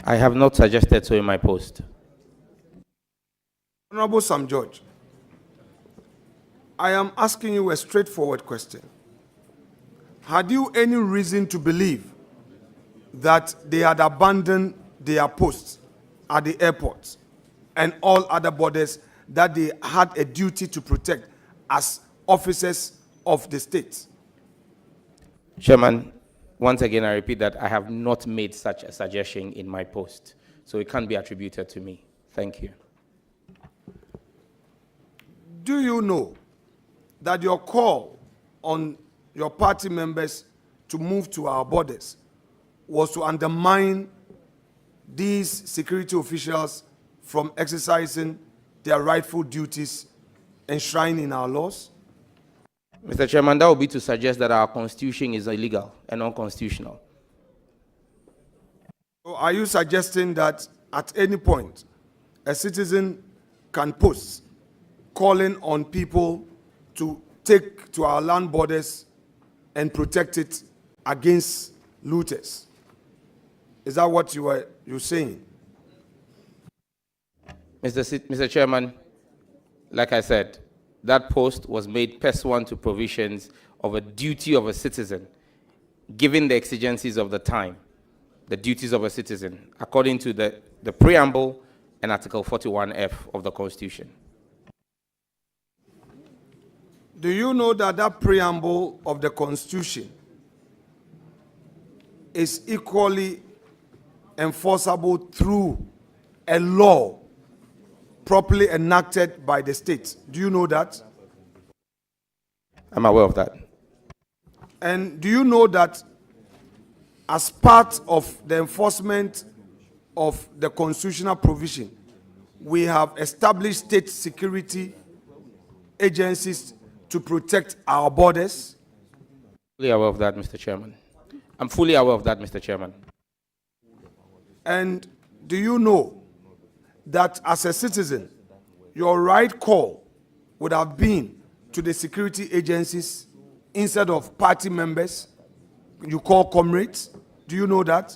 Speaker 1: I have not suggested so in my post.
Speaker 16: Honorable Sam George, I am asking you a straightforward question. Had you any reason to believe that they had abandoned their posts at the airport and all other borders that they had a duty to protect as officers of the state?
Speaker 1: Chairman, once again, I repeat that I have not made such a suggestion in my post, so it can't be attributed to me. Thank you.
Speaker 16: Do you know that your call on your party members to move to our borders was to undermine these security officials from exercising their rightful duties enshrined in our laws?
Speaker 1: Mr. Chairman, that would be to suggest that our constitution is illegal and unconstitutional.
Speaker 16: So are you suggesting that at any point a citizen can post calling on people to take to our land borders and protect it against looters? Is that what you're saying?
Speaker 1: Mr. Chairman, like I said, that post was made pursuant to provisions of a duty of a citizen, given the exigencies of the time, the duties of a citizen, according to the preamble and Article 41F of the Constitution.
Speaker 16: Do you know that that preamble of the Constitution is equally enforceable through a law properly enacted by the state? Do you know that?
Speaker 1: I'm aware of that.
Speaker 16: And do you know that as part of the enforcement of the constitutional provision, we have established state security agencies to protect our borders?
Speaker 1: Fully aware of that, Mr. Chairman. I'm fully aware of that, Mr. Chairman.
Speaker 16: And do you know that as a citizen, your right call would have been to the security agencies instead of party members you call comrades? Do you know that?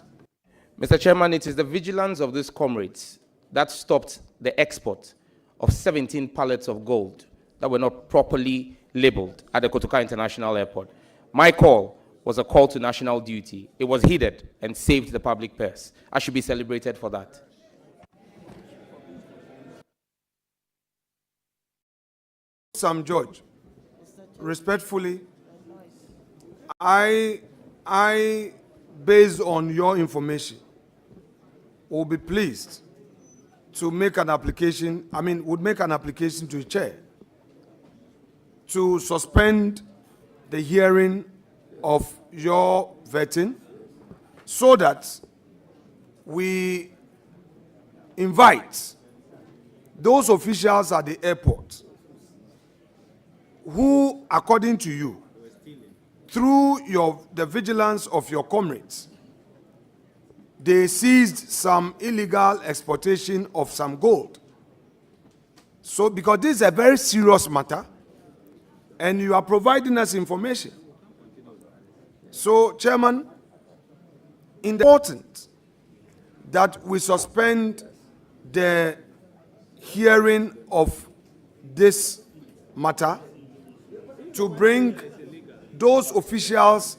Speaker 1: Mr. Chairman, it is the vigilance of these comrades that stopped the export of 17 pallets of gold that were not properly labeled at the Kotoka International Airport. My call was a call to national duty. It was heeded and saved the public purse. I should be celebrated for that.
Speaker 16: Sam George, respectfully, I, based on your information, will be pleased to make an application, would make an application to the chair to suspend the hearing of your vetting so that we invite those officials at the airport who, according to you, through the vigilance of your comrades, they seized some illegal exportation of some gold. So, because this is a very serious matter, and you are providing us information. So, Chairman, important that we suspend the hearing of this matter to bring those officials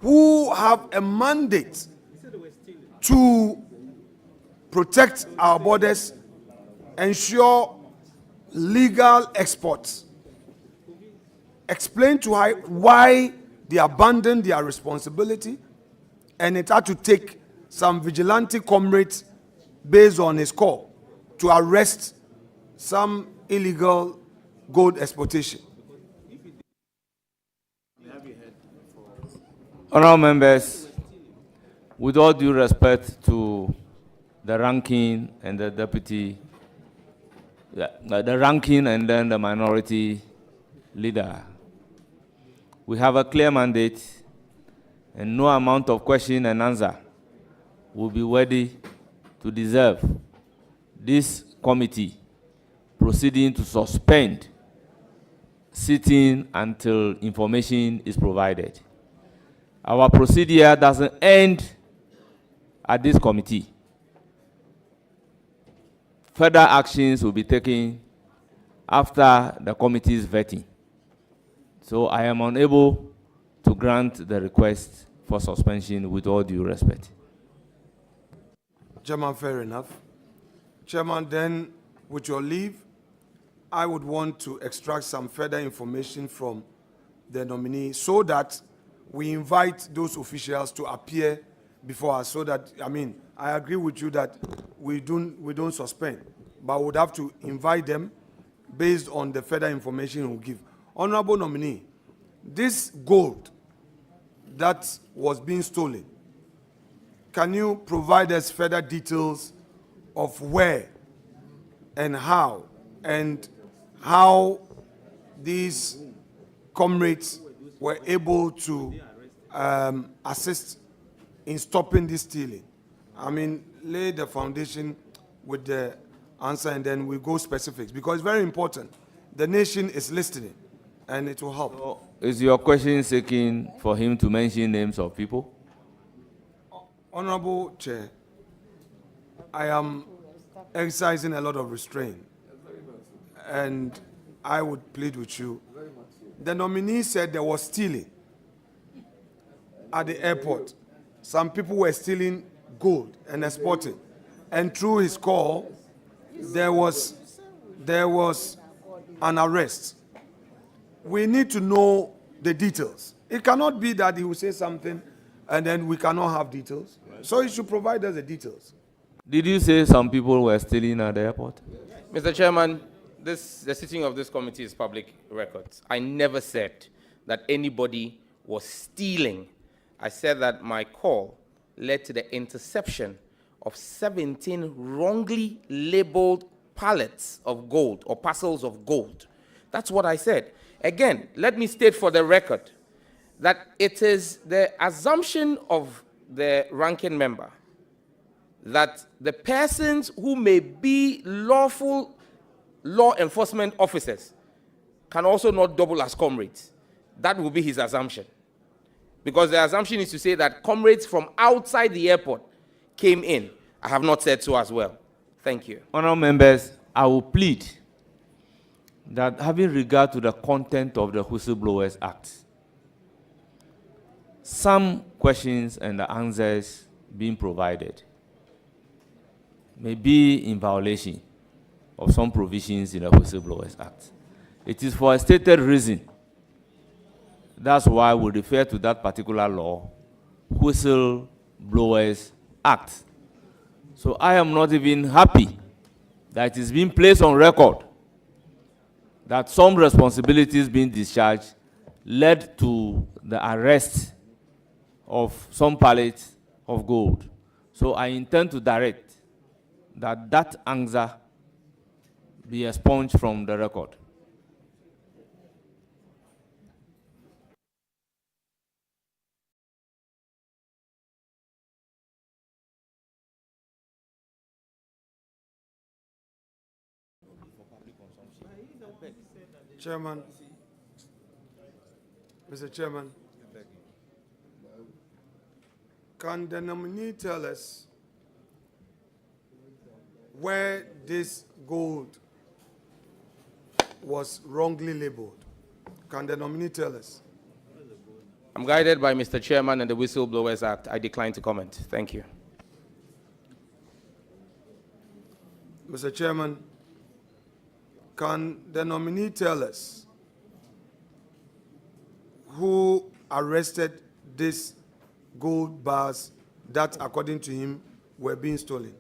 Speaker 16: who have a mandate to protect our borders, ensure legal exports. Explain to why they abandoned their responsibility, and it had to take some vigilante comrades based on his call to arrest some illegal gold exportation.
Speaker 8: Honourable members, with all due respect to the ranking and the deputy, the ranking and then the minority leader, we have a clear mandate, and no amount of question and answer will be worthy to deserve this committee proceeding to suspend sitting until information is provided. Our procedure doesn't end at this committee. Further actions will be taken after the committee's vetting. So I am unable to grant the request for suspension with all due respect.
Speaker 16: Chairman, fair enough. Chairman, then, with your leave, I would want to extract some further information from the nominee so that we invite those officials to appear before us so that, I agree with you that we don't suspend, but we would have to invite them based on the further information we'll give. Honorable nominee, this gold that was being stolen, can you provide us further details of where and how these comrades were able to assist in stopping this stealing? Lay the foundation with the answer and then we go specifics, because it's very important. The nation is listening and it will help.
Speaker 8: So, is your question seeking for him to mention names of people?
Speaker 16: Honorable Chair, I am exercising a lot of restraint, and I would plead with you. The nominee said there was stealing at the airport. Some people were stealing gold and exporting, and through his call, there was an arrest. We need to know the details. It cannot be that he will say something and then we cannot have details. So he should provide us the details.
Speaker 8: Did you say some people were stealing at the airport?
Speaker 1: Mr. Chairman, the sitting of this committee is public records. I never said that anybody was stealing. I said that my call led to the interception of 17 wrongly labeled pallets of gold or parcels of gold. That's what I said. Again, let me state for the record that it is the assumption of the ranking member that the persons who may be lawful law enforcement officers can also not double as comrades. That will be his assumption. Because the assumption is to say that comrades from outside the airport came in. I have not said so as well. Thank you.
Speaker 8: Honourable members, I will plead that having regard to the content of the Whistleblowers Act, some questions and the answers being provided may be in violation of some provisions in the Whistleblowers Act. It is for a stated reason That's why we refer to that particular law, Whistleblowers Act. So I am not even happy that it is being placed on record that some responsibilities being discharged led to the arrest of some pallets of gold. So I intend to direct that that answer be expunged from the record.
Speaker 16: Chairman, Mr. Chairman, can the nominee tell us where this gold was wrongly labeled? Can the nominee tell us?
Speaker 1: I'm guided by Mr. Chairman and the Whistleblowers Act. I decline to comment. Thank you.
Speaker 16: Mr. Chairman, can the nominee tell us who arrested these gold bars that, according to him, were being stolen?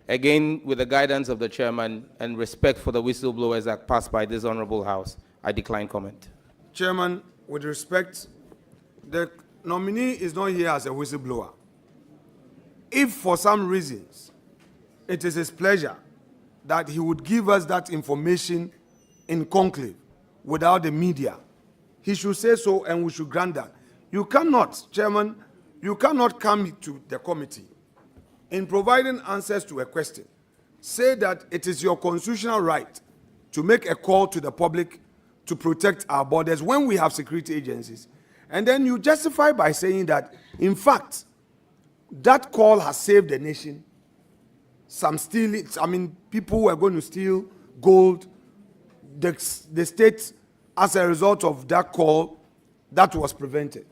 Speaker 1: Again, with the guidance of the chairman and respect for the Whistleblowers Act passed by this honorable house, I decline comment.
Speaker 16: Chairman, with respect, the nominee is not here as a whistleblower. If for some reasons it is his pleasure that he would give us that information in conclave without the media, he should say so and we should grant that. You cannot, Chairman, you cannot come to the committee in providing answers to a question, say that it is your constitutional right to make a call to the public to protect our borders when we have security agencies, and then you justify by saying that, in fact, that call has saved the nation. Some stealing, I mean, people were going to steal gold. The state, as a result of that call, that was prevented.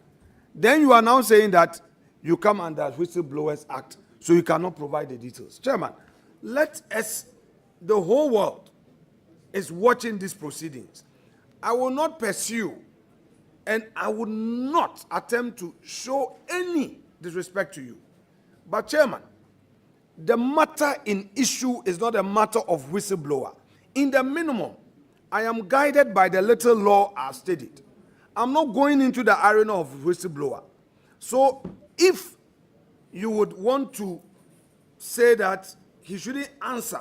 Speaker 16: Then you are now saying that you come under Whistleblowers Act, so you cannot provide the details. Chairman, let us, the whole world is watching these proceedings. I will not pursue and I will not attempt to show any disrespect to you. But Chairman, the matter in issue is not a matter of whistleblower. In the minimum, I am guided by the little law I've studied. I'm not going into the arena of whistleblower. So if you would want to say that he shouldn't answer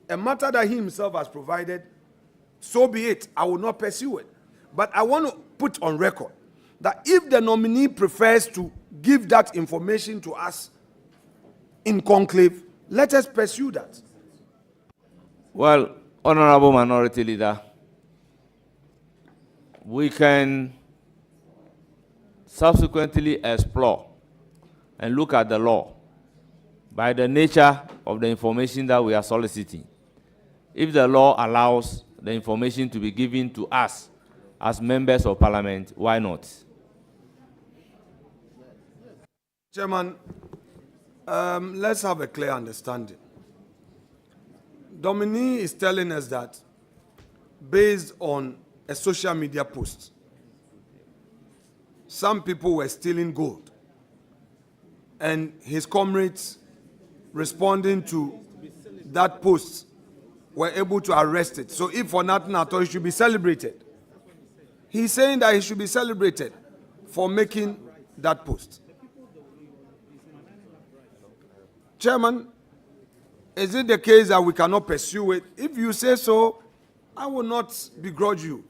Speaker 16: a matter that he himself has provided, so be it. I will not pursue it. But I want to put on record that if the nominee prefers to give that information to us in conclave, let us pursue that.
Speaker 8: Well, Honorable Minority Leader, we can subsequently explore and look at the law by the nature of the information that we are soliciting. If the law allows the information to be given to us as members of parliament, why not?
Speaker 16: Chairman, let's have a clear understanding. Dominique is telling us that based on a social media post, some people were stealing gold, and his comrades responding to that post were able to arrest it. So if for nothing at all, he should be celebrated. He's saying that he should be celebrated for making that post. Chairman, is it the case that we cannot pursue it? If you say so, I will not begrudge you.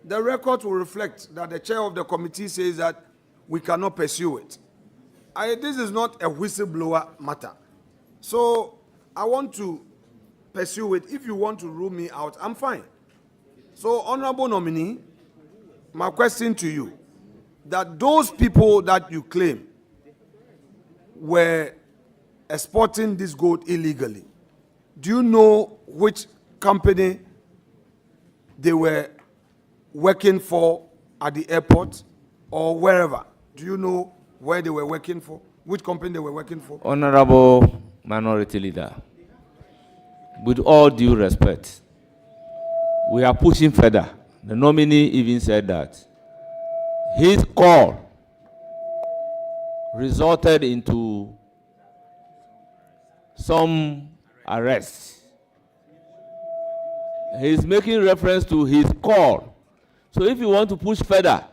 Speaker 16: The record will reflect that the chair of the committee says that we cannot pursue it. This is not a whistleblower matter. So I want to pursue it. If you want to rule me out, I'm fine. So, honorable nominee, my question to you, that those people that you claim were exporting this gold illegally, do you know which company they were working for at the airport or wherever? Do you know where they were working for? Which company they were working for?
Speaker 8: Honorable Minority Leader, with all due respect, we are pushing further. The nominee even said that his call resulted into some arrests. He's making reference to his call. So if you want to push further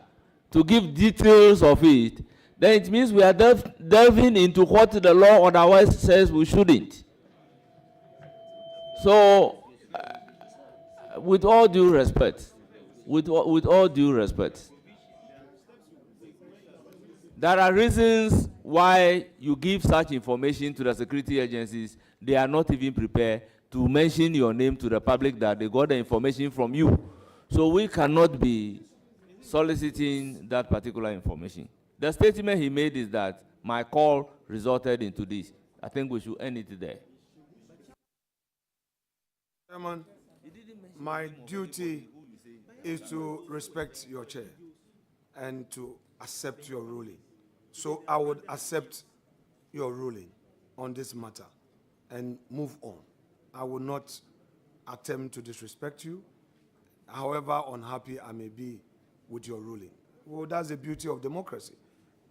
Speaker 8: to give details of it, then it means we are delving into what the law otherwise says we shouldn't. So, with all due respect, with all due respect, there are reasons why you give such information to the security agencies. They are not even prepared to mention your name to the public that they got the information from you. So we cannot be soliciting that particular information. The statement he made is that my call resulted into this. I think we should end it there.
Speaker 16: Chairman, my duty is to respect your chair and to accept your ruling. So I would accept your ruling on this matter and move on. I will not attempt to disrespect you, however unhappy I may be with your ruling. Well, that's the beauty of democracy.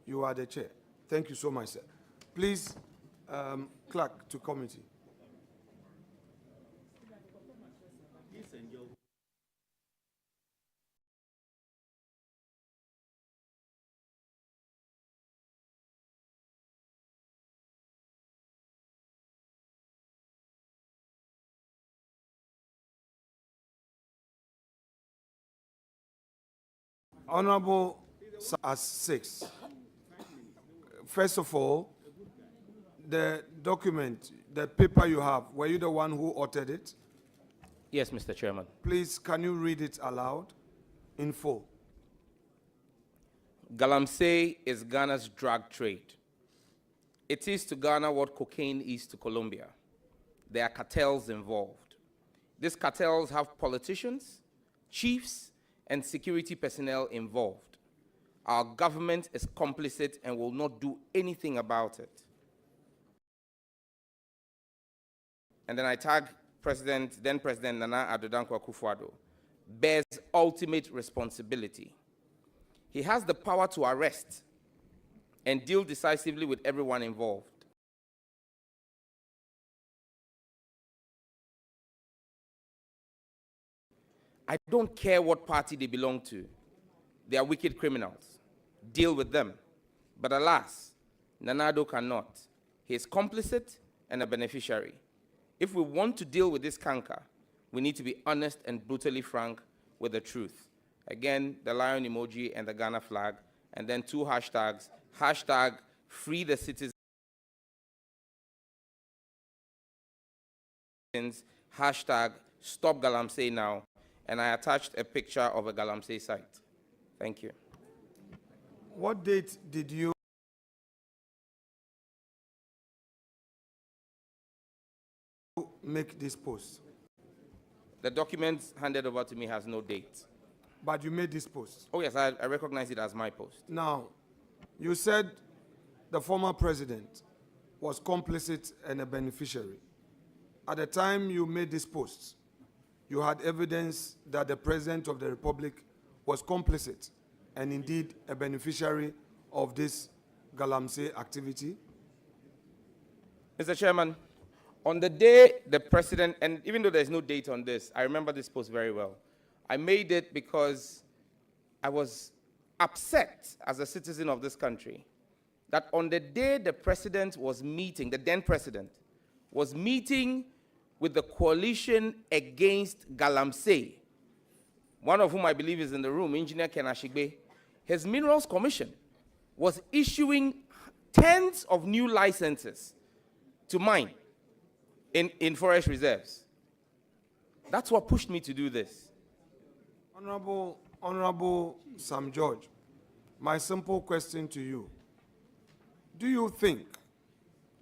Speaker 16: You are the chair. Thank you so much, sir. Please, clerk to committee. Honorable, as 6. First of all, the document, the paper you have, were you the one who authored it?
Speaker 1: Yes, Mr. Chairman.
Speaker 16: Please, can you read it aloud in full?
Speaker 1: Galamsey is Ghana's drug trade. It is to Ghana what cocaine is to Colombia. There are cartels involved. These cartels have politicians, chiefs, and security personnel involved. Our government is complicit and will not do anything about it. And then I tag then President Nana Addo Dankwa Akufo-Addo, bears ultimate responsibility. He has the power to arrest and deal decisively with everyone involved. I don't care what party they belong to. They are wicked criminals. Deal with them. But alas, Nana Addo cannot. He is complicit and a beneficiary. If we want to deal with this canker, we need to be honest and brutally frank with the truth. Again, the lion emoji and the Ghana flag, and then 2 hashtags. Hashtag free the citizens. Hashtag stop Galamsey now. And I attached a picture of a Galamsey site. Thank you.
Speaker 16: What date did you make this post?
Speaker 1: The document handed over to me has no date.
Speaker 16: But you made this post?
Speaker 1: Oh yes, I recognize it as my post.
Speaker 16: Now, you said the former president was complicit and a beneficiary. At the time you made this post, you had evidence that the President of the Republic was complicit and indeed a beneficiary of this Galamsey activity?
Speaker 1: Mr. Chairman, on the day the President, and even though there's no date on this, I remember this post very well. I made it because I was upset as a citizen of this country that on the day the President was meeting, the then President, was meeting with the coalition against Galamsey, one of whom I believe is in the room, Engineer Ken Ashigbe, his Minerals Commission was issuing tens of new licenses to mine in forest reserves. That's what pushed me to do this.
Speaker 16: Honorable Sam George, my simple question to you, do you think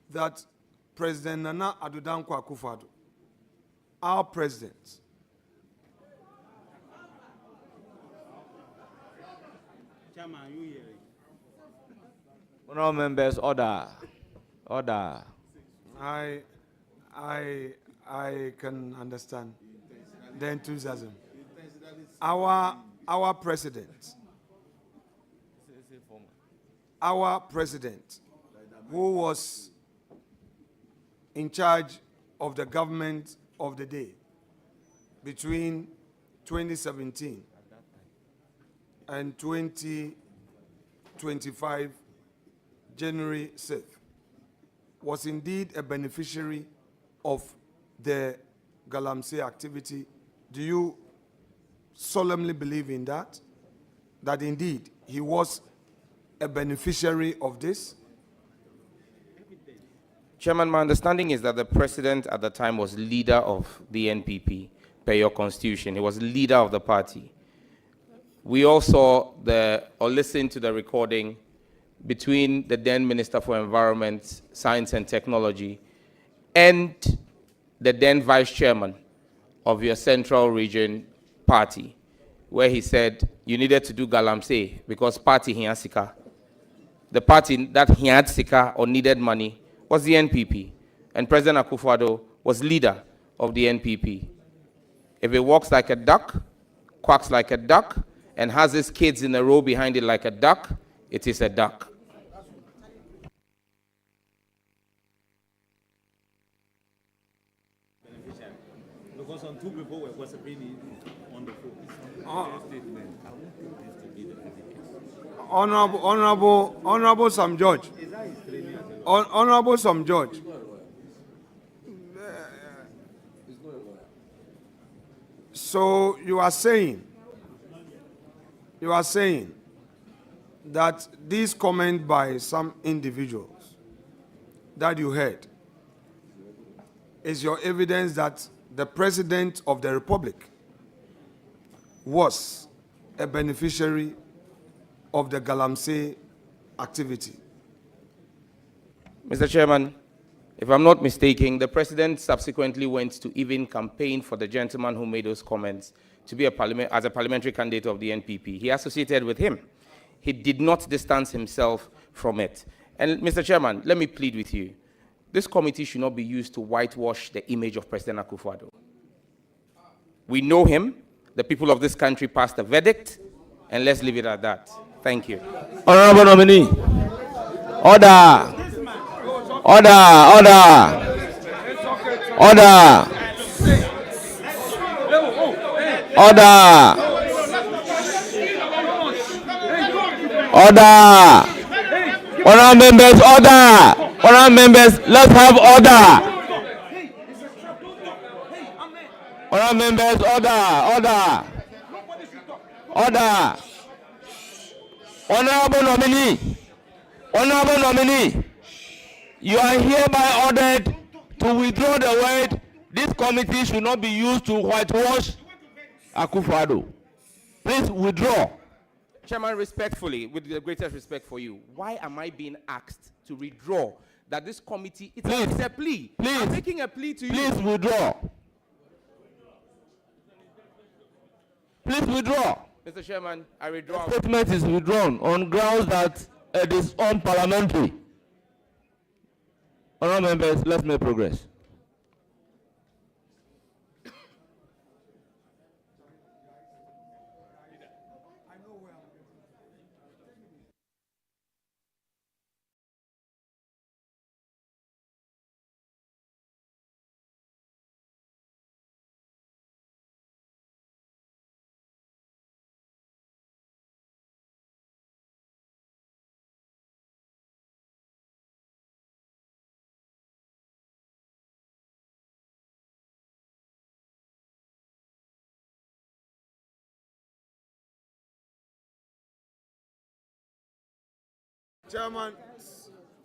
Speaker 16: that President Nana Addo Dankwa Akufo-Addo, our president,
Speaker 2: Chairman, you hearing?
Speaker 8: Honourable members, order.
Speaker 16: I can understand the enthusiasm. Our president our president, who was in charge of the government of the day between 2017 and 2025, January 6th, was indeed a beneficiary of the Galamsey activity. Do you solemnly believe in that? That indeed he was a beneficiary of this?
Speaker 1: Chairman, my understanding is that the president at the time was leader of the NPP, per your constitution. He was leader of the party. We all saw or listened to the recording between the then Minister for Environment, Science and Technology and the then Vice Chairman of your Central Region party, where he said you needed to do Galamsey because party had sika. The party that he had sika or needed money was the NPP, and President Akufo-Addo was leader of the NPP. If it walks like a duck, quacks like a duck, and has his kids in a row behind it like a duck, it is a duck.
Speaker 9: Because some two people were possibly on the phone.
Speaker 16: Honorable Sam George. Honorable Sam George. So you are saying that this comment by some individuals that you heard is your evidence that the President of the Republic was a beneficiary of the Galamsey activity?
Speaker 1: Mr. Chairman, if I'm not mistaken, the President subsequently went to even campaign for the gentleman who made those comments to be as a parliamentary candidate of the NPP. He associated with him. He did not distance himself from it. And Mr. Chairman, let me plead with you. This committee should not be used to whitewash the image of President Akufo-Addo. We know him. The people of this country passed a verdict, and let's leave it at that. Thank you.
Speaker 8: Honorable nominee. Order. Order. Order. Order. Order. Order. Honorable members, order. Honorable members, let's have order. Honorable members, order. Order. Order. Honorable nominee. Honorable nominee. You are hereby ordered to withdraw the word. This committee should not be used to whitewash Akufo-Addo. Please withdraw.
Speaker 1: Chairman, respectfully, with the greatest respect for you, why am I being asked to withdraw that this committee, it's a plea.
Speaker 8: Please.
Speaker 1: I'm making a plea to you.
Speaker 8: Please withdraw. Please withdraw.
Speaker 1: Mr. Chairman, I withdraw.
Speaker 8: The statement is withdrawn on grounds that it is unparliamentary. Honourable members, let's make progress.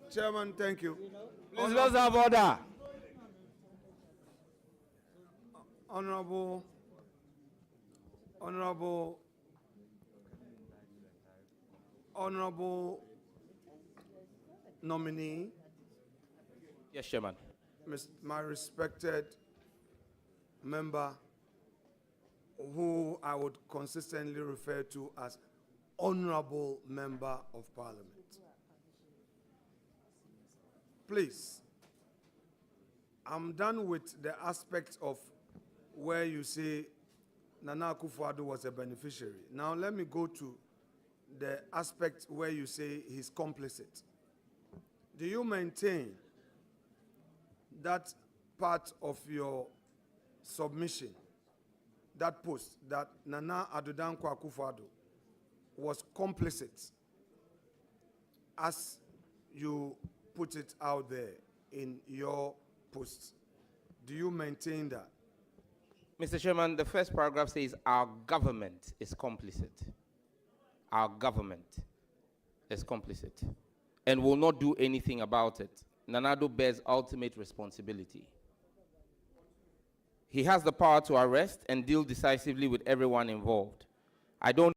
Speaker 16: Chairman, thank you.
Speaker 8: Please, let's have order.
Speaker 16: Honorable nominee.
Speaker 1: Yes, Chairman.
Speaker 16: My respected member, who I would consistently refer to as Honorable Member of Parliament. Please, I'm done with the aspect of where you say Nana Akufo-Addo was a beneficiary. Now let me go to the aspect where you say he's complicit. Do you maintain that part of your submission, that post, that Nana Addo Dankwa Akufo-Addo was complicit, as you put it out there in your post? Do you maintain that?
Speaker 1: Mr. Chairman, the first paragraph says our government is complicit. Our government is complicit and will not do anything about it. Nana Addo bears ultimate responsibility. He has the power to arrest and deal decisively with everyone involved. I don't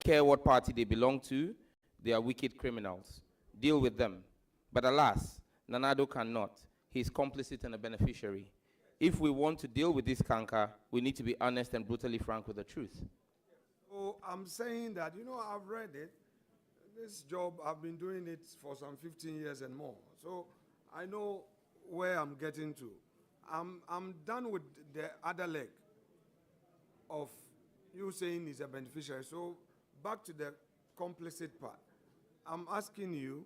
Speaker 1: care what party they belong to. They are wicked criminals. Deal with them. But alas, Nana Addo cannot. He is complicit and a beneficiary. If we want to deal with this canker, we need to be honest and brutally frank with the truth.
Speaker 16: So I'm saying that, you know, I've read it. This job, I've been doing it for some 15 years and more. So I know where I'm getting to. I'm done with the other leg of you saying he's a beneficiary. So back to the complicit part. I'm asking you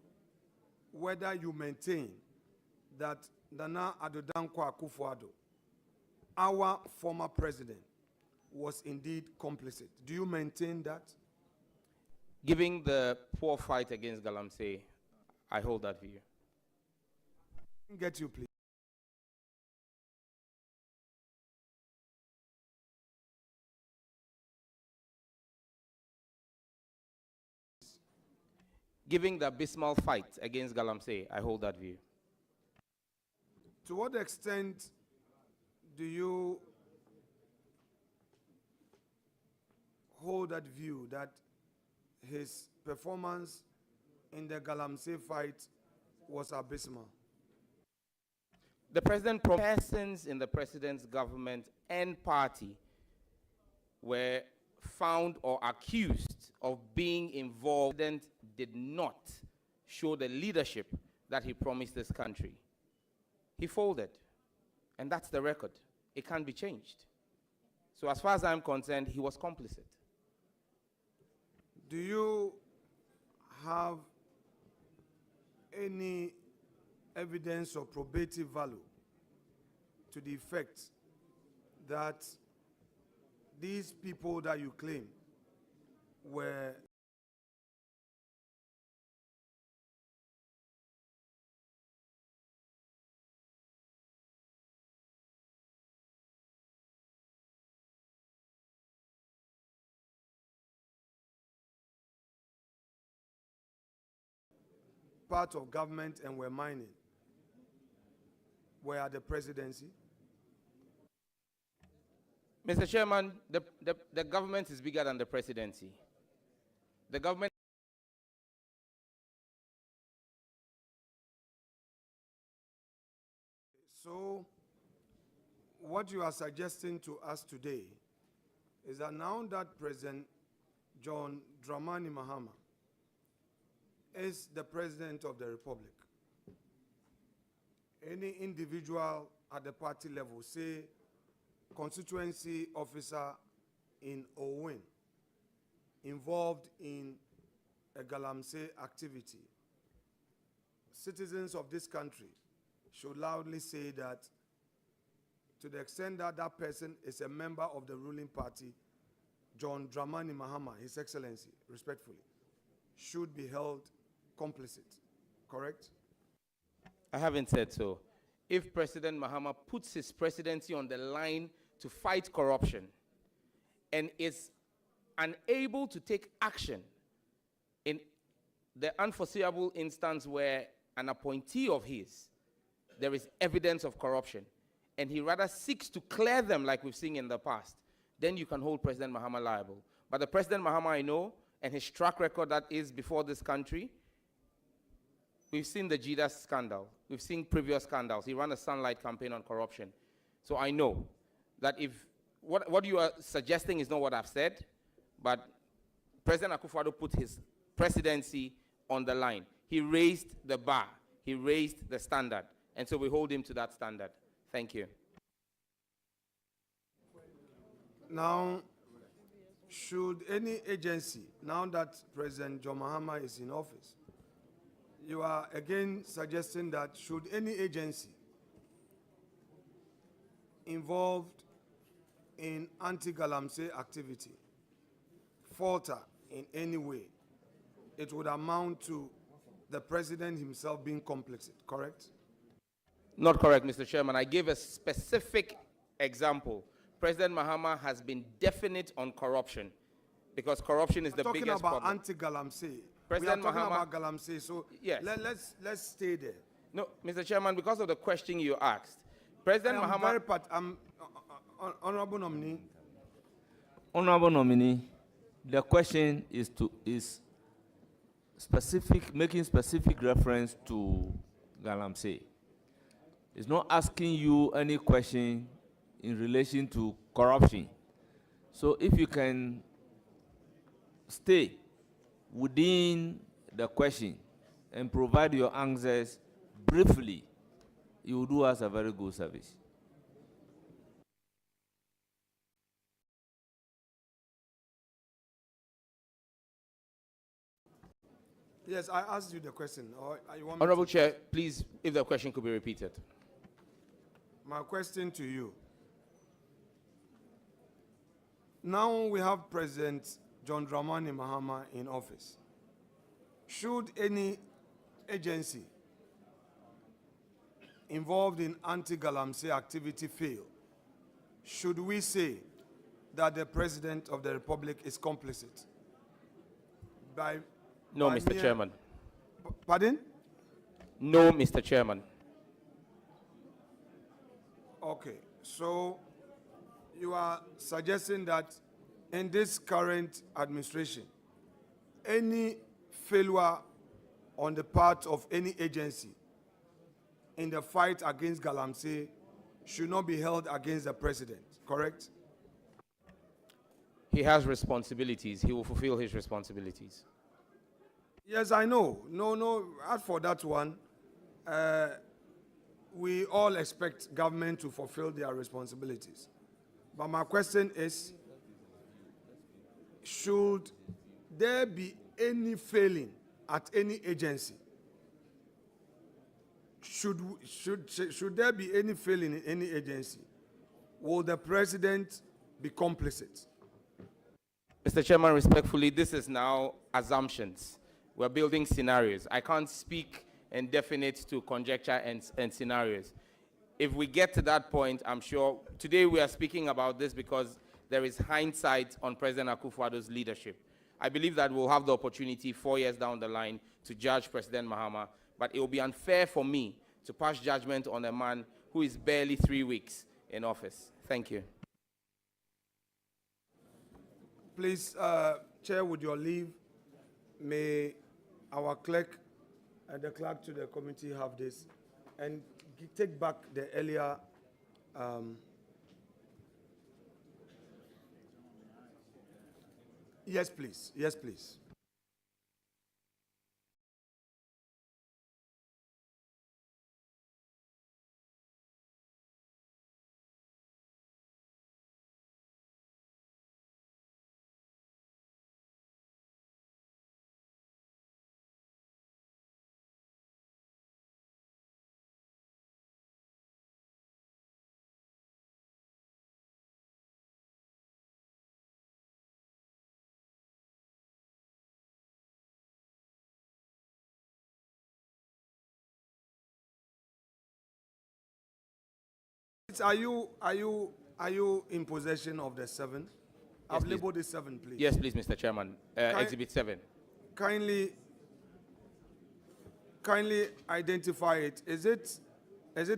Speaker 16: whether you maintain that Nana Addo Dankwa Akufo-Addo, our former president, was indeed complicit. Do you maintain that?
Speaker 1: Given the poor fight against Galamsey, I hold that view.
Speaker 16: Get you, please.
Speaker 1: Given the abysmal fight against Galamsey, I hold that view.
Speaker 16: To what extent do you hold that view that his performance in the Galamsey fight was abysmal?
Speaker 1: The president, persons in the president's government and party were found or accused of being involved. The president did not show the leadership that he promised this country. He folded, and that's the record. It can't be changed. So as far as I'm concerned, he was complicit.
Speaker 16: Do you have any evidence of probative value to the effect that these people that you claim were part of government and were mining, were at the presidency?
Speaker 1: Mr. Chairman, the government is bigger than the presidency. The government.
Speaker 16: So, what you are suggesting to us today is that now that President John Dramani Mahama is the President of the Republic, any individual at the party level, say constituency officer in Owen, involved in a Galamsey activity, citizens of this country should loudly say that to the extent that that person is a member of the ruling party, John Dramani Mahama, His Excellency, respectfully, should be held complicit, correct?
Speaker 1: I haven't said so. If President Mahama puts his presidency on the line to fight corruption and is unable to take action in the unforeseeable instance where an appointee of his, there is evidence of corruption, and he rather seeks to clear them like we've seen in the past, then you can hold President Mahama liable. But the President Mahama I know, and his track record that is before this country, we've seen the JIDAS scandal. We've seen previous scandals. He ran a Sunlight campaign on corruption. So I know that if what you are suggesting is not what I've said, but President Akufo-Addo put his presidency on the line. He raised the bar. He raised the standard. And so we hold him to that standard. Thank you.
Speaker 16: Now, should any agency, now that President John Mahama is in office, you are again suggesting that should any agency involved in anti-Galamsey activity falter in any way, it would amount to the president himself being complicit, correct?
Speaker 1: Not correct, Mr. Chairman. I gave a specific example. President Mahama has been definite on corruption because corruption is the biggest problem.
Speaker 16: Talking about anti-Galamsey. We are
Speaker 1: President
Speaker 16: talking
Speaker 1: Mahama,
Speaker 16: about Galamsey, so
Speaker 1: yes.
Speaker 16: let's stay there.
Speaker 1: No, Mr. Chairman, because of the question you asked, President Mahama...
Speaker 16: Honorable nominee.
Speaker 8: Honorable nominee, the question is specific, making specific reference to Galamsey. It's not asking you any question in relation to corruption. So if you can stay within the question and provide your answers briefly, you will do us a very good service.
Speaker 16: Yes, I asked you the question. Or you want me
Speaker 1: Honorable Chair, please, if the question could be repeated.
Speaker 16: My question to you. Now we have President John Dramani Mahama in office. Should any agency involved in anti-Galamsey activity fail, should we say that the President of the Republic is complicit?
Speaker 1: No, Mr. Chairman.
Speaker 16: Pardon?
Speaker 1: No, Mr. Chairman.
Speaker 16: Okay, so you are suggesting that in this current administration, any failure on the part of any agency in the fight against Galamsey should not be held against the president, correct?
Speaker 1: He has responsibilities. He will fulfill his responsibilities.
Speaker 16: Yes, I know. No, as for that one, we all expect government to fulfill their responsibilities. But my question is, should there be any failing at any agency? Should there be any failing in any agency? Will the president be complicit?
Speaker 1: Mr. Chairman, respectfully, this is now assumptions. We're building scenarios. I can't speak indefinite to conjecture and scenarios. If we get to that point, I'm sure, today we are speaking about this because there is hindsight on President Akufo-Addo's leadership. I believe that we'll have the opportunity 4 years down the line to judge President Mahama, but it will be unfair for me to pass judgment on a man who is barely 3 weeks in office. Thank you.
Speaker 16: Please, Chair, with your leave, may our clerk and the clerk to the committee have this and take back the earlier yes, please. Yes, please. Are you in possession of the 7? I've labeled the 7, please.
Speaker 1: Yes, please, Mr. Chairman. Exhibit 7.
Speaker 16: Kindly identify it. Is it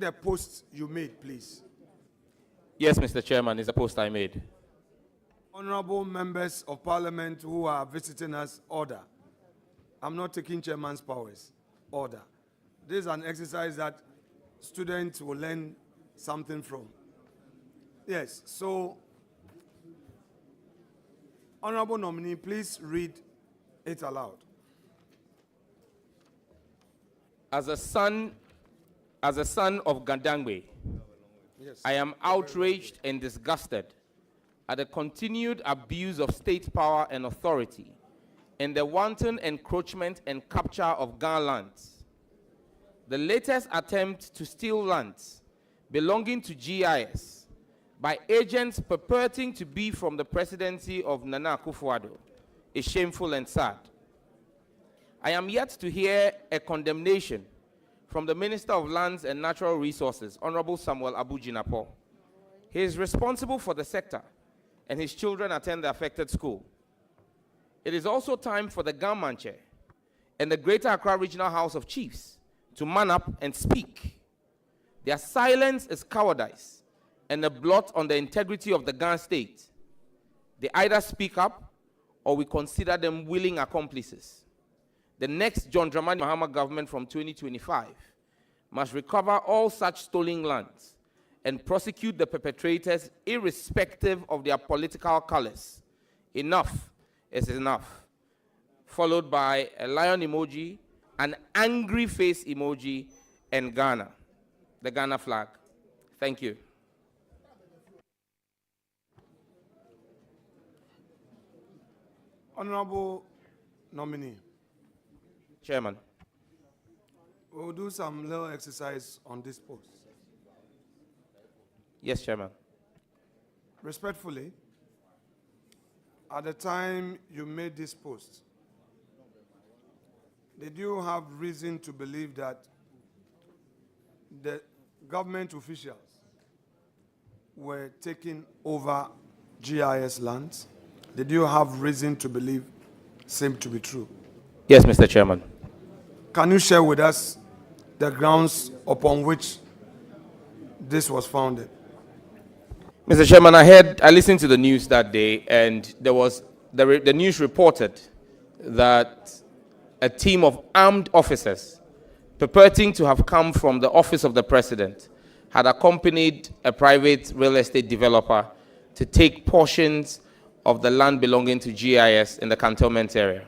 Speaker 16: a post you made, please?
Speaker 1: Yes, Mr. Chairman, it's a post I made.
Speaker 16: Honorable members of parliament who are visiting us, order. I'm not taking chairman's powers. Order. This is an exercise that students will learn something from. Yes, so, honorable nominee, please read it aloud.
Speaker 1: As a son of Gandangwe,
Speaker 16: Yes.
Speaker 1: I am outraged and disgusted at the continued abuse of state power and authority and the wanton encroachment and capture of Ghana lands. The latest attempt to steal lands belonging to GIS by agents purporting to be from the presidency of Nana Akufo-Addo is shameful and sad. I am yet to hear a condemnation from the Minister of Lands and Natural Resources, Honorable Samuel Abu Jinapor. He is responsible for the sector, and his children attend the affected school. It is also time for the Gamman Chair and the Greater Accra Regional House of Chiefs to man up and speak. Their silence is cowardice and a blot on the integrity of the Ghana state. They either speak up or we consider them willing accomplices. The next John Dramani Mahama government from 2025 must recover all such stolen lands and prosecute the perpetrators irrespective of their political colors. Enough is enough. Followed by a lion emoji, an angry face emoji, and Ghana, the Ghana flag. Thank you.
Speaker 16: Honorable nominee.
Speaker 1: Chairman.
Speaker 16: We'll do some little exercise on this post.
Speaker 1: Yes, Chairman.
Speaker 16: Respectfully, at the time you made this post, did you have reason to believe that the government officials were taking over GIS lands? Did you have reason to believe same to be true?
Speaker 1: Yes, Mr. Chairman.
Speaker 16: Can you share with us the grounds upon which this was founded?
Speaker 1: Mr. Chairman, I listened to the news that day, and there was the news reported that a team of armed officers purporting to have come from the office of the president had accompanied a private real estate developer to take portions of the land belonging to GIS in the cantonment area.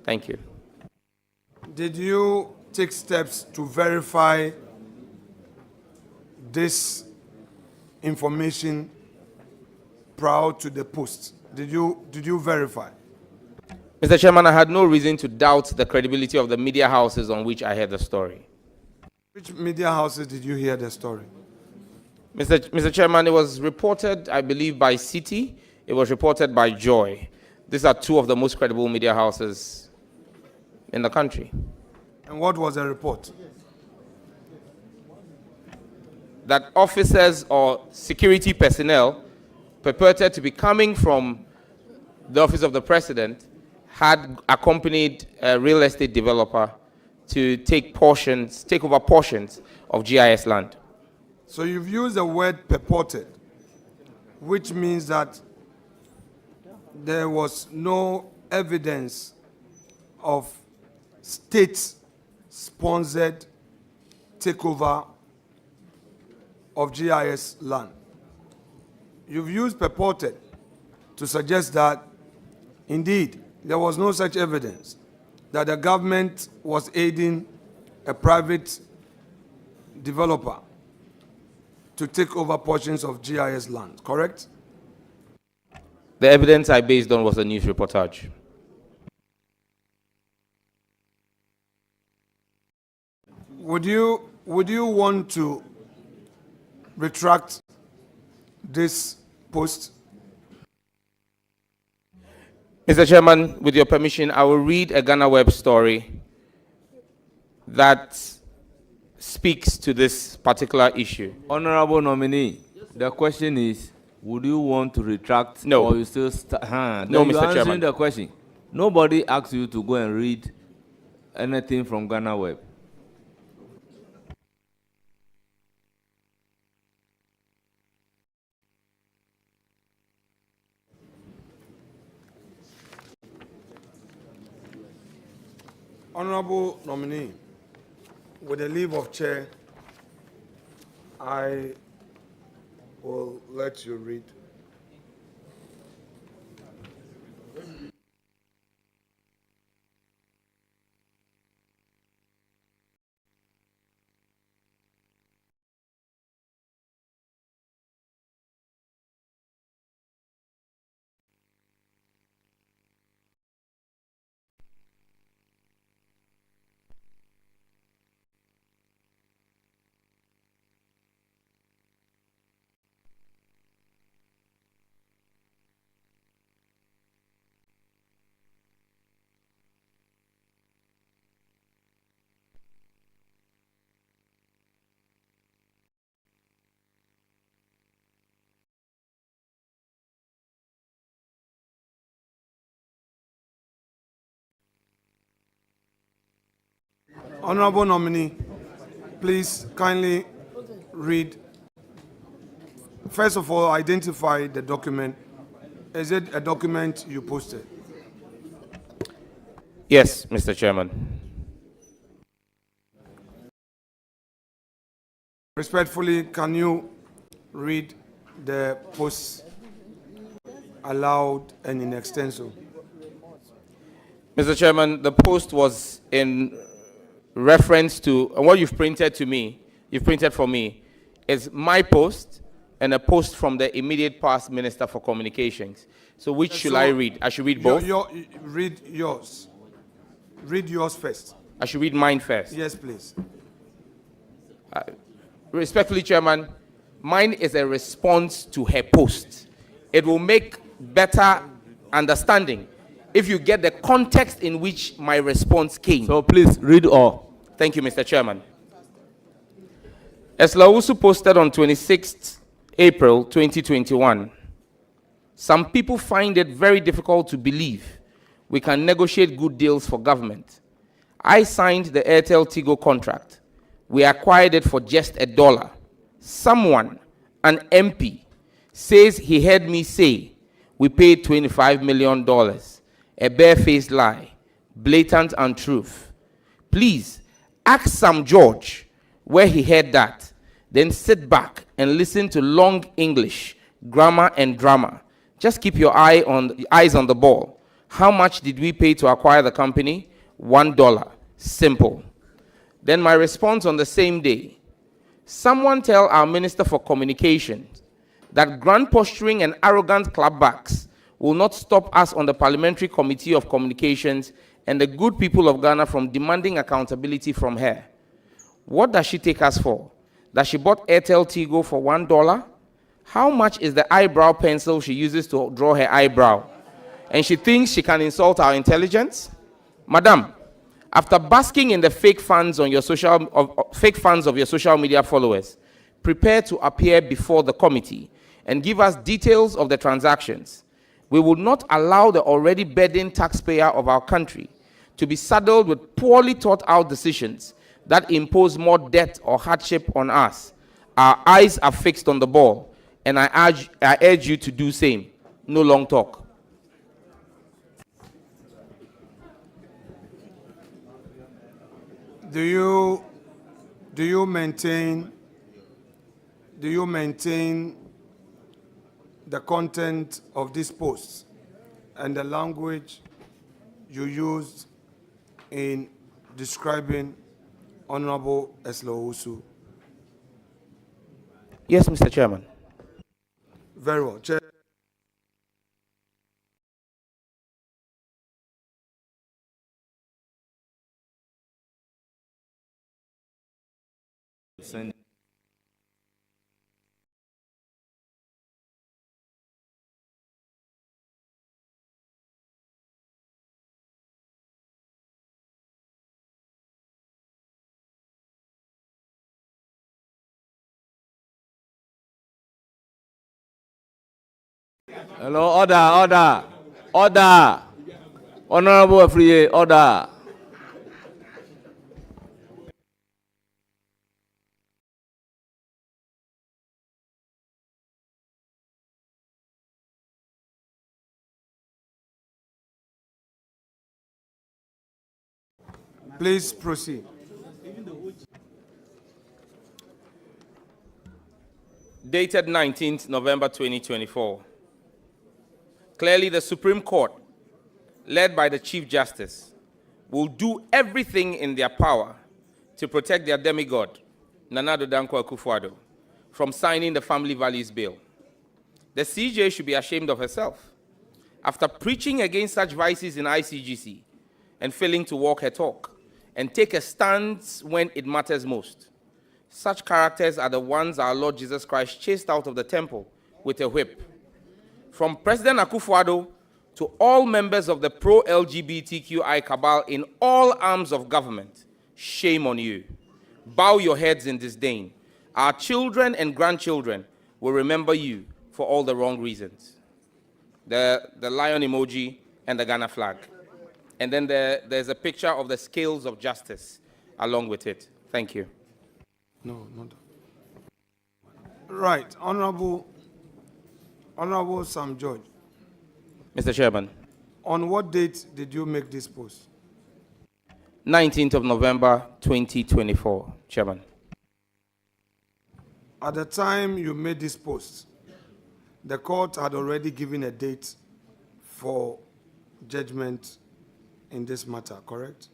Speaker 1: Thank you.
Speaker 16: Did you take steps to verify this information prior to the post? Did you verify?
Speaker 1: Mr. Chairman, I had no reason to doubt the credibility of the media houses on which I heard the story.
Speaker 16: Which media houses did you hear the story?
Speaker 1: Mr. Chairman, it was reported, I believe, by City. It was reported by Joy. These are two of the most credible media houses in the country.
Speaker 16: And what was the report?
Speaker 1: That officers or security personnel purported to be coming from the office of the president had accompanied a real estate developer to take over portions of GIS land.
Speaker 16: So you've used the word purported, which means that there was no evidence of state-sponsored takeover of GIS land. You've used purported to suggest that, indeed, there was no such evidence that the government was aiding a private developer to take over portions of GIS land, correct?
Speaker 1: The evidence I based on was a news reportage.
Speaker 16: Would you want to retract this post?
Speaker 1: Mr. Chairman, with your permission, I will read a Ghana Web story that speaks to this particular issue.
Speaker 8: Honorable nominee, the question is, would you want to retract?
Speaker 1: No.
Speaker 8: Or you still
Speaker 1: no, Mr.
Speaker 8: You're answering
Speaker 1: Chairman.
Speaker 8: the question. Nobody asked you to go and read anything from Ghana Web.
Speaker 16: Honorable nominee, with the leave of chair, I will let you read. Honorable nominee, please kindly read. First of all, identify the document. Is it a document you posted?
Speaker 1: Yes, Mr. Chairman.
Speaker 16: Respectfully, can you read the post aloud and in extenso?
Speaker 1: Mr. Chairman, the post was in reference to, and what you've printed for me, is my post and a post from the immediate past Minister for Communications. So which should I read? I should read both?
Speaker 16: Read yours. Read yours first.
Speaker 1: I should read mine first?
Speaker 16: Yes, please.
Speaker 1: Respectfully, Chairman, mine is a response to her post. It will make better understanding if you get the context in which my response came.
Speaker 8: So please read all.
Speaker 1: Thank you, Mr. Chairman. Eslawusu posted on 26th April 2021. Some people find it very difficult to believe we can negotiate good deals for government. I signed the Airtel Tigo contract. We acquired it for just $1. Someone, an MP, says he heard me say we paid $25 million. A barefaced lie, blatant untruth. Please, ask Sam George where he heard that. Then sit back and listen to long English, grammar and drama. Just keep your eyes on the ball. How much did we pay to acquire the company? $1. Simple. Then my response on the same day. Someone tell our Minister for Communications that grand posturing and arrogant clapbacks will not stop us on the Parliamentary Committee of Communications and the good people of Ghana from demanding accountability from her. What does she take us for? That she bought Airtel Tigo for $1? How much is the eyebrow pencil she uses to draw her eyebrow? And she thinks she can insult our intelligence? Madam, after basking in the fake funds of your social media followers, prepare to appear before the committee and give us details of the transactions. We will not allow the already burdened taxpayer of our country to be saddled with poorly thought out decisions that impose more debt or hardship on us. Our eyes are fixed on the ball, and I urge you to do same. No long talk.
Speaker 16: Do you maintain the content of this post and the language you used in describing Honorable Eslawusu?
Speaker 1: Yes, Mr. Chairman.
Speaker 16: Very well. Chair.
Speaker 8: Hello, order. Honorable Afriye, order.
Speaker 16: Please proceed.
Speaker 1: Dated 19th November 2024. Clearly, the Supreme Court, led by the Chief Justice, will do everything in their power to protect their demigod, Nana Addo Dankwa Akufo-Addo, from signing the Family Values Bill. The CJ should be ashamed of herself. After preaching against such vices in ICGC and failing to walk her talk and take a stance when it matters most, such characters are the ones our Lord Jesus Christ chased out of the temple with a whip. From President Akufo-Addo to all members of the pro-LGBTQI cabal in all arms of government, shame on you. Bow your heads in disdain. Our children and grandchildren will remember you for all the wrong reasons. The lion emoji and the Ghana flag. And then there's a picture of the scales of justice along with it. Thank you.
Speaker 16: No, not. Right, Honorable Sam George.
Speaker 1: Mr. Chairman,
Speaker 16: On what date did you make this post?
Speaker 1: 19th of November, 2024, Chairman.
Speaker 16: At the time you made this post, the court had already given a date for judgment in this matter, correct?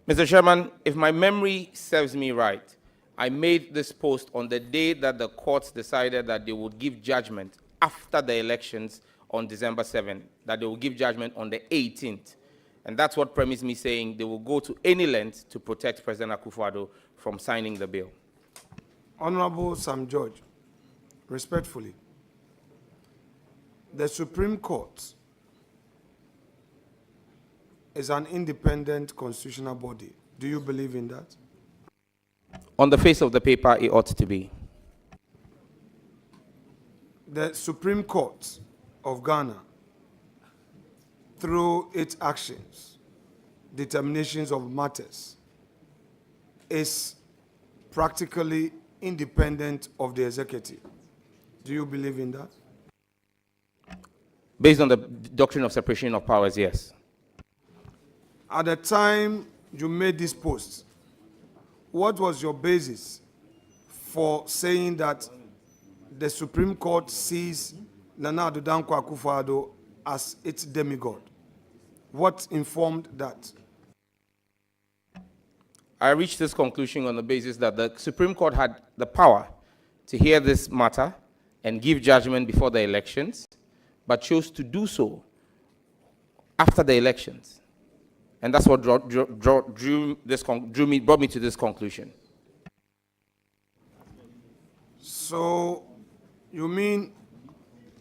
Speaker 1: Mr. Chairman, if my memory serves me right, I made this post on the day that the courts decided that they would give judgment after the elections on December 7th, that they will give judgment on the 18th. And that's what premised me saying they will go to any length to protect President Akufo-Addo from signing the bill.
Speaker 16: Honorable Sam George, respectfully, the Supreme Court is an independent constitutional body. Do you believe in that?
Speaker 1: On the face of the paper, it ought to be.
Speaker 16: The Supreme Court of Ghana, through its actions, determinations of matters, is practically independent of the executive. Do you believe in that?
Speaker 1: Based on the doctrine of separation of powers, yes.
Speaker 16: At the time you made this post, what was your basis for saying that the Supreme Court sees Nana Addo Dankwa Akufo-Addo as its demigod? What informed that?
Speaker 1: I reached this conclusion on the basis that the Supreme Court had the power to hear this matter and give judgment before the elections, but chose to do so after the elections. And that's what brought me to this conclusion.
Speaker 16: So, you mean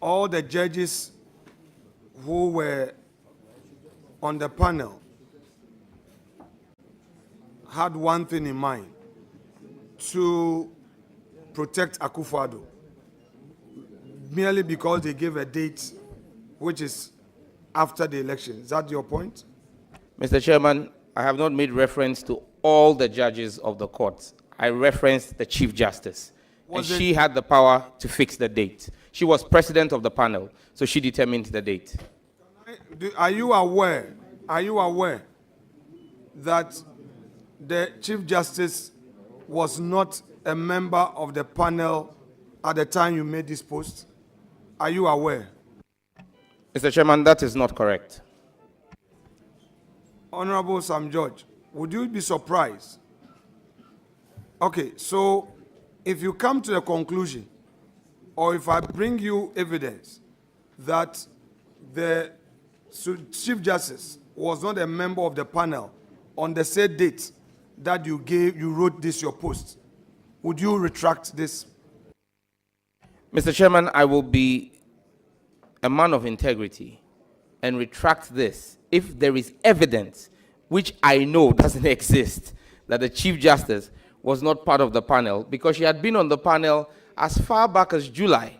Speaker 16: all the judges who were on the panel had one thing in mind, to protect Akufo-Addo, merely because they gave a date which is after the election. Is that your point?
Speaker 1: Mr. Chairman, I have not made reference to all the judges of the court. I referenced the Chief Justice. And she had the power to fix the date. She was president of the panel, so she determined the date.
Speaker 16: Are you aware that the Chief Justice was not a member of the panel at the time you made this post? Are you aware?
Speaker 1: Mr. Chairman, that is not correct.
Speaker 16: Honorable Sam George, would you be surprised? Okay, so if you come to the conclusion, or if I bring you evidence that the Chief Justice was not a member of the panel on the said date that you wrote this your post, would you retract this?
Speaker 1: Mr. Chairman, I will be a man of integrity and retract this if there is evidence, which I know doesn't exist, that the Chief Justice was not part of the panel, because she had been on the panel as far back as July.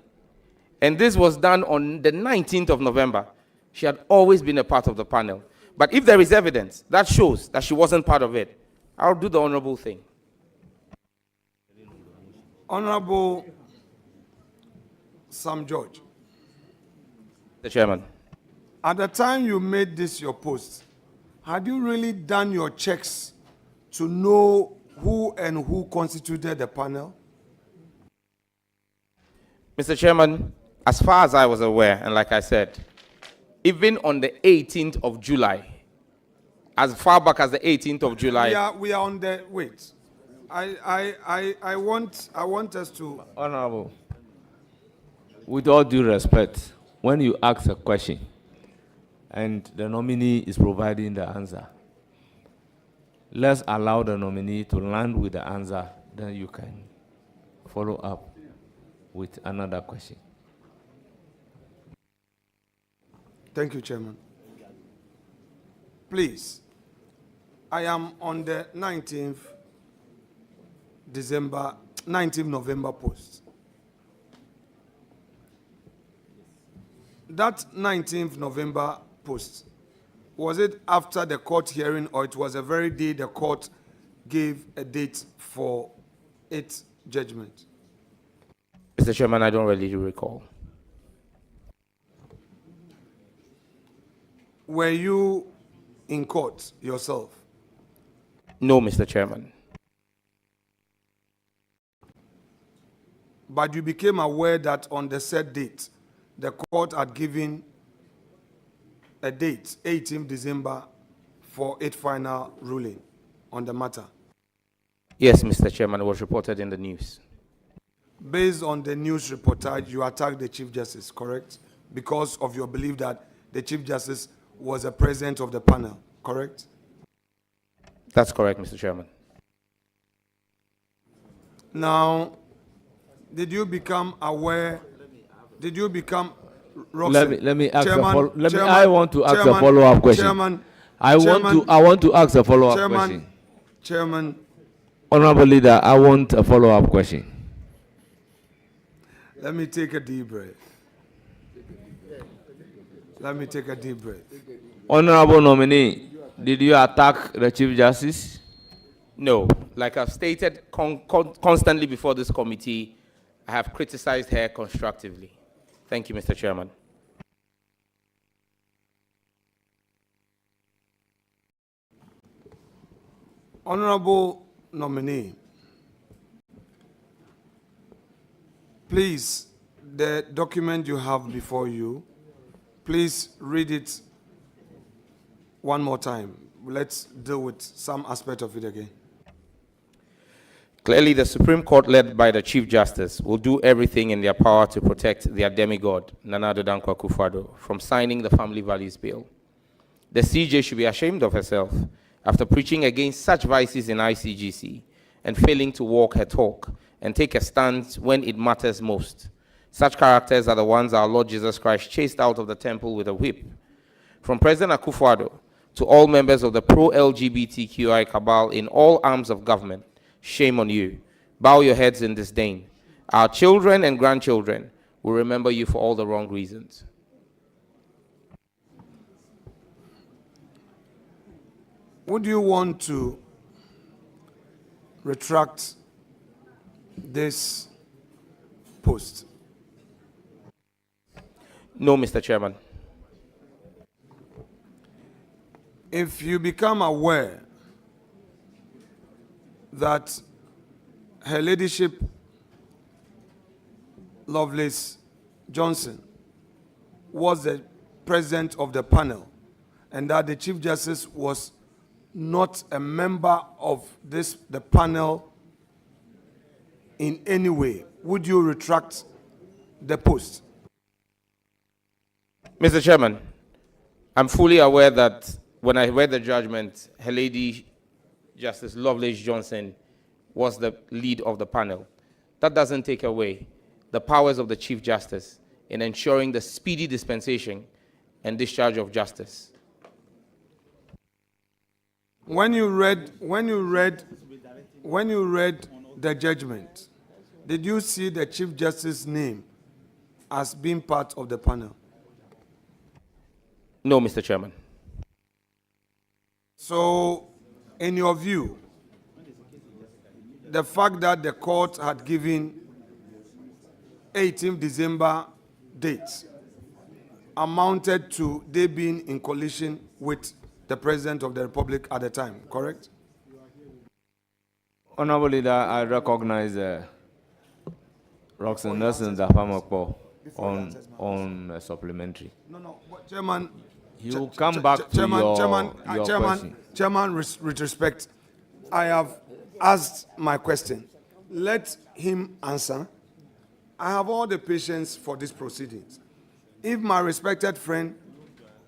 Speaker 1: And this was done on the 19th of November. She had always been a part of the panel. But if there is evidence that shows that she wasn't part of it, I'll do the honorable thing.
Speaker 16: Honorable Sam George.
Speaker 1: The Chairman.
Speaker 16: At the time you made this your post, had you really done your checks to know who and who constituted the panel?
Speaker 1: Mr. Chairman, as far as I was aware, and like I said, even on the 18th of July, as far back as the 18th of July.
Speaker 16: We are on the, wait. I want us to.
Speaker 8: Honorable, with all due respect, when you ask a question and the nominee is providing the answer, let's allow the nominee to land with the answer, then you can follow up with another question.
Speaker 16: Thank you, Chairman. Please, I am on the 19th November post. That 19th November post Was it after the court hearing, or it was the very day the court gave a date for its judgment?
Speaker 1: Mr. Chairman, I don't really recall.
Speaker 16: Were you in court yourself?
Speaker 1: No, Mr. Chairman.
Speaker 16: But you became aware that on the said date, the court had given a date, 18th December, for its final ruling on the matter.
Speaker 1: Yes, Mr. Chairman, it was reported in the news.
Speaker 16: Based on the news reportage, you attacked the Chief Justice, correct? Because of your belief that the Chief Justice was a president of the panel, correct?
Speaker 1: That's correct, Mr. Chairman.
Speaker 16: Now, did you become aware? Did you become?
Speaker 8: Let me ask
Speaker 16: Chairman,
Speaker 8: I want to ask a follow-up question.
Speaker 16: Chairman,
Speaker 8: I want to ask a follow-up
Speaker 16: Chairman,
Speaker 8: question.
Speaker 16: Chairman.
Speaker 8: Honorable Leader, I want a follow-up question.
Speaker 16: Let me take a deep breath. Let me take a deep breath.
Speaker 8: Honorable nominee, did you attack the Chief Justice?
Speaker 1: No. Like I've stated constantly before this committee, I have criticized her constructively. Thank you, Mr. Chairman.
Speaker 16: Honorable nominee, please, the document you have before you, please read it one more time. Let's deal with some aspect of it again.
Speaker 1: Clearly, the Supreme Court, led by the Chief Justice, will do everything in their power to protect their demigod, Nana Addo Dankwa Akufo-Addo, from signing the Family Values Bill. The CJ should be ashamed of herself after preaching against such vices in ICGC and failing to walk her talk and take a stand when it matters most. Such characters are the ones our Lord Jesus Christ chased out of the temple with a whip. From President Akufo-Addo to all members of the pro-LGBTQI cabal in all arms of government, shame on you. Bow your heads in disdain. Our children and grandchildren will remember you for all the wrong reasons.
Speaker 16: Would you want to retract this post?
Speaker 1: No, Mr. Chairman.
Speaker 16: If you become aware that Her Ladyship Lovelace Johnson was the president of the panel and that the Chief Justice was not a member of the panel in any way, would you retract the post?
Speaker 1: Mr. Chairman, I'm fully aware that when I read the judgment, Her Lady Justice Lovelace Johnson was the lead of the panel. That doesn't take away the powers of the Chief Justice in ensuring the speedy dispensation and discharge of justice.
Speaker 16: When you read the judgment, did you see the Chief Justice's name as being part of the panel?
Speaker 1: No, Mr. Chairman.
Speaker 16: So, in your view, the fact that the court had given 18th December date amounted to they being in collision with the President of the Republic at the time, correct?
Speaker 8: Honorable Leader, I recognize Roxanne Nelson Dapamakpo on supplementary.
Speaker 16: No, Chairman.
Speaker 8: You will come back to your question.
Speaker 16: Chairman, with respect, I have asked my question. Let him answer. I have all the patience for these proceedings. If my respected friend,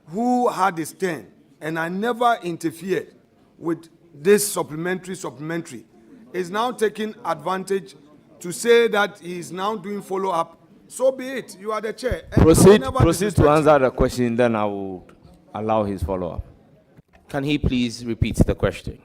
Speaker 16: who had his turn, and I never interfered with this supplementary, is now taking advantage to say that he is now doing follow-up, so be it. You are the chair.
Speaker 8: Proceed to answer the question, then I will allow his follow-up.
Speaker 1: Can he please repeat the question?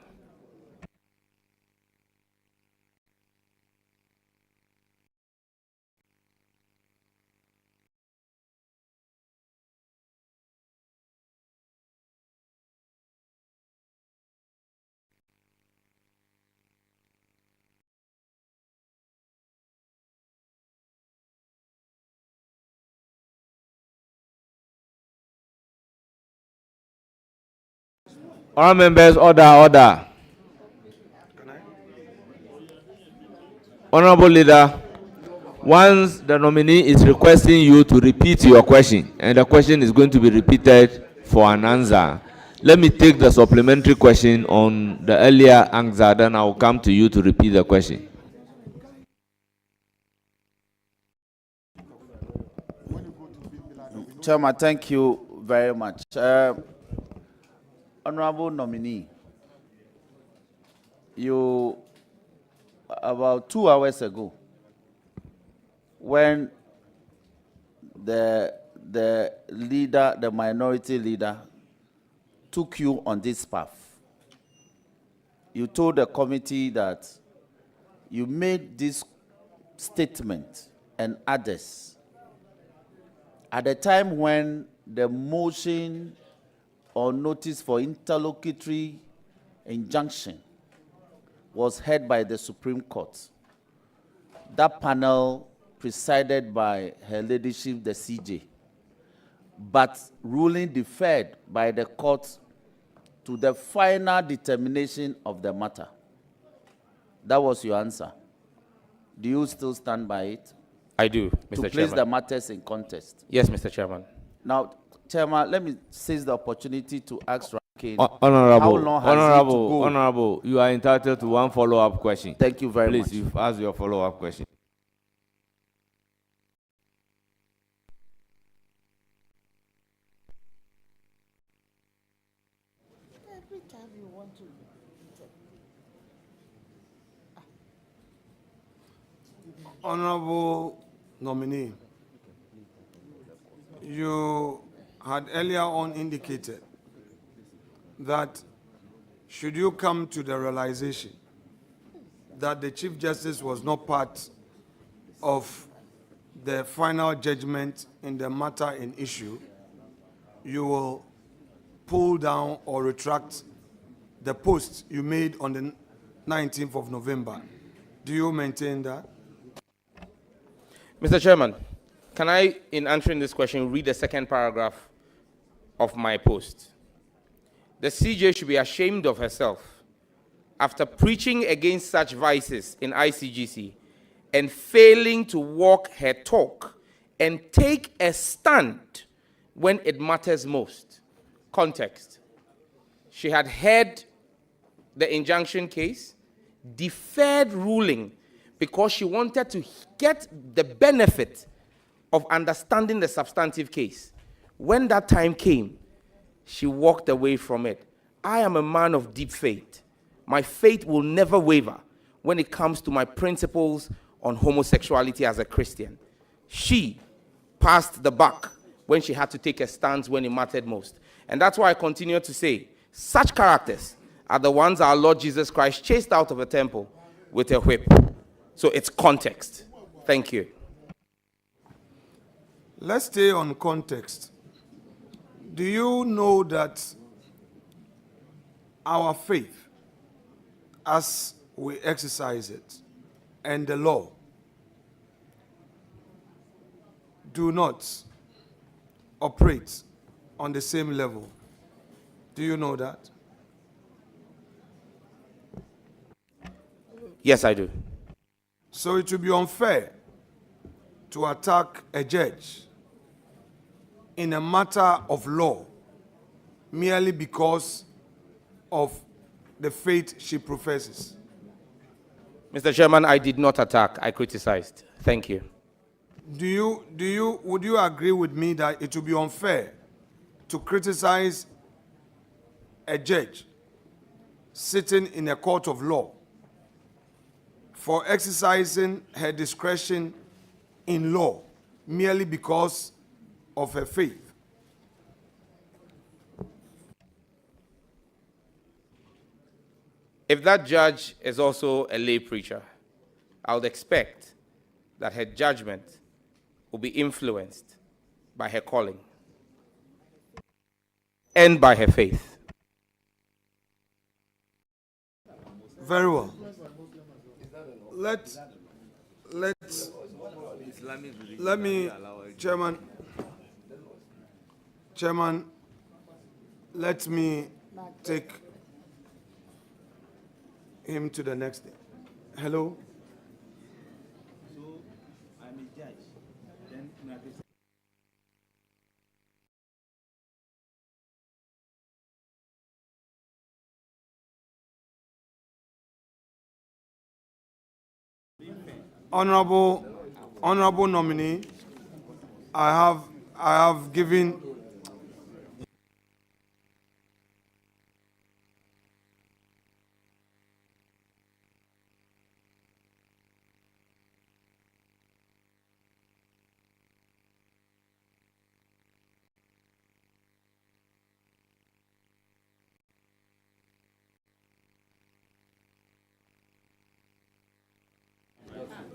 Speaker 8: All members, order. Honorable Leader, once the nominee is requesting you to repeat your question, and the question is going to be repeated for an answer, let me take the supplementary question on the earlier answer, then I will come to you to repeat the question.
Speaker 5: Chairman, thank you very much. Honorable nominee, you, about 2 hours ago, when the leader, the minority leader, took you on this path, you told the committee that you made this statement and others at the time when the motion or notice for interlocutory injunction was heard by the Supreme Court. That panel presided by Her Ladyship, the CJ, but ruling deferred by the court to the final determination of the matter. That was your answer. Do you still stand by it?
Speaker 1: I do, Mr.
Speaker 5: To
Speaker 1: Chairman.
Speaker 5: place the matters in context.
Speaker 1: Yes, Mr. Chairman.
Speaker 5: Now, Chairman, let me seize the opportunity to ask Rankin.
Speaker 8: Honorable,
Speaker 5: how long has it to go?
Speaker 8: Honorable, you are entitled to one follow-up question.
Speaker 5: Thank you very much.
Speaker 8: Please, you've asked your follow-up question.
Speaker 16: Honorable nominee, you had earlier on indicated that should you come to the realization that the Chief Justice was not part of the final judgment in the matter in issue, you will pull down or retract the post you made on the 19th of November. Do you maintain that?
Speaker 1: Mr. Chairman, can I, in answering this question, read the second paragraph of my post? The CJ should be ashamed of herself after preaching against such vices in ICGC and failing to walk her talk and take a stand when it matters most. Context. She had heard the injunction case, deferred ruling because she wanted to get the benefit of understanding the substantive case. When that time came, she walked away from it. I am a man of deep faith. My faith will never waver when it comes to my principles on homosexuality as a Christian. She passed the buck when she had to take a stance when it mattered most. And that's why I continue to say, such characters are the ones our Lord Jesus Christ chased out of the temple with a whip. So it's context. Thank you.
Speaker 16: Let's stay on context. Do you know that our faith, as we exercise it, and the law do not operate on the same level? Do you know that?
Speaker 1: Yes, I do.
Speaker 16: So it would be unfair to attack a judge in a matter of law merely because of the faith she professes.
Speaker 1: Mr. Chairman, I did not attack. I criticized. Thank you.
Speaker 16: Would you agree with me that it would be unfair to criticize a judge sitting in a court of law for exercising her discretion in law merely because of her faith?
Speaker 1: If that judge is also a lay preacher, I would expect that her judgment will be influenced by her calling and by her faith.
Speaker 16: Very well. Let me, Chairman, let me take him to the next thing. Hello?
Speaker 1: So I'm a judge. Then
Speaker 16: Honorable nominee, I have given.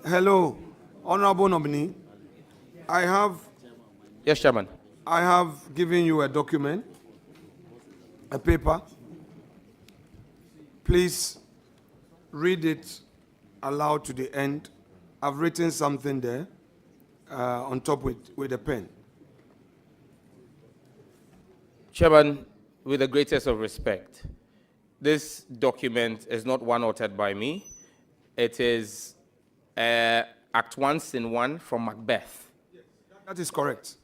Speaker 16: Hello, honorable nominee. I have.
Speaker 1: Yes, Chairman.
Speaker 16: I have given you a document, a paper. Please read it aloud to the end. I've written something there on top with a pen.
Speaker 1: Chairman, with the greatest of respect, this document is not one authored by me. It is Act 1, Scene 1 from Macbeth.
Speaker 16: That is correct.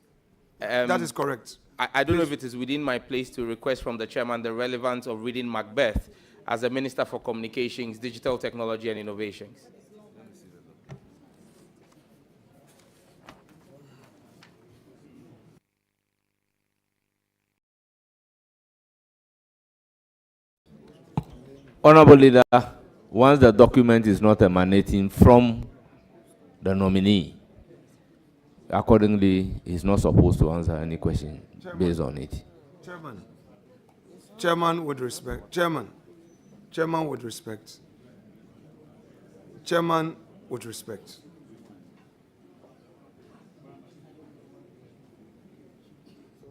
Speaker 16: That is correct.
Speaker 1: I don't know if it is within my place to request from the chairman the relevance of reading Macbeth as a Minister for Communications, Digital Technology and Innovations.
Speaker 8: Honorable Leader, once the document is not emanating from the nominee, accordingly, he's not supposed to answer any question based on it.
Speaker 16: Chairman with respect. Chairman with respect. Chairman with respect.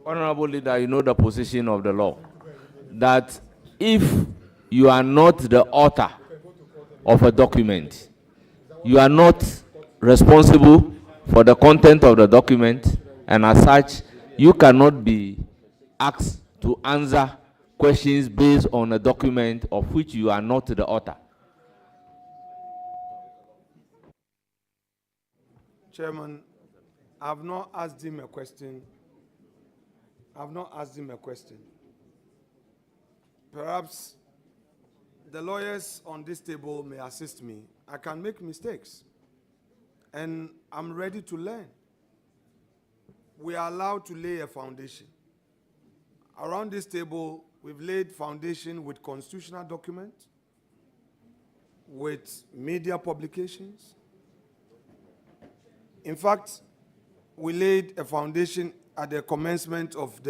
Speaker 8: Honorable Leader, you know the position of the law, that if you are not the author of a document, you are not responsible for the content of the document, and as such, you cannot be asked to answer questions based on a document of which you are not the author.
Speaker 16: Chairman, I've not asked him a question. I've not asked him a question. Perhaps the lawyers on this table may assist me. I can make mistakes, and I'm ready to learn. We are allowed to lay a foundation. Around this table, we've laid foundation with constitutional documents, with media publications. In fact, we laid a foundation at the commencement of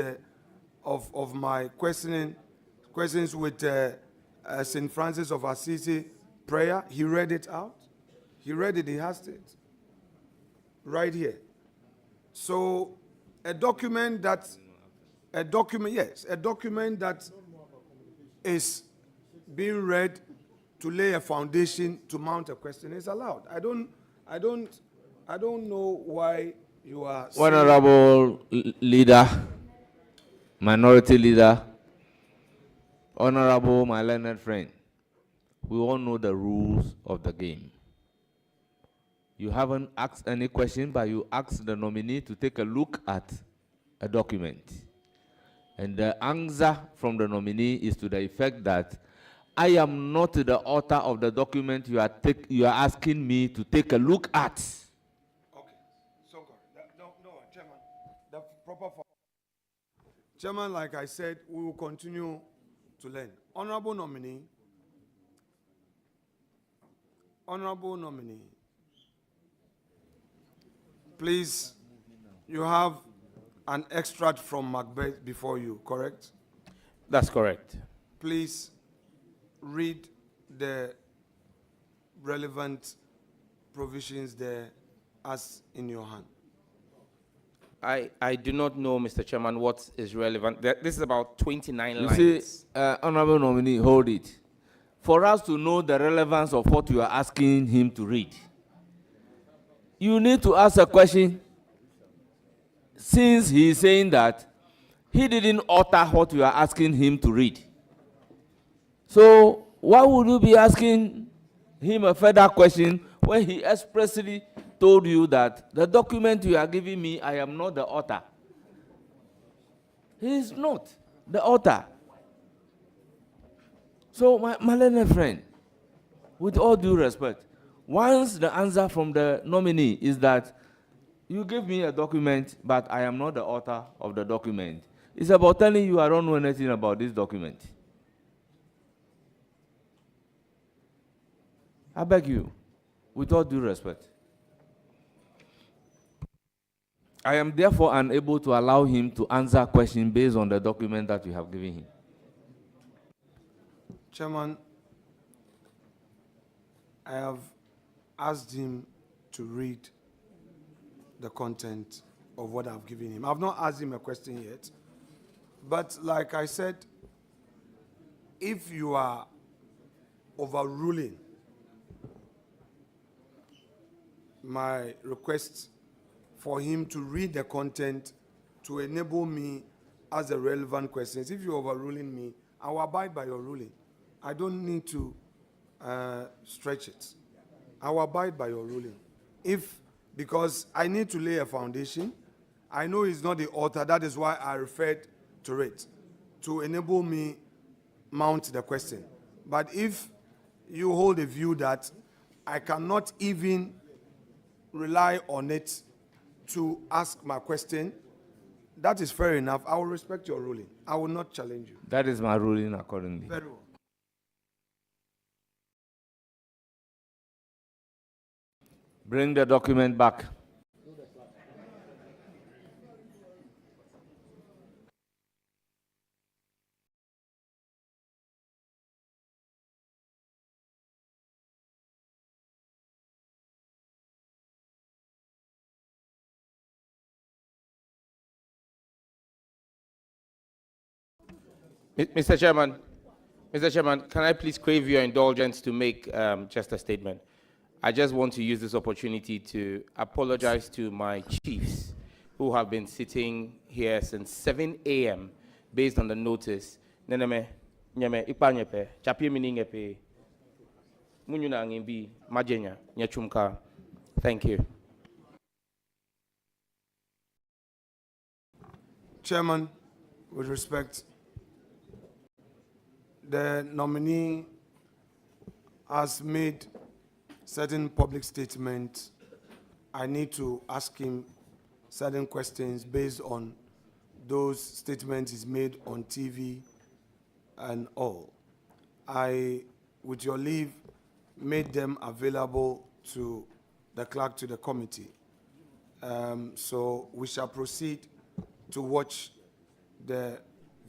Speaker 16: my questions with St. Francis of Assisi prayer. He read it out. He read it, he has it right here. So a document that is being read to lay a foundation to mount a question is allowed. I don't know why you are
Speaker 8: Honorable Leader, Minority Leader, Honorable my learned friend, we all know the rules of the game. You haven't asked any question, but you asked the nominee to take a look at a document. And the answer from the nominee is to the effect that I am not the author of the document you are asking me to take a look at.
Speaker 16: Okay. So no, Chairman. The proper form. Chairman, like I said, we will continue to learn. Honorable nominee, please, you have an extract from Macbeth before you, correct?
Speaker 1: That's correct.
Speaker 16: Please read the relevant provisions there as in your hand.
Speaker 1: I do not know, Mr. Chairman, what is relevant. This is about 29 lines.
Speaker 8: You see, Honorable nominee, hold it. For us to know the relevance of what you are asking him to read, you need to ask a question, since he is saying that he didn't author what you are asking him to read. So why would you be asking him a further question when he expressly told you that the document you are giving me, I am not the author? He is not the author. So my learned friend, with all due respect, once the answer from the nominee is that you gave me a document, but I am not the author of the document, it's about telling you I don't know anything about this document. I beg you, with all due respect. I am therefore unable to allow him to answer questions based on the document that you have given him.
Speaker 16: Chairman, I have asked him to read the content of what I've given him. I've not asked him a question yet, but like I said, if you are overruling my request for him to read the content to enable me ask the relevant questions, if you're overruling me, I will abide by your ruling. I don't need to stretch it. I will abide by your ruling. Because I need to lay a foundation. I know he's not the author, that is why I referred to it, to enable me mount the question. But if you hold a view that I cannot even rely on it to ask my question, that is fair enough. I will respect your ruling. I will not challenge you.
Speaker 8: That is my ruling accordingly.
Speaker 16: Very well.
Speaker 8: Bring the document back.
Speaker 1: Mr. Chairman, can I please crave your indulgence to make just a statement? I just want to use this opportunity to apologize to my chiefs who have been sitting here since 7 a.m. based on the notice. Neneme, nyeme, ipanyepe, chapi miningepe, munyuna ngimbi, majenya, nyechumka. Thank you.
Speaker 16: Chairman, with respect, the nominee has made certain public statements. I need to ask him certain questions based on those statements he's made on TV and all. I, with your leave, made them available to the clerk, to the committee. So we shall proceed to watch the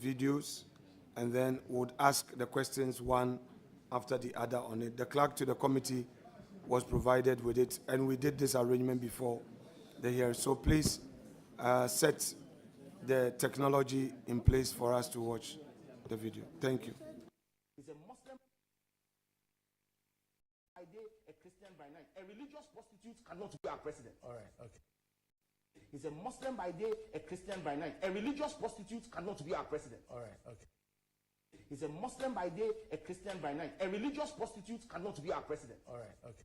Speaker 16: videos, and then would ask the questions one after the other on it. The clerk to the committee was provided with it, and we did this arrangement before the hearing. So please set the technology in place for us to watch the video. Thank you.
Speaker 19: He's a Muslim by day, a Christian by night. A religious prostitute cannot be our president. All right, okay. He's a Muslim by day, a Christian by night. A religious prostitute cannot be our president. All right, okay. He's a Muslim by day, a Christian by night. A religious prostitute cannot be our president. All right, okay.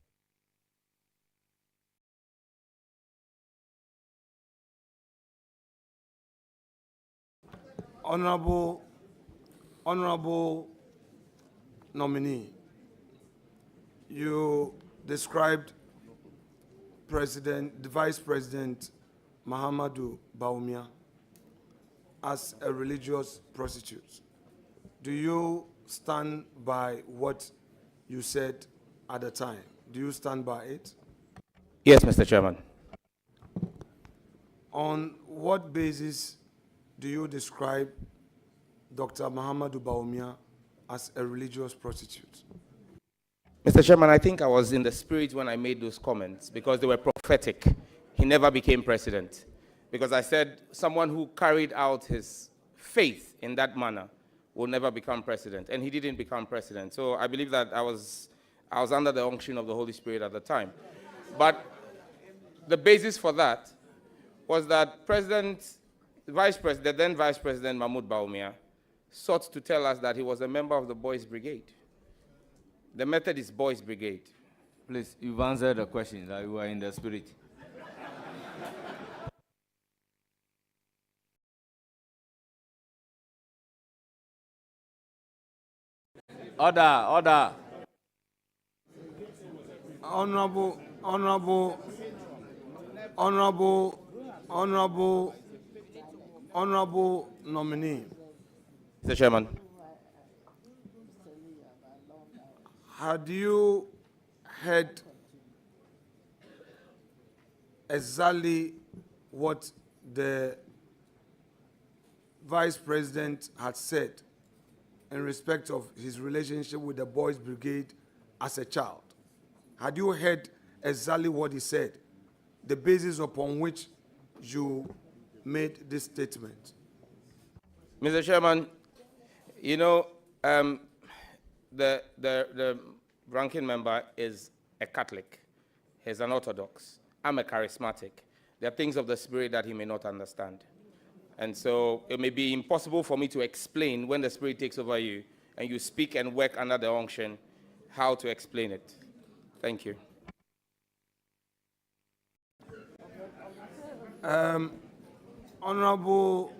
Speaker 16: Honorable nominee, you described the Vice President Mahamudu Bawumia as a religious prostitute. Do you stand by what you said at the time? Do you stand by it?
Speaker 1: Yes, Mr. Chairman.
Speaker 16: On what basis do you describe Dr. Mahamudu Bawumia as a religious prostitute?
Speaker 1: Mr. Chairman, I think I was in the spirit when I made those comments because they were prophetic. He never became president because I said someone who carried out his faith in that manner will never become president, and he didn't become president. So I believe that I was under the unction of the Holy Spirit at the time. But the basis for that was that the then Vice President Mahmoud Bawumia sought to tell us that he was a member of the Boys Brigade. The Methodist Boys Brigade.
Speaker 8: Please, you've answered the question, that you are in the spirit. Order.
Speaker 16: Honorable nominee.
Speaker 1: Mr. Chairman.
Speaker 16: Had you heard exactly what the Vice President had said in respect of his relationship with the Boys Brigade as a child? Had you heard exactly what he said, the basis upon which you made this statement?
Speaker 1: Mr. Chairman, you know, the ranking member is a Catholic. He's an Orthodox. I'm a charismatic. There are things of the Spirit that he may not understand. And so it may be impossible for me to explain when the Spirit takes over you and you speak and work under the unction, how to explain it. Thank you.
Speaker 16: Honorable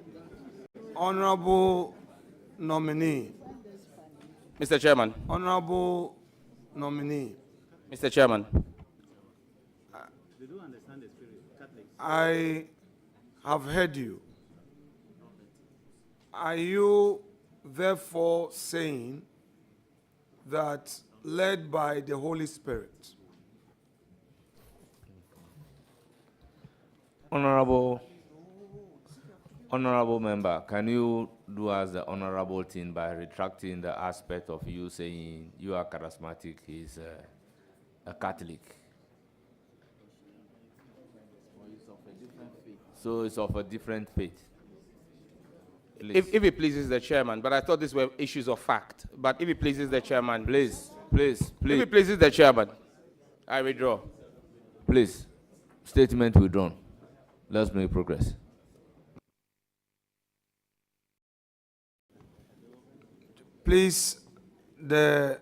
Speaker 16: nominee.
Speaker 1: Mr. Chairman.
Speaker 16: Honorable nominee.
Speaker 1: Mr. Chairman.
Speaker 13: They don't understand the spirit. Catholics.
Speaker 16: I have heard you. Are you therefore saying that, led by the Holy Spirit,
Speaker 8: Honorable member, can you do us the honorable thing by retracting the aspect of you saying you are charismatic, he's a Catholic? So it's of a different faith.
Speaker 1: If it pleases the chairman, but I thought these were issues of fact. But if it pleases the chairman,
Speaker 8: please.
Speaker 1: If it pleases the chairman, I withdraw.
Speaker 8: Please, statement withdrawn. Let's make progress.
Speaker 16: please, the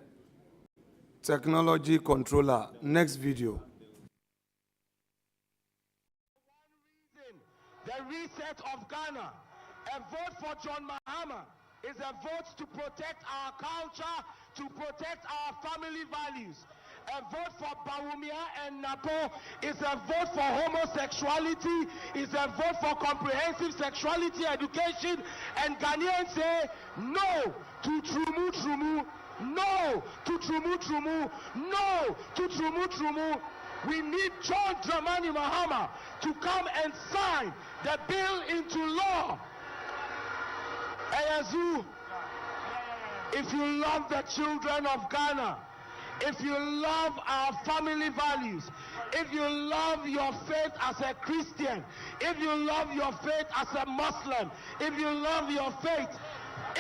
Speaker 16: technology controller, next video.
Speaker 19: The reset of Ghana. A vote for John Mahama is a vote to protect our culture, to protect our family values. A vote for Bawumia and Napo is a vote for homosexuality, is a vote for comprehensive sexuality education, and Ghanaians say no to Trumu Trumu, no to Trumu Trumu, no to Trumu Trumu. We need John Dramani Mahama to come and sign the bill into law. Ayazu, if you love the children of Ghana, if you love our family values, if you love your faith as a Christian, if you love your faith as a Muslim, if you love your faith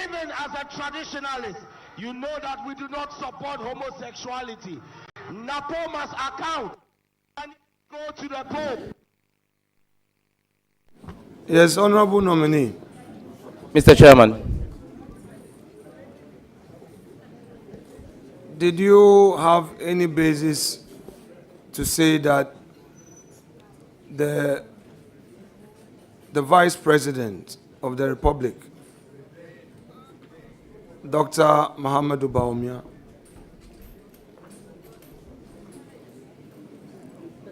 Speaker 19: even as a traditionalist, you know that we do not support homosexuality. Napo must account and go to the Pope.
Speaker 16: Yes, honorable nominee.
Speaker 1: Mr. Chairman.
Speaker 16: Did you have any basis to say that the Vice President of the Republic, Dr. Mahamudu Bawumia,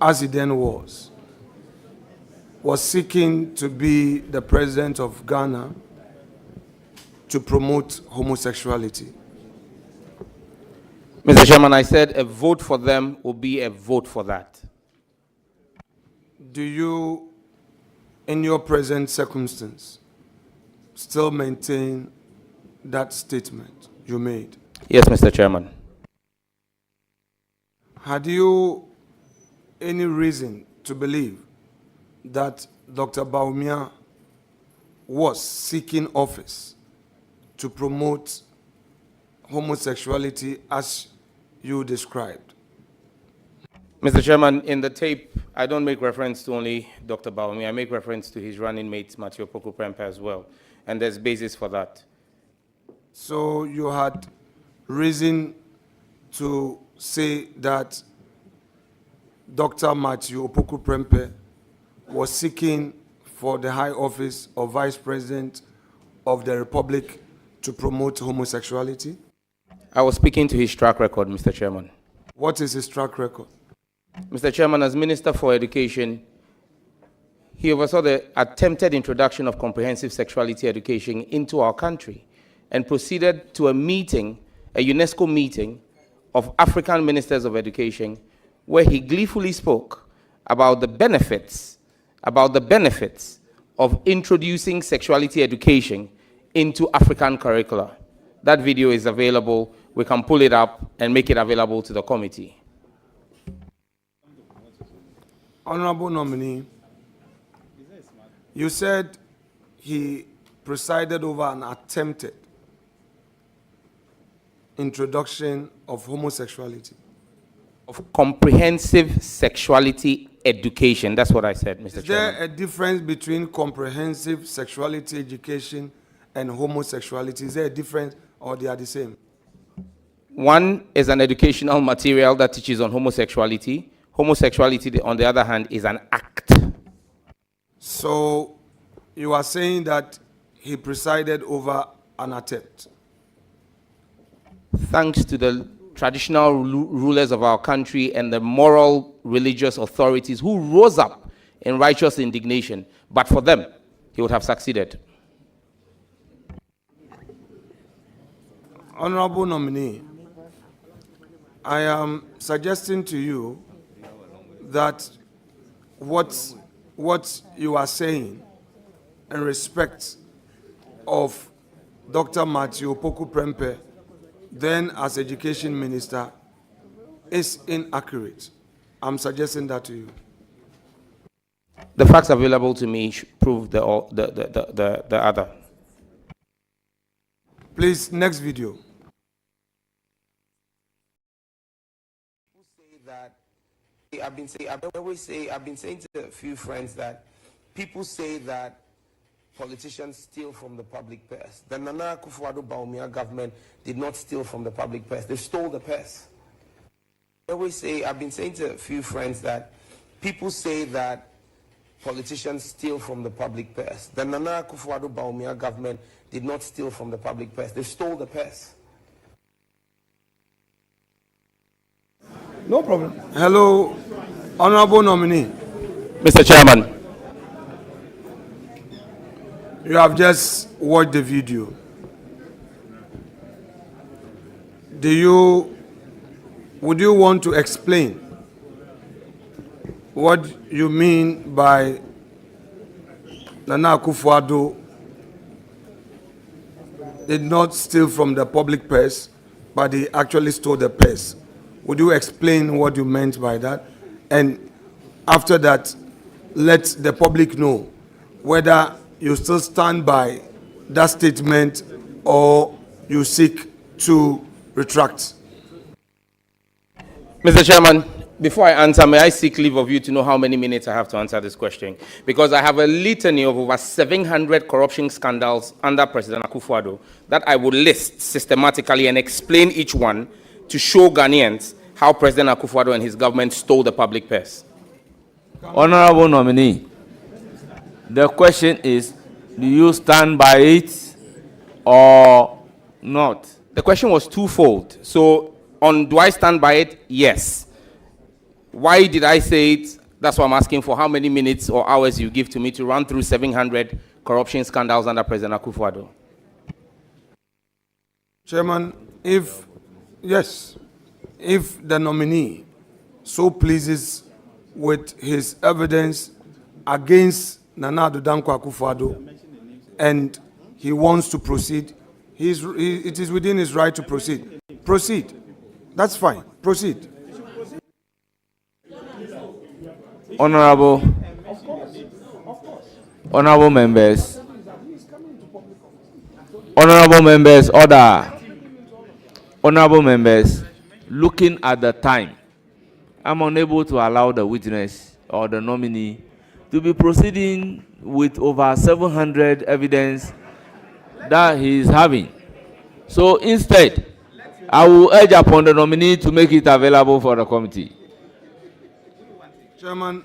Speaker 16: as he then was seeking to be the President of Ghana to promote homosexuality?
Speaker 1: Mr. Chairman, I said a vote for them will be a vote for that.
Speaker 16: Do you, in your present circumstance, still maintain that statement you made?
Speaker 1: Yes, Mr. Chairman.
Speaker 16: Had you any reason to believe that Dr. Bawumia was seeking office to promote homosexuality as you described?
Speaker 1: Mr. Chairman, in the tape, I don't make reference to only Dr. Bawumia. I make reference to his running mate, Matthew Poku Prempe, as well. And there's basis for that.
Speaker 16: So you had reason to say that Dr. Matthew Opoku Prempeh was seeking for the high office of Vice President of the Republic to promote homosexuality?
Speaker 1: I was speaking to his track record, Mr. Chairman.
Speaker 16: What is his track record?
Speaker 1: Mr. Chairman, as Minister for Education, he oversaw the attempted introduction of comprehensive sexuality education into our country and proceeded to a meeting, a UNESCO meeting of African ministers of education, where he gleefully spoke about the benefits of introducing sexuality education into African curricula. That video is available. We can pull it up and make it available to the committee.
Speaker 16: Honorable nominee, you said he presided over an attempted introduction of homosexuality.
Speaker 1: Of comprehensive sexuality education. That's what I said, Mr.
Speaker 16: Is
Speaker 1: Chairman.
Speaker 16: there a difference between comprehensive sexuality education and homosexuality? Is there a difference or they are the same?
Speaker 1: One is an educational material that teaches on homosexuality. Homosexuality, on the other hand, is an act.
Speaker 16: So you are saying that he presided over an attempt?
Speaker 1: Thanks to the traditional rulers of our country and the moral religious authorities who rose up in righteous indignation. But for them, he would have succeeded.
Speaker 16: Honorable nominee, I am suggesting to you that what you are saying in respect of Dr. Matthew Opoku Prempeh, then as Education Minister, is inaccurate. I'm suggesting that to you.
Speaker 1: The facts available to me prove the other.
Speaker 16: Please, next video.
Speaker 19: I've been saying to a few friends that people say that politicians steal from the public purse. The Nana Akufo-Addo Bawumia government did not steal from the public purse. They stole the purse. I've been saying to a few friends that people say that politicians steal from the public purse. The Nana Akufo-Addo Bawumia government did not steal from the public purse. They stole the purse.
Speaker 16: No problem. Hello, honorable nominee.
Speaker 1: Mr. Chairman.
Speaker 16: You have just watched the video. Would you want to explain what you mean by Nana Akufo-Addo did not steal from the public purse, but he actually stole the purse? Would you explain what you meant by that? And after that, let the public know whether you still stand by that statement or you seek to retract.
Speaker 1: Mr. Chairman, before I answer, may I seek leave of you to know how many minutes I have to answer this question? Because I have a litany of over 700 corruption scandals under President Akufo-Addo that I would list systematically and explain each one to show Ghanaians how President Akufo-Addo and his government stole the public purse.
Speaker 8: Honorable nominee, the question is, do you stand by it or not?
Speaker 1: The question was twofold. So, do I stand by it? Yes. Why did I say it? That's what I'm asking for. How many minutes or hours you give to me to run through 700 corruption scandals under President Akufo-Addo?
Speaker 16: Chairman, if the nominee so pleases with his evidence against Nana Addo Dankwa Akufo-Addo and he wants to proceed, it is within his right to proceed. Proceed. That's fine. Proceed.
Speaker 8: Honorable members, order. Honorable members, looking at the time, I'm unable to allow the witness or the nominee to be proceeding with over 700 evidence that he is having. So instead, I will urge upon the nominee to make it available for the committee.
Speaker 16: Chairman,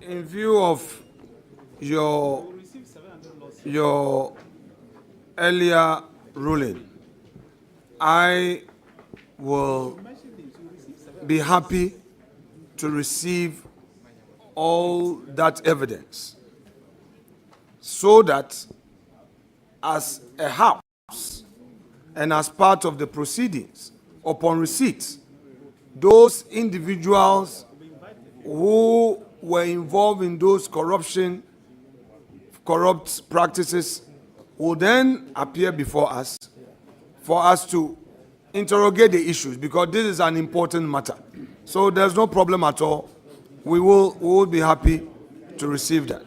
Speaker 16: in view of your earlier ruling, I will be happy to receive all that evidence so that as a house and as part of the proceedings, upon receipt, those individuals who were involved in those corrupt practices will then appear before us for us to interrogate the issues, because this is an important matter. So there's no problem at all. We will be happy to receive that.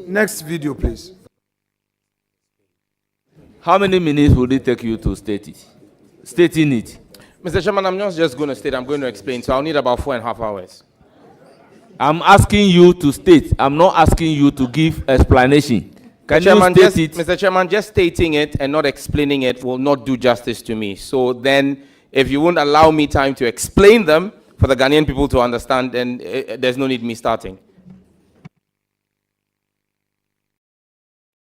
Speaker 16: Next video, please.
Speaker 8: How many minutes would it take you to state it? Stating it.
Speaker 1: Mr. Chairman, I'm not just going to state, I'm going to explain. So I'll need about 4.5 hours.
Speaker 8: I'm asking you to state. I'm not asking you to give explanation. Can
Speaker 1: Chairman,
Speaker 8: you state it?
Speaker 1: Mr. Chairman, just stating it and not explaining it will not do justice to me. So then, if you won't allow me time to explain them for the Ghanaian people to understand, then there's no need me starting.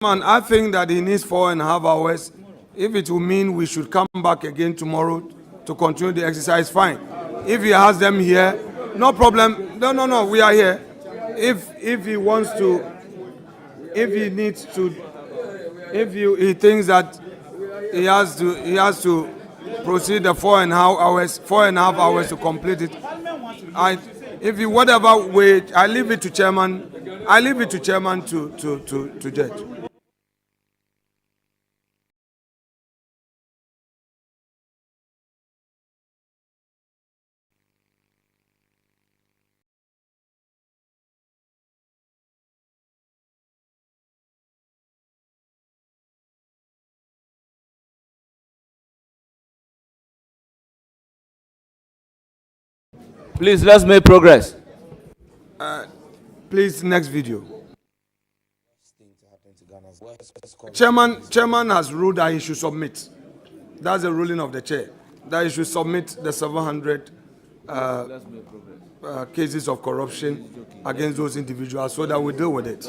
Speaker 16: Man, I think that he needs 4.5 hours. If it will mean we should come back again tomorrow to continue the exercise, fine. If he has them here, no problem. No, we are here. If he wants to, if he needs to, he thinks that he has to proceed the 4.5 hours to complete it. Whatever way, I leave it to chairman. I leave it to chairman to judge.
Speaker 8: Please, let's make progress.
Speaker 16: Please, next video. Chairman has ruled that he should submit. That's the ruling of the chair. That he should submit the 700 cases of corruption against those individuals so that we deal with it.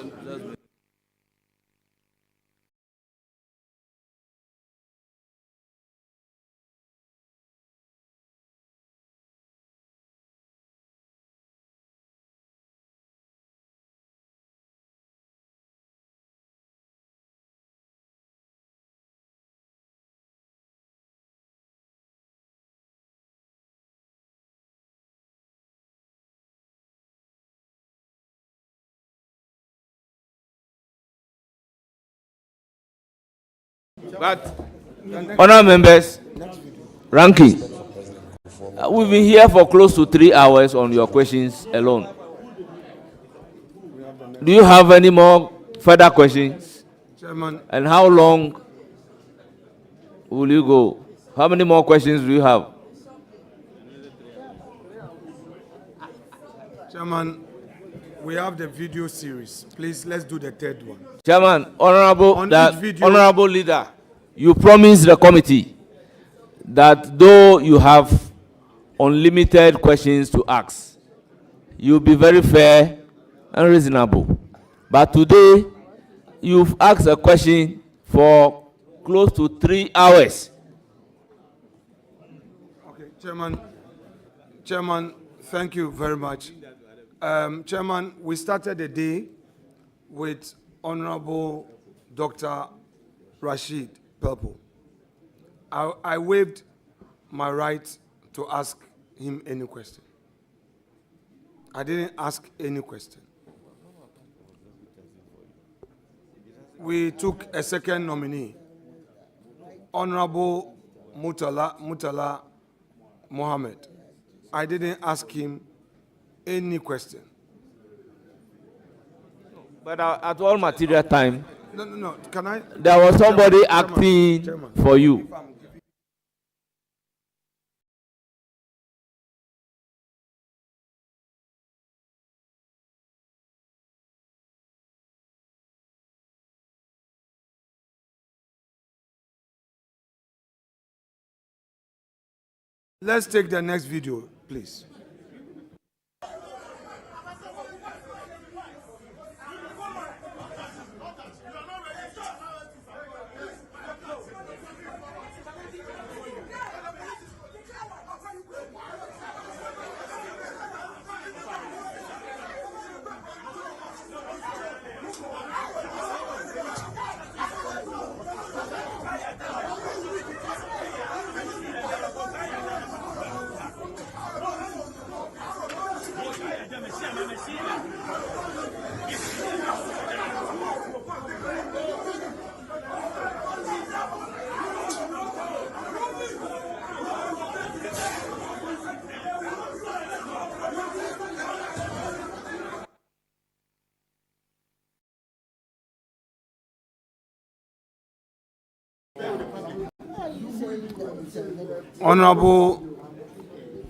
Speaker 8: But, honourable members, ranking, we've been here for close to 3 hours on your questions alone. Do you have any more further questions?
Speaker 16: Chairman.
Speaker 8: And how long will you go? How many more questions do you have?
Speaker 16: Chairman, we have the video series. Please, let's do the third one.
Speaker 8: Chairman, honorable leader, you promised the committee that though you have unlimited questions to ask, you'll be very fair and reasonable. But today, you've asked a question for close to 3 hours.
Speaker 16: Okay, Chairman, thank you very much. Chairman, we started the day with Honorable Dr. Rashid Pelpo. I waived my right to ask him any question. I didn't ask any question. We took a second nominee, Honorable Mutala Mohammed. I didn't ask him any question.
Speaker 8: But at all material time,
Speaker 16: No. Can I?
Speaker 8: there was somebody acting for you.
Speaker 16: Let's take the next video, please.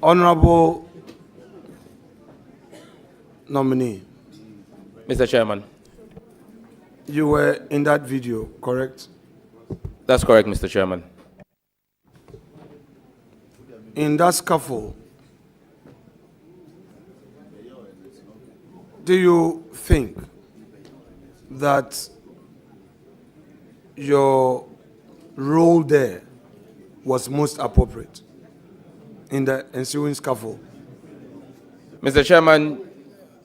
Speaker 16: Honorable nominee.
Speaker 1: Mr. Chairman.
Speaker 16: You were in that video, correct?
Speaker 1: That's correct, Mr. Chairman.
Speaker 16: In that scuffle, do you think that your role there was most appropriate in the ensuing scuffle?
Speaker 1: Mr. Chairman,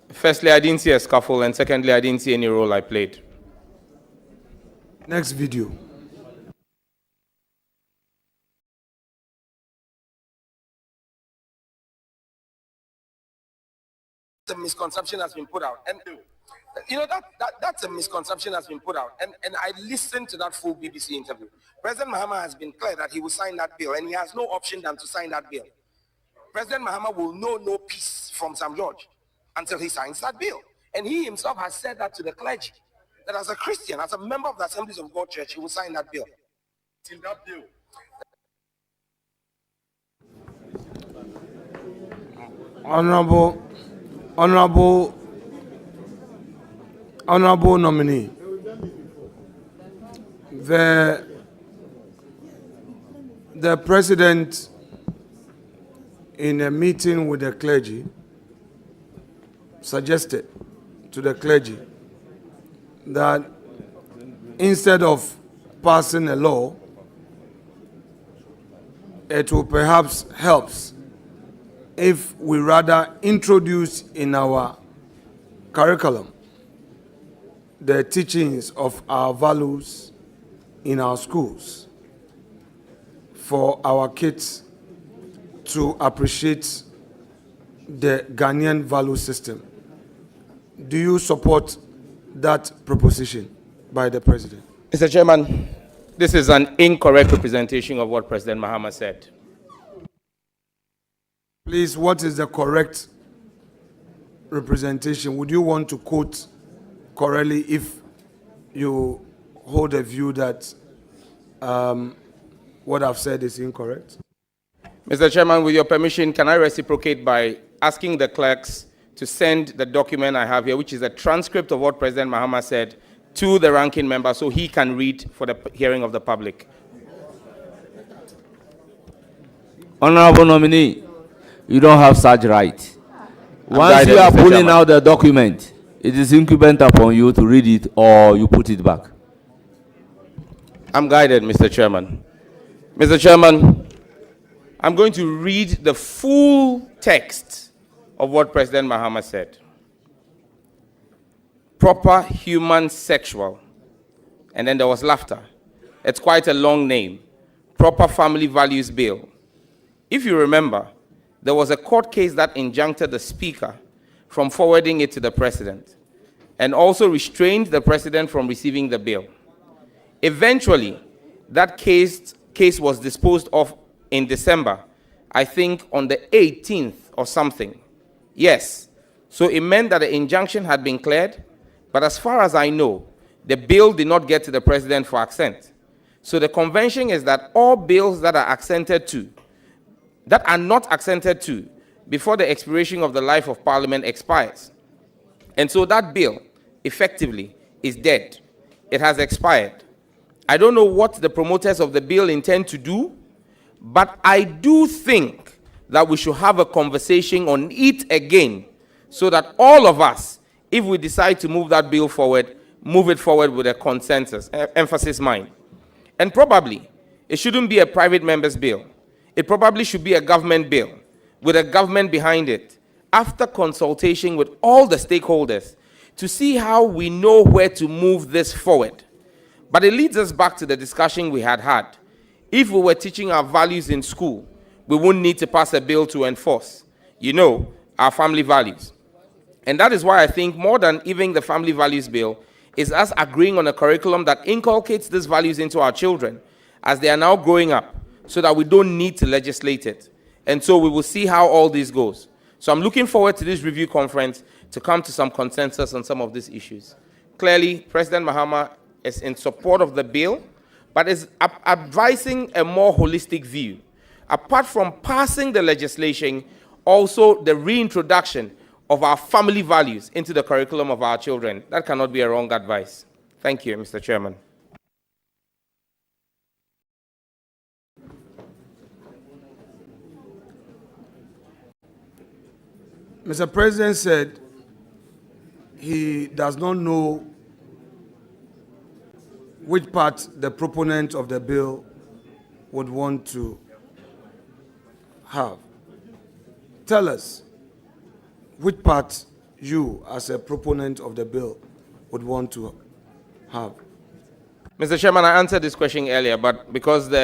Speaker 1: firstly, I didn't see a scuffle, and secondly, I didn't see any role I played.
Speaker 16: Next video.
Speaker 19: A misconception has been put out, and you know that's a misconception has been put out, and I listened to that full BBC interview. President Mahama has been clear that he will sign that bill, and he has no option than to sign that bill. President Mahama will know no peace from Sam George until he signs that bill, and he himself has said that to the clergy, that as a Christian, as a member of the Assemblies of God Church, he will sign that bill. In that bill.
Speaker 16: Honorable nominee, the president, in a meeting with the clergy, suggested to the clergy that instead of passing a law, it will perhaps help if we rather introduce in our curriculum the teachings of our values in our schools for our kids to appreciate the Ghanaian value system. Do you support that proposition by the president?
Speaker 1: Mr. Chairman, this is an incorrect representation of what President Mahama said.
Speaker 16: Please, what is the correct representation? Would you want to quote correctly if you hold a view that what I've said is incorrect?
Speaker 1: Mr. Chairman, with your permission, can I reciprocate by asking the clerks to send the document I have here, which is a transcript of what President Mahama said, to the ranking member so he can read for the hearing of the public.
Speaker 8: Honorable nominee, you don't have such right. Once you are pulling out the document, it is incumbent upon you to read it or you put it back.
Speaker 1: I'm guided, Mr. Chairman. Mr. Chairman, I'm going to read the full text of what President Mahama said. Proper human sexual, and then there was laughter. It's quite a long name. Proper Family Values Bill. If you remember, there was a court case that injuncted the Speaker from forwarding it to the President, and also restrained the President from receiving the bill. Eventually, that case was disposed of in December, I think on the 18th or something. Yes, so it meant that the injunction had been cleared, but as far as I know, the bill did not get to the President for assent. So the convention is that all bills that are accented to, that are not accented to, before the expiration of the life of Parliament expires. And so that bill, effectively, is dead. It has expired. I don't know what the promoters of the bill intend to do, but I do think that we should have a conversation on it again, so that all of us, if we decide to move that bill forward, move it forward with a consensus, emphasis mine. And probably, it shouldn't be a private member's bill. It probably should be a government bill, with a government behind it, after consultation with all the stakeholders, to see how we know where to move this forward. But it leads us back to the discussion we had. If we were teaching our values in school, we wouldn't need to pass a bill to enforce, our family values. And that is why I think more than even the family values bill is us agreeing on a curriculum that inculcates these values into our children as they are now growing up, so that we don't need to legislate it. And so we will see how all this goes. So I'm looking forward to this review conference to come to some consensus on some of these issues. Clearly, President Mahama is in support of the bill, but is advising a more holistic view. Apart from passing the legislation, also the reintroduction of our family values into the curriculum of our children. That cannot be a wrong advice. Thank you, Mr. Chairman.
Speaker 16: Mr. President said he does not know which part the proponent of the bill would want to have. Tell us which part you, as a proponent of the bill, would want to have.
Speaker 1: Mr. Chairman, I answered this question earlier, but because the